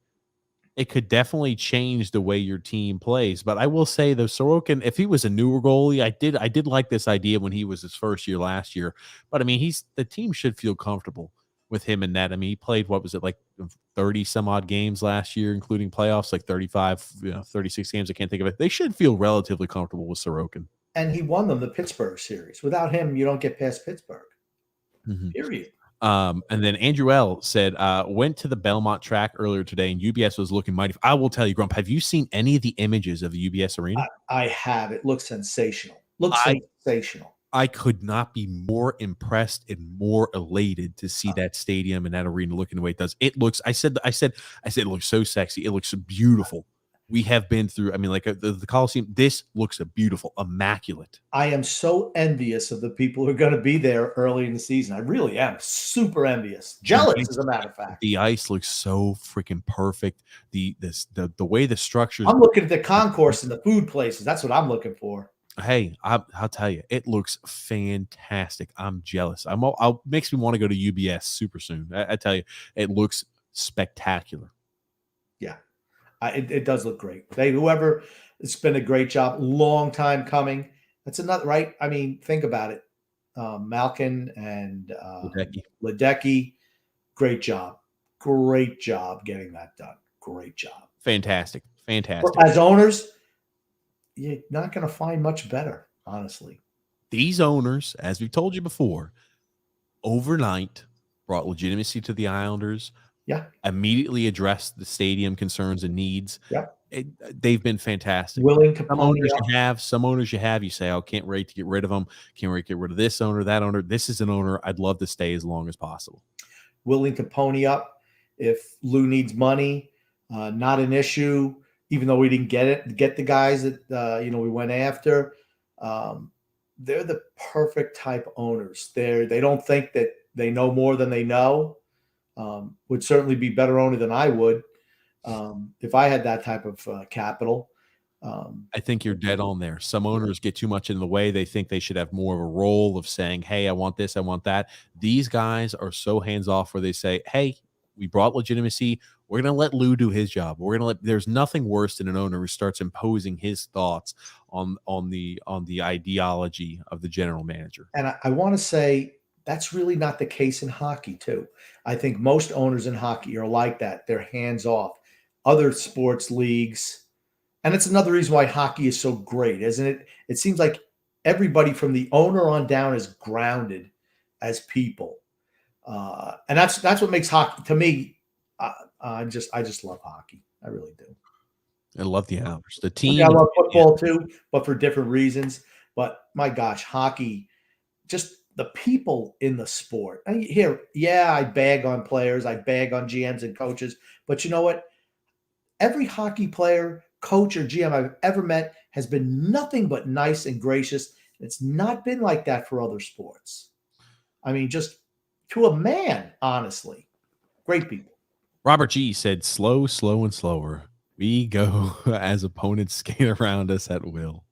it could definitely change the way your team plays. But I will say, though, Sorokin, if he was a newer goalie, I did like this idea when he was his first year last year. But I mean, the team should feel comfortable with him in that. I mean, he played, what was it, like 30 some odd games last year, including playoffs, like 35, 36 games. I can't think of it. They should feel relatively comfortable with Sorokin. And he won them the Pittsburgh series. Without him, you don't get past Pittsburgh. Period. And then Andrew L said, went to the Belmont track earlier today and UBS was looking mighty. I will tell you, Grump, have you seen any of the images of the UBS arena? I have. It looks sensational. Sensational. I could not be more impressed and more elated to see that stadium and that arena looking the way it does. It looks, I said, it looks so sexy. It looks beautiful. We have been through, I mean, like the Coliseum, this looks beautiful, immaculate. I am so envious of the people who are going to be there early in the season. I really am super envious. Jealous, as a matter of fact. The ice looks so freaking perfect. The way the structures. I'm looking at the concourse and the food places. That's what I'm looking for. Hey, I'll tell you, it looks fantastic. I'm jealous. Makes me want to go to UBS super soon. I tell you, it looks spectacular. Yeah. It does look great. It's been a great job. Long time coming. That's another, right? I mean, think about it. Malkin and Ledecky, great job. Great job getting that done. Great job. Fantastic. As owners, you're not going to find much better, honestly. These owners, as we've told you before, overnight brought legitimacy to the Islanders. Yeah. Immediately addressed the stadium concerns and needs. Yeah. They've been fantastic. Willing to some owners you have, you say, oh, can't wait to get rid of them. Can't wait to get rid of this owner, that owner. This is an owner I'd love to stay as long as possible. Willing to pony up if Lou needs money. Not an issue, even though we didn't get the guys that we went after. They're the perfect type owners. They don't think that they know more than they know. Would certainly be better owner than I would if I had that type of capital. I think you're dead on there. Some owners get too much in the way. They think they should have more of a role of saying, hey, I want this, I want that. These guys are so hands-off where they say, hey, we brought legitimacy. We're going to let Lou do his job. There's nothing worse than an owner who starts imposing his thoughts on the ideology of the general manager. And I want to say, that's really not the case in hockey, too. I think most owners in hockey are like that. They're hands off. Other sports leagues, and it's another reason why hockey is so great, isn't it? It seems like everybody from the owner on down is grounded as people, and that's what makes hockey to me. I just love hockey. I really do. I love the Islanders. The team. I love football too, but for different reasons. But my gosh, hockey, just the people in the sport. I bag on players, I bag on GMs and coaches, but you know what? Every hockey player, coach, or GM I've ever met has been nothing but nice and gracious. It's not been like that for other sports. I mean, just to a man, honestly. Great people. Robert G said, slow, and slower. We go as opponents skate around us at will.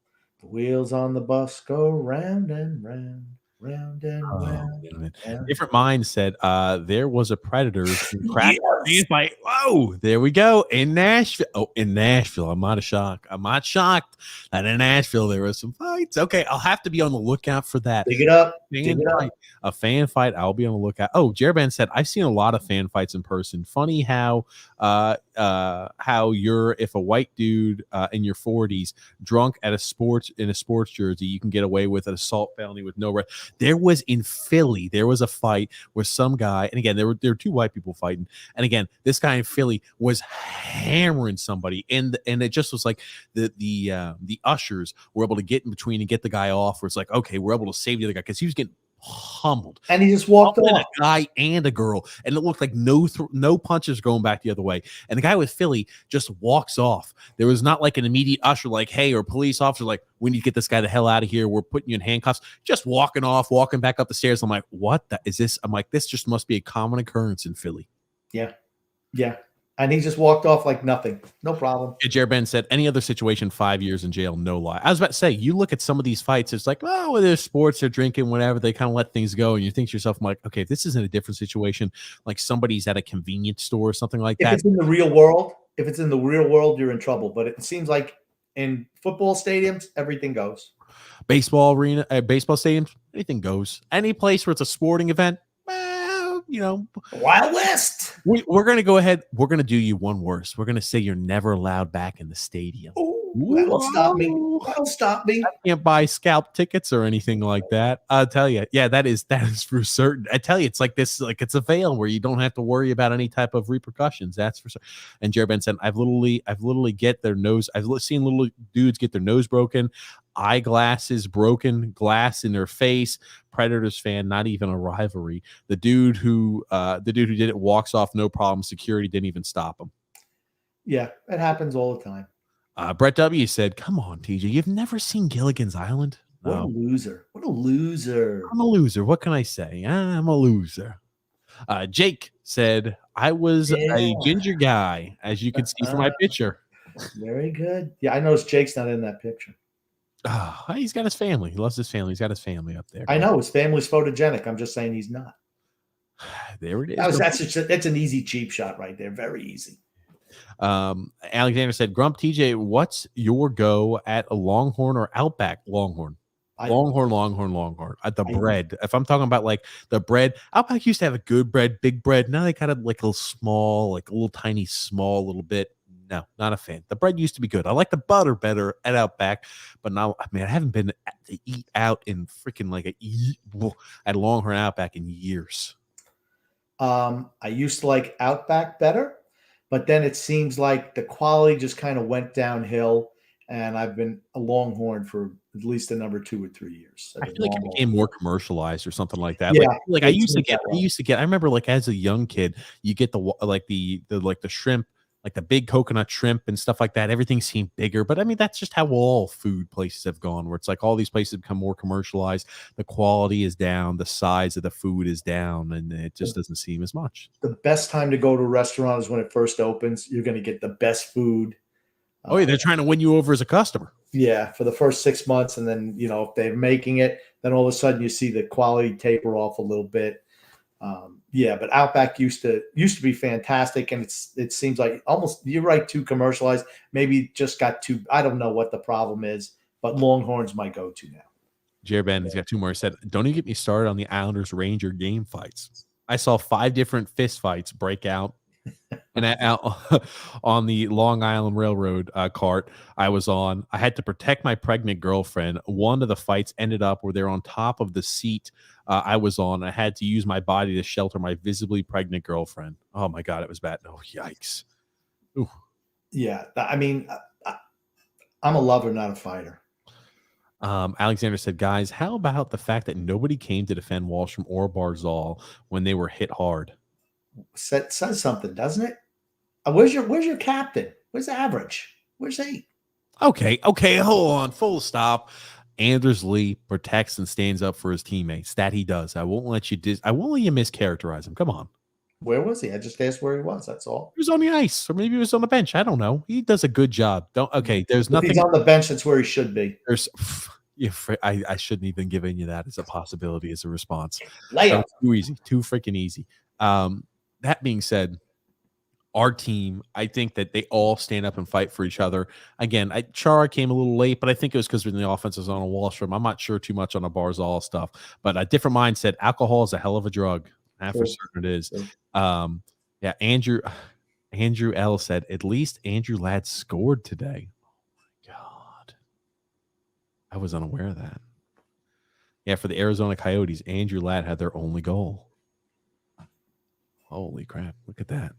The wheels on the bus go round and round. Round and Oh, round. man. and- Different Mind said there was a Predators and crack Yes. fight. Whoa, there we go. In Nashville. Oh, in Nashville. I'm not shocked. I'm not shocked that in Nashville there was some fights. Okay, I'll have to be on the lookout for that. Dig it up. Fan Dig it up. fight. A fan fight. I'll be on the lookout. Oh, Jerban said I've seen a lot of fan fights in person. Funny how you're if a white dude in your 40s drunk at a sports jersey, you can get away with an assault felony with no rest. There was in Philly, there was a fight where some guy, and again, there were two white people fighting, and again, this guy in Philly was hammering somebody, and it just was like the ushers were able to get in between and get the guy off. Where it's like, okay, we're able to save the other guy because he was getting humbled, and he just walked off. A guy and a girl, and it looked like no punches going back the other way. And the guy with Philly just walks off. There was not like an immediate usher, like, hey, or police officer, like, we need to get this guy the hell out of here. We're putting you in handcuffs. Just walking off, walking back up the stairs. I'm like, what is this? I'm like, this just must be a common occurrence in Philly. Yeah. And he just walked off like nothing. No problem. Jared Ben said, any other situation, 5 years in jail, no lie. I was about to say, you look at some of these fights, it's like, oh, well, there's sports, they're drinking, whatever. They kind of let things go. And you think to yourself, I'm like, okay, if this is in a different situation, like somebody's at a convenience store or something like that. If it's in the real world, you're in trouble. But it seems like in football stadiums, everything goes. Baseball arena, baseball stadiums, anything goes. Any place where it's a sporting event, Wild West. We're going to go ahead. We're going to do you one worse. We're going to say you're never allowed back in the stadium. That'll stop me. That'll stop me. I can't buy scalp tickets or anything like that. I'll tell you. Yeah, that is for certain. I tell you, it's like this, like it's a veil where you don't have to worry about any type of repercussions. That's for certain. And Jared Ben said, I've literally get their nose. I've seen little dudes get their nose broken, eyeglasses broken, glass in their face. Predators fan, not even a rivalry. The dude who did it walks off, no problem. Security didn't even stop him. Yeah, it happens all the time. Brett W said, come on, TJ, you've never seen Gilligan's Island? What a loser. What a loser. I'm a loser. What can I say? I'm a loser. Jake said, I was a ginger guy, as you can see from my picture. Very good. Yeah, I noticed Jake's not in that picture. Oh, he's got his family. He loves his family. He's got his family up there. I know. His family's photogenic. I'm just saying he's not. There it is. That's an easy cheap shot right there. Very easy. Alexander said, Grump, TJ, what's your go at a Longhorn or Outback? Longhorn. Longhorn. At the bread. If I'm talking about like the bread, Outback used to have a good bread, big bread. Now they kind of like a little small, like a little tiny, small little bit. No, not a fan. The bread used to be good. I like the butter better at Outback, but now, I mean, I haven't been to eat out in freaking like at Longhorn Outback in years. I used to like Outback better, but then it seems like the quality just kind of went downhill, and I've been a Longhorn for at least another 2 or 3 years. I feel like it became more commercialized or something like that. Yeah, like I used to get. I remember like as a young kid, you get the shrimp, like the big coconut shrimp and stuff like that. Everything seemed bigger, but I mean, that's just how all food places have gone, where it's like all these places become more commercialized. The quality is down, the size of the food is down, and it just doesn't seem as much. The best time to go to a restaurant is when it first opens. You're going to get the best food. Oh, yeah, they're trying to win you over as a customer. Yeah, for the first 6 months, and then if they're making it, then all of a sudden you see the quality taper off a little bit. But Outback used to be fantastic, and it seems like almost, you're right, too commercialized. Maybe just got too. I don't know what the problem is, but Longhorn's my go-to now. Jared Ben, he's got 2 more. He said, "Don't even get me started on the Islanders Ranger game fights. I saw 5 different fist fights break out." And out on the Long Island Railroad cart I was on, I had to protect my pregnant girlfriend. One of the fights ended up where they're on top of the seat I was on. I had to use my body to shelter my visibly pregnant girlfriend. Oh my God, it was bad. Oh, yikes. Ooh. Yeah, I mean, I'm a lover, not a fighter. Alexander said, guys, how about the fact that nobody came to defend Wallstrom or Barzal when they were hit hard? Says something, doesn't it? Where's your captain? Where's Average? Where's he? Okay, hold on. Full stop. Anders Lee protects and stands up for his teammates. That he does. I won't let you mischaracterize him. Come on. Where was he? I just asked where he was. That's all. He was on the ice, or maybe he was on the bench. I don't know. He does a good job. There's nothing. If he's on the bench, that's where he should be. I shouldn't even given you that as a possibility as a response. Layup. Too easy, too freaking easy. That being said, our team, I think that they all stand up and fight for each other. Again, Chara came a little late, but I think it was because the offense was on a Wallstrom. I'm not sure too much on the Barzal stuff, but a different mindset. Alcohol is a hell of a drug. For certain it is. Yeah, Andrew L said, at least Andrew Ladd scored today. Oh my God. I was unaware of that. Yeah, for the Arizona Coyotes, Andrew Ladd had their only goal. Holy crap. Look at that.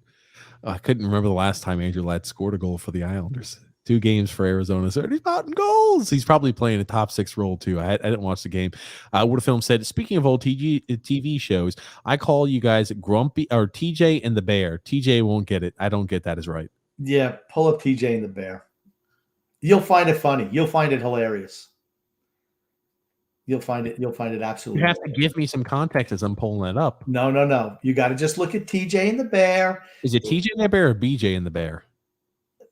I couldn't remember the last time Andrew Ladd scored a goal for the Islanders. 2 games for Arizona. So he's mounting goals. He's probably playing a top 6 role too. I didn't watch the game. What a film said. Speaking of old TV shows, I call you guys Grumpy or TJ and the Bear. TJ won't get it. I don't get that as right. Yeah, pull up TJ and the Bear. You'll find it funny. You'll find it hilarious. You'll find it absolutely. You have to give me some context as I'm pulling that up. No. You got to just look at TJ and the Bear. Is it TJ and the Bear or BJ and the Bear?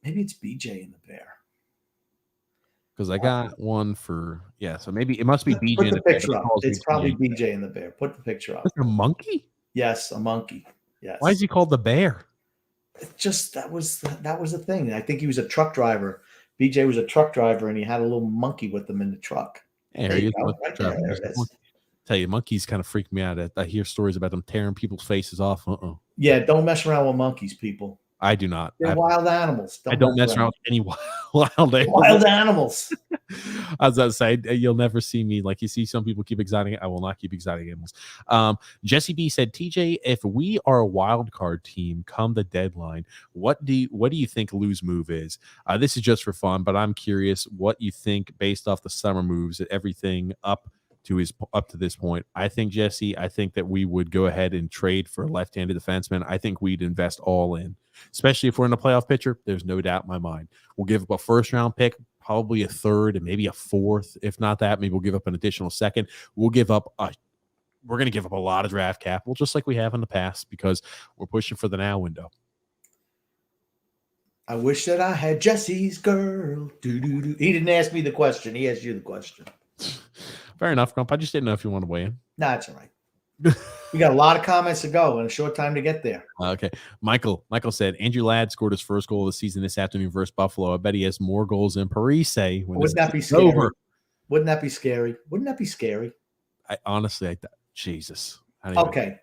Maybe it's BJ and the Bear. Because I got one for so maybe it must be BJ. Put the picture up. It's probably BJ and the Bear. Put the picture up. A monkey? Yes, a monkey. Yes. Why is he called the Bear? Just that was the thing. I think he was a truck driver. BJ was a truck driver, and he had a little monkey with him in the truck. There you go. Tell you, monkeys kind of freak me out. I hear stories about them tearing people's faces off. Yeah, don't mess around with monkeys, people. I do not. They're wild animals. I don't mess around with any wild animals. Wild animals. I was going to say, you'll never see me like you see some people keep exotic. I will not keep exotic animals. Jesse B said, TJ, if we are a wild card team come the deadline, what do you think Lou's move is? This is just for fun, but I'm curious what you think based off the summer moves, everything up to this point. I think, Jesse, that we would go ahead and trade for a left-handed defenseman. I think we'd invest all in, especially if we're in a playoff picture. There's no doubt in my mind. We'll give up a first-round pick, probably a third, and maybe a fourth. If not that, maybe we'll give up an additional second. We're going to give up a lot of draft capital, just like we have in the past, because we're pushing for the now window. I wish that I had Jesse's girl. He didn't ask me the question. He asked you the question. Fair enough, Grump. I just didn't know if you want to weigh in. Nah, it's all right. We got a lot of comments to go and a short time to get there. Okay. Michael said, Andrew Ladd scored his first goal of the season this afternoon versus Buffalo. I bet he has more goals than Parise. Wouldn't that be scary? Over. Wouldn't that be scary? Wouldn't that be scary? Jesus. Okay.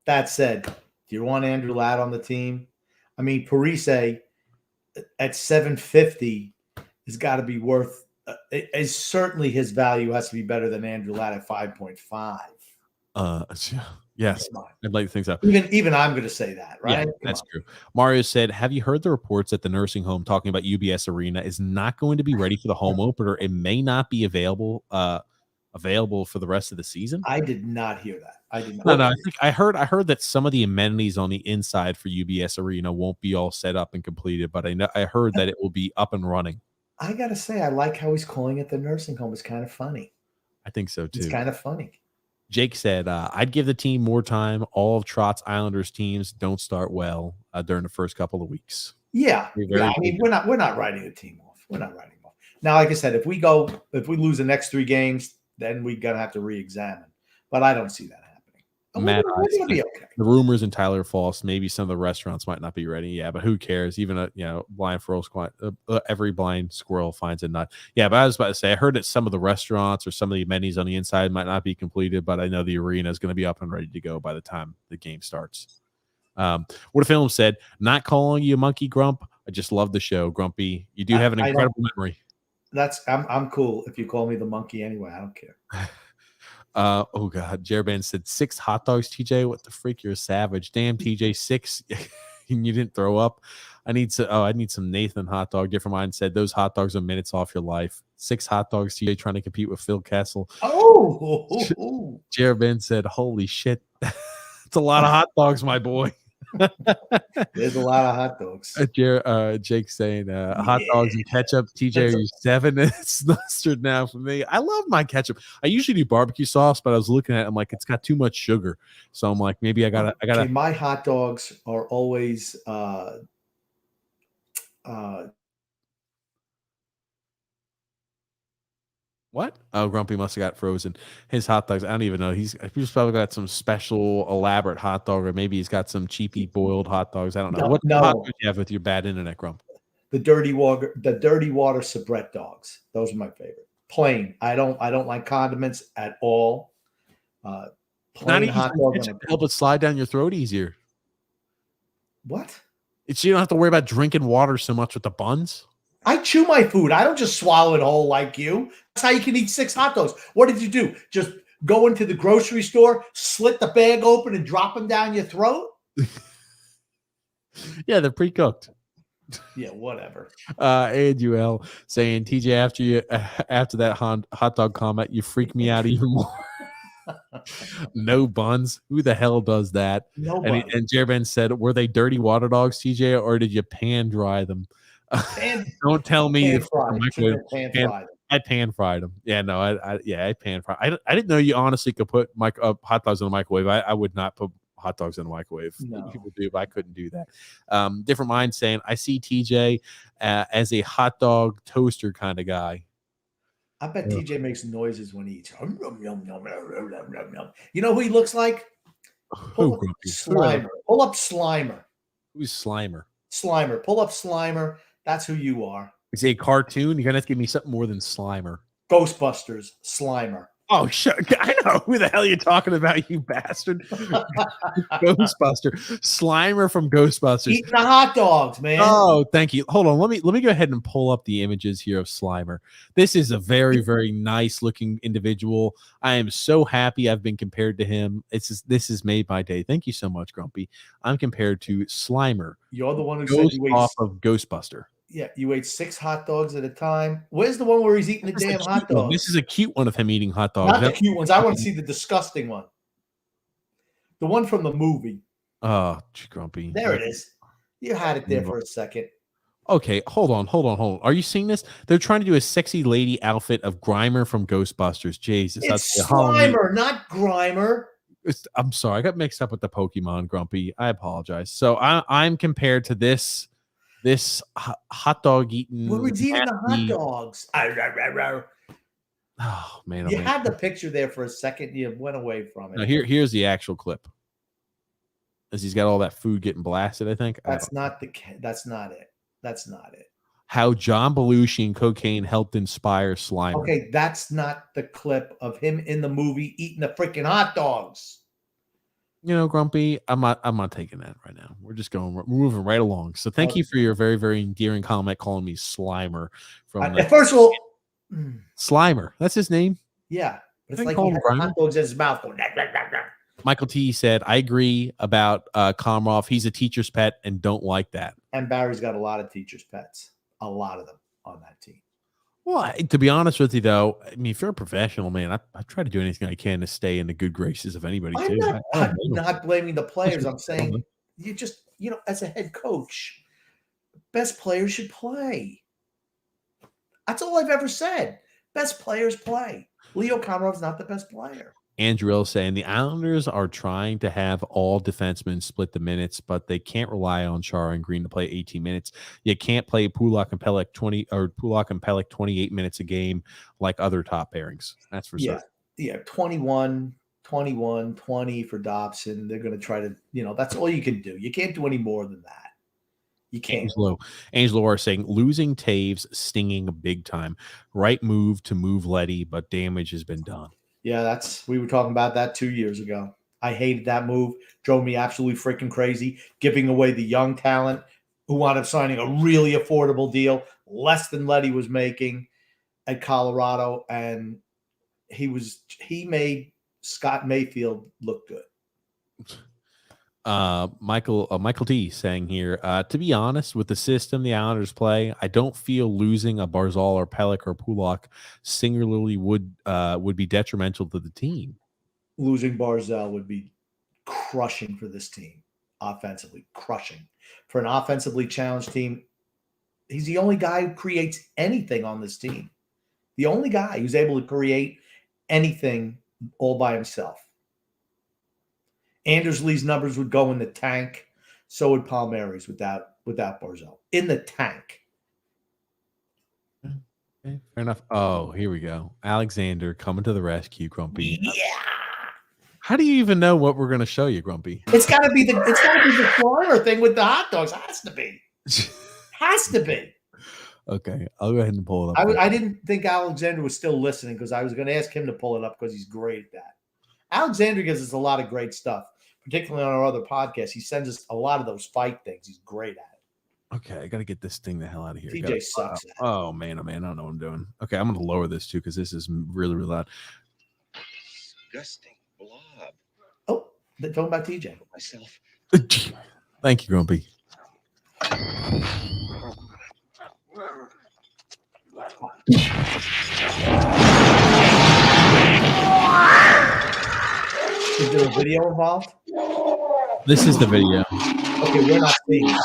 That said, do you want Andrew Ladd on the team? I mean, Parise at 750 has got to be worth is certainly his value has to be better than Andrew Ladd at 5.5. Yes, I'd like to think so. Even I'm going to say that, right? Yeah, that's true. Mario said, have you heard the reports that the nursing home talking about UBS Arena is not going to be ready for the home opener? It may not be available for the rest of the season. I did not hear that. I did not. No, I heard that some of the amenities on the inside for UBS Arena won't be all set up and completed, but I heard that it will be up and running. I got to say, I like how he's calling it the nursing home. It's kind of funny. I think so, too. It's kind of funny. Jake said, I'd give the team more time. All of Trott's Islanders teams don't start well during the first couple of weeks. Yeah. I mean, we're not writing the team off. We're not writing off. Now, like I said, if we lose the next 3 games, then we're going to have to re-examine. But I don't see that happening. Matt, we're going to be okay. The rumors in Tyler false. Maybe some of the restaurants might not be ready. Yeah, but who cares? Even every blind squirrel finds a nut. Yeah, but I was about to say, I heard that some of the restaurants or some of the amenities on the inside might not be completed, but I know the arena is going to be up and ready to go by the time the game starts. What a film said, not calling you a monkey, Grump. I just love the show, Grumpy. You do have an incredible memory. I'm cool if you call me the monkey anyway. I don't care. Oh God, Jerban said 6 hot dogs, TJ. What the freak? You're a savage. Damn, TJ, 6 and you didn't throw up. I need some Nathan hot dog. Different Mind said those hot dogs are minutes off your life. 6 hot dogs, TJ, trying to compete with Phil Kessel. Oh, Jerban said, holy shit. It's a lot of hot dogs, my boy. There's a lot of hot dogs. Jake saying hot dogs and ketchup. TJ, are you 7? It's mustard now for me. I love my ketchup. I usually do barbecue sauce, but I was looking at it, I'm like, it's got too much sugar. So I'm like, maybe I gotta. Okay, my hot dogs are always What? Oh, Grumpy must have got frozen. His hot dogs, I don't even know. He's probably got some special elaborate hot dog, or maybe he's got some cheapy boiled hot dogs. I don't know. No, What hot no. dogs do you have with your bad internet, Grump? The dirty water Sabrett dogs. Those are my favorite. Plain. I don't like condiments at all. Not Plain easy hot to dog. help it slide down your throat easier. What? It's you don't have to worry about drinking water so much with the buns. I chew my food. I don't just swallow it whole like you. That's how you can eat 6 hot dogs. What did you do? Just go into the grocery store, slit the bag open, and drop them down your throat? Yeah, they're pre-cooked. Yeah, whatever. ANUL saying, TJ, after that hot dog comment, you freak me out even more. No buns. Who the hell does that? Nobody. And Jerben said, were they dirty water dogs, TJ, or did you pan dry them? Don't tell me if I pan fried them. Yeah, no, I pan fried. I didn't know you honestly could put hot dogs in the microwave. I would not put hot dogs in the microwave. No. People do, but I couldn't do that. Different mind saying, I see TJ as a hot dog toaster kind of guy. I bet TJ makes noises when he eats. You know who he looks like? Pull up Slimer. Pull up Slimer. Who's Slimer? Slimer. Pull up Slimer. That's who you are. Is he a cartoon? You're gonna have to give me something more than Slimer. Ghostbusters. Slimer. Oh, I know who the hell you're talking about, you bastard. Ghostbuster. Slimer from Ghostbusters. Eating the hot dogs, man. Oh, thank you. Hold on. Let me go ahead and pull up the images here of Slimer. This is a very, very nice looking individual. I am so happy I've been compared to him. This has made my day. Thank you so much, Grumpy. I'm compared to Slimer. You're the one who said you ate off of Ghostbuster. Yeah, you ate 6 hot dogs at a time. Where's the one where he's eating the damn hot dogs? This is a cute one of him eating hot dogs. Not the cute ones. I want to see the disgusting one. The one from the movie. Oh, Grumpy. There it is. You had it there for a second. Okay, hold on. Are you seeing this? They're trying to do a sexy lady outfit of Grimer from Ghostbusters. Jesus. It's Slimer, not Grimer. I'm sorry. I got mixed up with the Pokemon, Grumpy. I apologize. So I'm compared to this hot dog eating. We're eating the hot dogs. Oh man! You had the picture there for a second. You went away from it. No, here's the actual clip. As he's got all that food getting blasted, I think. That's not it. That's not it. How John Belushi and cocaine helped inspire Slimer. Okay, that's not the clip of him in the movie eating the freaking hot dogs. You know, Grumpy, I'm not taking that right now. We're moving right along. So thank you for your very, very endearing comment calling me Slimer. First of all, Slimer, that's his name. Yeah, but it's like he has hot dogs in his mouth. Michael T said, I agree about Komarov. He's a teacher's pet and don't like that. And Barry's got a lot of teacher's pets, a lot of them on that team. Well, to be honest with you, though, I mean, if you're a professional, man, I try to do anything I can to stay in the good graces of anybody, too. I'm not blaming the players. I'm saying you just, as a head coach, best players should play. That's all I've ever said. Best players play. Leo Komarov's not the best player. Andrew L saying the Islanders are trying to have all defensemen split the minutes, but they can't rely on Chara and Green to play 18 minutes. You can't play Pulock and Pelech 28 minutes a game like other top pairings. That's for certain. Yeah, 21, 20 for Dobson. They're going to try to, that's all you can do. You can't do any more than that. You can't. Angelo are saying losing Taves stinging big time. Right move to move Letty, but damage has been done. Yeah, we were talking about that 2 years ago. I hated that move. Drove me absolutely freaking crazy. Giving away the young talent who wound up signing a really affordable deal, less than Letty was making at Colorado, and he made Scott Mayfield look good. Michael T saying here, to be honest, with the system the Islanders play, I don't feel losing a Barzal or Pelech or Pulock singularly would be detrimental to the team. Losing Barzal would be crushing for this team, offensively crushing. For an offensively challenged team, he's the only guy who creates anything on this team. The only guy who's able to create anything all by himself. Anders Lee's numbers would go in the tank. So would Palmieri's without Barzal. In the tank. Okay, fair enough. Oh, here we go. Alexander coming to the rescue, Grumpy. Yeah. How do you even know what we're going to show you, Grumpy? It's gotta be the Florida thing with the hot dogs. Has to be. Has to be. Okay, I'll go ahead and pull it up. I didn't think Alexander was still listening because I was going to ask him to pull it up because he's great at that. Alexander gives us a lot of great stuff, particularly on our other podcast. He sends us a lot of those fight things. He's great at it. Okay, I got to get this thing the hell out of here. TJ sucks at it. Oh, man. I don't know what I'm doing. Okay, I'm going to lower this, too, because this is really, really loud. Disgusting blob. Oh, they're talking about TJ. Myself. Thank you, Grumpy. Is there a video involved? This is the video. Okay, we're not seeing it.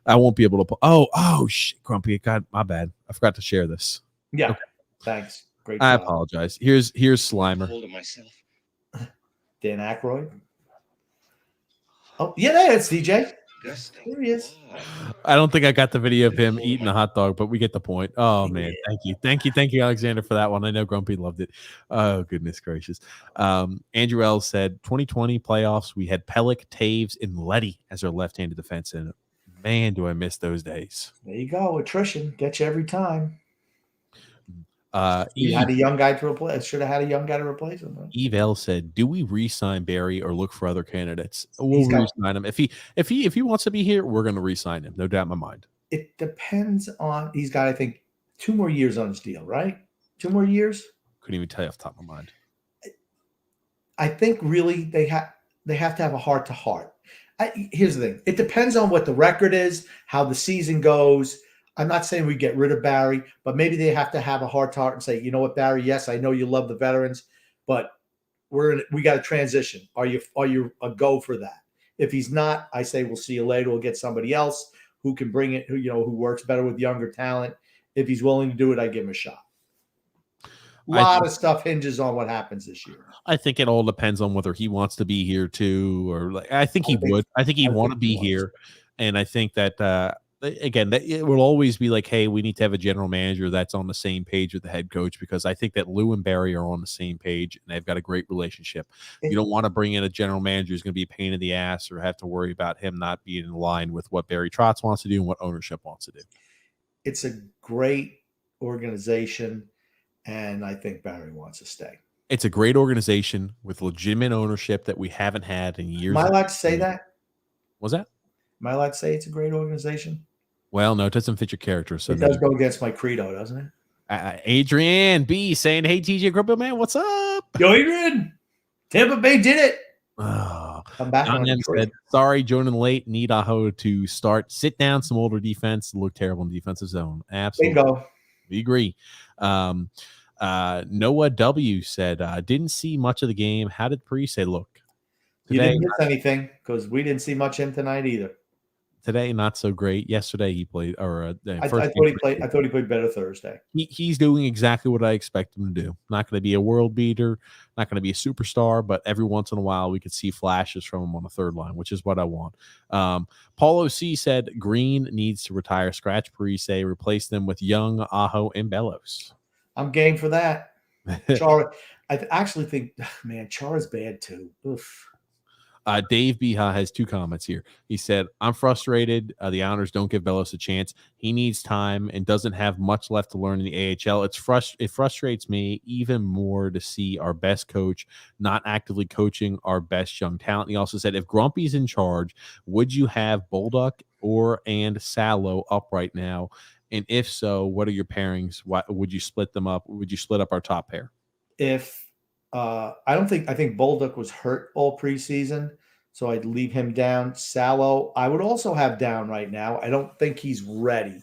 I won't be able to pull. Oh, shit, Grumpy. God, my bad. I forgot to share this. Yeah, okay. Thanks. Great I job. apologize. Here's Slimer. Hold it myself. Dan Aykroyd. Oh, yeah, that's DJ. Disgusting. There he is. I don't think I got the video of him eating a hot dog, but we get the point. Oh, man. Thank you, Alexander, for that one. I know Grumpy loved it. Oh, goodness gracious. Andrew L. said 2020 playoffs, we had Pellick, Taves, and Letty as our left-handed defense. And man, do I miss those days. There you go. Attrition gets you every time. You had a young guy to replace. Should have had a young guy to replace him. Right? Eve L said, "Do we re-sign Barry or look for other candidates? We'll re-sign him if he wants to be here. We're going to re-sign him, no doubt in my mind. It depends on. He's got, I think, 2 more years on his deal, right? 2 more years. Couldn't even tell you off the top of my mind. I think really they have to have a heart to heart. Here's the thing: it depends on what the record is, how the season goes. I'm not saying we get rid of Barry, but maybe they have to have a heart to heart and say, you know what, Barry, yes, I know you love the veterans, but we got to transition. Are you a go for that? If he's not, I say we'll see you later. We'll get somebody else who can bring it, who works better with younger talent. If he's willing to do it, I give him a shot. A lot of stuff hinges on what happens this year. I think it all depends on whether he wants to be here too, or I think he would. I think he'd want to be here, and I think that. Again, that it will always be like, hey, we need to have a general manager that's on the same page with the head coach, because I think that Lou and Barry are on the same page and they've got a great relationship. You don't want to bring in a general manager who's going to be a pain in the ass or have to worry about him not being in line with what Barry Trotz wants to do and what ownership wants to do. It's a great organization, and I think Barry wants to stay. It's a great organization with legitimate ownership that we haven't had in years. Am I allowed to say that? Was that? Am I allowed to say it's a great organization? Well, no, it doesn't fit your character. So it does go against my credo, doesn't it? Adrian B saying, "Hey, TJ Grumpy man, what's up?" Yo, Adrian, Tampa Bay did it. Oh. I'm back on said, "Sorry, joining late. Need Aho to start. Sit down some older defense. Look terrible in defensive zone. Absolutely, bingo. We agree." Noah W said, "Didn't see much of the game. How did Parise look today?" You didn't miss anything because we didn't see much in tonight either. Today, not so great. Yesterday, he played. I thought he played better Thursday. He's doing exactly what I expect him to do. Not going to be a world beater, not going to be a superstar, but every once in a while we could see flashes from him on the third line, which is what I want. Paulo C said Green needs to retire, scratch Parise, replace them with Young, Aho, and Bellows. I'm game for that. Char, I actually think, man, Char's bad too. Oof. Dave Beha has 2 comments here. He said, "I'm frustrated. The Islanders don't give Bellows a chance. He needs time and doesn't have much left to learn in the AHL. It frustrates me even more to see our best coach not actively coaching our best young talent." He also said, "If Grumpy's in charge, would you have Bolduc and Salo up right now? And if so, what are your pairings? Why would you split them up? Would you split up our top pair?" I think Bolduc was hurt all preseason, so I'd leave him down. Salo, I would also have down right now. I don't think he's ready,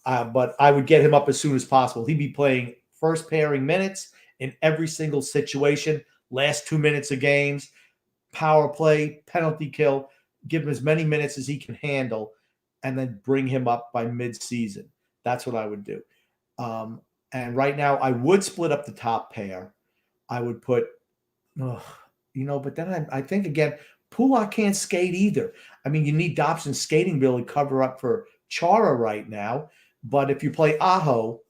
but I would get him up as soon as possible. He'd be playing first pairing minutes in every single situation, last 2 minutes of games, power play, penalty kill, give him as many minutes as he can handle, and then bring him up by mid-season. That's what I would do. And right now, I would split up the top pair. I would put, but then I think, again, Pulak can't skate either. I mean, you need Dobson's skating ability to cover up for Chara right now. But if you play Aho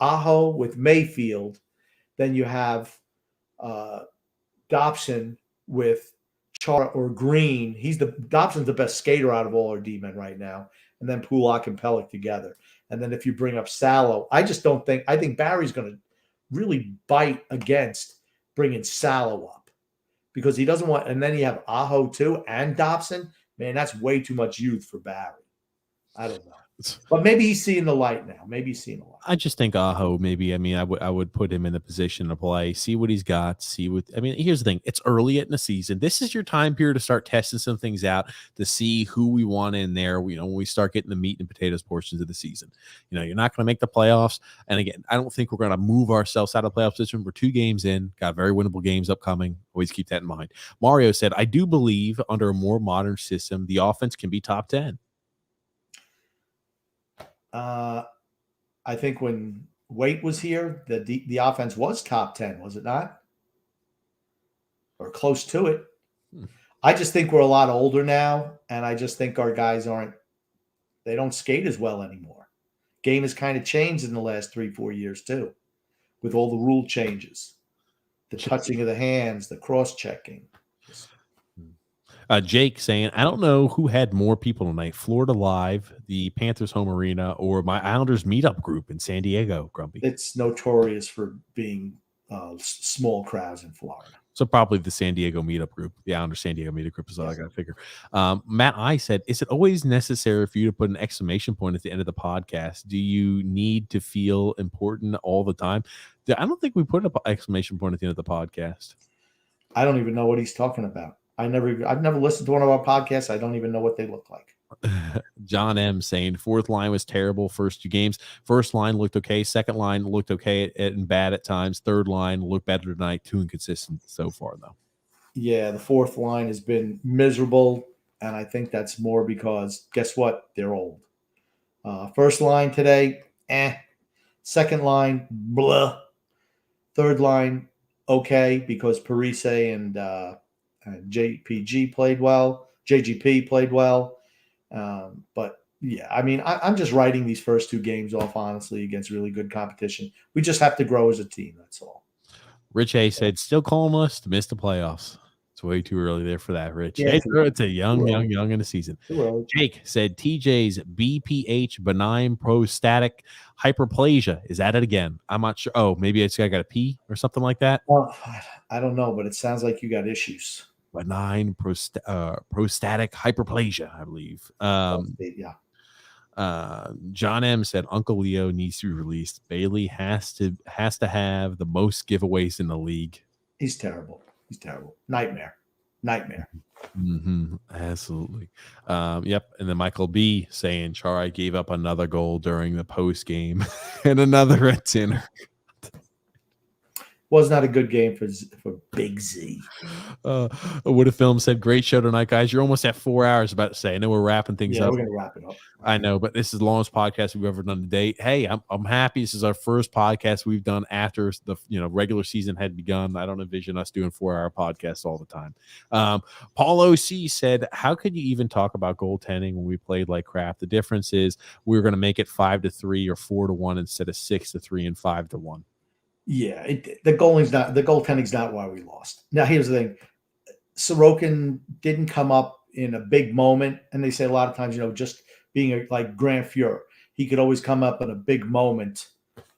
Aho with Mayfield. Then you have Dobson with Chara or Green. Dobson's the best skater out of all our D-men right now. And then Pulak and Pellick together. And then if you bring up Salo, I think Barry's going to really bite against bringing Salo up because he doesn't want, and then you have Aho too and Dobson. Man, that's way too much youth for Barry. I don't know. But maybe he's seeing the light now. I just think Aho, maybe. I mean, I would put him in the position to play, see what he's got, here's the thing. It's early in the season. This is your time period to start testing some things out to see who we want in there. When we start getting the meat and potatoes portions of the season, you're not going to make the playoffs. And again, I don't think we're going to move ourselves out of playoff position. We're 2 games in, got very winnable games upcoming. Always keep that in mind. Mario said, I do believe under a more modern system, the offense can be top 10. I think when Waite was here, the offense was top 10, was it not? Or close to it. I just think we're a lot older now, and I just think our guys they don't skate as well anymore. Game has kind of changed in the last 3-4 years too, with all the rule changes, the touching of the hands, the cross-checking. Jake saying, I don't know who had more people tonight, Florida Live, the Panthers home arena, or my Islanders meetup group in San Diego, Grumpy. It's notorious for being small crowds in Florida. So probably the San Diego meetup group, the Islanders San Diego meetup group is all I got to figure. Matt I said, is it always necessary for you to put an exclamation point at the end of the podcast? Do you need to feel important all the time? I don't think we put an exclamation point at the end of the podcast. I don't even know what he's talking about. I've never listened to one of our podcasts. I don't even know what they look like. John M saying fourth line was terrible first 2 games. First line looked okay. Second line looked okay and bad at times. Third line looked better tonight. 2 inconsistent so far, though. Yeah, the fourth line has been miserable, and I think that's more because, guess what? They're old. First line today, Second line, blah. Third line, okay, because Parise and JPG played well. JGP played well. But yeah, I mean, I'm just writing these first 2 games off, honestly, against really good competition. We just have to grow as a team. That's all. Rich A said, still calling us to miss the playoffs. It's way too early there for that, Rich. Yeah, it's a young in the season. Jake said, TJ's BPH, benign prostatic hyperplasia. Is that it again? I'm not sure. Oh, maybe I got a P or something like that. Well, I don't know, but it sounds like you got issues. Benign prostatic hyperplasia, I believe. Yeah. John M said Uncle Leo needs to be released. Bailey has to have the most giveaways in the league. He's terrible. Nightmare. Mm-hmm. Absolutely. Yep. And then Michael B saying Chara gave up another goal during the post game and another at dinner. Was not a good game for Big Z. Would have film said, great show tonight, guys. You're almost at 4 hours, about to say. I know we're wrapping things up. Yeah, we're going to wrap it up. I know, but this is the longest podcast we've ever done to date. Hey, I'm happy. This is our first podcast we've done after the regular season had begun. I don't envision us doing 4-hour podcasts all the time. Paul OC said, how could you even talk about goaltending when we played like crap? The difference is we were going to make it 5-3 or 4-1 instead of 6-3 and 5-1. Yeah, the goaltending's not why we lost. Now, here's the thing. Sorokin didn't come up in a big moment, and they say a lot of times, just being like Grant Fuhr, he could always come up in a big moment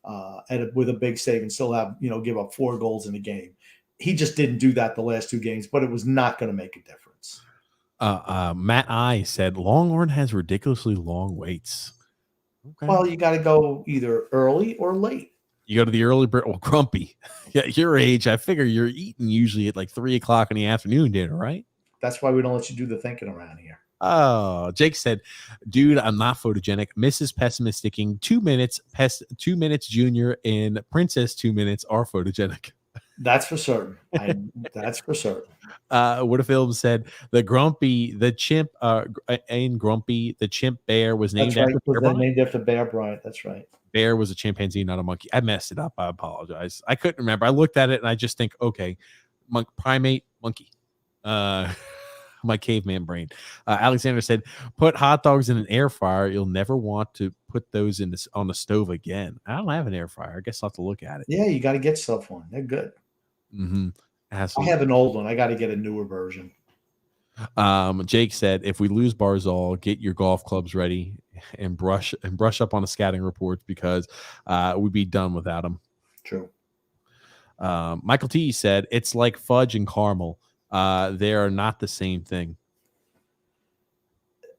with a big save and still have, give up 4 goals in a game. He just didn't do that the last 2 games, but it was not going to make a difference. Matt I said Longhorn has ridiculously long waits. Okay. Well, you got to go either early or late. You go to the early bird. Well, Grumpy, yeah, your age, I figure you're eating usually at like 3 o'clock in the afternoon dinner, right? That's why we don't let you do the thinking around here. Oh, Jake said, dude, I'm not photogenic. Mrs. Pessimisticking, 2 minutes, 2 minutes junior, and Princess 2 minutes are photogenic. That's for certain. That's for certain. What a film said the chimp bear was named after Bear Bryant. Named after Bear Bryant. That's right. Bear was a chimpanzee, not a monkey. I messed it up. I apologize. I couldn't remember. I looked at it and I just think, okay, primate, monkey. my caveman brain. Alexander said, put hot dogs in an air fryer. You'll never want to put those on the stove again. I don't have an air fryer. I guess I'll have to look at it. Yeah, you got to get stuff one. They're good. Mm-hmm. I have an old one. I got to get a newer version. Jake said, if we lose Barzal, get your golf clubs ready and brush up on the scouting reports because we'd be done without them. True. Michael T said, it's like fudge and caramel. They are not the same thing.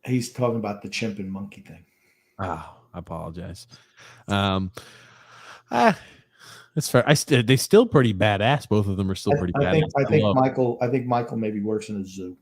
He's talking about the chimp and monkey thing. I apologize. That's fair. They still pretty badass. Both of them are still pretty badass. I think Michael maybe works in a zoo.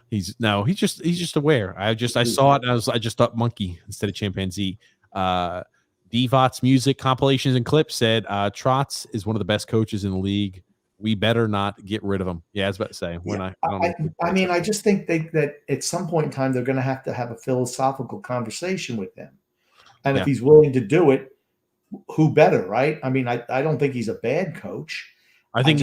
He's just aware. I saw it and I just thought monkey instead of chimpanzee. Devot's music compilations and clips said Trotz is one of the best coaches in the league. We better not get rid of him. Yeah, I was about to say I just think that at some point in time they're going to have a philosophical conversation with him, and if he's willing to do it, who better, right? I mean, I don't think he's a bad coach. I think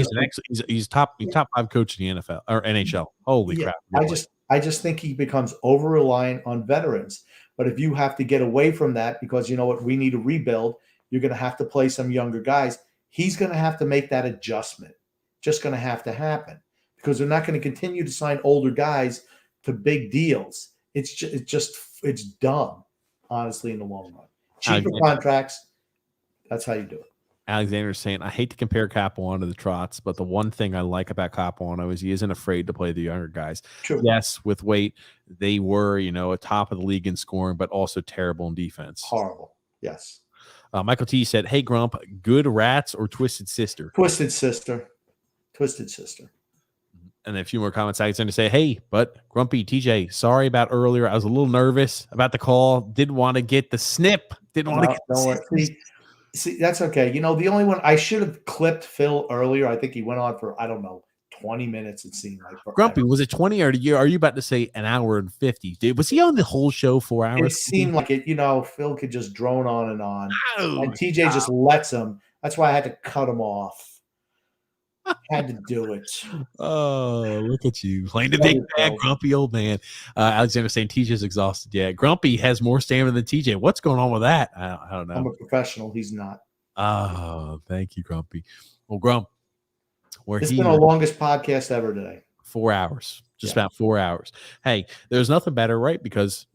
he's top 5 coach in the NFL or NHL. Holy crap! Really. I just think he becomes over reliant on veterans. But if you have to get away from that because you know what, we need to rebuild, you're going to have to play some younger guys. He's going to have to make that adjustment. Just going to have to happen because they're not going to continue to sign older guys to big deals. It's dumb, honestly, in the long run. Cheaper contracts. That's how you do it. Alexander's saying, I hate to compare Capuano to the Trotz, but the one thing I like about Capuano is he isn't afraid to play the younger guys. True. Yes, with weight, they were, a top of the league in scoring, but also terrible in defense. Horrible. Yes. Michael T said, hey, Grump, good rats or Twisted Sister? Twisted Sister. Twisted Sister. And then a few more comments. Alexander say, hey, but Grumpy, TJ, sorry about earlier. I was a little nervous about the call. Didn't want to get the snip. Didn't want to get the snip. See, that's okay. The only one I should have clipped Phil earlier. I think he went on for 20 minutes. It seemed like Grumpy. Was it 20 or are you about to say an hour and 50? Was he on the whole show 4 hours? It seemed like it. Phil could just drone on, and TJ just lets him. That's why I had to cut him off. Had to do it. Oh, look at you playing the big bad grumpy old man. Alexander saying TJ's exhausted. Yeah, Grumpy has more stamina than TJ. What's going on with that? I don't know. I'm a professional. He's not. Oh, thank you, Grumpy. Well, Grump, it's been our longest podcast ever today. 4 hours, about 4 hours. Hey, there's nothing better, right? Because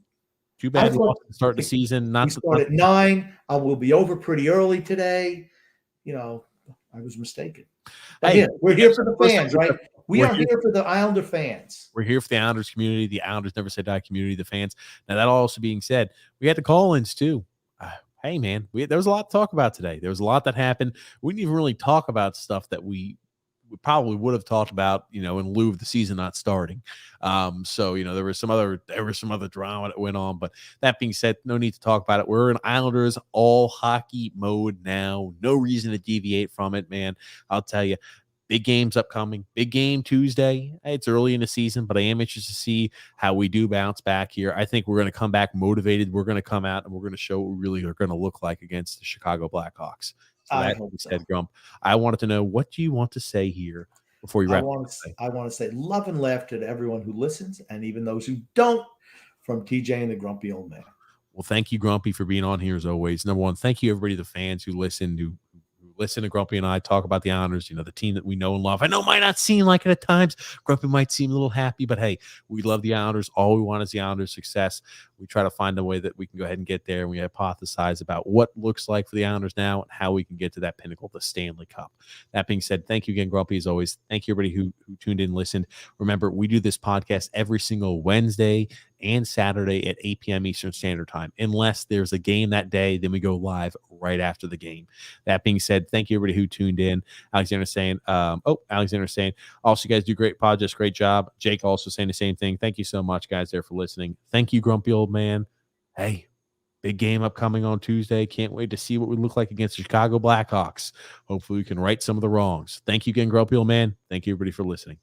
too bad we start the season. We start at 9. I will be over pretty early today. I was mistaken. Hey, we're here for the fans, right? We are here for the Islander fans. We're here for the Islanders community, the Islanders Never Say Die community, the fans. Now, that also being said, we had the call-ins too. Hey, man, there was a lot to talk about today. There was a lot that happened. We didn't even really talk about stuff that we probably would have talked about, in lieu of the season not starting. So, there was some other drama that went on. But that being said, no need to talk about it. We're in Islanders all hockey mode now. No reason to deviate from it, man. I'll tell you. Big games upcoming. Big game Tuesday. It's early in the season, but I am interested to see how we do bounce back here. I think we're going to come back motivated. We're going to come out and we're going to show what we really are going to look like against the Chicago Blackhawks. So that being said, Grump, I wanted to know, what do you want to say here before you wrap up? I want to say love and laughter to everyone who listens and even those who don't, from TJ and the Grumpy Old Man. Well, thank you, Grumpy, for being on here as always. Number one, thank you, everybody, the fans who listen to Grumpy and I talk about the Islanders, the team that we know and love. I know it might not seem like it at times. Grumpy might seem a little happy, but hey, we love the Islanders. All we want is the Islanders' success. We try to find a way that we can go ahead and get there. And we hypothesize about what looks like for the Islanders now and how we can get to that pinnacle, the Stanley Cup. That being said, thank you again, Grumpy, as always. Thank you, everybody who tuned in and listened. Remember, we do this podcast every single Wednesday and Saturday at 8 p.m. Eastern Standard Time. Unless there's a game that day, then we go live right after the game. That being said, thank you, everybody who tuned in. Alexander's saying, also, you guys do great podcast, great job. Jake also saying the same thing. Thank you so much, guys, there for listening. Thank you, Grumpy Old Man. Hey, big game upcoming on Tuesday. Can't wait to see what we look like against the Chicago Blackhawks. Hopefully we can right some of the wrongs. Thank you again, Grumpy Old Man. Thank you, everybody, for listening.